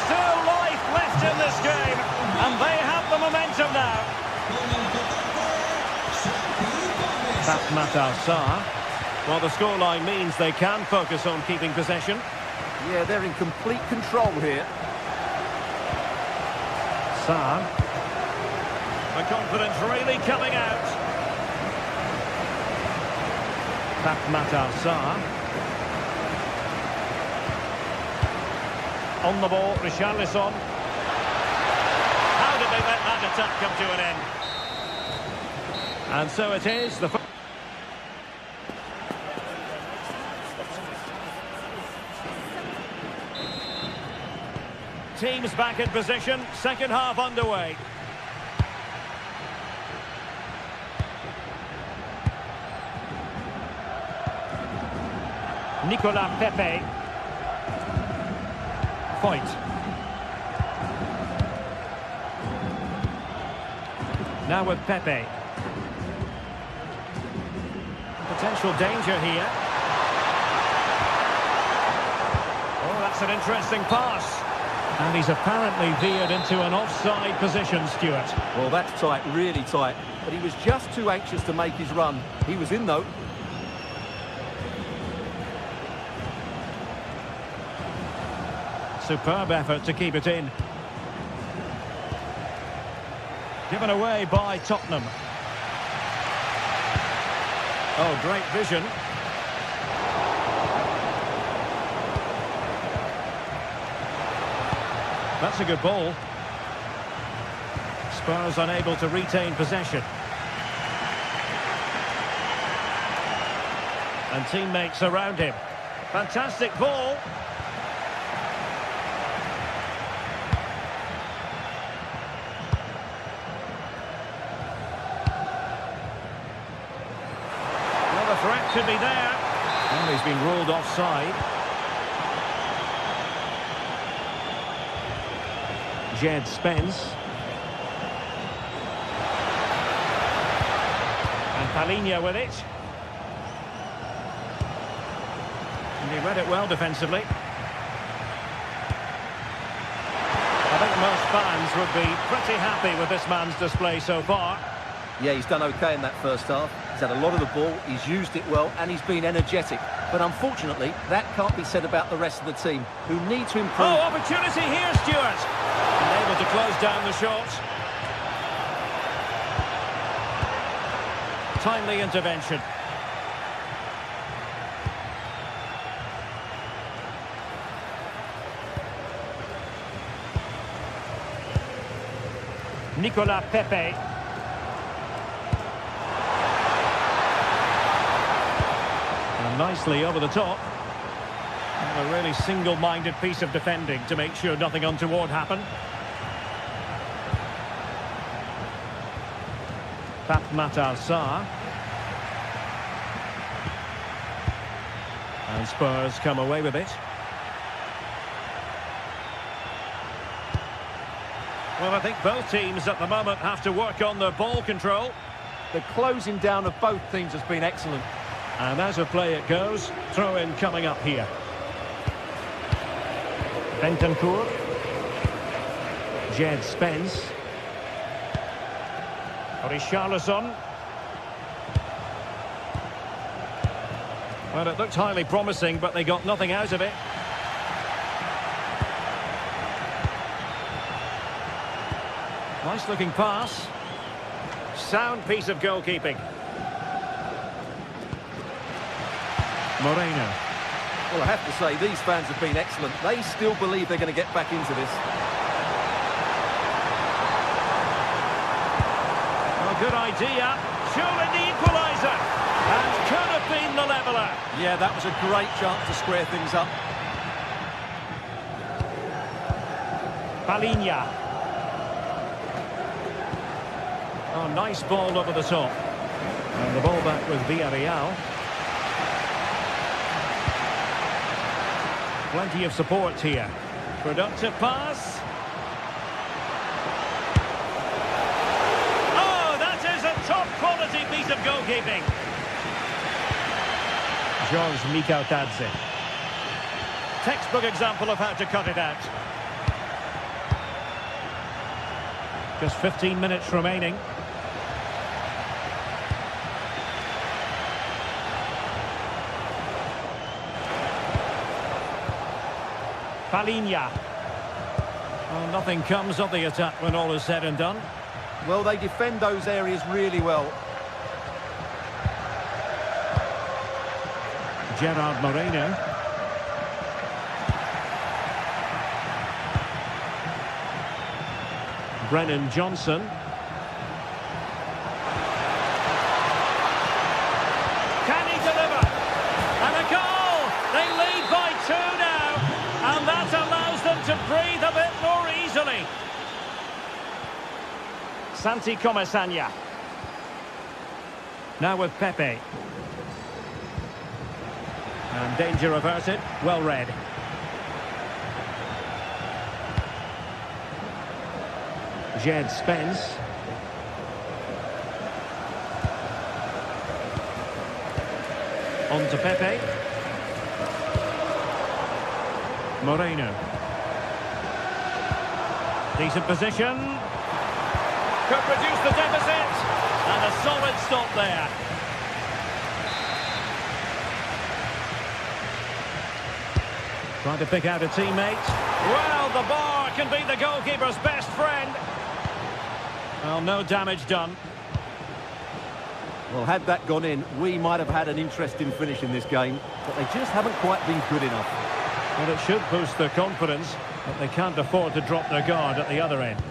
Still life left in this game. And they have the momentum now. That's Matar Sarr. Well, the scoreline means they can focus on keeping possession. Yeah, they're in complete control here. Sarr. The confidence really coming out. That's Matar Sarr. On the ball, Richarlison. How did they let that attack come to an end? And so it is. Teams back in position, second half underway. Nicolas Pepe. Foyt. Now with Pepe. Potential danger here. Oh, that's an interesting pass. And he's apparently veered into an offside position, Stuart. Well, that's tight, really tight. But he was just too anxious to make his run. He was in, though. Superb effort to keep it in. Given away by Tottenham. Oh, great vision. That's a good ball. Spurs unable to retain possession. And teammates around him. Fantastic ball. Well, the threat could be there. And he's been ruled offside. Jed Spence. And Palhinha with it. And he read it well defensively. I think most fans would be pretty happy with this man's display so far. Yeah, he's done okay in that first half. He's had a lot of the ball, he's used it well, and he's been energetic. But unfortunately, that can't be said about the rest of the team, who need to improve. Oh, opportunity here, Stuart. And able to close down the shot. Timely intervention. Nicolas Pepe. And nicely over the top. A really single-minded piece of defending to make sure nothing untoward happened. Matar Sarr. And Spurs come away with it. Well, I think both teams at the moment have to work on their ball control. The closing down of both teams has been excellent. And as a play it goes, throw-in coming up here. Bentancur. Jed Spence. Richarlison. Well, it looked highly promising, but they got nothing out of it. Nice looking pass. Sound piece of goalkeeping. Moreno. Well, I have to say, these fans have been excellent. They still believe they're going to get back into this. A good idea. Surely the equaliser. And could have been the leveller. Yeah, that was a great chance to square things up. Palinha. Oh, nice ball over the top. And the ball back with Villarreal. Plenty of support here. Productive pass. Oh, that is a top-quality piece of goalkeeping. George Mikautadze. Textbook example of how to cut it out. Just 15 minutes remaining. Palinha. Well, nothing comes of the attack when all is said and done. Well, they defend those areas really well. Gerard Moreno. Brennan Johnson. Can he deliver? And a goal! They lead by 2 now. And that allows them to breathe a bit more easily. Santi Comesaña. Now with Pepe. And danger averted. Well read. Jed Spence. On to Pepe. Moreno. Decent position. Could reduce the deficit. And a solid stop there. Trying to pick out a teammate. Well, the bar can be the goalkeeper's best friend. Well, no damage done. Well, had that gone in, we might have had an interesting finish in this game, but they just haven't quite been good enough. Well, it should boost their confidence, but they can't afford to drop their guard at the other end.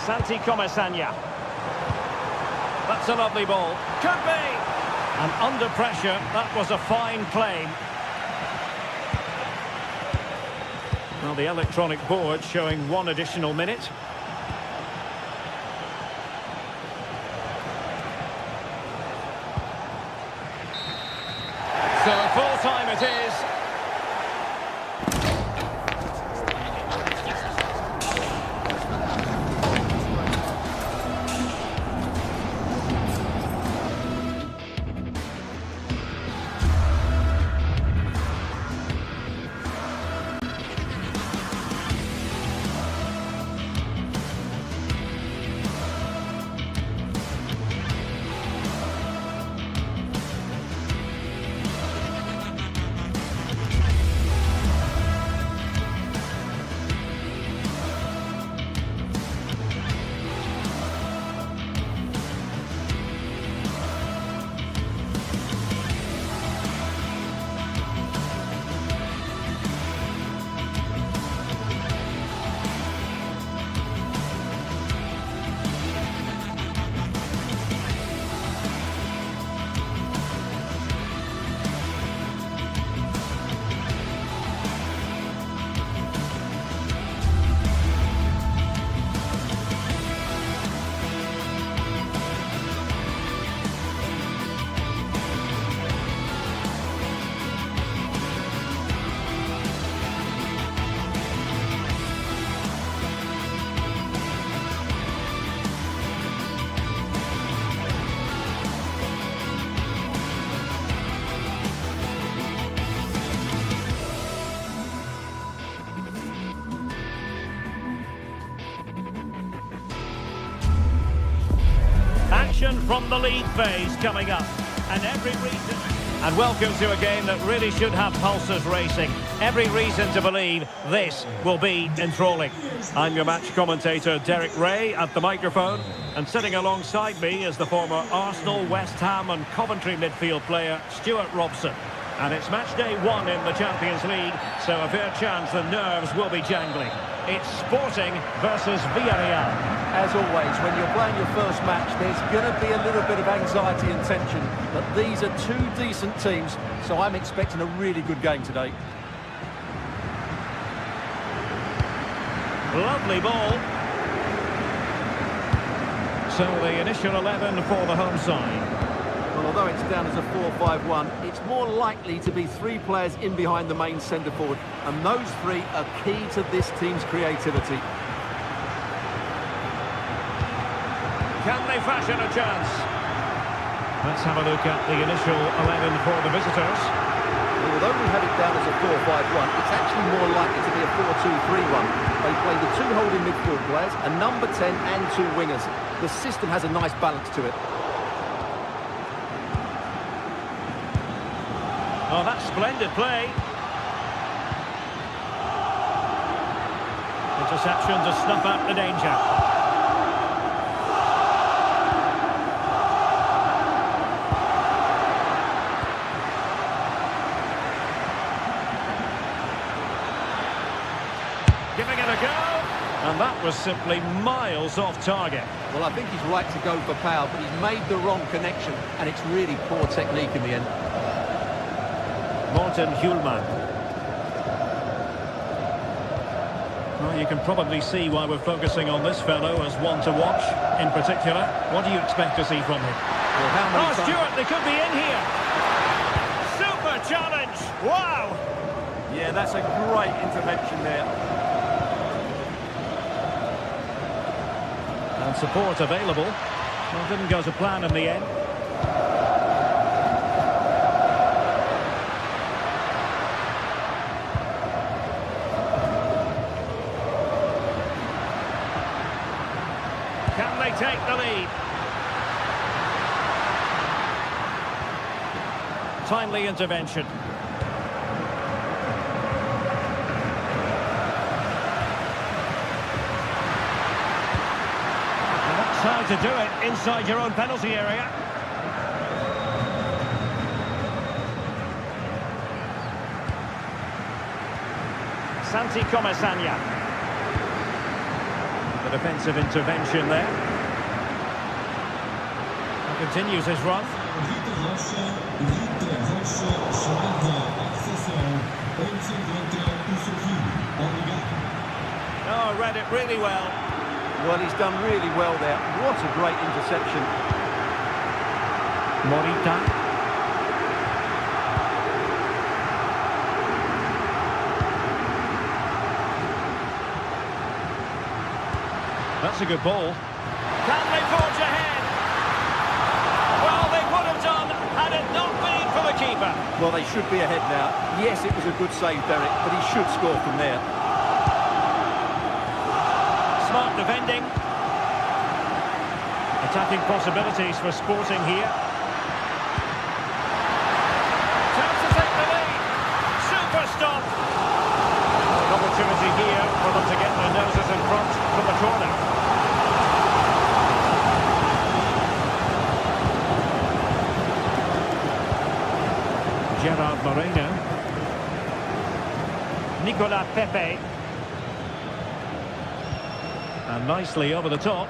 Santi Comesaña. That's a lovely ball. Could be. And under pressure, that was a fine claim. Well, the electronic board showing 1 additional minute. So full time it is. Action from the league phase coming up, and every reason... and welcome to a game that really should have pulses racing. Every reason to believe this will be enthralling. I'm your match commentator, Derek Ray, at the microphone, and sitting alongside me is the former Arsenal, West Ham and Coventry midfield player, Stuart Robson. And it's match day 1 in the Champions League, so a fair chance the nerves will be jangling. It's Sporting versus Villarreal. As always, when you're playing your first match, there's going to be a little bit of anxiety and tension. But these are two decent teams, so I'm expecting a really good game today. Lovely ball. So the initial 11 for the home side. Well, although it's down as a 4-5-1, it's more likely to be 3 players in behind the main centre-forward, and those 3 are key to this team's creativity. Can they fashion a chance? Let's have a look at the initial 11 for the visitors. Well, although we have it down as a 4-5-1, it's actually more likely to be a 4-2-3-1. They play the 2 holding midfield players, a number 10 and 2 wingers. The system has a nice balance to it. Oh, that's splendid play. Interception to snuff out the danger. Giving it a go. And that was simply miles off target. Well, I think he's right to go for power, but he's made the wrong connection, and it's really poor technique in the end. Morten Hjulmand. Well, you can probably see why we're focusing on this fellow as one to watch in particular. What do you expect to see from him? Well, how many times... Stuart, they could be in here. Super challenge. Wow. Yeah, that's a great intervention there. And support available. Well, didn't go to plan in the end. Can they take the lead? Timely intervention. And that's how to do it inside your own penalty area. Santi Comesaña. The defensive intervention there. He continues his run. Oh, read it really well. Well, he's done really well there. What a great interception. Morita. That's a good ball. Can they forge ahead? Well, they would have done had it not been for the keeper. Well, they should be ahead now. Yes, it was a good save, Derek, but he should score from there. Smart defending. Attacking possibilities for Sporting here. Chance to take the lead. Super stop. An opportunity here for them to get their noses in front from the corner. Gerard Moreno. Nicolas Pepe. And nicely over the top.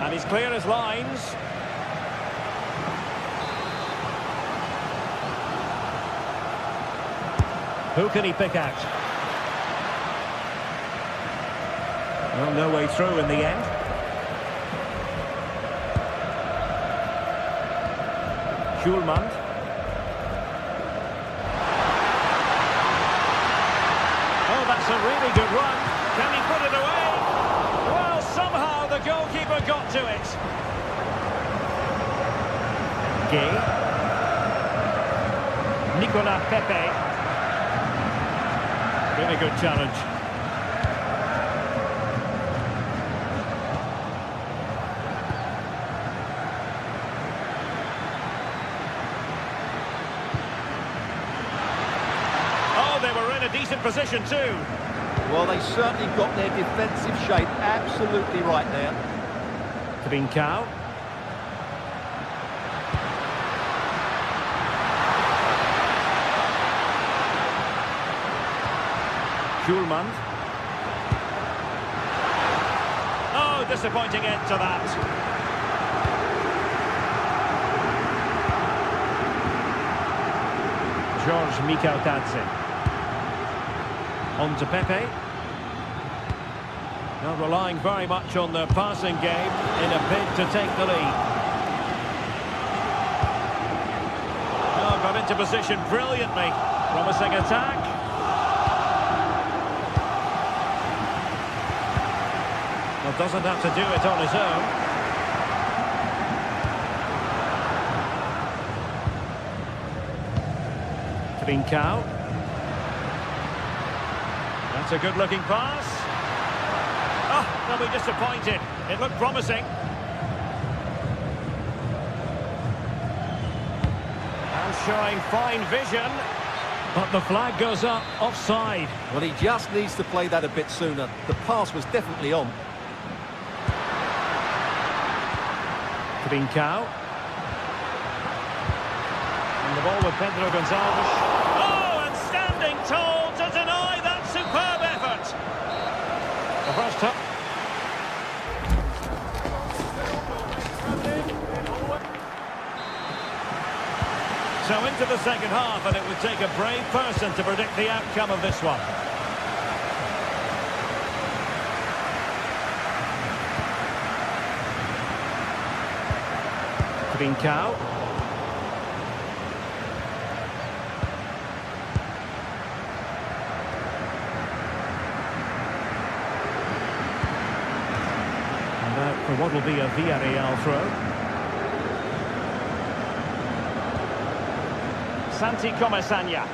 And he's clear as lines. Who can he pick out? Well, no way through in the end. Hjulmand. Oh, that's a really good run. Can he put it away? Well, somehow the goalkeeper got to it. Gay. Nicolas Pepe. Really good challenge. decent position too. Well, they certainly got their defensive shape absolutely right there. Trincao. Schulman. Oh, disappointing end to that. George Mikautadze. On to Pepe. Now relying very much on their passing game in a bid to take the lead. Oh, got into position brilliantly. Promising attack. Well, doesn't have to do it on his own. Trincao. That's a good-looking pass. Oh, they'll be disappointed. It looked promising. And showing fine vision. But the flag goes up offside. Well, he just needs to play that a bit sooner. The pass was definitely on. Trincao. And the ball with Pedro Gonçalves. Oh, and standing tall to deny that superb effort. The first touch. So into the second half, and it would take a brave person to predict the outcome of this one. Trincao. And out for what will be a Villarreal throw. Santi Comesaña.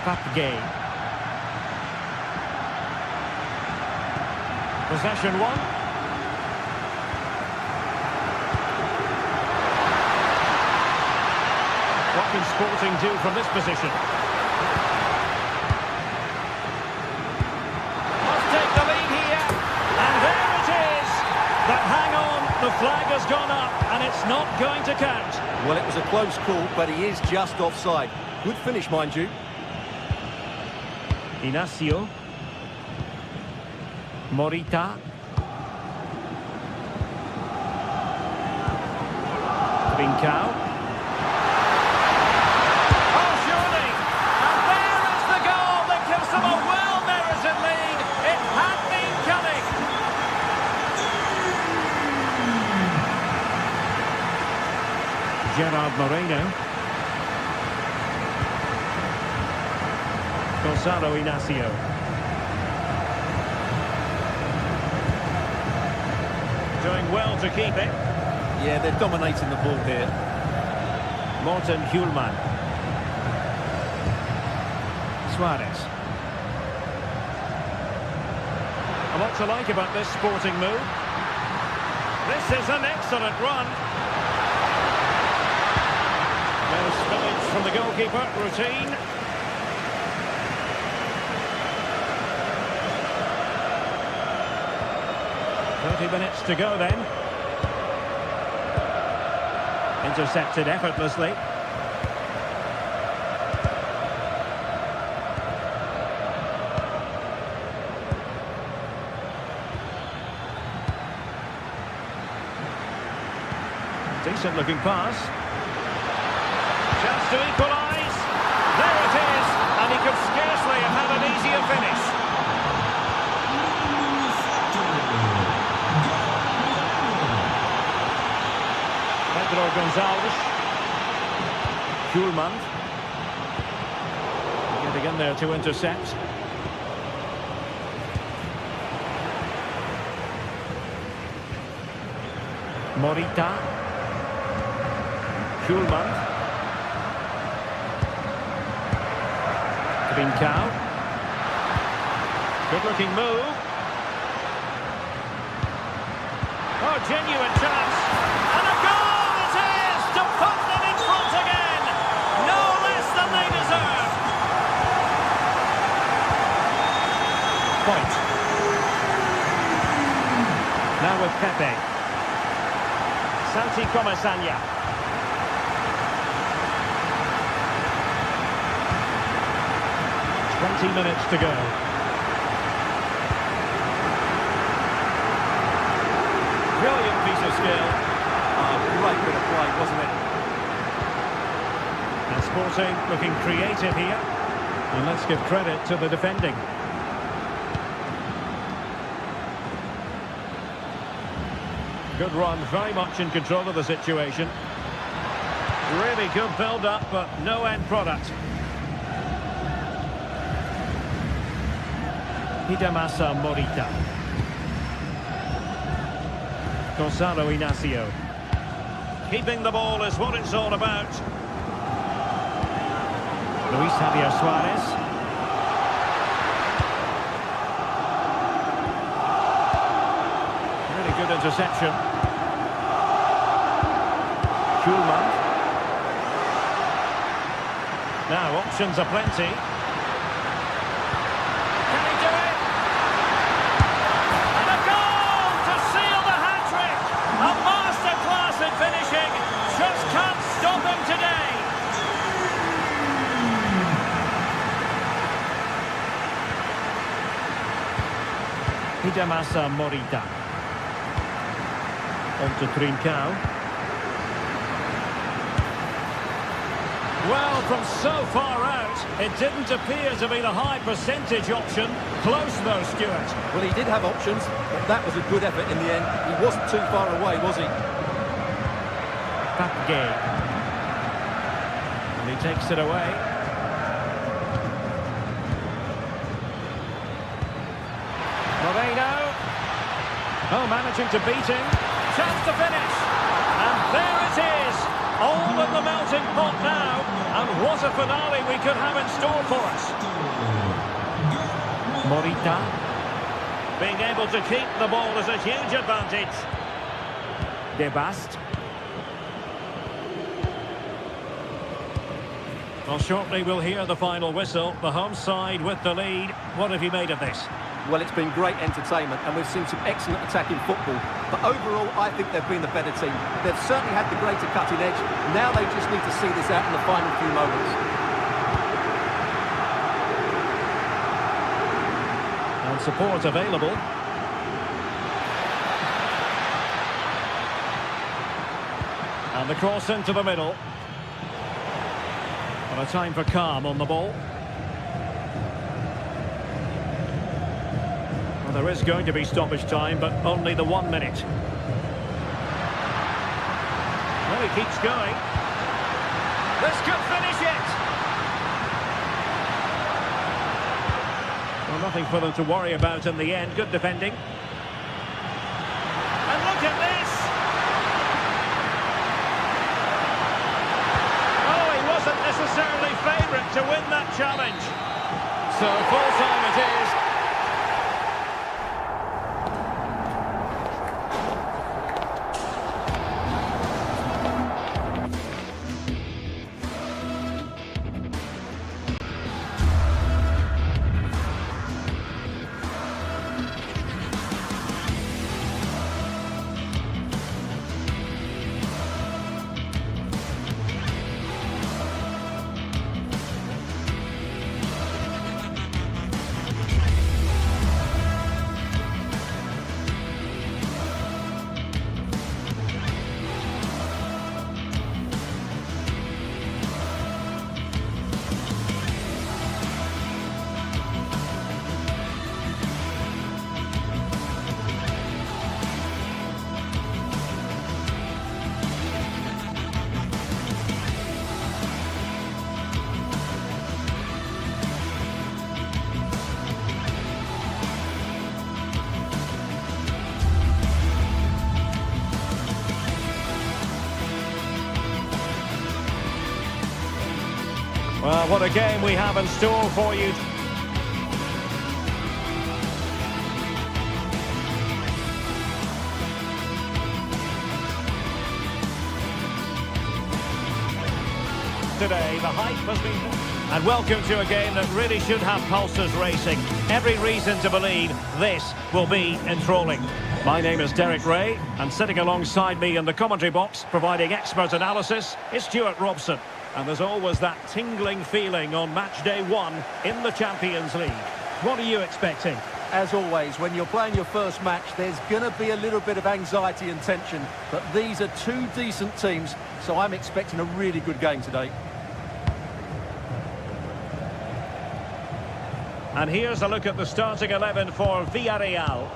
Papgay. Possession one. What can Sporting do from this position? Must take the lead here. And there it is. But hang on, the flag has gone up and it's not going to count. Well, it was a close call, but he is just offside. Good finish, mind you. Inacio. Morita. Trincao. Oh, surely. And there is the goal that gives them a well-merited lead. It had been coming. Gerard Moreno. Gonzalo Inacio. Doing well to keep it. Yeah, they're dominating the ball here. Morten Hjulman. Suarez. A lot to like about this Sporting move. This is an excellent run. No spillage from the goalkeeper. Routine. Minutes to go then. Intercepted effortlessly. Decent looking pass. Chance to equalise. There it is. And he could scarcely have had an easier finish. Pedro Gonçalves. Schulman. Getting in there to intercept. Morita. Schulman. Trincao. Good looking move. Oh, genuine chance. And a goal it is to put them in front again. No less than they deserve. Now with Pepe. Santi Comasanya. Minutes to go. Brilliant piece of skill. Great bit of play, wasn't it? And Sporting looking creative here. And let's give credit to the defending. Good run, very much in control of the situation. Really good build-up, but no end product. Hidemasa Morita. Gonzalo Inacio. Keeping the ball is what it's all about. Luis Javier Suarez. Really good interception. Schulman. Now options aplenty. Finishing, just can't stop him today. Hidemasa Morita. On to Trincao. Well, from so far out, it didn't appear to be the high percentage option. Close though, Stuart. Well, he did have options, but that was a good effort in the end. He wasn't too far away, was he? Gay. And he takes it away. Moreno. Oh, managing to beat him. Chance to finish. And there it is. All in the melting pot now. And what a finale we could have in store for us. Morita. Being able to keep the ball is a huge advantage. Debast. Well, shortly we'll hear the final whistle. The home side with the lead. What have you made of this? Well, it's been great entertainment, and we've seen some excellent attacking football. But overall, I think they've been the better team. They've certainly had the greater cutting edge. Now they just need to see this out in the final few moments. And support available. And the cross into the middle. A time for calm on the ball. Well, there is going to be stoppage time, but only the 1 minute. Well, he keeps going. This could finish it! Well, nothing for them to worry about in the end. Good defending. And look at this! Necessarily favourite to win that challenge. So full time it is. Well, what a game we have in store for you. Today, the hype has been... And welcome to a game that really should have pulses racing. Every reason to believe this will be enthralling. My name is Derek Ray, and sitting alongside me in the commentary box, providing expert analysis, is Stuart Robson. And there's always that tingling feeling on match day 1 in the Champions League. What are you expecting? As always, when you're playing your first match, there's going to be a little bit of anxiety and tension. But these are two decent teams, so I'm expecting a really good game today. And here's a look at the starting 11 for Villarreal.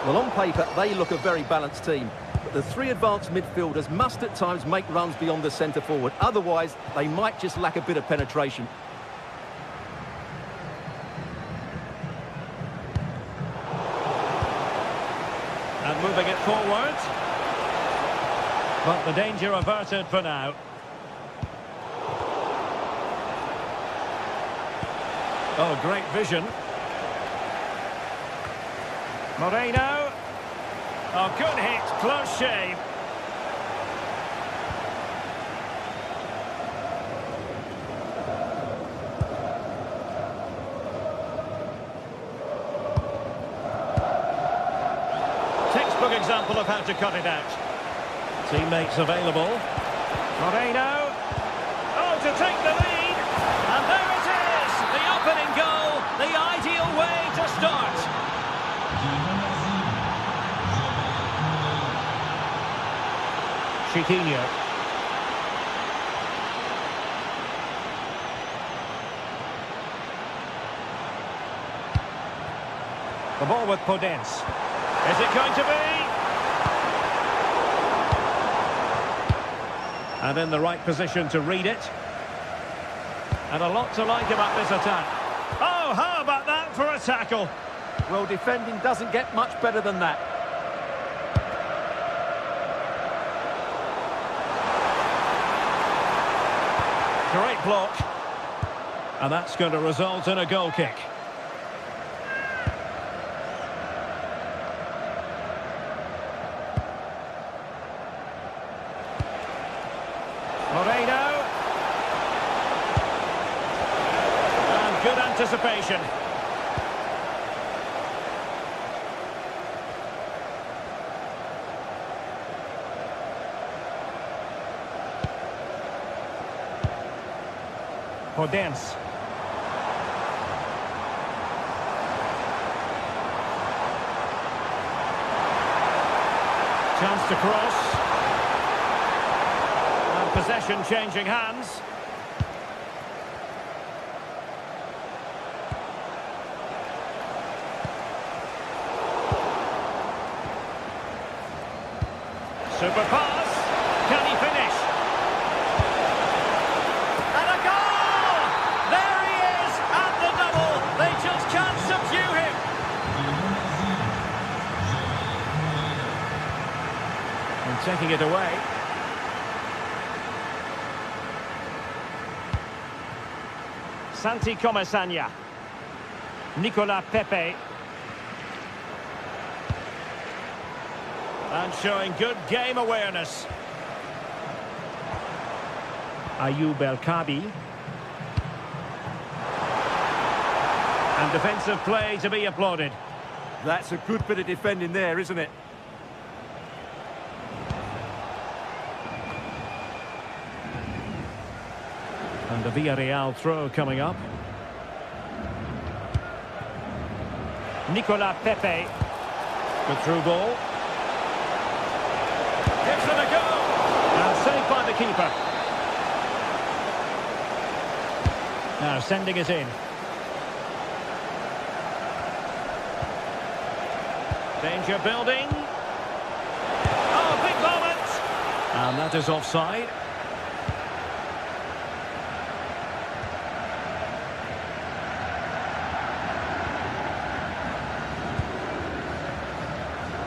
Well, on paper, they look a very balanced team. But the three advanced midfielders must at times make runs beyond the centre-forward. Otherwise, they might just lack a bit of penetration. And moving it forward. But the danger averted for now. Oh, great vision. Moreno. Oh, good hit. Close shave. Textbook example of how to cut it out. Teammates available. Moreno. Oh, to take the lead. And there it is. The opening goal. The ideal way to start. Chiquinho. The ball with Podence. Is it going to be? And in the right position to read it. And a lot to like about this attack. Oh, how about that for a tackle? Well, defending doesn't get much better than that. Great block. And that's going to result in a goal kick. Moreno. And good anticipation. Podence. Chance to cross. And possession changing hands. Super pass. Can he finish? And a goal! There he is at the double. They just can't subdue him. And taking it away. Santi Comesaña. Nicolas Pepe. And showing good game awareness. Ayoub El Kabi. And defensive play to be applauded. That's a good bit of defending there, isn't it? And the Villarreal throw coming up. Nicolas Pepe. Good through ball. Gives it a go. And saved by the keeper. Now sending it in. Danger building. Oh, big moment. And that is offside.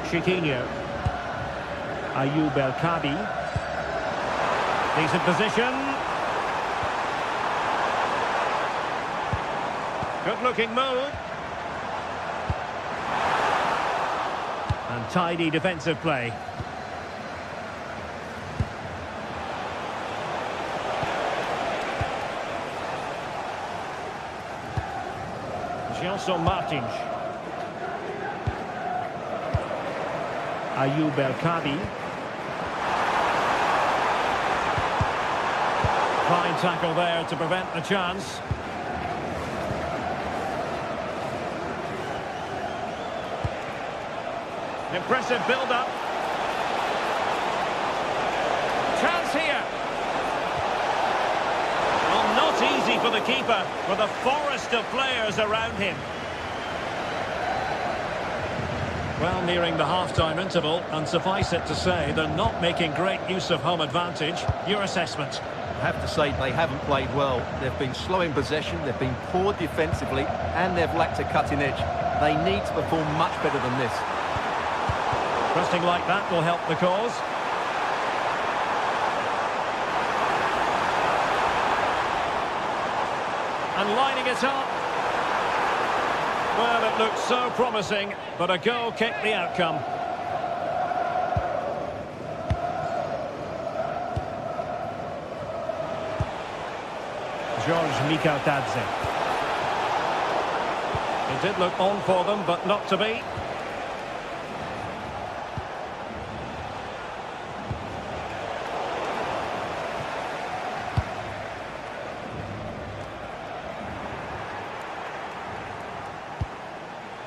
Chiquinho. Ayoub El Kabi. Decent position. Good looking move. And tidy defensive play. Gelson Martins. Ayoub El-Kadi. Fine tackle there to prevent the chance. Impressive build-up. Chance here. Well, not easy for the keeper, with a forest of players around him. Well, nearing the half-time interval, and suffice it to say, they're not making great use of home advantage. Your assessment? I have to say they haven't played well. They've been slow in possession, they've been poor defensively, and they've lacked a cutting edge. They need to perform much better than this. Pressing like that will help the cause. And lining it up. Well, it looked so promising, but a goal kicked the outcome. George Mikautadze. It did look on for them, but not to be.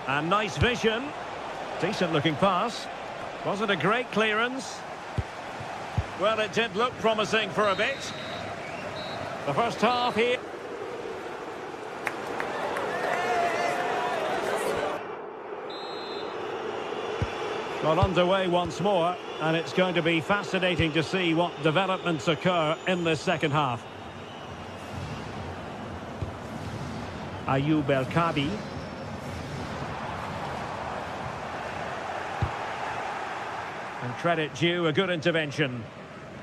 And nice vision. Decent looking pass. Wasn't a great clearance. Well, it did look promising for a bit. The first half here. Got underway once more, and it's going to be fascinating to see what developments occur in this second half. Ayoub El-Kadi. And credit due, a good intervention.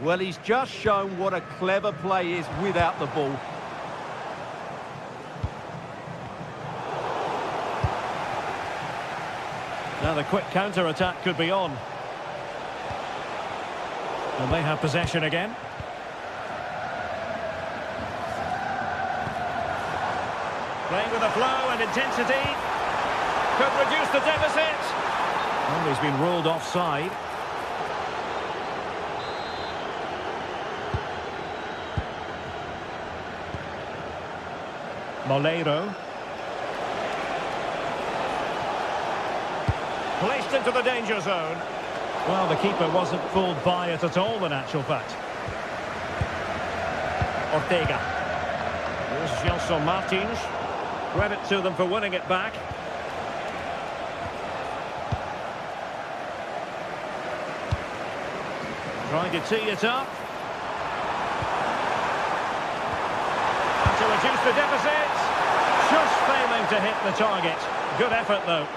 Well, he's just shown what a clever play is without the ball. Now the quick counter-attack could be on. And they have possession again. Playing with a flow and intensity. Could reduce the deficit. Well, he's been ruled offside. Moleiro. Placed into the danger zone. Well, the keeper wasn't fooled by it at all, in actual fact. Ortega. Here's Gelson Martins. Credit to them for winning it back. Trying to tee it up. And to reduce the deficit. Just failing to hit the target. Good effort, though.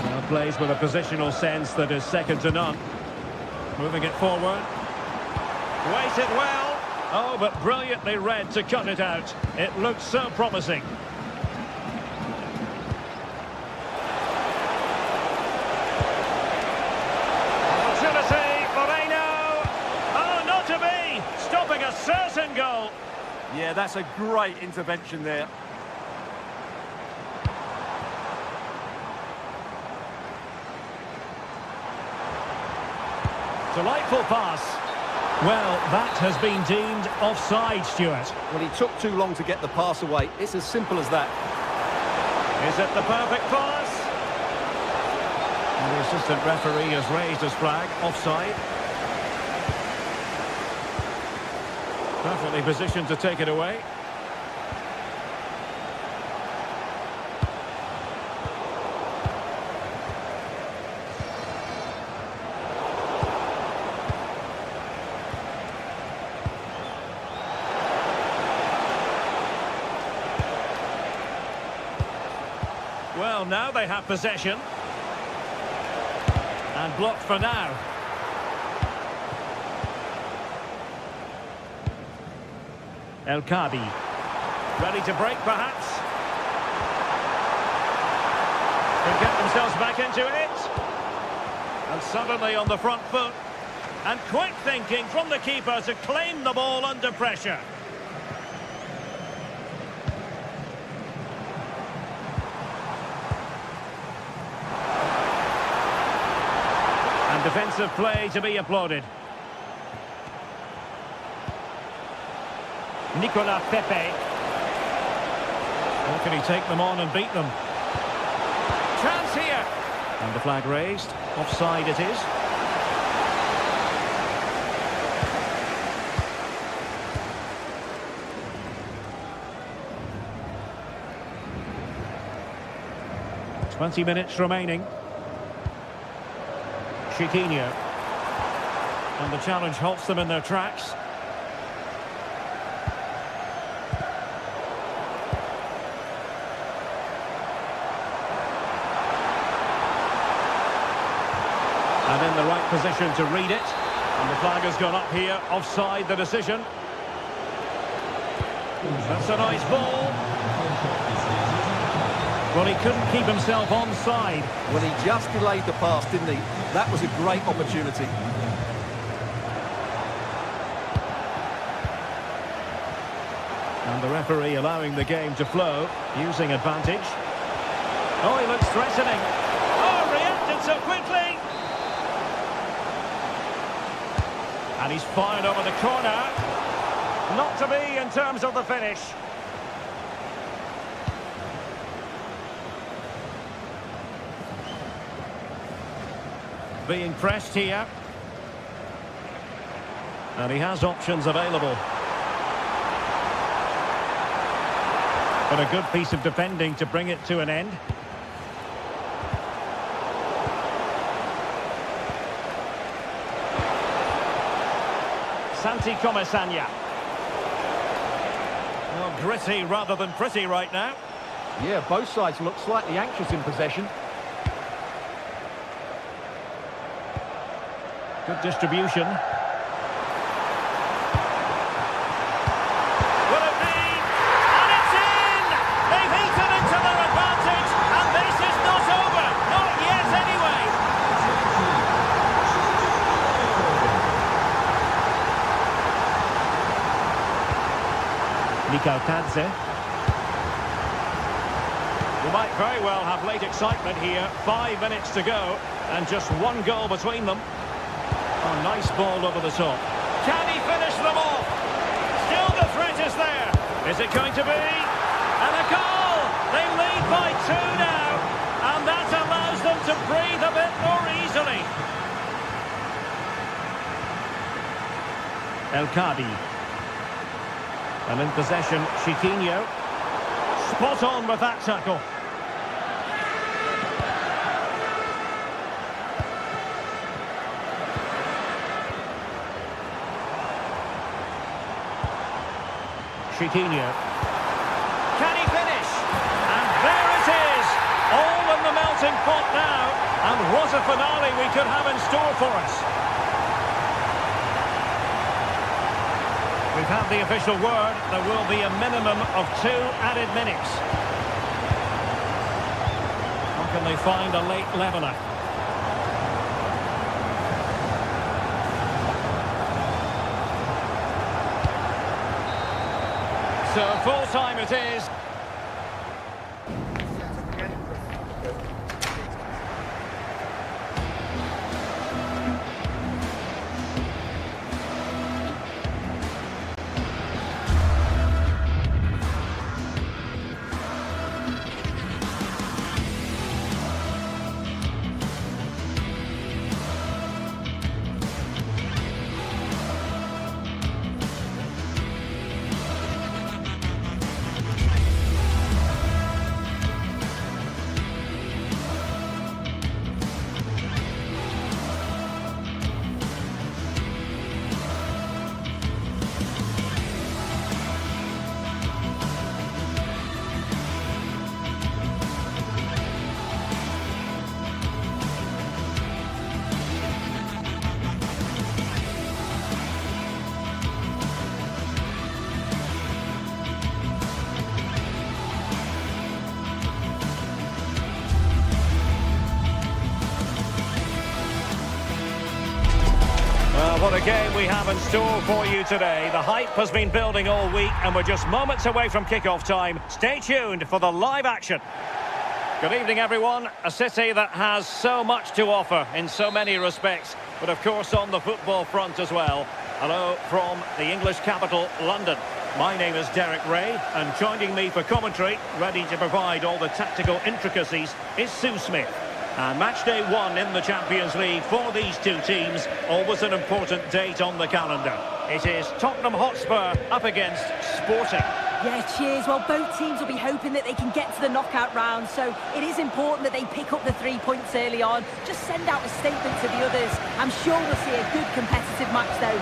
Well, plays with a positional sense that is second to none. Moving it forward. Waited well. Oh, but brilliantly read to cut it out. It looked so promising. A certain goal. Yeah, that's a great intervention there. Delightful pass. Well, that has been deemed offside, Stuart. Well, he took too long to get the pass away. It's as simple as that. Is it the perfect pass? And the assistant referee has raised his flag, offside. Perfectly positioned to take it away. Well, now they have possession. And blocked for now. El-Kadi. Ready to break, perhaps. Can get themselves back into it. And suddenly on the front foot. And quick thinking from the keeper to claim the ball under pressure. Defensive play to be applauded. Nicolas Pepe. Or can he take them on and beat them? Chance here. And the flag raised. Offside it is. Twenty minutes remaining. Chiquinho. And the challenge halts them in their tracks. And in the right position to read it. And the flag has gone up here. Offside the decision. That's a nice ball. Well, he couldn't keep himself onside. Well, he just delayed the pass, didn't he? That was a great opportunity. And the referee allowing the game to flow, using advantage. Oh, he looks threatening. Oh, reacted so quickly. And he's fired over the corner. Not to be in terms of the finish. Being pressed here. And he has options available. But a good piece of defending to bring it to an end. Santi Comesaña. Well, gritty rather than pretty right now. Yeah, both sides look slightly anxious in possession. Good distribution. Will it be? And it's in! They've eaten into their advantage, and this is not over. Not yet, anyway. Nico Tadze. We might very well have late excitement here. 5 minutes to go, and just one goal between them. Oh, nice ball over the top. Can he finish them off? Still the threat is there. Is it going to be? And a goal! They lead by 2 now. And that allows them to breathe a bit more easily. El Khadi. And in possession, Chiquinho. Spot on with that tackle. Chiquinho. Can he finish? And there it is! All in the melting pot now. And what a finale we could have in store for us. We've had the official word. There will be a minimum of 2 added minutes. How can they find a late leveller? So full time it is. What a game we have in store for you today. The hype has been building all week and we're just moments away from kick-off time. Stay tuned for the live action. Good evening, everyone. A city that has so much to offer in so many respects, but of course on the football front as well. Hello from the English capital, London. My name is Derek Ray, and joining me for commentary, ready to provide all the tactical intricacies, is Sue Smith. And match day 1 in the Champions League for these two teams, always an important date on the calendar. It is Tottenham Hotspur up against Sporting. Yeah, cheers. Well, both teams will be hoping that they can get to the knockout round, so it is important that they pick up the 3 points early on. Just send out a statement to the others. I'm sure we'll see a good competitive match, though.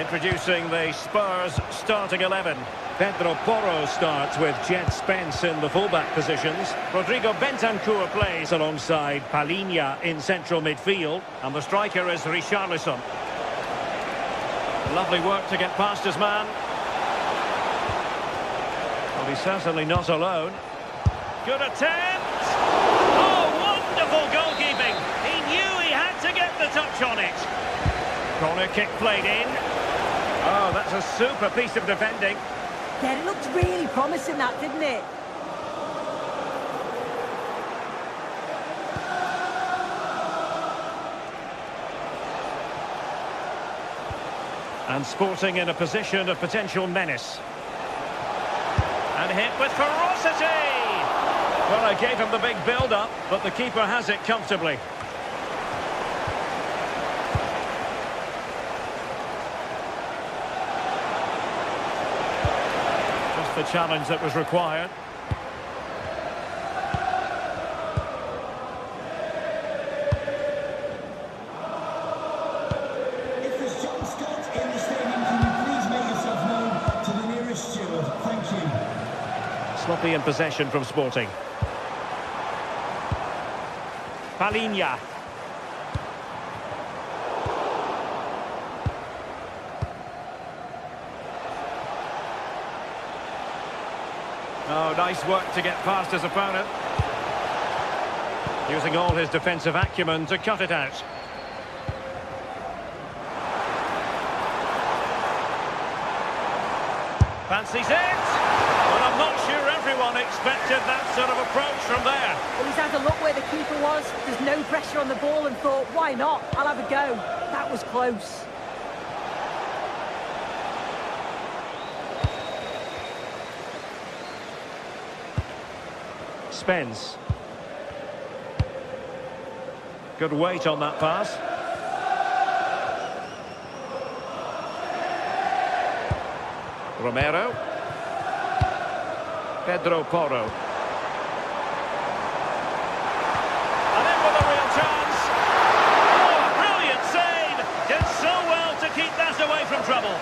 Introducing the Spurs starting 11. Pedro Porro starts with Jed Spence in the fullback positions. Rodrigo Bentancur plays alongside Palhinha in central midfield. And the striker is Richarlison. Lovely work to get past his man. Well, he's certainly not alone. Good attempt! Oh, wonderful goalkeeping! He knew he had to get the touch on it. Corner kick played in. Oh, that's a super piece of defending. Yeah, it looked really promising, that, didn't it? And Sporting in a position of potential menace. And hit with ferocity! Well, I gave him the big build-up, but the keeper has it comfortably. Just the challenge that was required. Sloppy in possession from Sporting. Palhinha. Oh, nice work to get past his opponent. Using all his defensive acumen to cut it out. Fancies it! Well, I'm not sure everyone expected that sort of approach from there. Well, he's had a look where the keeper was. There's no pressure on the ball and thought, why not? I'll have a go. That was close. Spence. Good weight on that pass. Romero. Pedro Porro. And in with a real chance. Oh, brilliant save. Did so well to keep that away from trouble.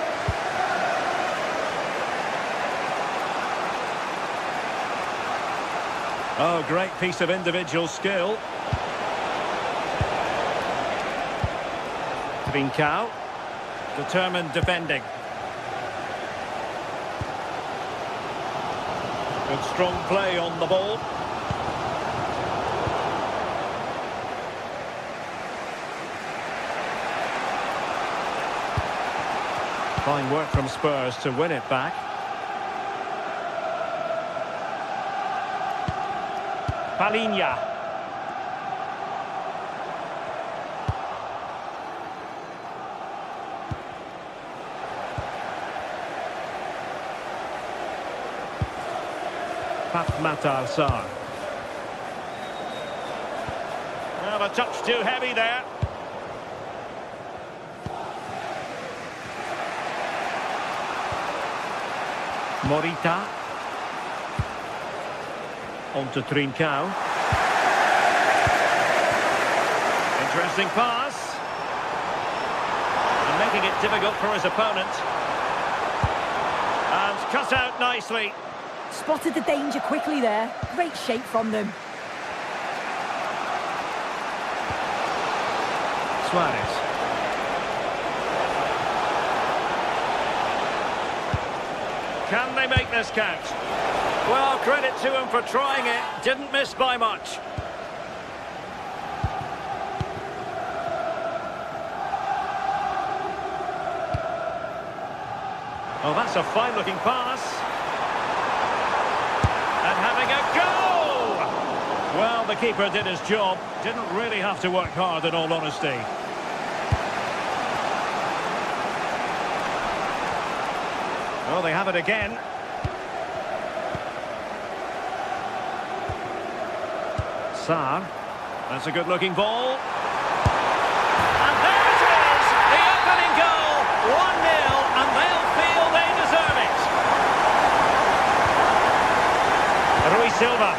Oh, great piece of individual skill. Trincao. Determined defending. Good strong play on the ball. Fine work from Spurs to win it back. Palhinha. Matar Sarr. Well, a touch too heavy there. Morita. On to Trincao. Interesting pass. And making it difficult for his opponent. And cut out nicely. Spotted the danger quickly there. Great shape from them. Suarez. Can they make this count? Well, credit to him for trying it. Didn't miss by much. Oh, that's a fine-looking pass. Well, the keeper did his job. Didn't really have to work hard, in all honesty. Oh, they have it again. Sarr. That's a good-looking ball. And there it is! The opening goal! 1-0, and they'll feel they deserve it. Rui Silva.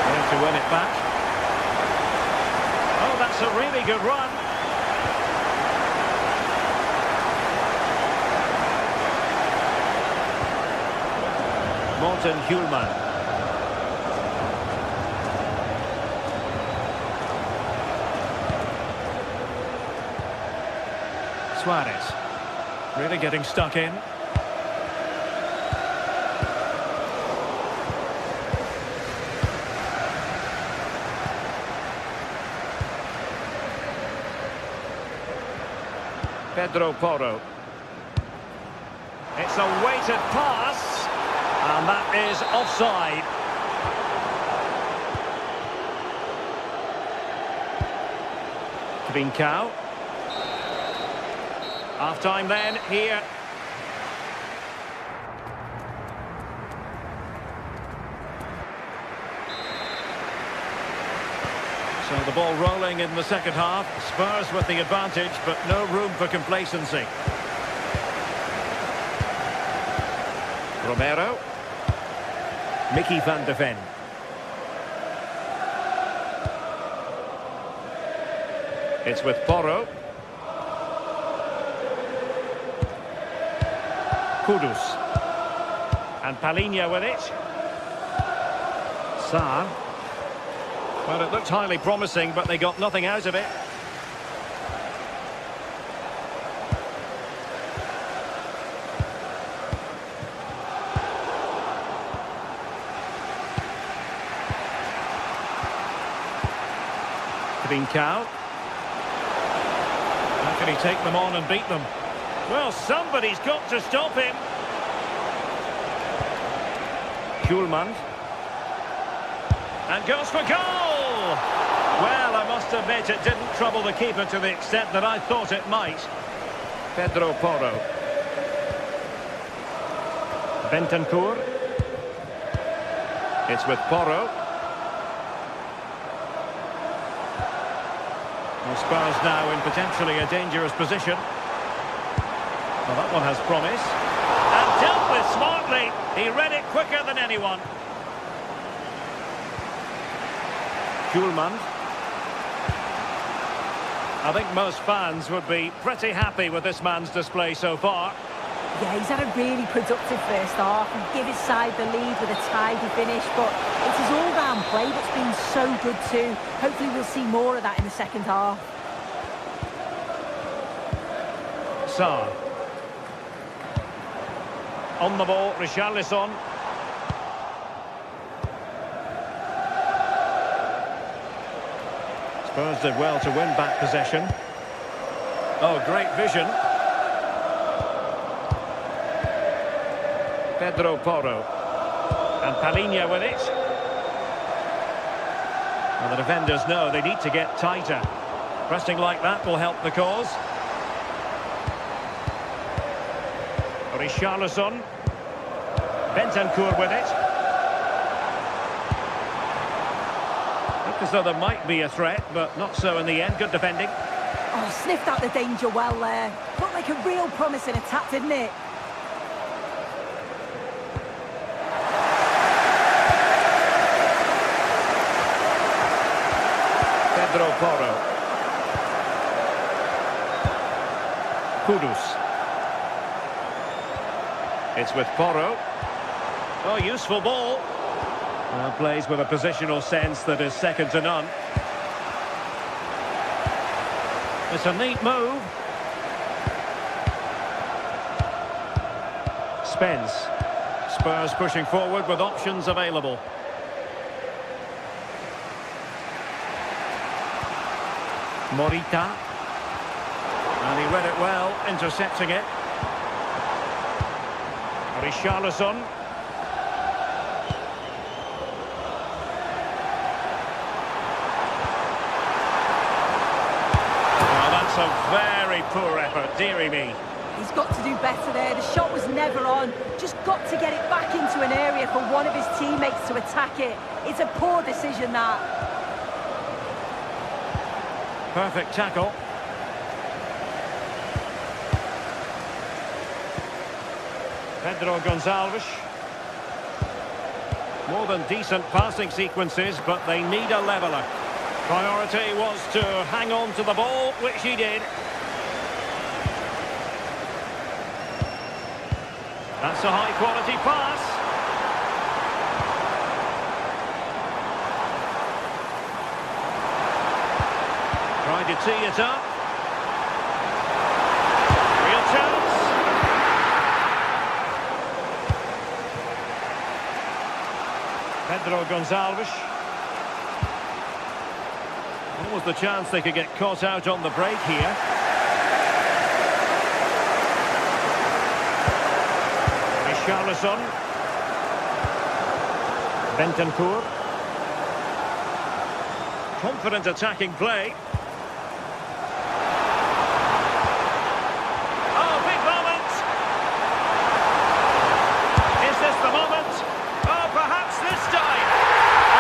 Going to win it back. Oh, that's a really good run. Morten Hjulmand. Suarez. Really getting stuck in. Pedro Porro. It's a weighted pass. And that is offside. Trincao. Half-time then, here. So the ball rolling in the second half. Spurs with the advantage, but no room for complacency. Romero. Mickey van de Ven. It's with Porro. Kudus. And Palhinha with it. Sarr. Well, it looked highly promising, but they got nothing out of it. Trincao. How can he take them on and beat them? Well, somebody's got to stop him. Hjulmand. And goes for goal! Well, I must admit it didn't trouble the keeper to the extent that I thought it might. Pedro Porro. Bentancur. It's with Porro. Well, Spurs now in potentially a dangerous position. Well, that one has promise. And dealt with smartly. He read it quicker than anyone. Hjulmand. I think most fans would be pretty happy with this man's display so far. Yeah, he's had a really productive first half and give his side the lead with a tidy finish, but it's his all-round play that's been so good too. Hopefully we'll see more of that in the second half. Sarr. On the ball, Richarlison. Spurs did well to win back possession. Oh, great vision. Pedro Porro. And Palhinha with it. Well, the defenders know they need to get tighter. Pressing like that will help the cause. Richarlison. Bentancur with it. Looked as though there might be a threat, but not so in the end. Good defending. Oh, sniffed out the danger well there. Looked like a real promising attack, didn't it? Pedro Porro. Kudus. It's with Porro. Oh, useful ball. Well, plays with a positional sense that is second to none. It's a neat move. Spence. Spurs pushing forward with options available. Morita. And he read it well, intercepting it. Richarlison. That's a very poor effort, dearie me. He's got to do better there. The shot was never on. Just got to get it back into an area for one of his teammates to attack it. It's a poor decision, that. Perfect tackle. Pedro Gonçalves. More than decent passing sequences, but they need a leveller. Priority was to hang on to the ball, which he did. That's a high-quality pass. Tried to tee it up. Real chance. Pedro Gonçalves. What was the chance they could get caught out on the break here? Richarlison. Bentancur. Confident attacking play. Oh, big moment! Is this the moment? Oh, perhaps this time.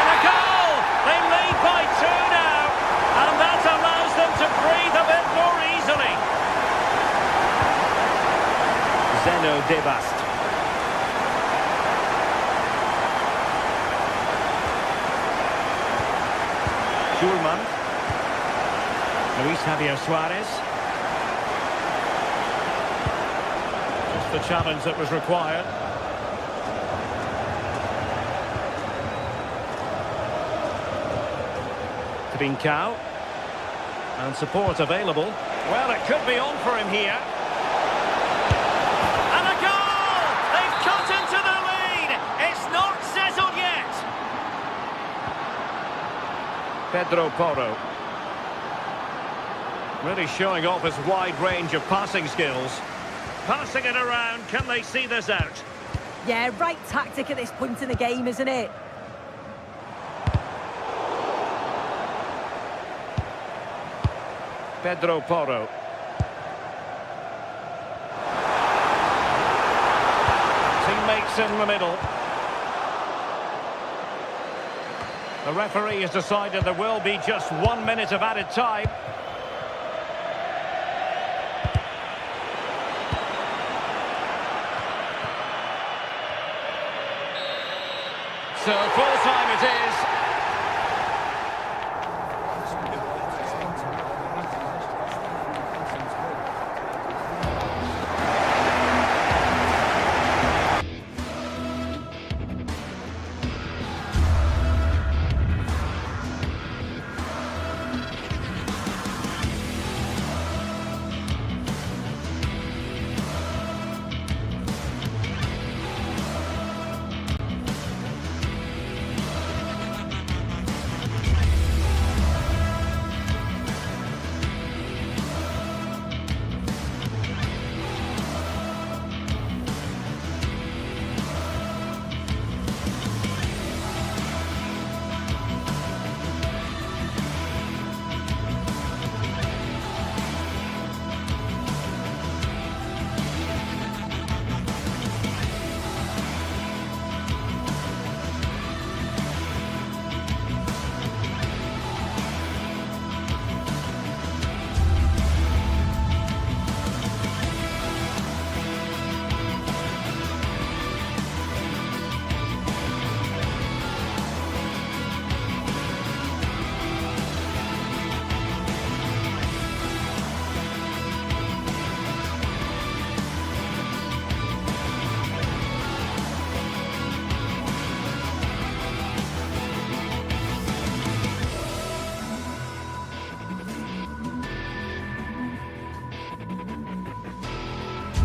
And a goal! They lead by 2 now. And that allows them to breathe a bit more easily. Zeno Debast. Schulman. Luis Javier Suarez. Just the challenge that was required. Trincao. And support available. Well, it could be on for him here. And a goal! They've cut into the lead! It's not settled yet! Pedro Porro. Really showing off his wide range of passing skills. Passing it around, can they see this out? Yeah, right tactic at this point in the game, isn't it? Pedro Porro. Teammates in the middle. The referee has decided there will be just 1 minute of added time. So full time it is.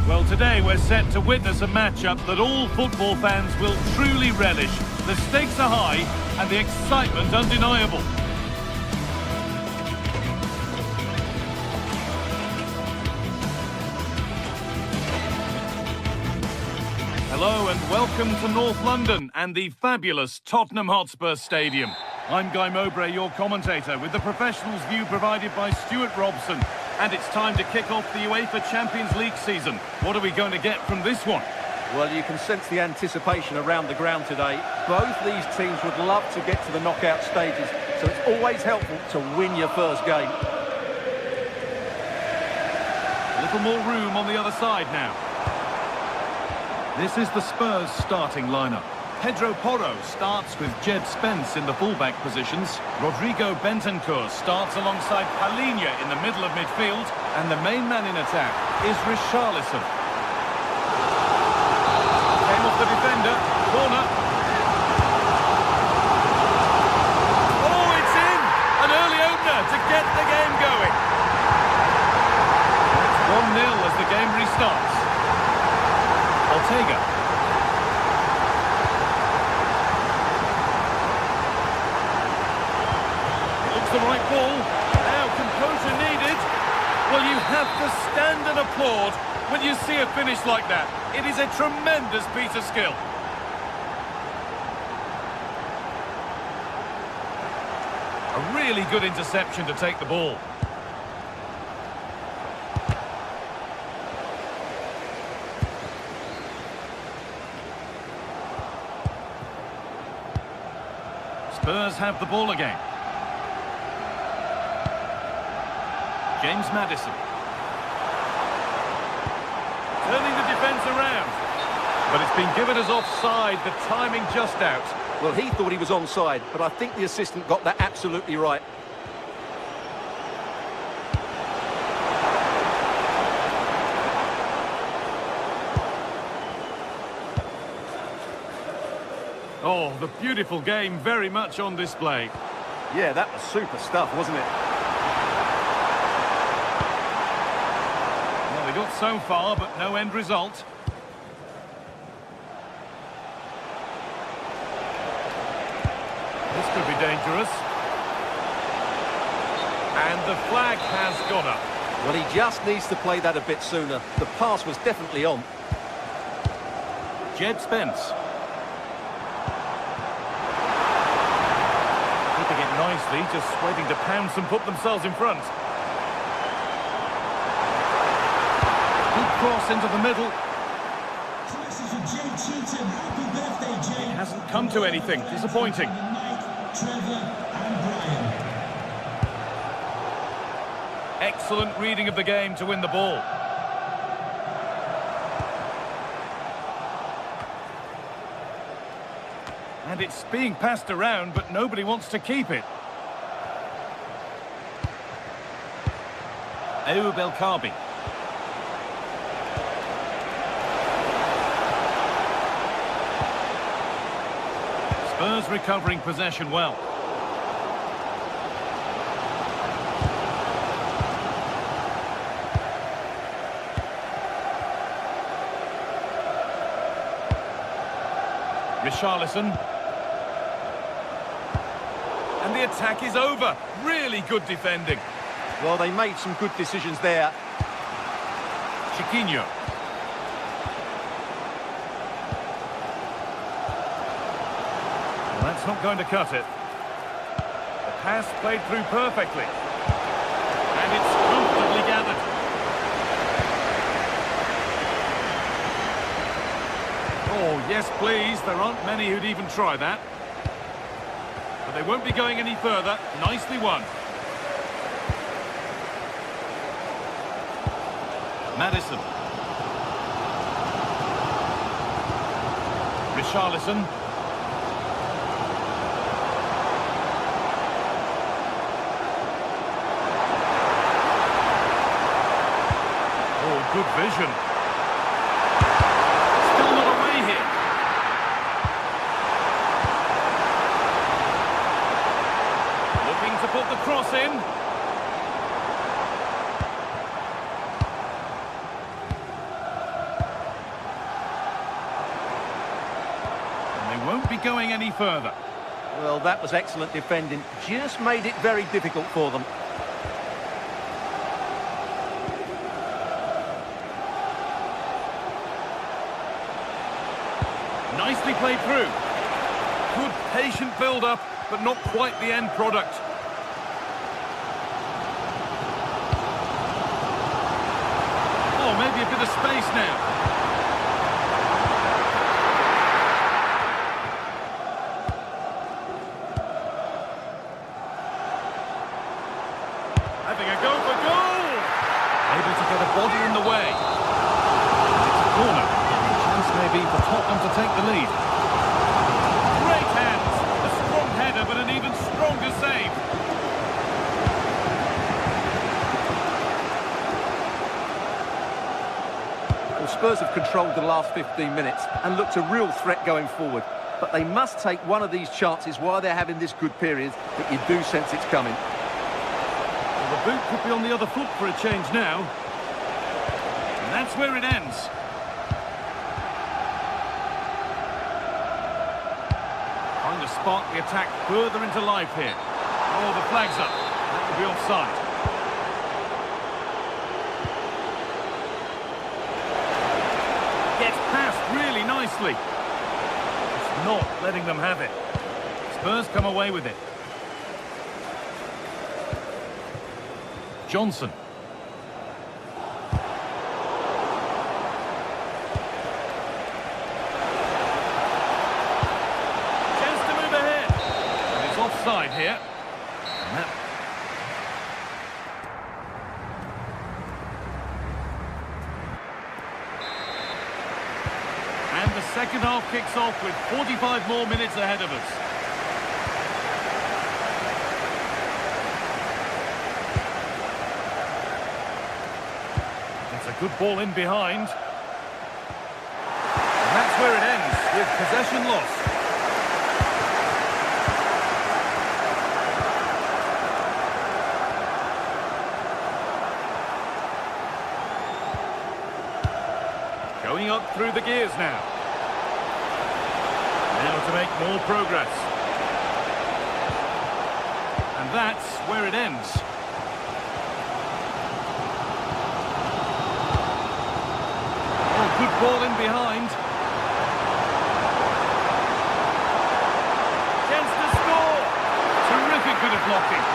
Well, today we're set to witness a matchup that all football fans will truly relish. The stakes are high and the excitement undeniable. Hello and welcome to North London and the fabulous Tottenham Hotspur Stadium. I'm Guy Mowbray, your commentator, with the professionals' view provided by Stuart Robson. And it's time to kick off the UEFA Champions League season. What are we going to get from this one? Well, you can sense the anticipation around the ground today. Both these teams would love to get to the knockout stages, so it's always helpful to win your first game. A little more room on the other side now. This is the Spurs starting lineup. Pedro Porro starts with Jed Spence in the fullback positions. Rodrigo Bentancur starts alongside Palhinha in the middle of midfield. And the main man in attack is Richarlison. Came off the defender. Corner. Oh, it's in! An early opener to get the game going. It's 1-0 as the game restarts. Ortega. The right ball. Now composure needed. Well, you have to stand and applaud when you see a finish like that. It is a tremendous piece of skill. A really good interception to take the ball. Spurs have the ball again. James Maddison. Turning the defence around. But it's been given as offside, the timing just out. Well, he thought he was onside, but I think the assistant got that absolutely right. Oh, the beautiful game very much on display. Yeah, that was super stuff, wasn't it? They got so far, but no end result. This could be dangerous. And the flag has gone up. Well, he just needs to play that a bit sooner. The pass was definitely on. Jed Spence. Keeping it nicely, just waiting to pounce and put themselves in front. Cross into the middle. It hasn't come to anything. Disappointing. Excellent reading of the game to win the ball. And it's being passed around, but nobody wants to keep it. Ayoub El Kaabi. Spurs recovering possession well. Richarlison. And the attack is over. Really good defending. Well, they made some good decisions there. Chiquinho. That's not going to cut it. The pass played through perfectly. And it's comfortably gathered. Oh, yes, please. There aren't many who'd even try that. But they won't be going any further. Nicely won. Maddison. Richarlison. Good vision. Still not away here. Looking to put the cross in. And they won't be going any further. Well, that was excellent defending. Just made it very difficult for them. Nicely played through. Good patient build-up, but not quite the end product. now. Having a go for goal! Able to get a body in the way. It's a corner. Chance maybe for Tottenham to take the lead. Great hands! A strong header, but an even stronger save. Well, Spurs have controlled the last 15 minutes and looked a real threat going forward. But they must take one of these chances while they're having this good period that you do sense it's coming. Well, the boot could be on the other foot for a change now. And that's where it ends. Trying to spark the attack further into life here. Oh, the flag's up. That could be offside. Gets past really nicely. It's not letting them have it. Spurs come away with it. Johnson. Chance to move ahead. And it's offside here. And that... And the second half kicks off with 45 more minutes ahead of us. It's a good ball in behind. And that's where it ends, with possession lost. Going up through the gears now. Now to make more progress. And that's where it ends. Oh, good ball in behind. Chance to score. Terrific bit of blocking.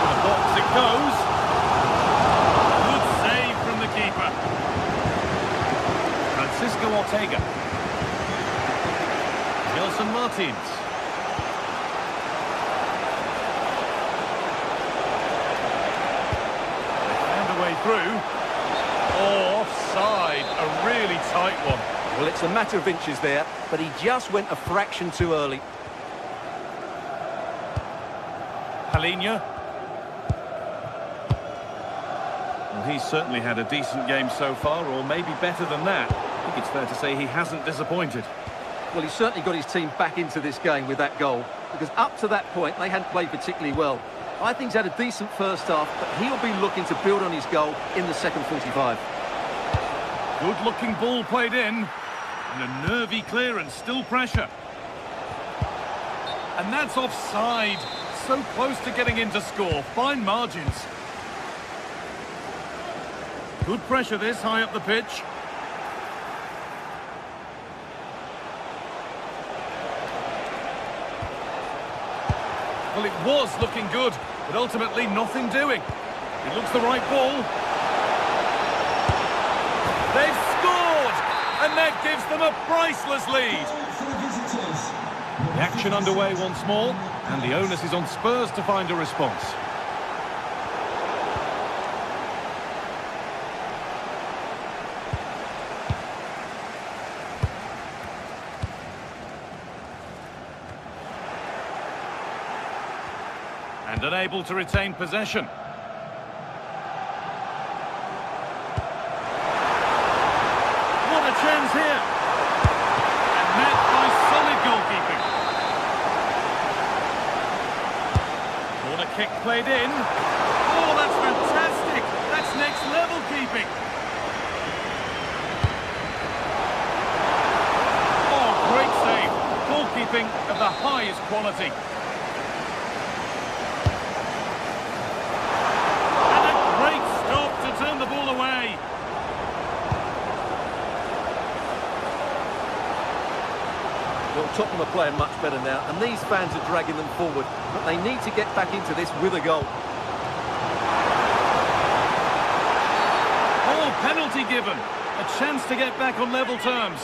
To the box it goes. Good save from the keeper. Francisco Ortega. Nelson Martins. They found a way through. Oh, offside. A really tight one. Well, it's a matter of inches there, but he just went a fraction too early. Palhinha. Well, he's certainly had a decent game so far, or maybe better than that. I think it's fair to say he hasn't disappointed. Well, he's certainly got his team back into this game with that goal, because up to that point, they hadn't played particularly well. I think he's had a decent first half, but he'll be looking to build on his goal in the second 45. Good-looking ball played in, and a nervy clearance, still pressure. And that's offside. So close to getting in to score. Fine margins. Good pressure this, high up the pitch. Well, it was looking good, but ultimately nothing doing. It looks the right ball. They've scored! And that gives them a priceless lead. The action underway once more, and the onus is on Spurs to find a response. And unable to retain possession. What a chance here! And met by solid goalkeeping. Corner kick played in. Oh, that's fantastic! That's next level keeping. Oh, great save. Goalkeeping of the highest quality. Turn the ball away. Well, Tottenham are playing much better now, and these fans are dragging them forward, but they need to get back into this with a goal. penalty given. A chance to get back on level terms.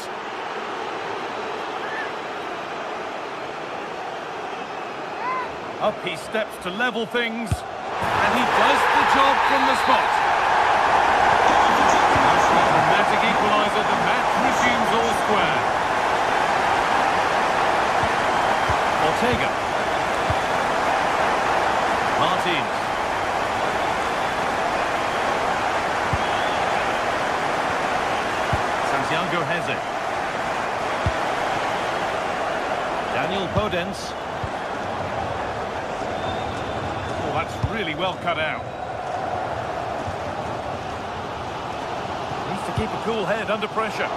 Up he steps to level things. And he does the job from the spot. That's the dramatic equaliser. The match resumes all square. Ortega. Martins. Santiago Heze. Daniel Podence. Oh, that's really well cut out. Needs to keep a cool head under pressure.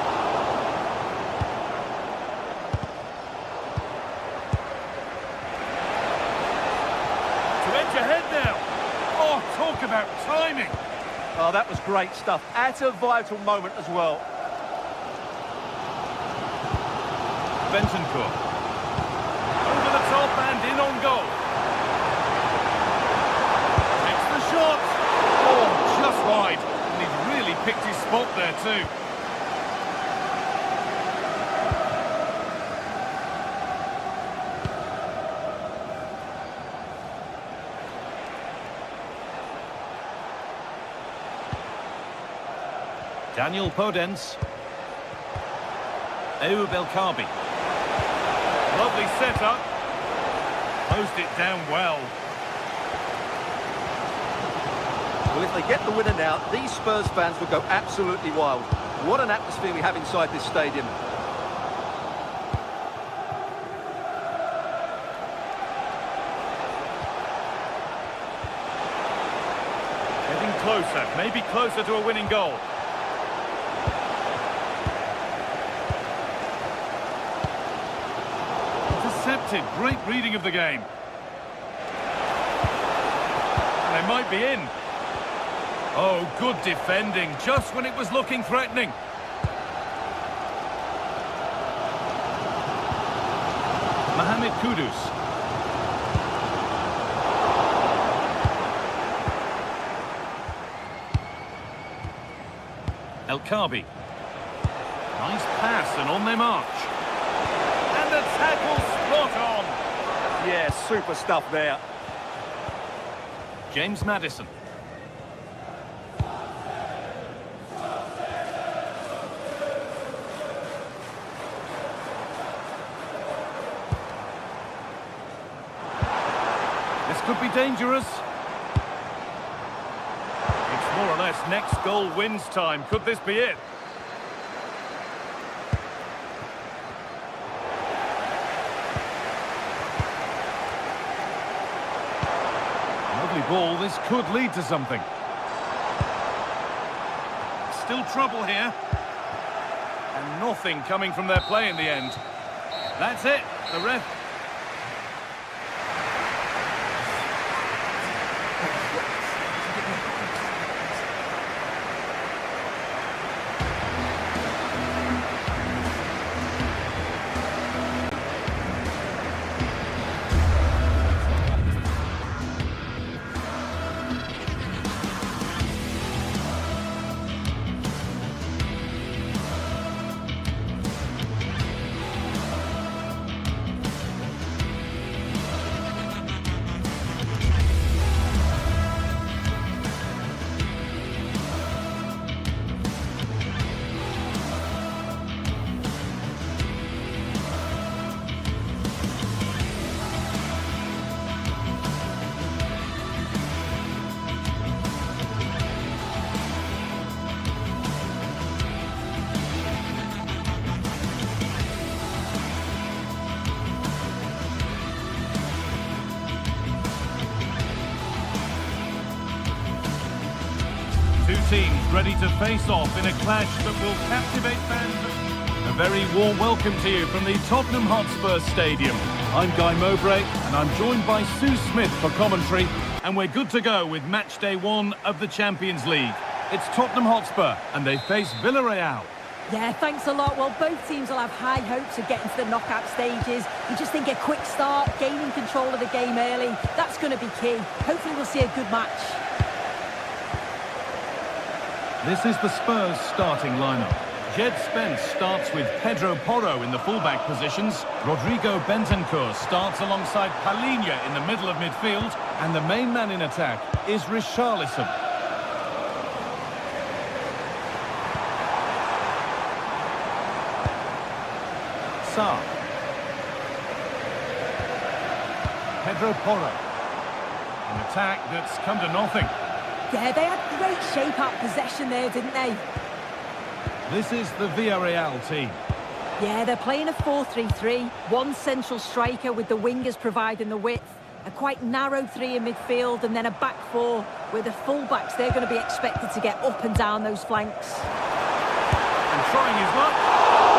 Ahead now. Oh, talk about timing. Oh, that was great stuff. At a vital moment as well. Bentancur. Over the top and in on goal. Takes the shot. Oh, just wide. And he's really picked his spot there too. Daniel Podence. Ayoub El Kabi. Lovely setup. Closed it down well. Well, if they get the winner now, these Spurs fans will go absolutely wild. What an atmosphere we have inside this stadium. Getting closer, maybe closer to a winning goal. Intercepted, great reading of the game. And they might be in. Oh, good defending, just when it was looking threatening. Mohamed Kudus. El Kabi. Nice pass and on they march. And the tackle spot on. Yeah, super stuff there. James Maddison. This could be dangerous. It's more or less next goal wins time. Could this be it? Lovely ball. This could lead to something. Still trouble here. And nothing coming from their play in the end. That's it. The ref... Two teams ready to face off in a clash that will captivate fans. A very warm welcome to you from the Tottenham Hotspur Stadium. I'm Guy Mowbray and I'm joined by Sue Smith for commentary, and we're good to go with match day 1 of the Champions League. It's Tottenham Hotspur and they face Villarreal. Yeah, thanks a lot. Well, both teams will have high hopes of getting to the knockout stages. You just think a quick start, gaining control of the game early, that's going to be key. Hopefully we'll see a good match. This is the Spurs starting lineup. Jed Spence starts with Pedro Porro in the fullback positions. Rodrigo Bentancur starts alongside Palhinha in the middle of midfield. And the main man in attack is Richarlison. Sarr. Pedro Porro. An attack that's come to nothing. Yeah, they had great shape-up possession there, didn't they? This is the Villarreal team. Yeah, they're playing a 4-3-3. One central striker with the wingers providing the width. A quite narrow three in midfield and then a back four where the full-backs, they're going to be expected to get up and down those flanks. And trying his luck.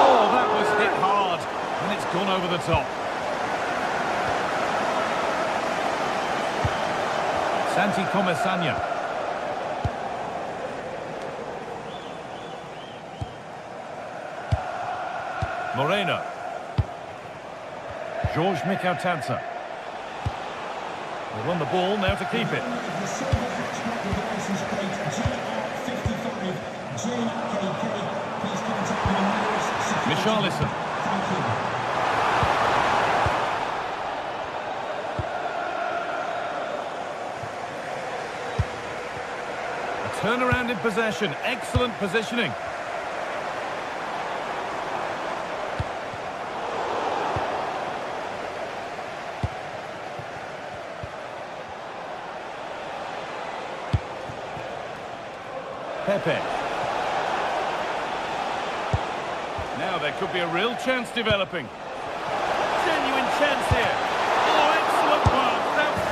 Oh, that was hit hard. And it's gone over the top. Santi Comesaña. Moreno. George Mikautadze. They won the ball, now to keep it. The silver hatchback with the license plate GR55 JKK. Please contact the nearest security. Richarlison. Thank you. A turnaround in possession. Excellent positioning. Pepe. Now there could be a real chance developing. Genuine chance here. Oh, excellent work.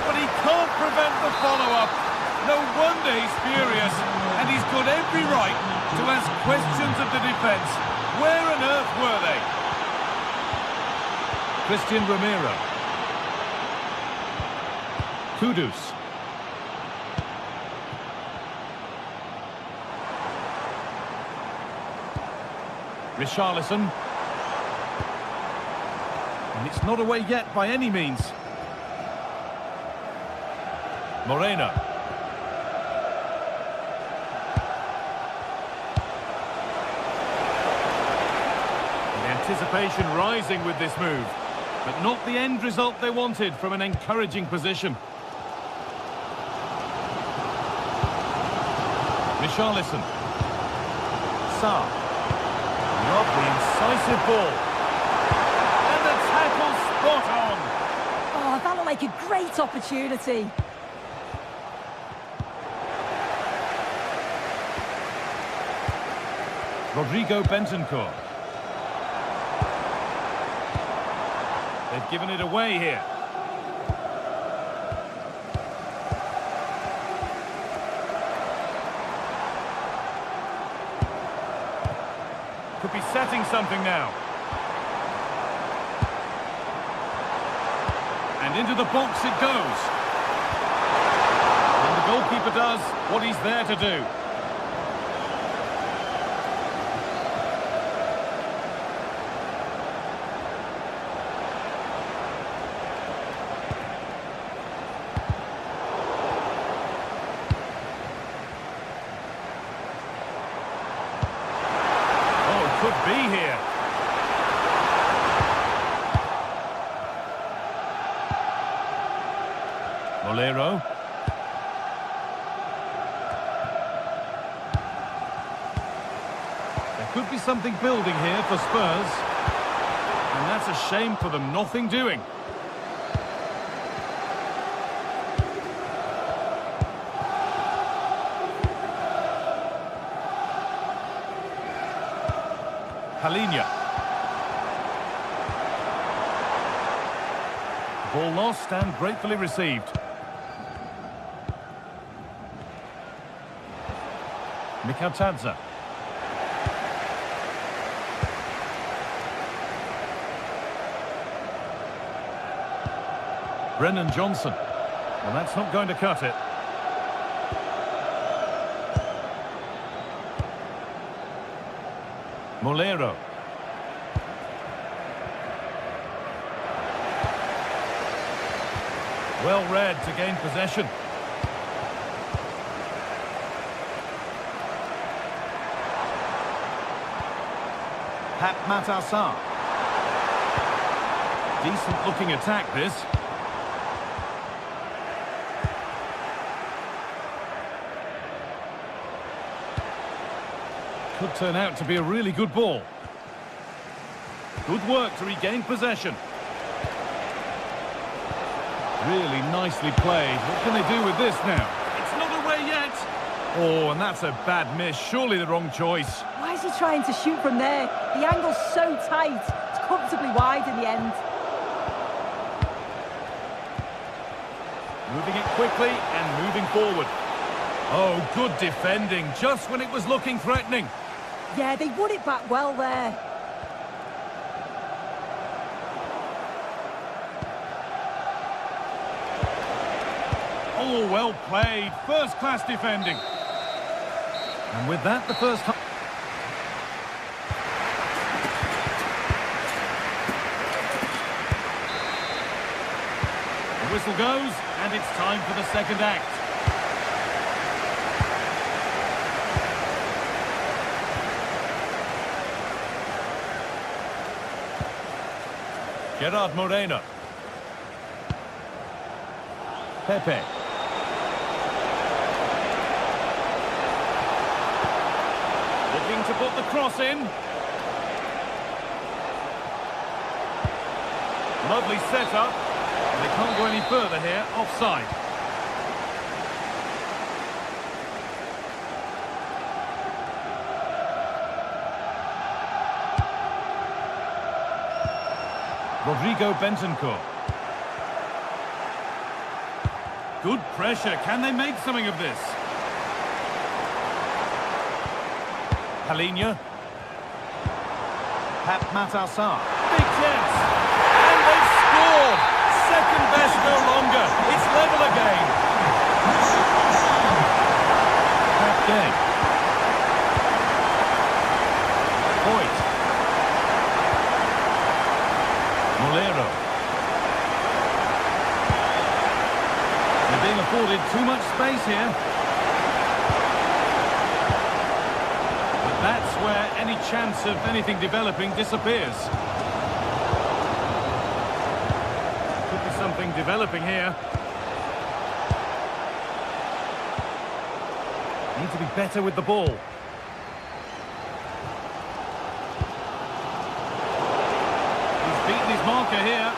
But he can't prevent the follow-up. No wonder he's furious. And he's got every right to ask questions of the defence. Where on earth were they? Christian Romero. Kudus. Richarlison. And it's not away yet by any means. Moreno. The anticipation rising with this move, but not the end result they wanted from an encouraging position. Richarlison. Sarr. Not the incisive ball. And the tackle spot on. Oh, that looked like a great opportunity. Rodrigo Bentancur. They've given it away here. Could be setting something now. And into the box it goes. And the goalkeeper does what he's there to do. Could be here. Molero. There could be something building here for Spurs. And that's a shame for them, nothing doing. Palhinha. Ball lost and gratefully received. Mikautadze. Brennan Johnson. Well, that's not going to cut it. Molero. Well read to gain possession. Matassar. Decent looking attack this. Could turn out to be a really good ball. Good work to regain possession. Really nicely played. What can they do with this now? It's not away yet. Oh, and that's a bad miss. Surely the wrong choice. Why is he trying to shoot from there? The angle's so tight. It's comfortably wide in the end. Moving it quickly and moving forward. Oh, good defending, just when it was looking threatening. Yeah, they won it back well there. Oh, well played. First-class defending. And with that, the first half. The whistle goes, and it's time for the second act. Gerard Moreno. Pepe. Looking to put the cross in. Lovely setup. They can't go any further here. Offside. Rodrigo Bentancur. Good pressure. Can they make something of this? Palinha. Matassar. Big chance. And they've scored. Second best no longer. It's level again. That game. Hoyt. Molero. They're being afforded too much space here. But that's where any chance of anything developing disappears. Could be something developing here. Need to be better with the ball. Beaten his marker here.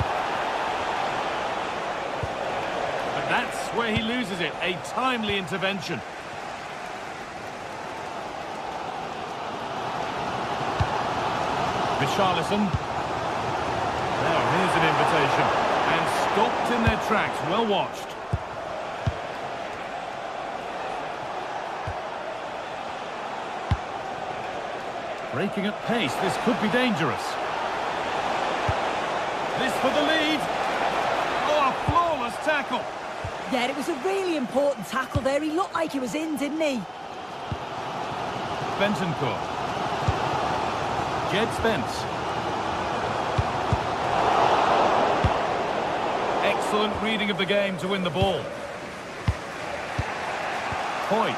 But that's where he loses it. A timely intervention. Richarlison. Now here's an invitation. And stopped in their tracks. Well watched. Breaking at pace. This could be dangerous. This for the lead. Oh, a flawless tackle. Yeah, it was a really important tackle there. He looked like he was in, didn't he? Bentancur. Jed Spence. Excellent reading of the game to win the ball. Hoyt.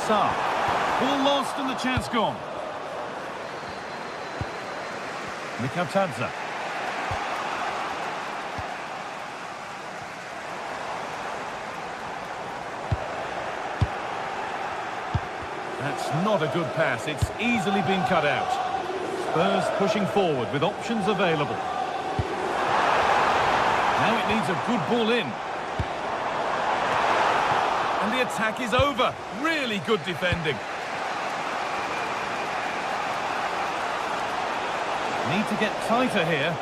Ball lost and the chance gone. Mikatadze. That's not a good pass. It's easily been cut out. Spurs pushing forward with options available. Now it needs a good ball in. And the attack is over. Really good defending. Need to get tighter here.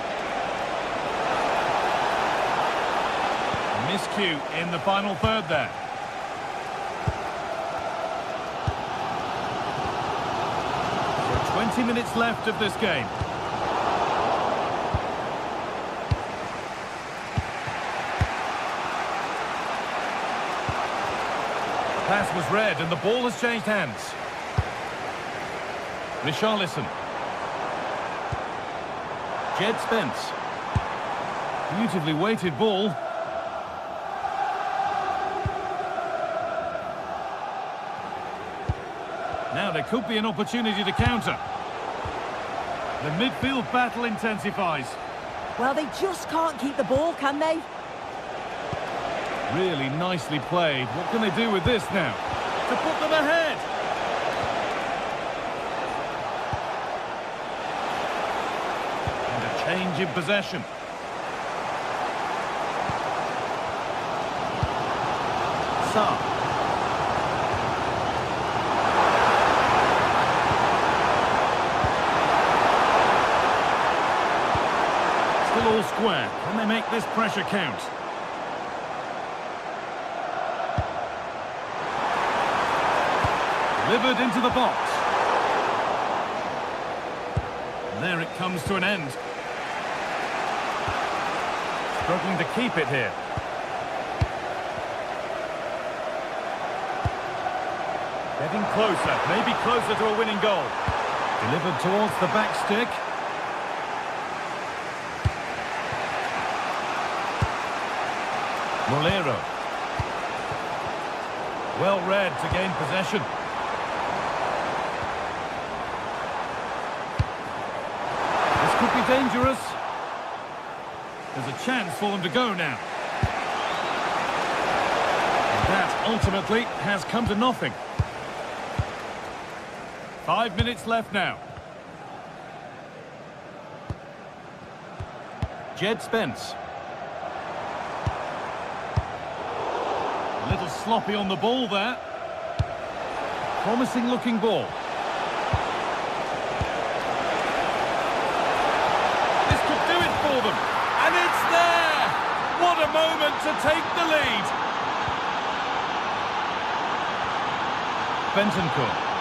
Miscue in the final third there. So 20 minutes left of this game. Pass was read and the ball has changed hands. Richarlison. Jed Spence. Beautifully weighted ball. Now there could be an opportunity to counter. The midfield battle intensifies. Well, they just can't keep the ball, can they? Really nicely played. What can they do with this now? To put them ahead. And a change in possession. Sa. Still all square. Can they make this pressure count? Delivered into the box. And there it comes to an end. Struggling to keep it here. Getting closer, maybe closer to a winning goal. Delivered towards the back stick. Molero. Well read to gain possession. This could be dangerous. There's a chance for them to go now. And that ultimately has come to nothing. 5 minutes left now. Jed Spence. A little sloppy on the ball there. Promising looking ball. This could do it for them. And it's there! What a moment to take the lead. Bentancur.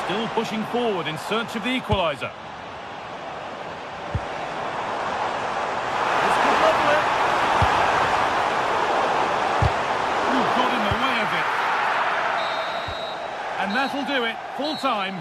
Still pushing forward in search of the equaliser. This could level it. Ooh, got in the way of it. And that'll do it. Full time.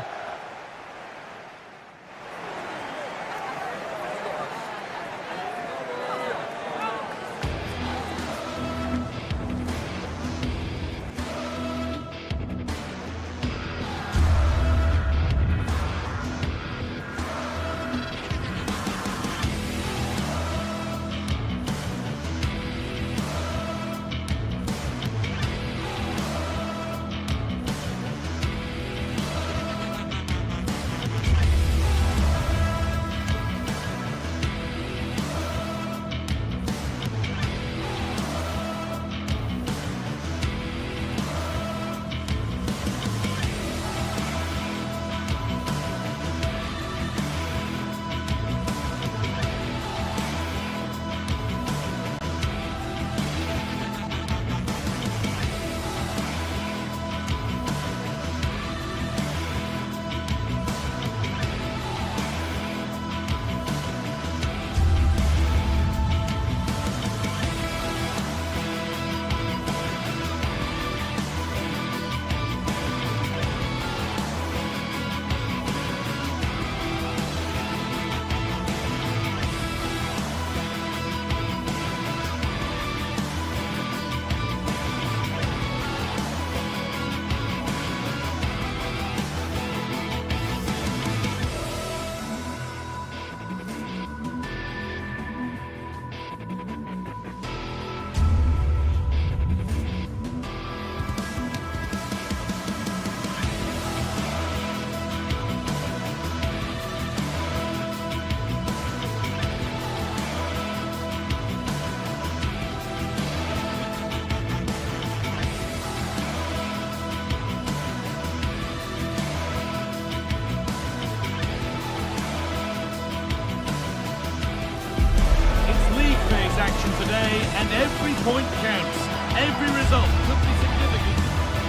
Today, and every point counts. Every result could be significant.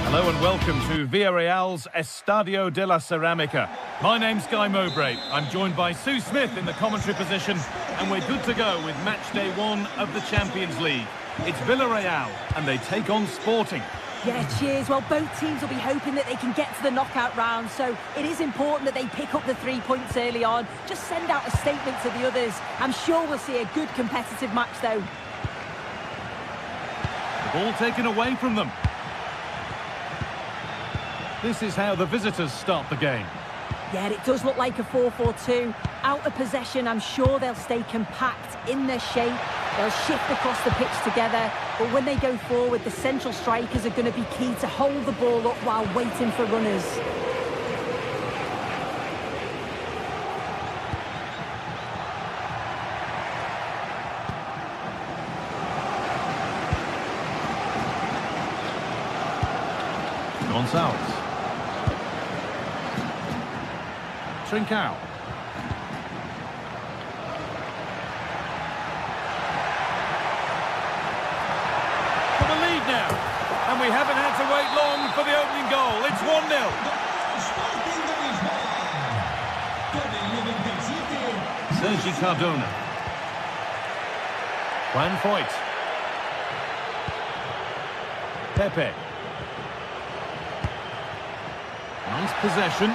Hello and welcome to Villarreal's Estadio de la Ceramica. My name's Guy Mowbray. I'm joined by Sue Smith in the commentary position, and we're good to go with match day 1 of the Champions League. It's Villarreal, and they take on Sporting. Yeah, cheers. Well, both teams will be hoping that they can get to the knockout round, so it is important that they pick up the 3 points early on. Just send out a statement to the others. I'm sure we'll see a good competitive match, though. Ball taken away from them. This is how the visitors start the game. Yeah, it does look like a 4-4-2. Out of possession, I'm sure they'll stay compact in their shape. They'll shift across the pitch together. But when they go forward, the central strikers are going to be key to hold the ball up while waiting for runners. Gonçalves. Trincao. For the lead now. And we haven't had to wait long for the opening goal. It's 1-0. Sergi Cardona. Juan Foyt. Pepe. Nice possession.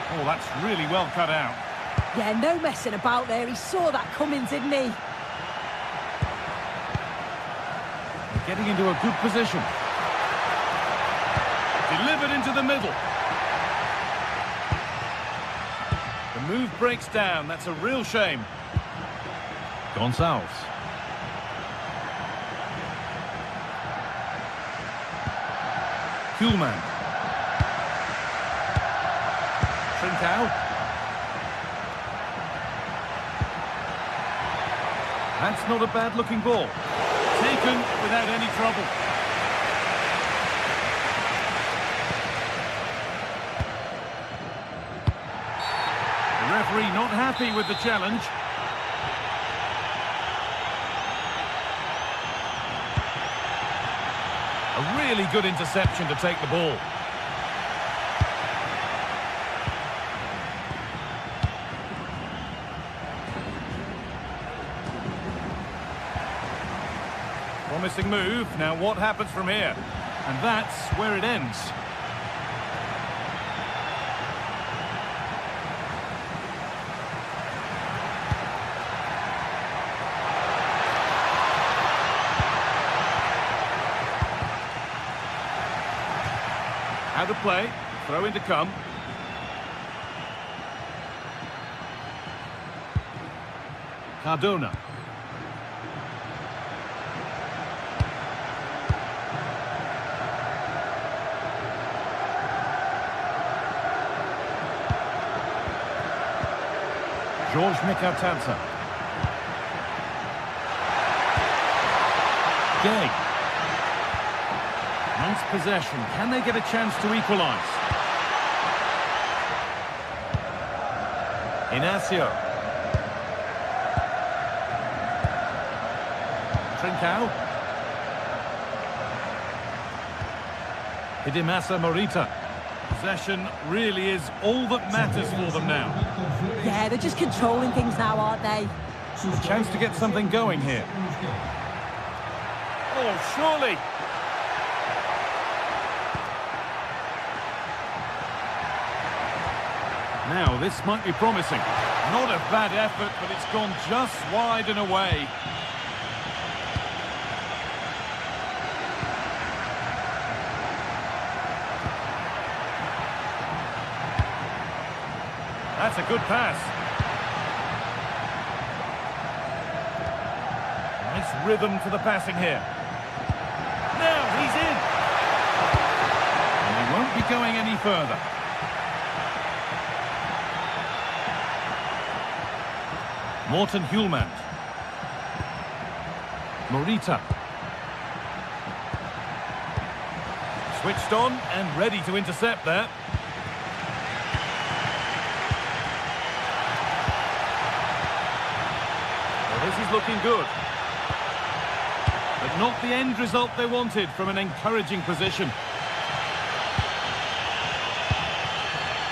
Oh, that's really well cut out. Yeah, no messing about there. He saw that coming, didn't he? They're getting into a good position. Delivered into the middle. The move breaks down. That's a real shame. Gonçalves. Kuhlmann. Trincao. That's not a bad-looking ball. Taken without any trouble. The referee not happy with the challenge. A really good interception to take the ball. Promising move. Now what happens from here? And that's where it ends. Out of play. Throw in to come. Cardona. George Mikatadze. Gay. Nice possession. Can they get a chance to equalise? Inacio. Trincao. Hidemasa Morita. Possession really is all that matters for them now. Yeah, they're just controlling things now, aren't they? A chance to get something going here. Oh, surely. Now, this might be promising. Not a bad effort, but it's gone just wide and away. That's a good pass. Nice rhythm to the passing here. Now he's in. And he won't be going any further. Morten Hjulmand. Morita. Switched on and ready to intercept there. Well, this is looking good. But not the end result they wanted from an encouraging position.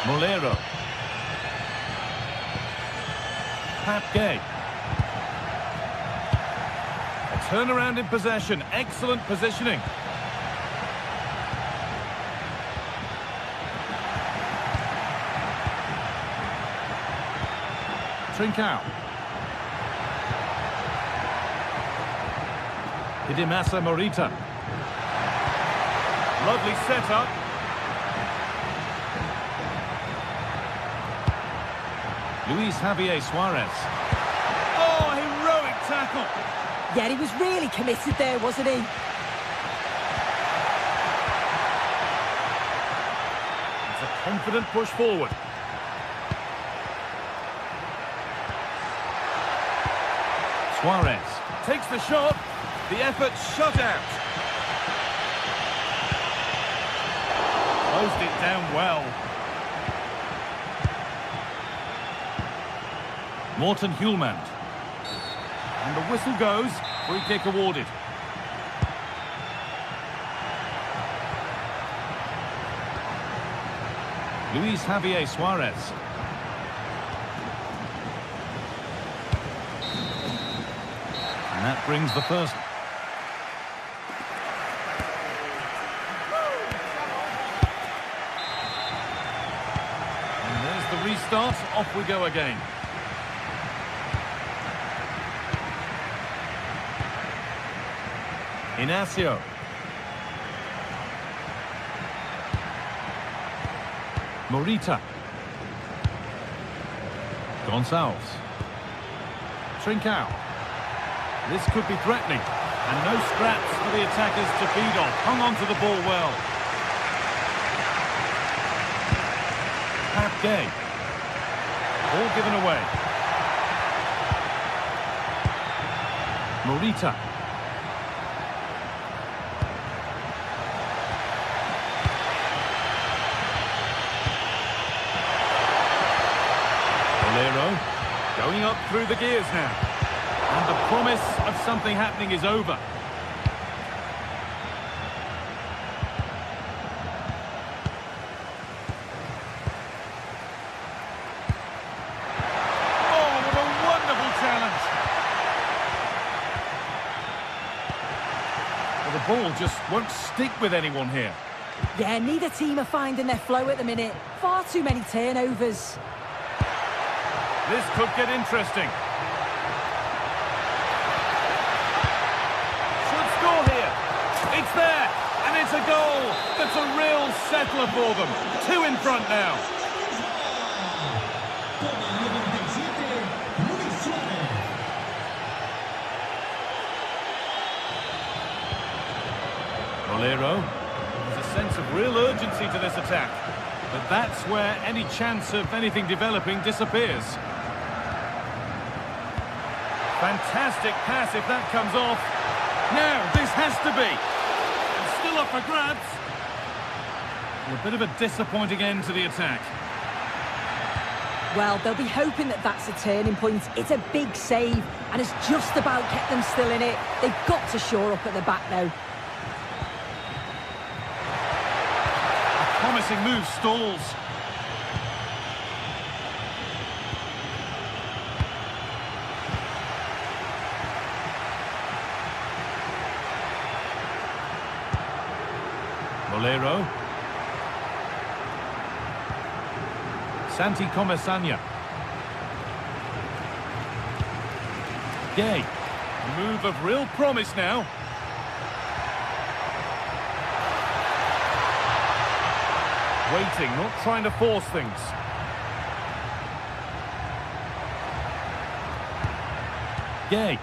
Molero. Gay. A turnaround in possession. Excellent positioning. Trincao. Morita. Lovely setup. Luis Javier Suarez. Oh, heroic tackle. Yeah, he was really committed there, wasn't he? It's a confident push forward. Suarez takes the shot. The effort shut out. Closed it down well. Morten Hjulmand. And the whistle goes. Free kick awarded. Luis Javier Suarez. And that brings the first. And there's the restart. Off we go again. Inacio. Morita. Gonçalves. Trincao. This could be threatening. And no scraps for the attackers to feed on. Hung on to the ball well. Pat Gay. Ball given away. Morita. Going up through the gears now. And the promise of something happening is over. Oh, what a wonderful challenge. Well, the ball just won't stick with anyone here. Yeah, neither team are finding their flow at the minute. Far too many turnovers. This could get interesting. Should score here. It's there, and it's a goal. That's a real settler for them. 2 in front now. Molero. There's a sense of real urgency to this attack. But that's where any chance of anything developing disappears. Fantastic pass if that comes off. Now, this has to be. It's still up for grabs. A bit of a disappointing end to the attack. Well, they'll be hoping that that's a turning point. It's a big save, and it's just about kept them still in it. They've got to shore up at the back, though. A promising move stalls. Molero. Santi Comesanya. Gay. A move of real promise now. Waiting, not trying to force things. Gay.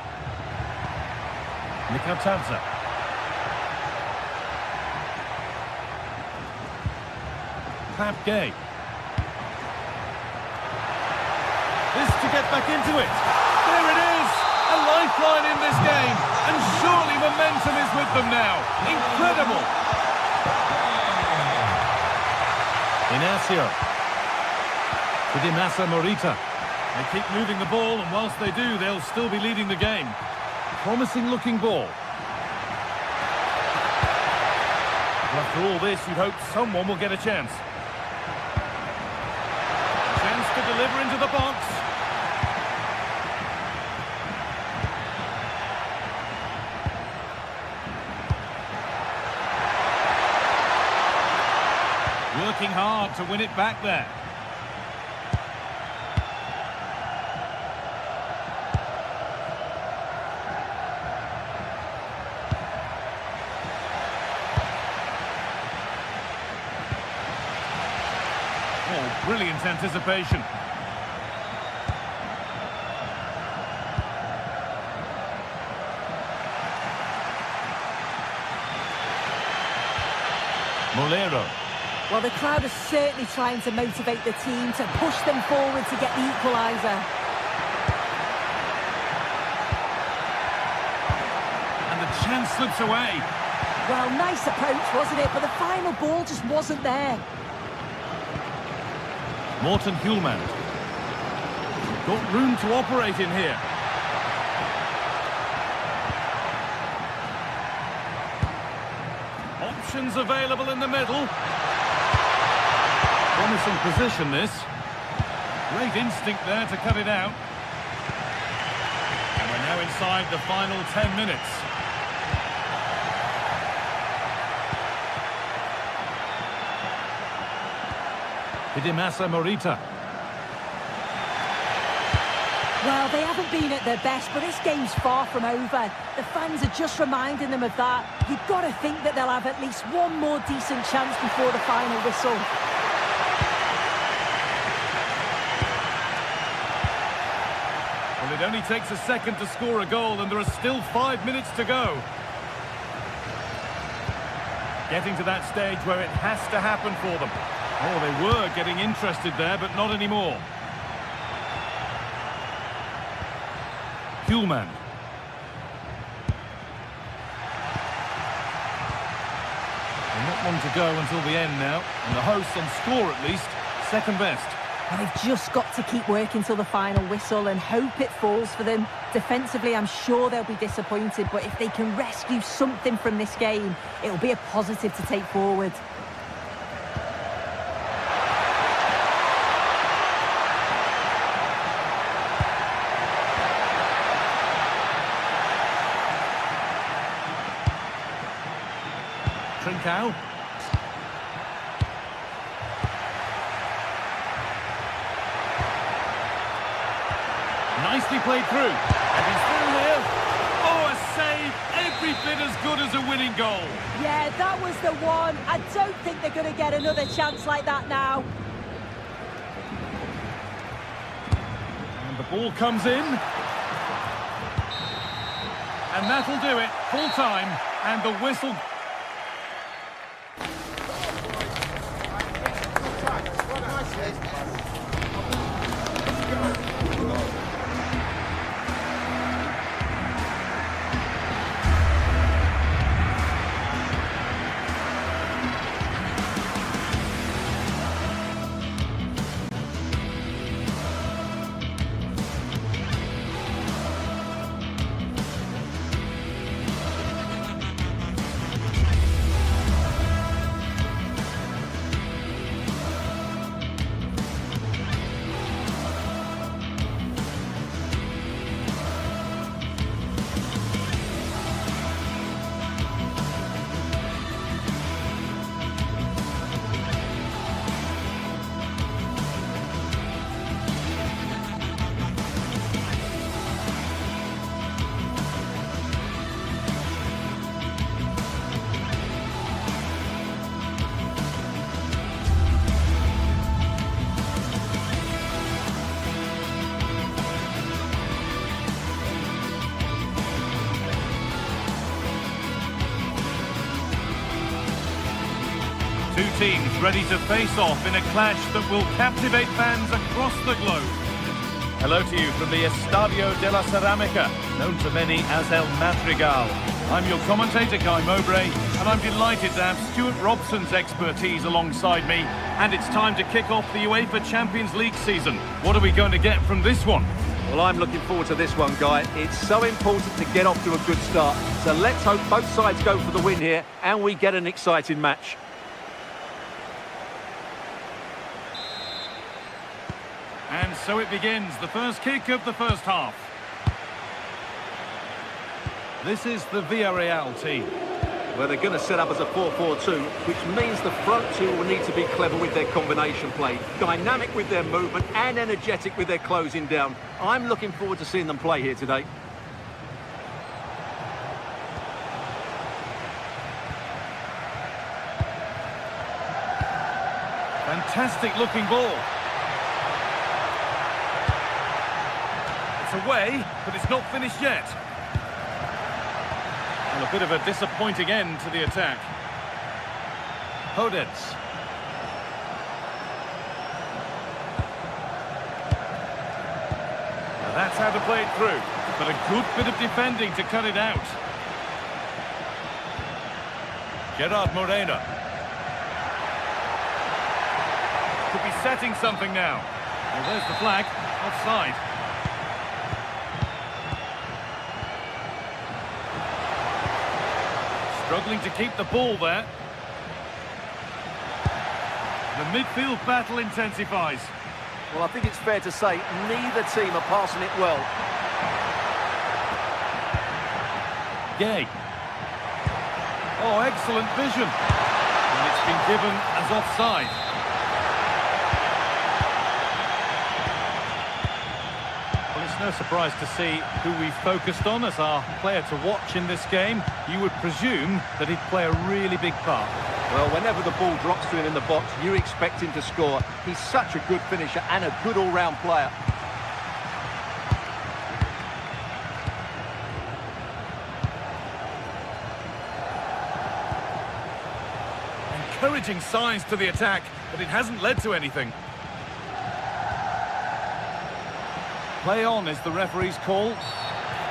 Nikotadze. Pat Gay. This to get back into it. There it is! A lifeline in this game. And surely momentum is with them now. Incredible! Inacio. To Morita. They keep moving the ball, and whilst they do, they'll still be leading the game. Promising looking ball. After all this, you'd hope someone will get a chance. Chance to deliver into the box. Working hard to win it back there. Oh, brilliant anticipation. Molero. Well, the crowd is certainly trying to motivate the team to push them forward to get the equaliser. And the chance slips away. Well, nice approach, wasn't it? But the final ball just wasn't there. Morten Hjulmand. Got room to operate in here. Options available in the middle. Promising position, this. Great instinct there to cut it out. And we're now inside the final 10 minutes. Hidemasa Morita. Well, they haven't been at their best, but this game's far from over. The fans are just reminding them of that. You've got to think that they'll have at least one more decent chance before the final whistle. Well, it only takes a second to score a goal, and there are still 5 minutes to go. Getting to that stage where it has to happen for them. Oh, they were getting interested there, but not anymore. Hjulmand. And not long to go until the end now, and the hosts on score at least, second best. Well, they've just got to keep working till the final whistle and hope it falls for them. Defensively, I'm sure they'll be disappointed, but if they can rescue something from this game, it'll be a positive to take forward. Trincao. Nicely played through. And he's through here. Oh, a save. Every bit as good as a winning goal. Yeah, that was the one. I don't think they're going to get another chance like that now. And the ball comes in. And that'll do it. Full time. And the whistle. Two teams ready to face off in a clash that will captivate fans across the globe. Hello to you from the Estadio de la Ceramica, known to many as El Madrigal. I'm your commentator, Guy Mowbray, and I'm delighted to have Stuart Robson's expertise alongside me. And it's time to kick off the UEFA Champions League season. What are we going to get from this one? Well, I'm looking forward to this one, Guy. It's so important to get off to a good start. So let's hope both sides go for the win here and we get an exciting match. And so it begins, the first kick of the first half. This is the Villarreal team. Well, they're going to set up as a 4-4-2, which means the front two will need to be clever with their combination play, dynamic with their movement and energetic with their closing down. I'm looking forward to seeing them play here today. fantastic looking ball. It's away, but it's not finished yet. And a bit of a disappointing end to the attack. Hodets. Now that's how to play it through, but a good bit of defending to cut it out. Gerard Moreno. Could be setting something now. Well, there's the flag. Offside. Struggling to keep the ball there. The midfield battle intensifies. Well, I think it's fair to say neither team are passing it well. Gay. Oh, excellent vision. And it's been given as offside. Well, it's no surprise to see who we focused on as our player to watch in this game. You would presume that he'd play a really big part. Well, whenever the ball drops to him in the box, you expect him to score. He's such a good finisher and a good all-round player. Encouraging signs to the attack, but it hasn't led to anything. Play on is the referee's call.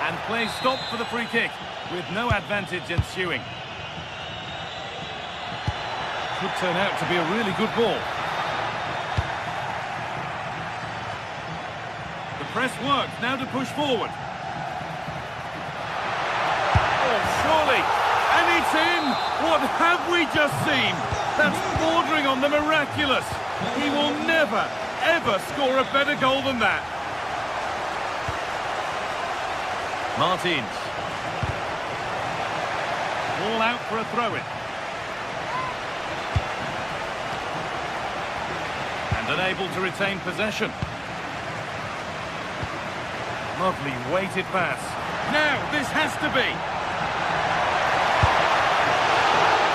And play stopped for the free kick, with no advantage ensuing. Could turn out to be a really good ball. The press works, now to push forward. Oh, surely! And it's in! What have we just seen? That's bordering on the miraculous. He will never, ever score a better goal than that. Martins. Ball out for a throw-in. And unable to retain possession. Lovely weighted pass. Now, this has to be.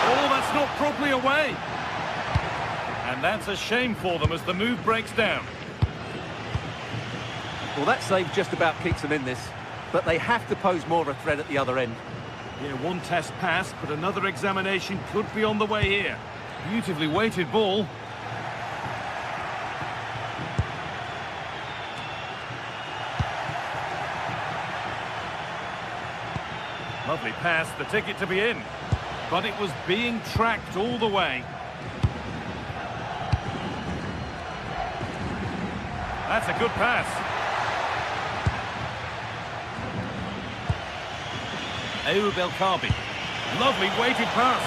Oh, that's not properly away. And that's a shame for them as the move breaks down. Well, that save just about keeps them in this, but they have to pose more of a threat at the other end. Yeah, one test passed, but another examination could be on the way here. Beautifully weighted ball. Lovely pass, the ticket to be in. But it was being tracked all the way. That's a good pass. Ayoub El Kaabi. Lovely weighted pass.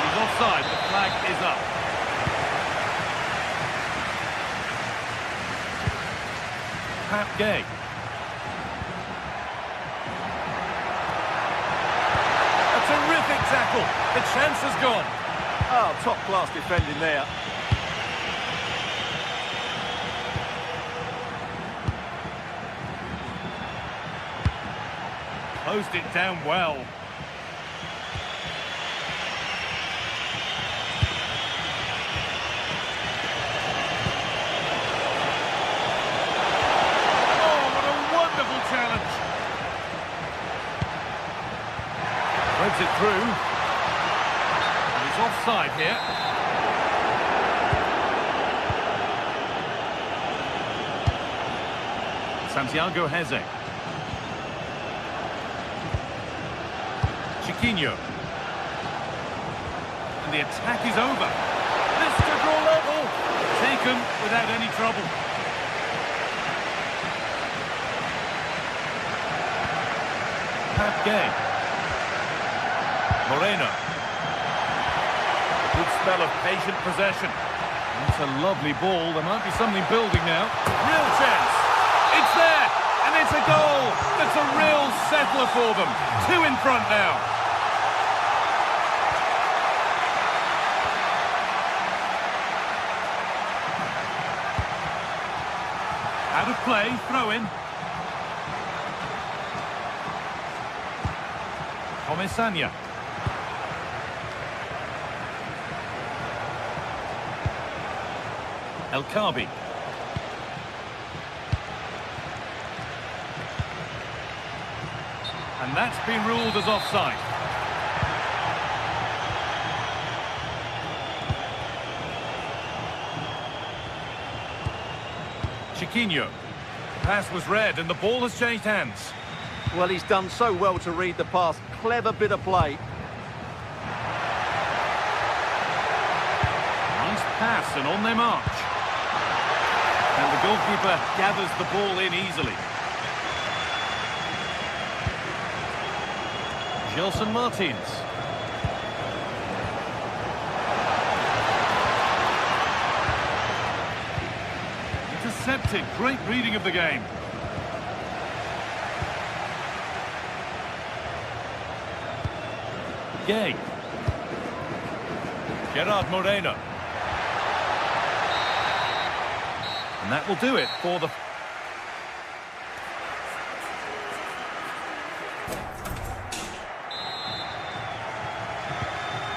He's offside, the flag is up. Pat Gay. A terrific tackle. The chance has gone. Oh, top-class defending there. Closed it down well. Oh, what a wonderful challenge. Threads it through. And he's offside here. Santiago Heze. Chiquinho. And the attack is over. This to draw level. Taken without any trouble. Pat Gay. Moreno. A good spell of patient possession. It's a lovely ball. There might be something building now. Real chance. It's there. And it's a goal. That's a real settler for them. 2 in front now. Out of play, throw in. Comesaña. El Kaabi. And that's been ruled as offside. Chiquinho. Pass was read and the ball has changed hands. Well, he's done so well to read the pass. Clever bit of play. Nice pass and on their march. And the goalkeeper gathers the ball in easily. Gelson Martins. Intercepted. Great reading of the game. Gay. Gerard Moreno. And that will do it for the...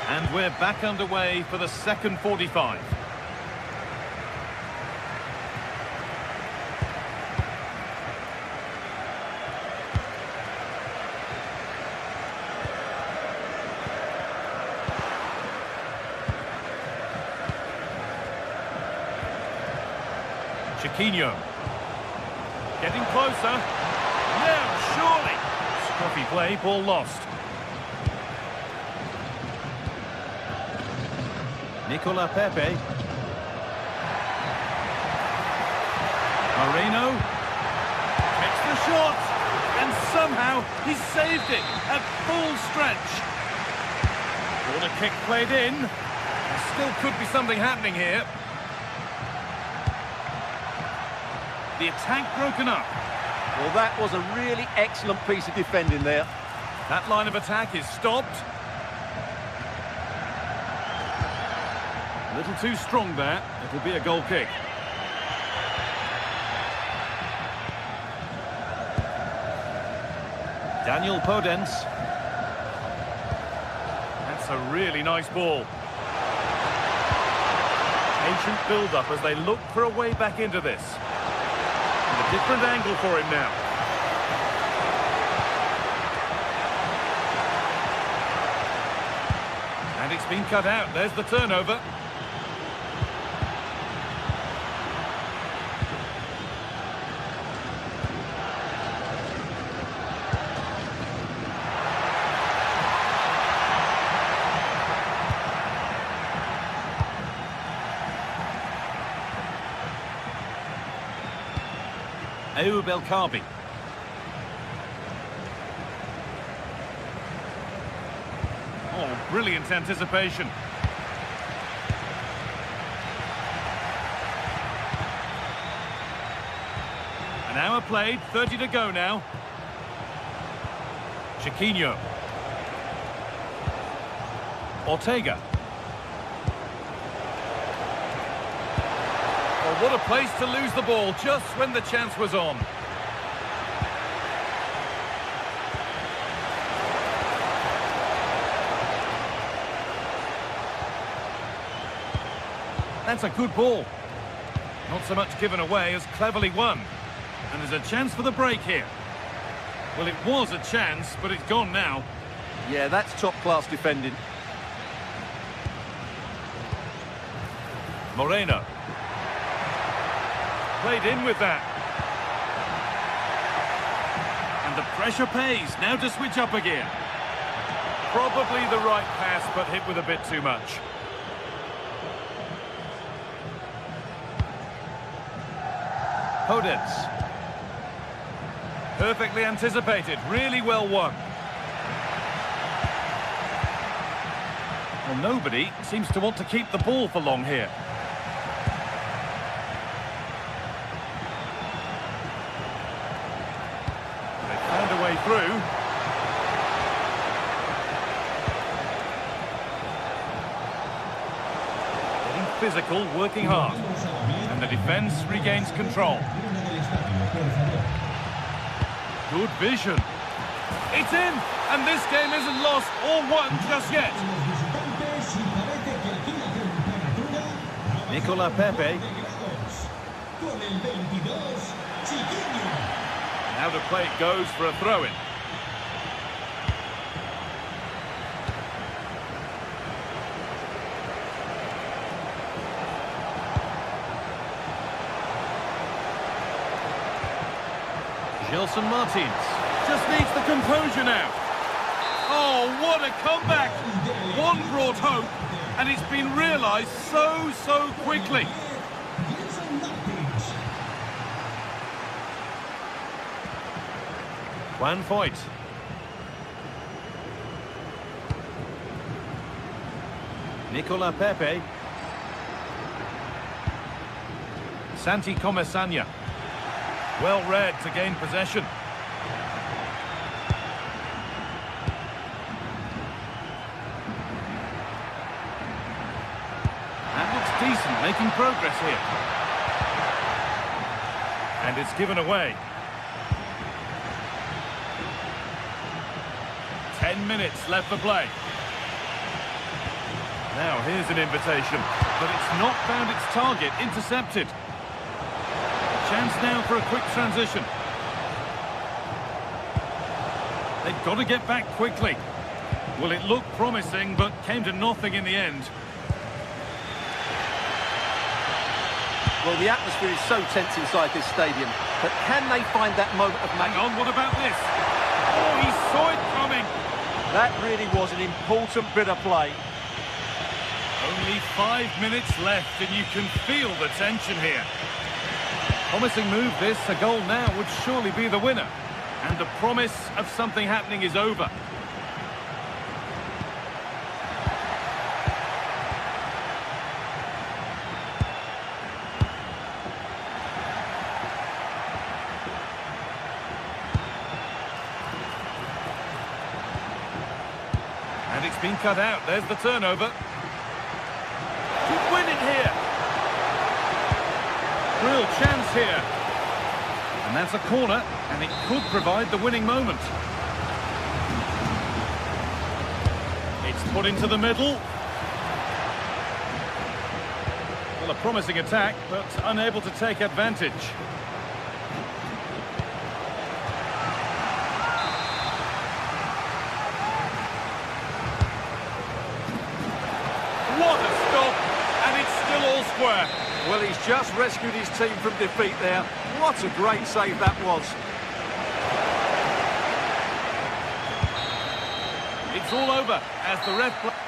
And we're back underway for the second 45. Chiquinho. Getting closer. No, surely. Scruffy play, ball lost. Nicola Pepe. Moreno. Takes the shot. And somehow he saved it at full stretch. Corner kick played in. There still could be something happening here. The attack broken up. Well, that was a really excellent piece of defending there. That line of attack is stopped. A little too strong there. It'll be a goal kick. Daniel Podence. That's a really nice ball. Patient build-up as they look for a way back into this. A different angle for him now. And it's been cut out. There's the turnover. Ayoub El Kaabi. Oh, brilliant anticipation. An hour played, 30 to go now. Chiquinho. Ortega. Oh, what a place to lose the ball just when the chance was on. That's a good ball. Not so much given away as cleverly won. And there's a chance for the break here. Well, it was a chance, but it's gone now. Yeah, that's top-class defending. Moreno. Played in with that. And the pressure pays. Now to switch up again. Probably the right pass, but hit with a bit too much. Podence. Perfectly anticipated. Really well won. Well, nobody seems to want to keep the ball for long here. They found a way through. Getting physical, working hard. And the defence regains control. Good vision. It's in, and this game isn't lost or won just yet. Nicola Pepe. el 22, Chiquinho. Now the play goes for a throw-in. Gelson Martins just needs the composure now. Oh, what a comeback! One brought hope, and it's been realised so quickly. Juan Foyt. Nicola Pepe. Santi Comesaña. Well read to gain possession. That looks decent, making progress here. And it's given away. 10 minutes left for play. Now here's an invitation, but it's not found its target, intercepted. Chance now for a quick transition. They've got to get back quickly. Well, it looked promising, but came to nothing in the end. Well, the atmosphere is so tense inside this stadium, but can they find that moment of Hang on, what about this? Oh, he saw it coming. That really was an important bit of play. Only 5 minutes left, and you can feel the tension here. Promising move this, a goal now would surely be the winner. And the promise of something happening is over. And it's been cut out, there's the turnover. Could win it here. Real chance here. And that's a corner, and it could provide the winning moment. It's put into the middle. Well, a promising attack, but unable to take advantage. What a stop, and it's still all square. Well, he's just rescued his team from defeat there. What a great save that was. It's all over as the ref...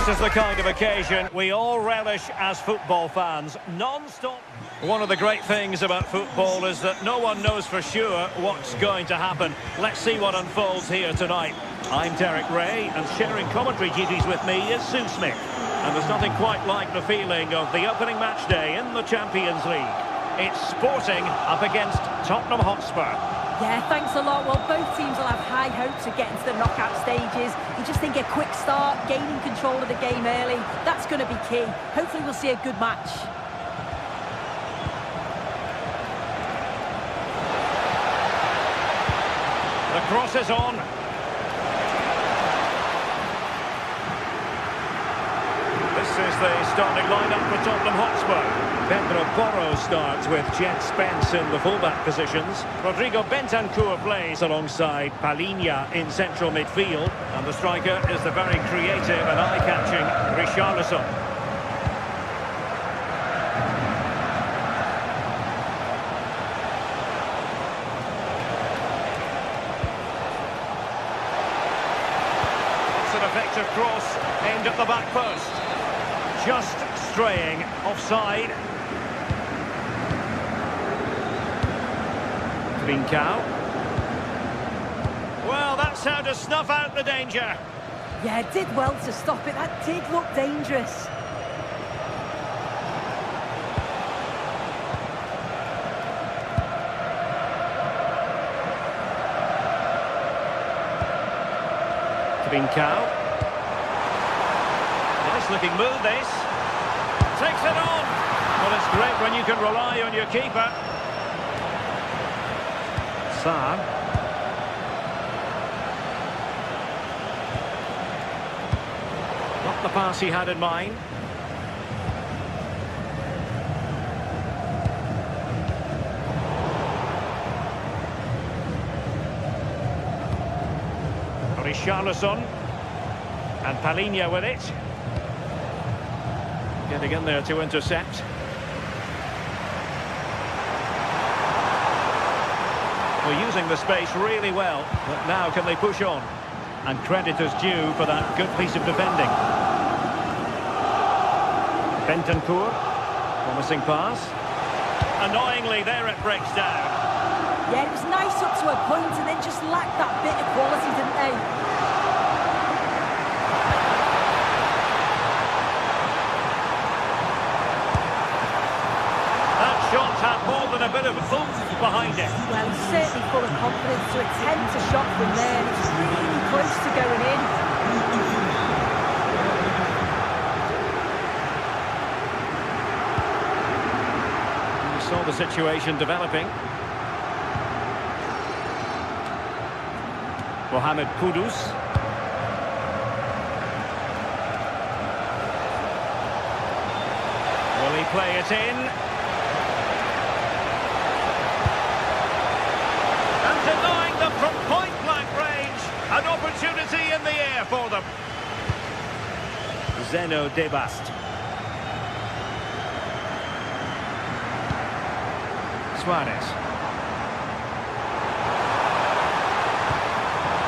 This is the kind of occasion we all relish as football fans. Non-stop. One of the great things about football is that no one knows for sure what's going to happen. Let's see what unfolds here tonight. I'm Derek Ray, and sharing commentary duties with me is Sue Smith. And there's nothing quite like the feeling of the opening match day in the Champions League. It's Sporting up against Tottenham Hotspur. Yeah, thanks a lot. Well, both teams will have high hopes of getting to the knockout stages. You just think a quick start, gaining control of the game early, that's going to be key. Hopefully we'll see a good match. The cross is on. This is the starting lineup for Tottenham Hotspur. Pedro Porro starts with Jet Spence in the fullback positions. Rodrigo Bentancur plays alongside Palhinha in central midfield. And the striker is the very creative and eye-catching Richarlison. It's an effective cross aimed at the back post. Just straying offside. Trincao. Well, that's how to snuff out the danger. Yeah, did well to stop it. That did look dangerous. Trincao. Nice looking move, this. Takes it on. Well, it's great when you can rely on your keeper. Sarr. Not the pass he had in mind. Richarlison. And Palhinha with it. Getting in there to intercept. Well, using the space really well, but now can they push on? And credit is due for that good piece of defending. Bentancur, promising pass. Annoyingly, there it breaks down. Yeah, it was nice up to a point and then just lacked that bit of quality, didn't they? Shot had more than a bit of oomph behind it. Well, he's certainly full of confidence to attempt a shot from there. And it's really close to going in. We saw the situation developing. Mohamed Kudus. Will he play it in? Denying them from point-blank range. An opportunity in the air for them. Zeno Debast. Suarez.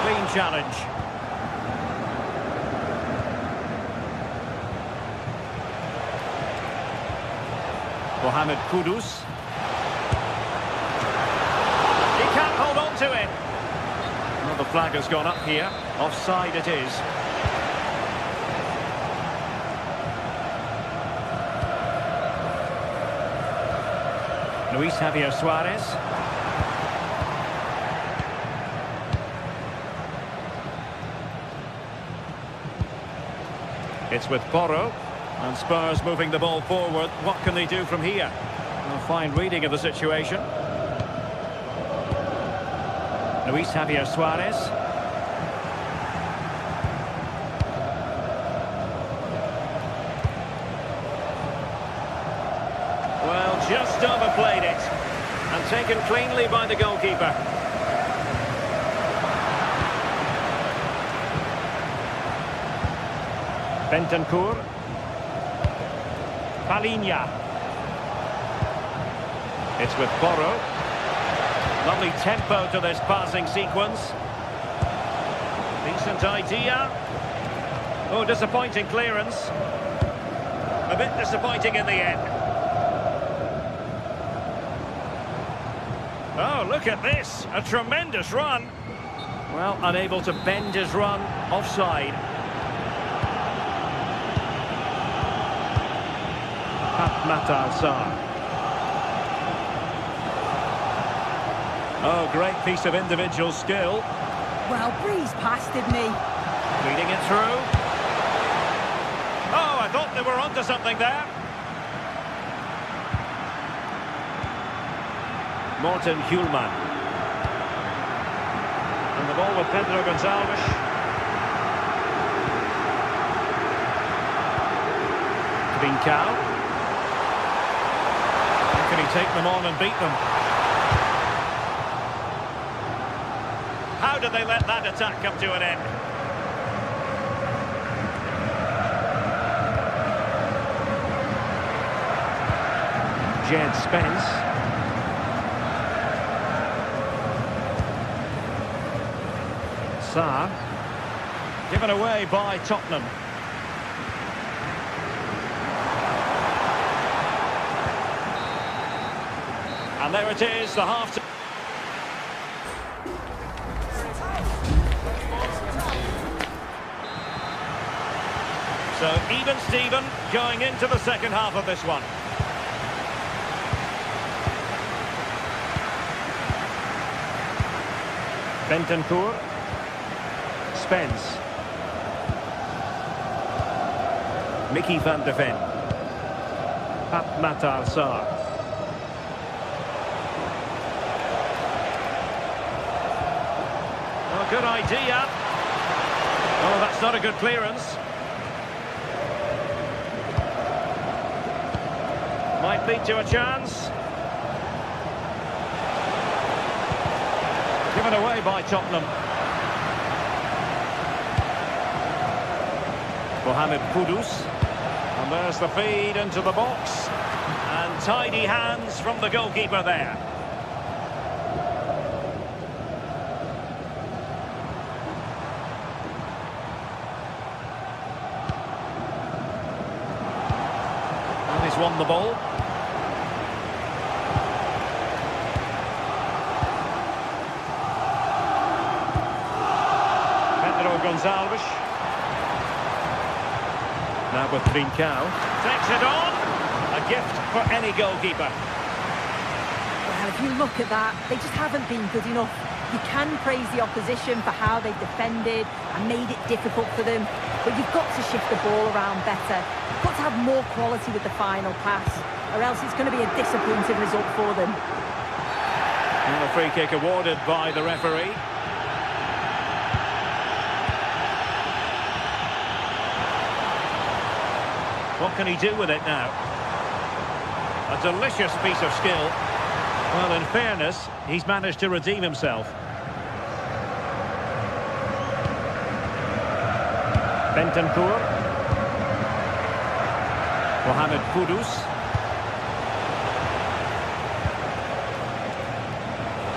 Clean challenge. Mohamed Kudus. Hold on to it. Well, the flag has gone up here. Offside it is. Luis Javier Suarez. It's with Porro. And Spurs moving the ball forward. What can they do from here? A fine reading of the situation. Luis Javier Suarez. Well, just overplayed it. And taken cleanly by the goalkeeper. Bentancur. Palhinha. It's with Porro. Lovely tempo to this passing sequence. Decent idea. Oh, disappointing clearance. A bit disappointing in the end. Oh, look at this. A tremendous run. Well, unable to bend his run. Offside. Sarr. Oh, great piece of individual skill. Well, breezed past, didn't he? Feeding it through. Oh, I thought they were onto something there. Morten Hjulman. And the ball with Pedro Gonçalves. Trincao. Can he take them on and beat them? How did they let that attack come to an end? Jed Spence. Sarr. Given away by Tottenham. And there it is, the half. So even Steven going into the second half of this one. Bentancur. Spence. Mickey van de Ven. Matar Sarr. Oh, good idea. Oh, that's not a good clearance. Might lead to a chance. Given away by Tottenham. Mohamed Kudus. And there's the feed into the box. And tidy hands from the goalkeeper there. And he's won the ball. Gonçalves. Now with Trincao. Takes it on. A gift for any goalkeeper. Well, if you look at that, they just haven't been good enough. You can praise the opposition for how they've defended and made it difficult for them, but you've got to shift the ball around better. You've got to have more quality with the final pass, or else it's going to be a disappointing result for them. And a free kick awarded by the referee. What can he do with it now? A delicious piece of skill. Well, in fairness, he's managed to redeem himself. Bentancur. Mohamed Kudus.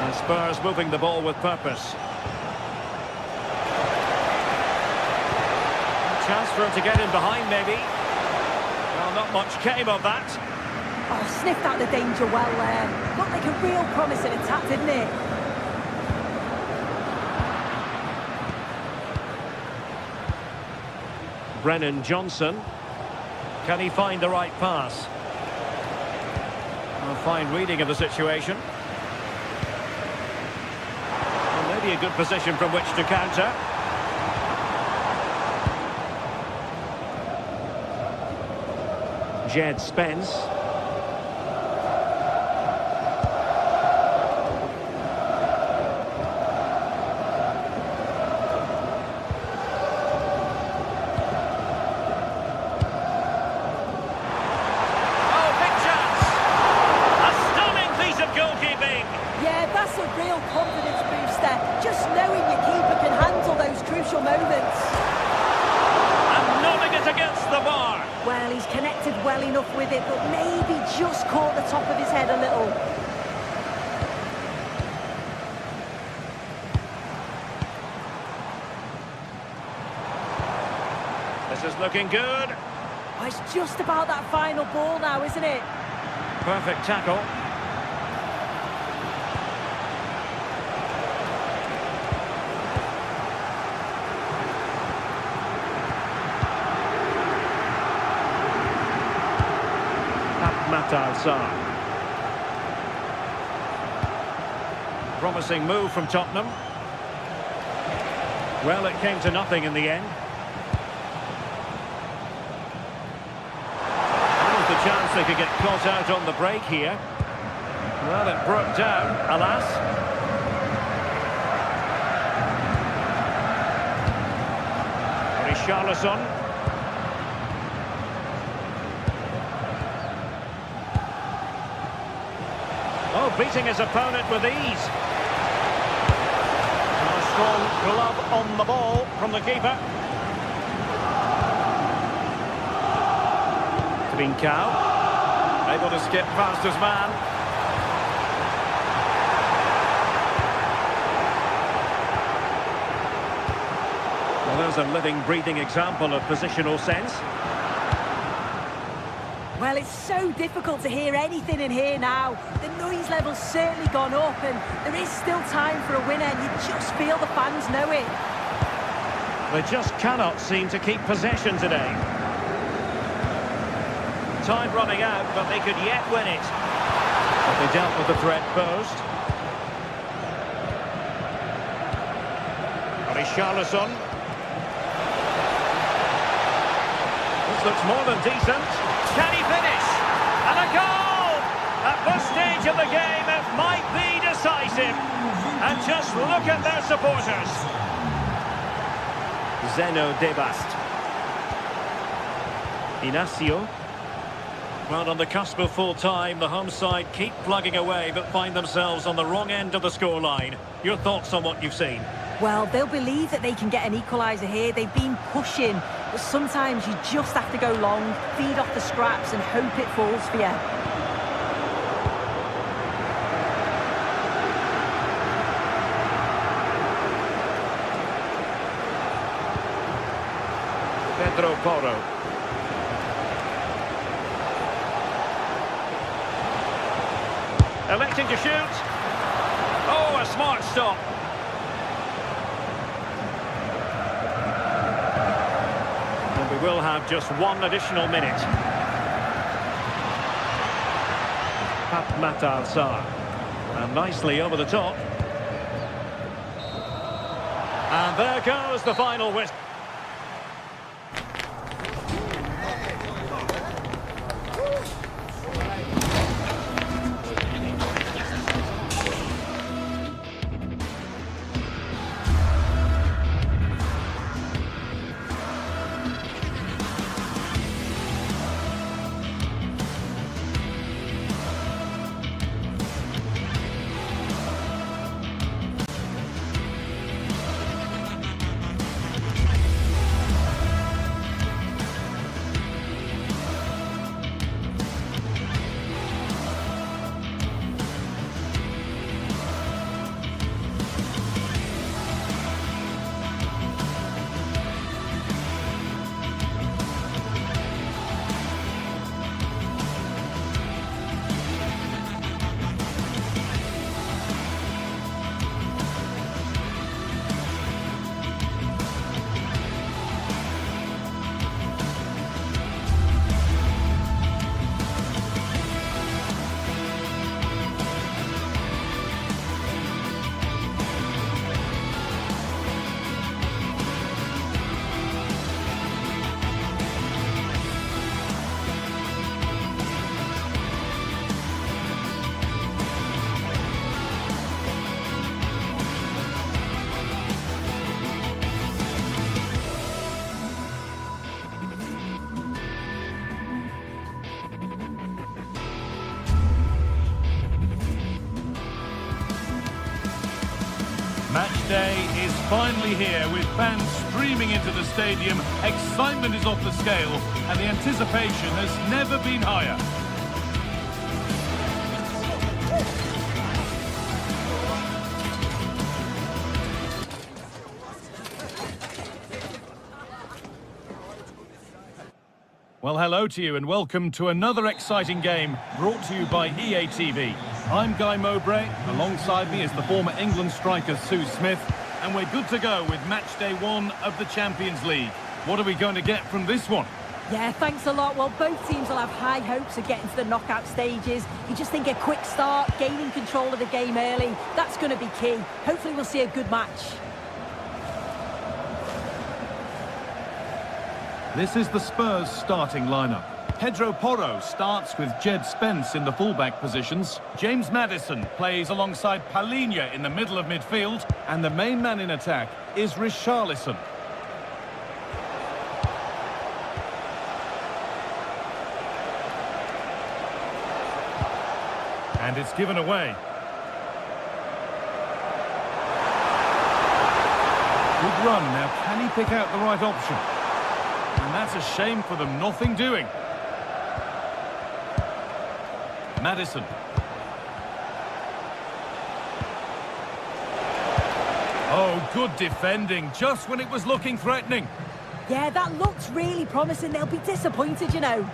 And Spurs moving the ball with purpose. A chance for him to get in behind, maybe. Well, not much came of that. Oh, sniffed out the danger well there. Looked like a real promising attack, didn't it? Brennan Johnson. Can he find the right pass? A fine reading of the situation. Well, maybe a good position from which to counter. Jed Spence. Real confidence booster, just knowing your keeper can handle those crucial moments. And nodding it against the bar. Well, he's connected well enough with it, but maybe just caught the top of his head a little. This is looking good. Oh, it's just about that final ball now, isn't it? Perfect tackle. Matar Sarr. promising move from Tottenham. Well, it came to nothing in the end. There's the chance they could get caught out on the break here. Well, it broke down, alas. Richarlison. Oh, beating his opponent with ease. And a strong glove on the ball from the keeper. Trincao. Able to skip past his man. Well, there's a living, breathing example of positional sense. Well, it's so difficult to hear anything in here now. The noise level's certainly gone up, and there is still time for a winner, and you just feel the fans know it. They just cannot seem to keep possession today. Time running out, but they could yet win it. But they dealt with the threat posed. Richarlison. This looks more than decent. Can he finish? And a goal! At this stage of the game, it might be decisive. And just look at their supporters. Zeno Debast. Inacio. Well, on the cusp of full time, the home side keep plugging away but find themselves on the wrong end of the scoreline. Your thoughts on what you've seen? Well, they'll believe that they can get an equaliser here. They've been pushing, but sometimes you just have to go long, feed off the scraps and hope it falls for you. Pedro Porro. Electing to shoot. Oh, a smart stop. And we will have just one additional minute. Pape Matar Sarr. And nicely over the top. And there goes the final whistle. Match day is finally here with fans streaming into the stadium. Excitement is off the scale and the anticipation has never been higher. Well, hello to you and welcome to another exciting game brought to you by EA TV. I'm Guy Mowbray, alongside me is the former England striker Sue Smith, and we're good to go with match day 1 of the Champions League. What are we going to get from this one? Yeah, thanks a lot. Well, both teams will have high hopes of getting to the knockout stages. You just think a quick start, gaining control of the game early, that's going to be key. Hopefully we'll see a good match. This is the Spurs starting lineup. Pedro Porro starts with Jed Spence in the fullback positions. James Maddison plays alongside Palhinha in the middle of midfield. And the main man in attack is Richarlison. And it's given away. Good run. Now, can he pick out the right option? And that's a shame for them. Nothing doing. Maddison. Oh, good defending, just when it was looking threatening. Yeah, that looked really promising. They'll be disappointed, you know.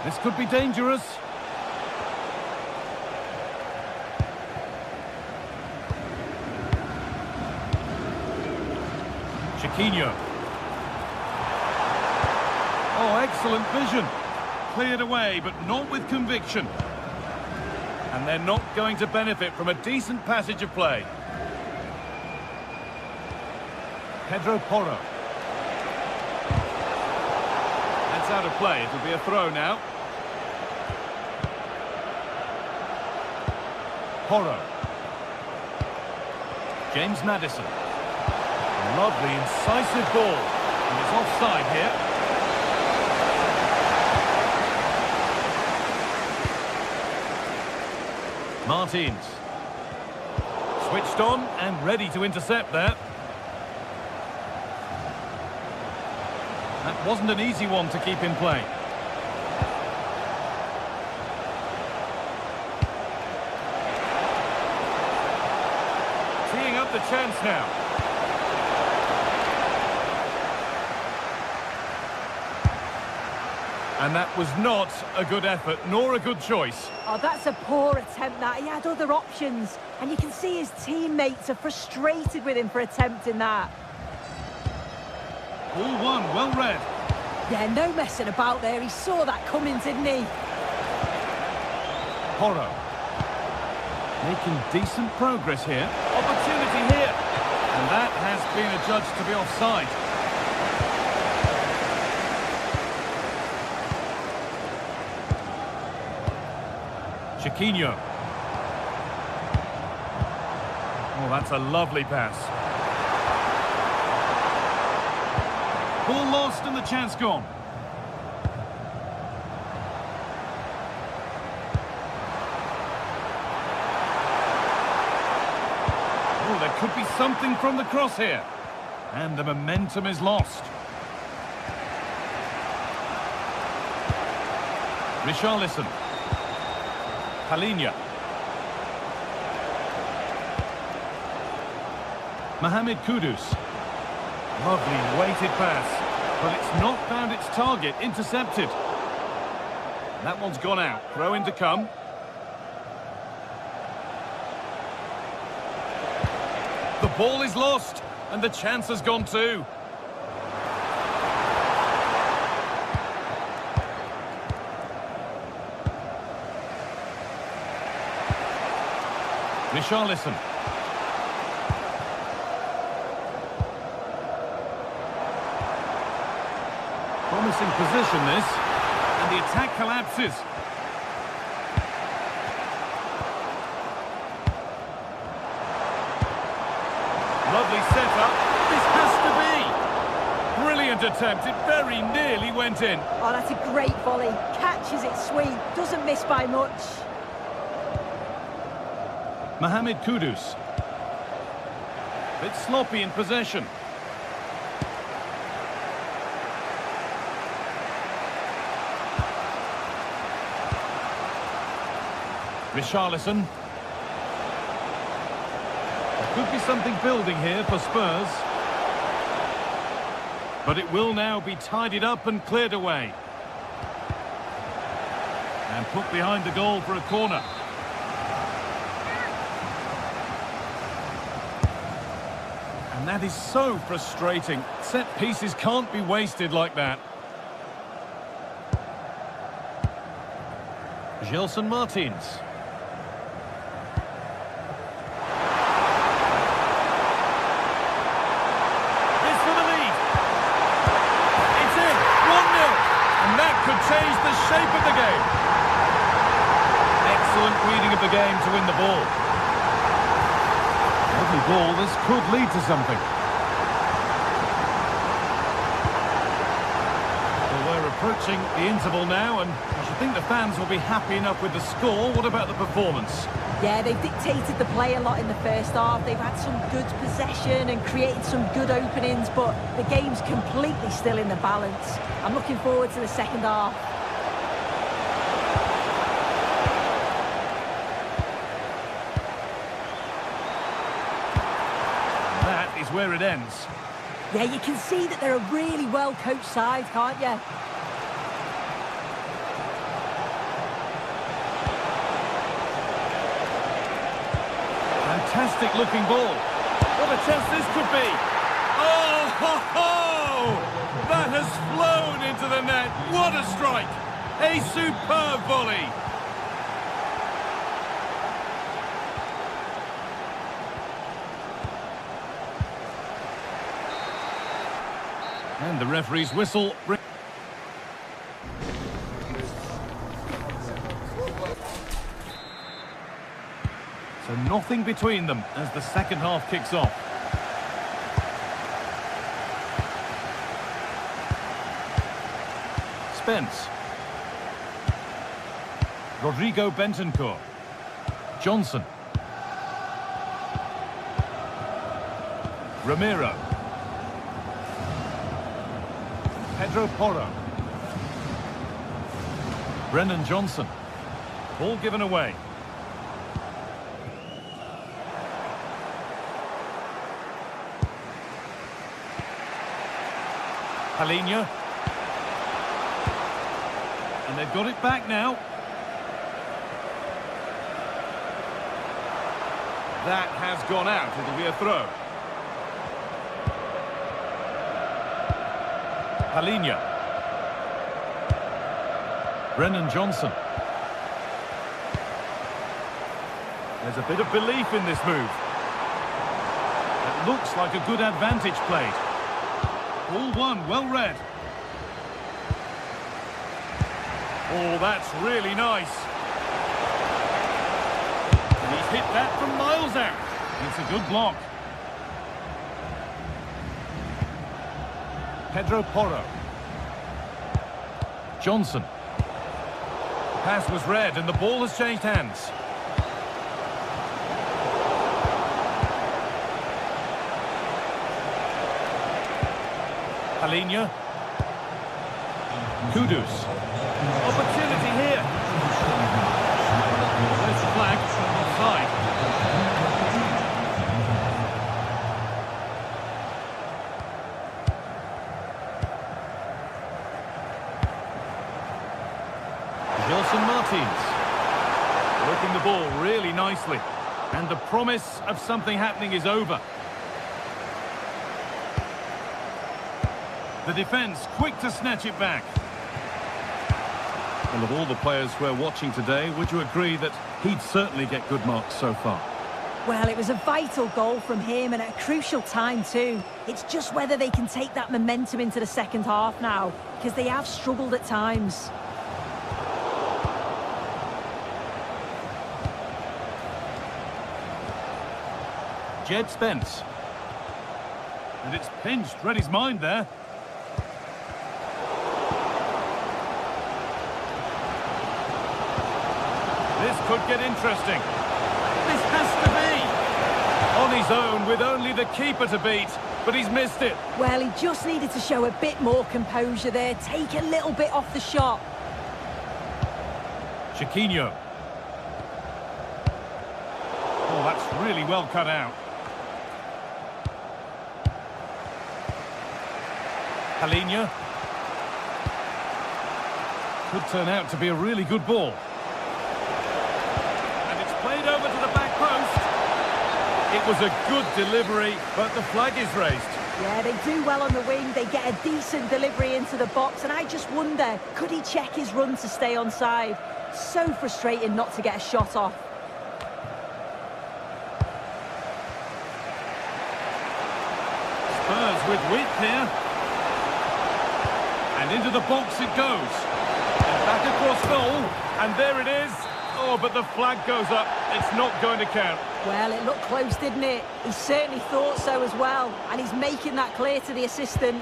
This could be dangerous. Chiquinho. Oh, excellent vision. Cleared away, but not with conviction. And they're not going to benefit from a decent passage of play. Pedro Porro. That's out of play. It'll be a throw now. Porro. James Maddison. Lovely, incisive ball. And it's offside here. Martins. Switched on and ready to intercept there. That wasn't an easy one to keep in play. Teeing up the chance now. And that was not a good effort, nor a good choice. Oh, that's a poor attempt, that. He had other options. And you can see his teammates are frustrated with him for attempting that. Ball one, well read. Yeah, no messing about there. He saw that coming, didn't he? Porro. Making decent progress here. Opportunity here. And that has been adjudged to be offside. Chiquinho. Oh, that's a lovely pass. Ball lost and the chance gone. Oh, there could be something from the cross here. And the momentum is lost. Richarlison. Palhinha. Mohamed Kudus. Lovely weighted pass, but it's not found its target. Intercepted. That one's gone out. Throw in to come. The ball is lost, and the chance has gone too. Richarlison. Promising position this, and the attack collapses. Lovely setup. This has to be. Brilliant attempt. It very nearly went in. Oh, that's a great volley. Catches it sweet. Doesn't miss by much. Mohamed Kudus. Bit sloppy in possession. Richarlison. There could be something building here for Spurs. But it will now be tidied up and cleared away. And put behind the goal for a corner. And that is so frustrating. Set pieces can't be wasted like that. Gelson Martins. It's for the lead. It's in. 1-0. And that could change the shape of the game. Excellent reading of the game to win the ball. Every ball, this could lead to something. Well, we're approaching the interval now, and I should think the fans will be happy enough with the score. What about the performance? Yeah, they've dictated the play a lot in the first half. They've had some good possession and created some good openings, but the game's completely still in the balance. I'm looking forward to the second half. That is where it ends. Yeah, you can see that they're a really well-coached side, can't you? Fantastic looking ball. What a chance this could be. Oh, ho, ho! That has flown into the net. What a strike. A superb volley. And the referee's whistle. So nothing between them as the second half kicks off. Spence. Rodrigo Bentancur. Johnson. Ramiro. Pedro Porro. Brennan Johnson. Ball given away. Palinha. And they've got it back now. That has gone out. It'll be a throw. Palinha. Brennan Johnson. There's a bit of belief in this move. It looks like a good advantage played. All one, well read. Oh, that's really nice. And he's hit that from miles out. It's a good block. Pedro Porro. Johnson. The pass was read and the ball has changed hands. Palinha. Kudus. Opportunity here. There's the flag. Offside. Gelson Martins. Working the ball really nicely. And the promise of something happening is over. The defence quick to snatch it back. Well, of all the players we're watching today, would you agree that he'd certainly get good marks so far? Well, it was a vital goal from him and at a crucial time too. It's just whether they can take that momentum into the second half now, because they have struggled at times. Jed Spence. And it's pinched, read his mind there. This could get interesting. This has to be. On his own, with only the keeper to beat, but he's missed it. Well, he just needed to show a bit more composure there, take a little bit off the shot. Chiquinho. Oh, that's really well cut out. Palinha. Could turn out to be a really good ball. And it's played over to the back post. It was a good delivery, but the flag is raised. Yeah, they do well on the wing. They get a decent delivery into the box, and I just wonder, could he check his run to stay onside? So frustrating not to get a shot off. Spurs with width here. And into the box it goes. And back across goal. And there it is. Oh, but the flag goes up. It's not going to count. Well, it looked close, didn't it? He certainly thought so as well. And he's making that clear to the assistant.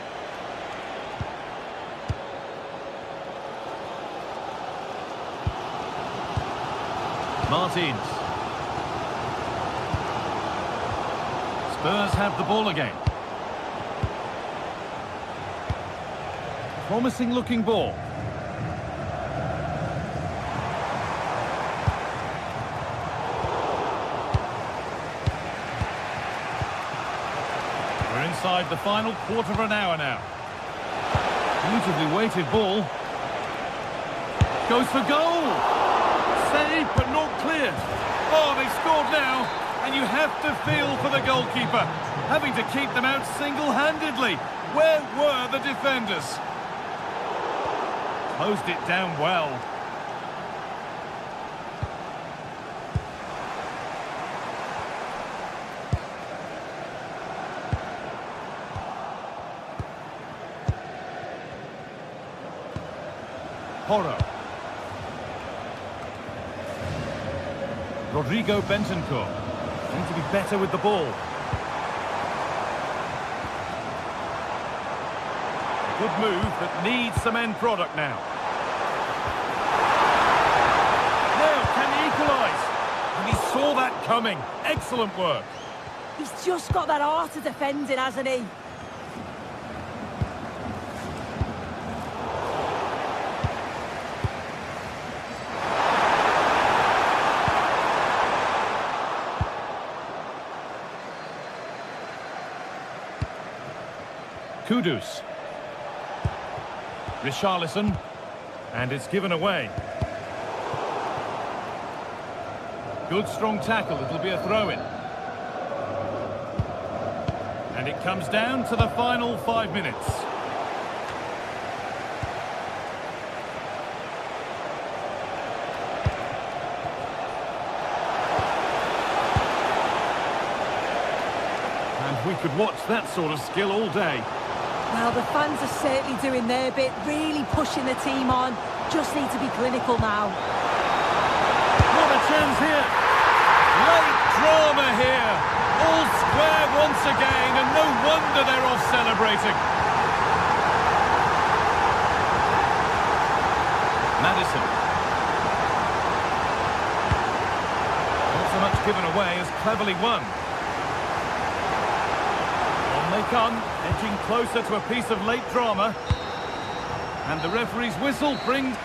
Martins. Spurs have the ball again. Promising looking ball. We're inside the final quarter of an hour now. Beautifully weighted ball. Goes for goal. Saved but not cleared. Oh, they've scored now. And you have to feel for the goalkeeper. Having to keep them out single-handedly. Where were the defenders? Closed it down well. Porro. Rodrigo Bentancur. Going to be better with the ball. Good move that needs some end product now. Now, can he equalise? And he saw that coming. Excellent work. He's just got that art of defending, hasn't he? Kudus. Richarlison. And it's given away. Good strong tackle. It'll be a throw-in. And it comes down to the final 5 minutes. And we could watch that sort of skill all day. Well, the fans are certainly doing their bit, really pushing the team on. Just need to be clinical now. What a chance here. Late drama here. All square once again, and no wonder they're off celebrating. Maddison. Not so much given away as cleverly won. They come, edging closer to a piece of late drama. And the referee's whistle brings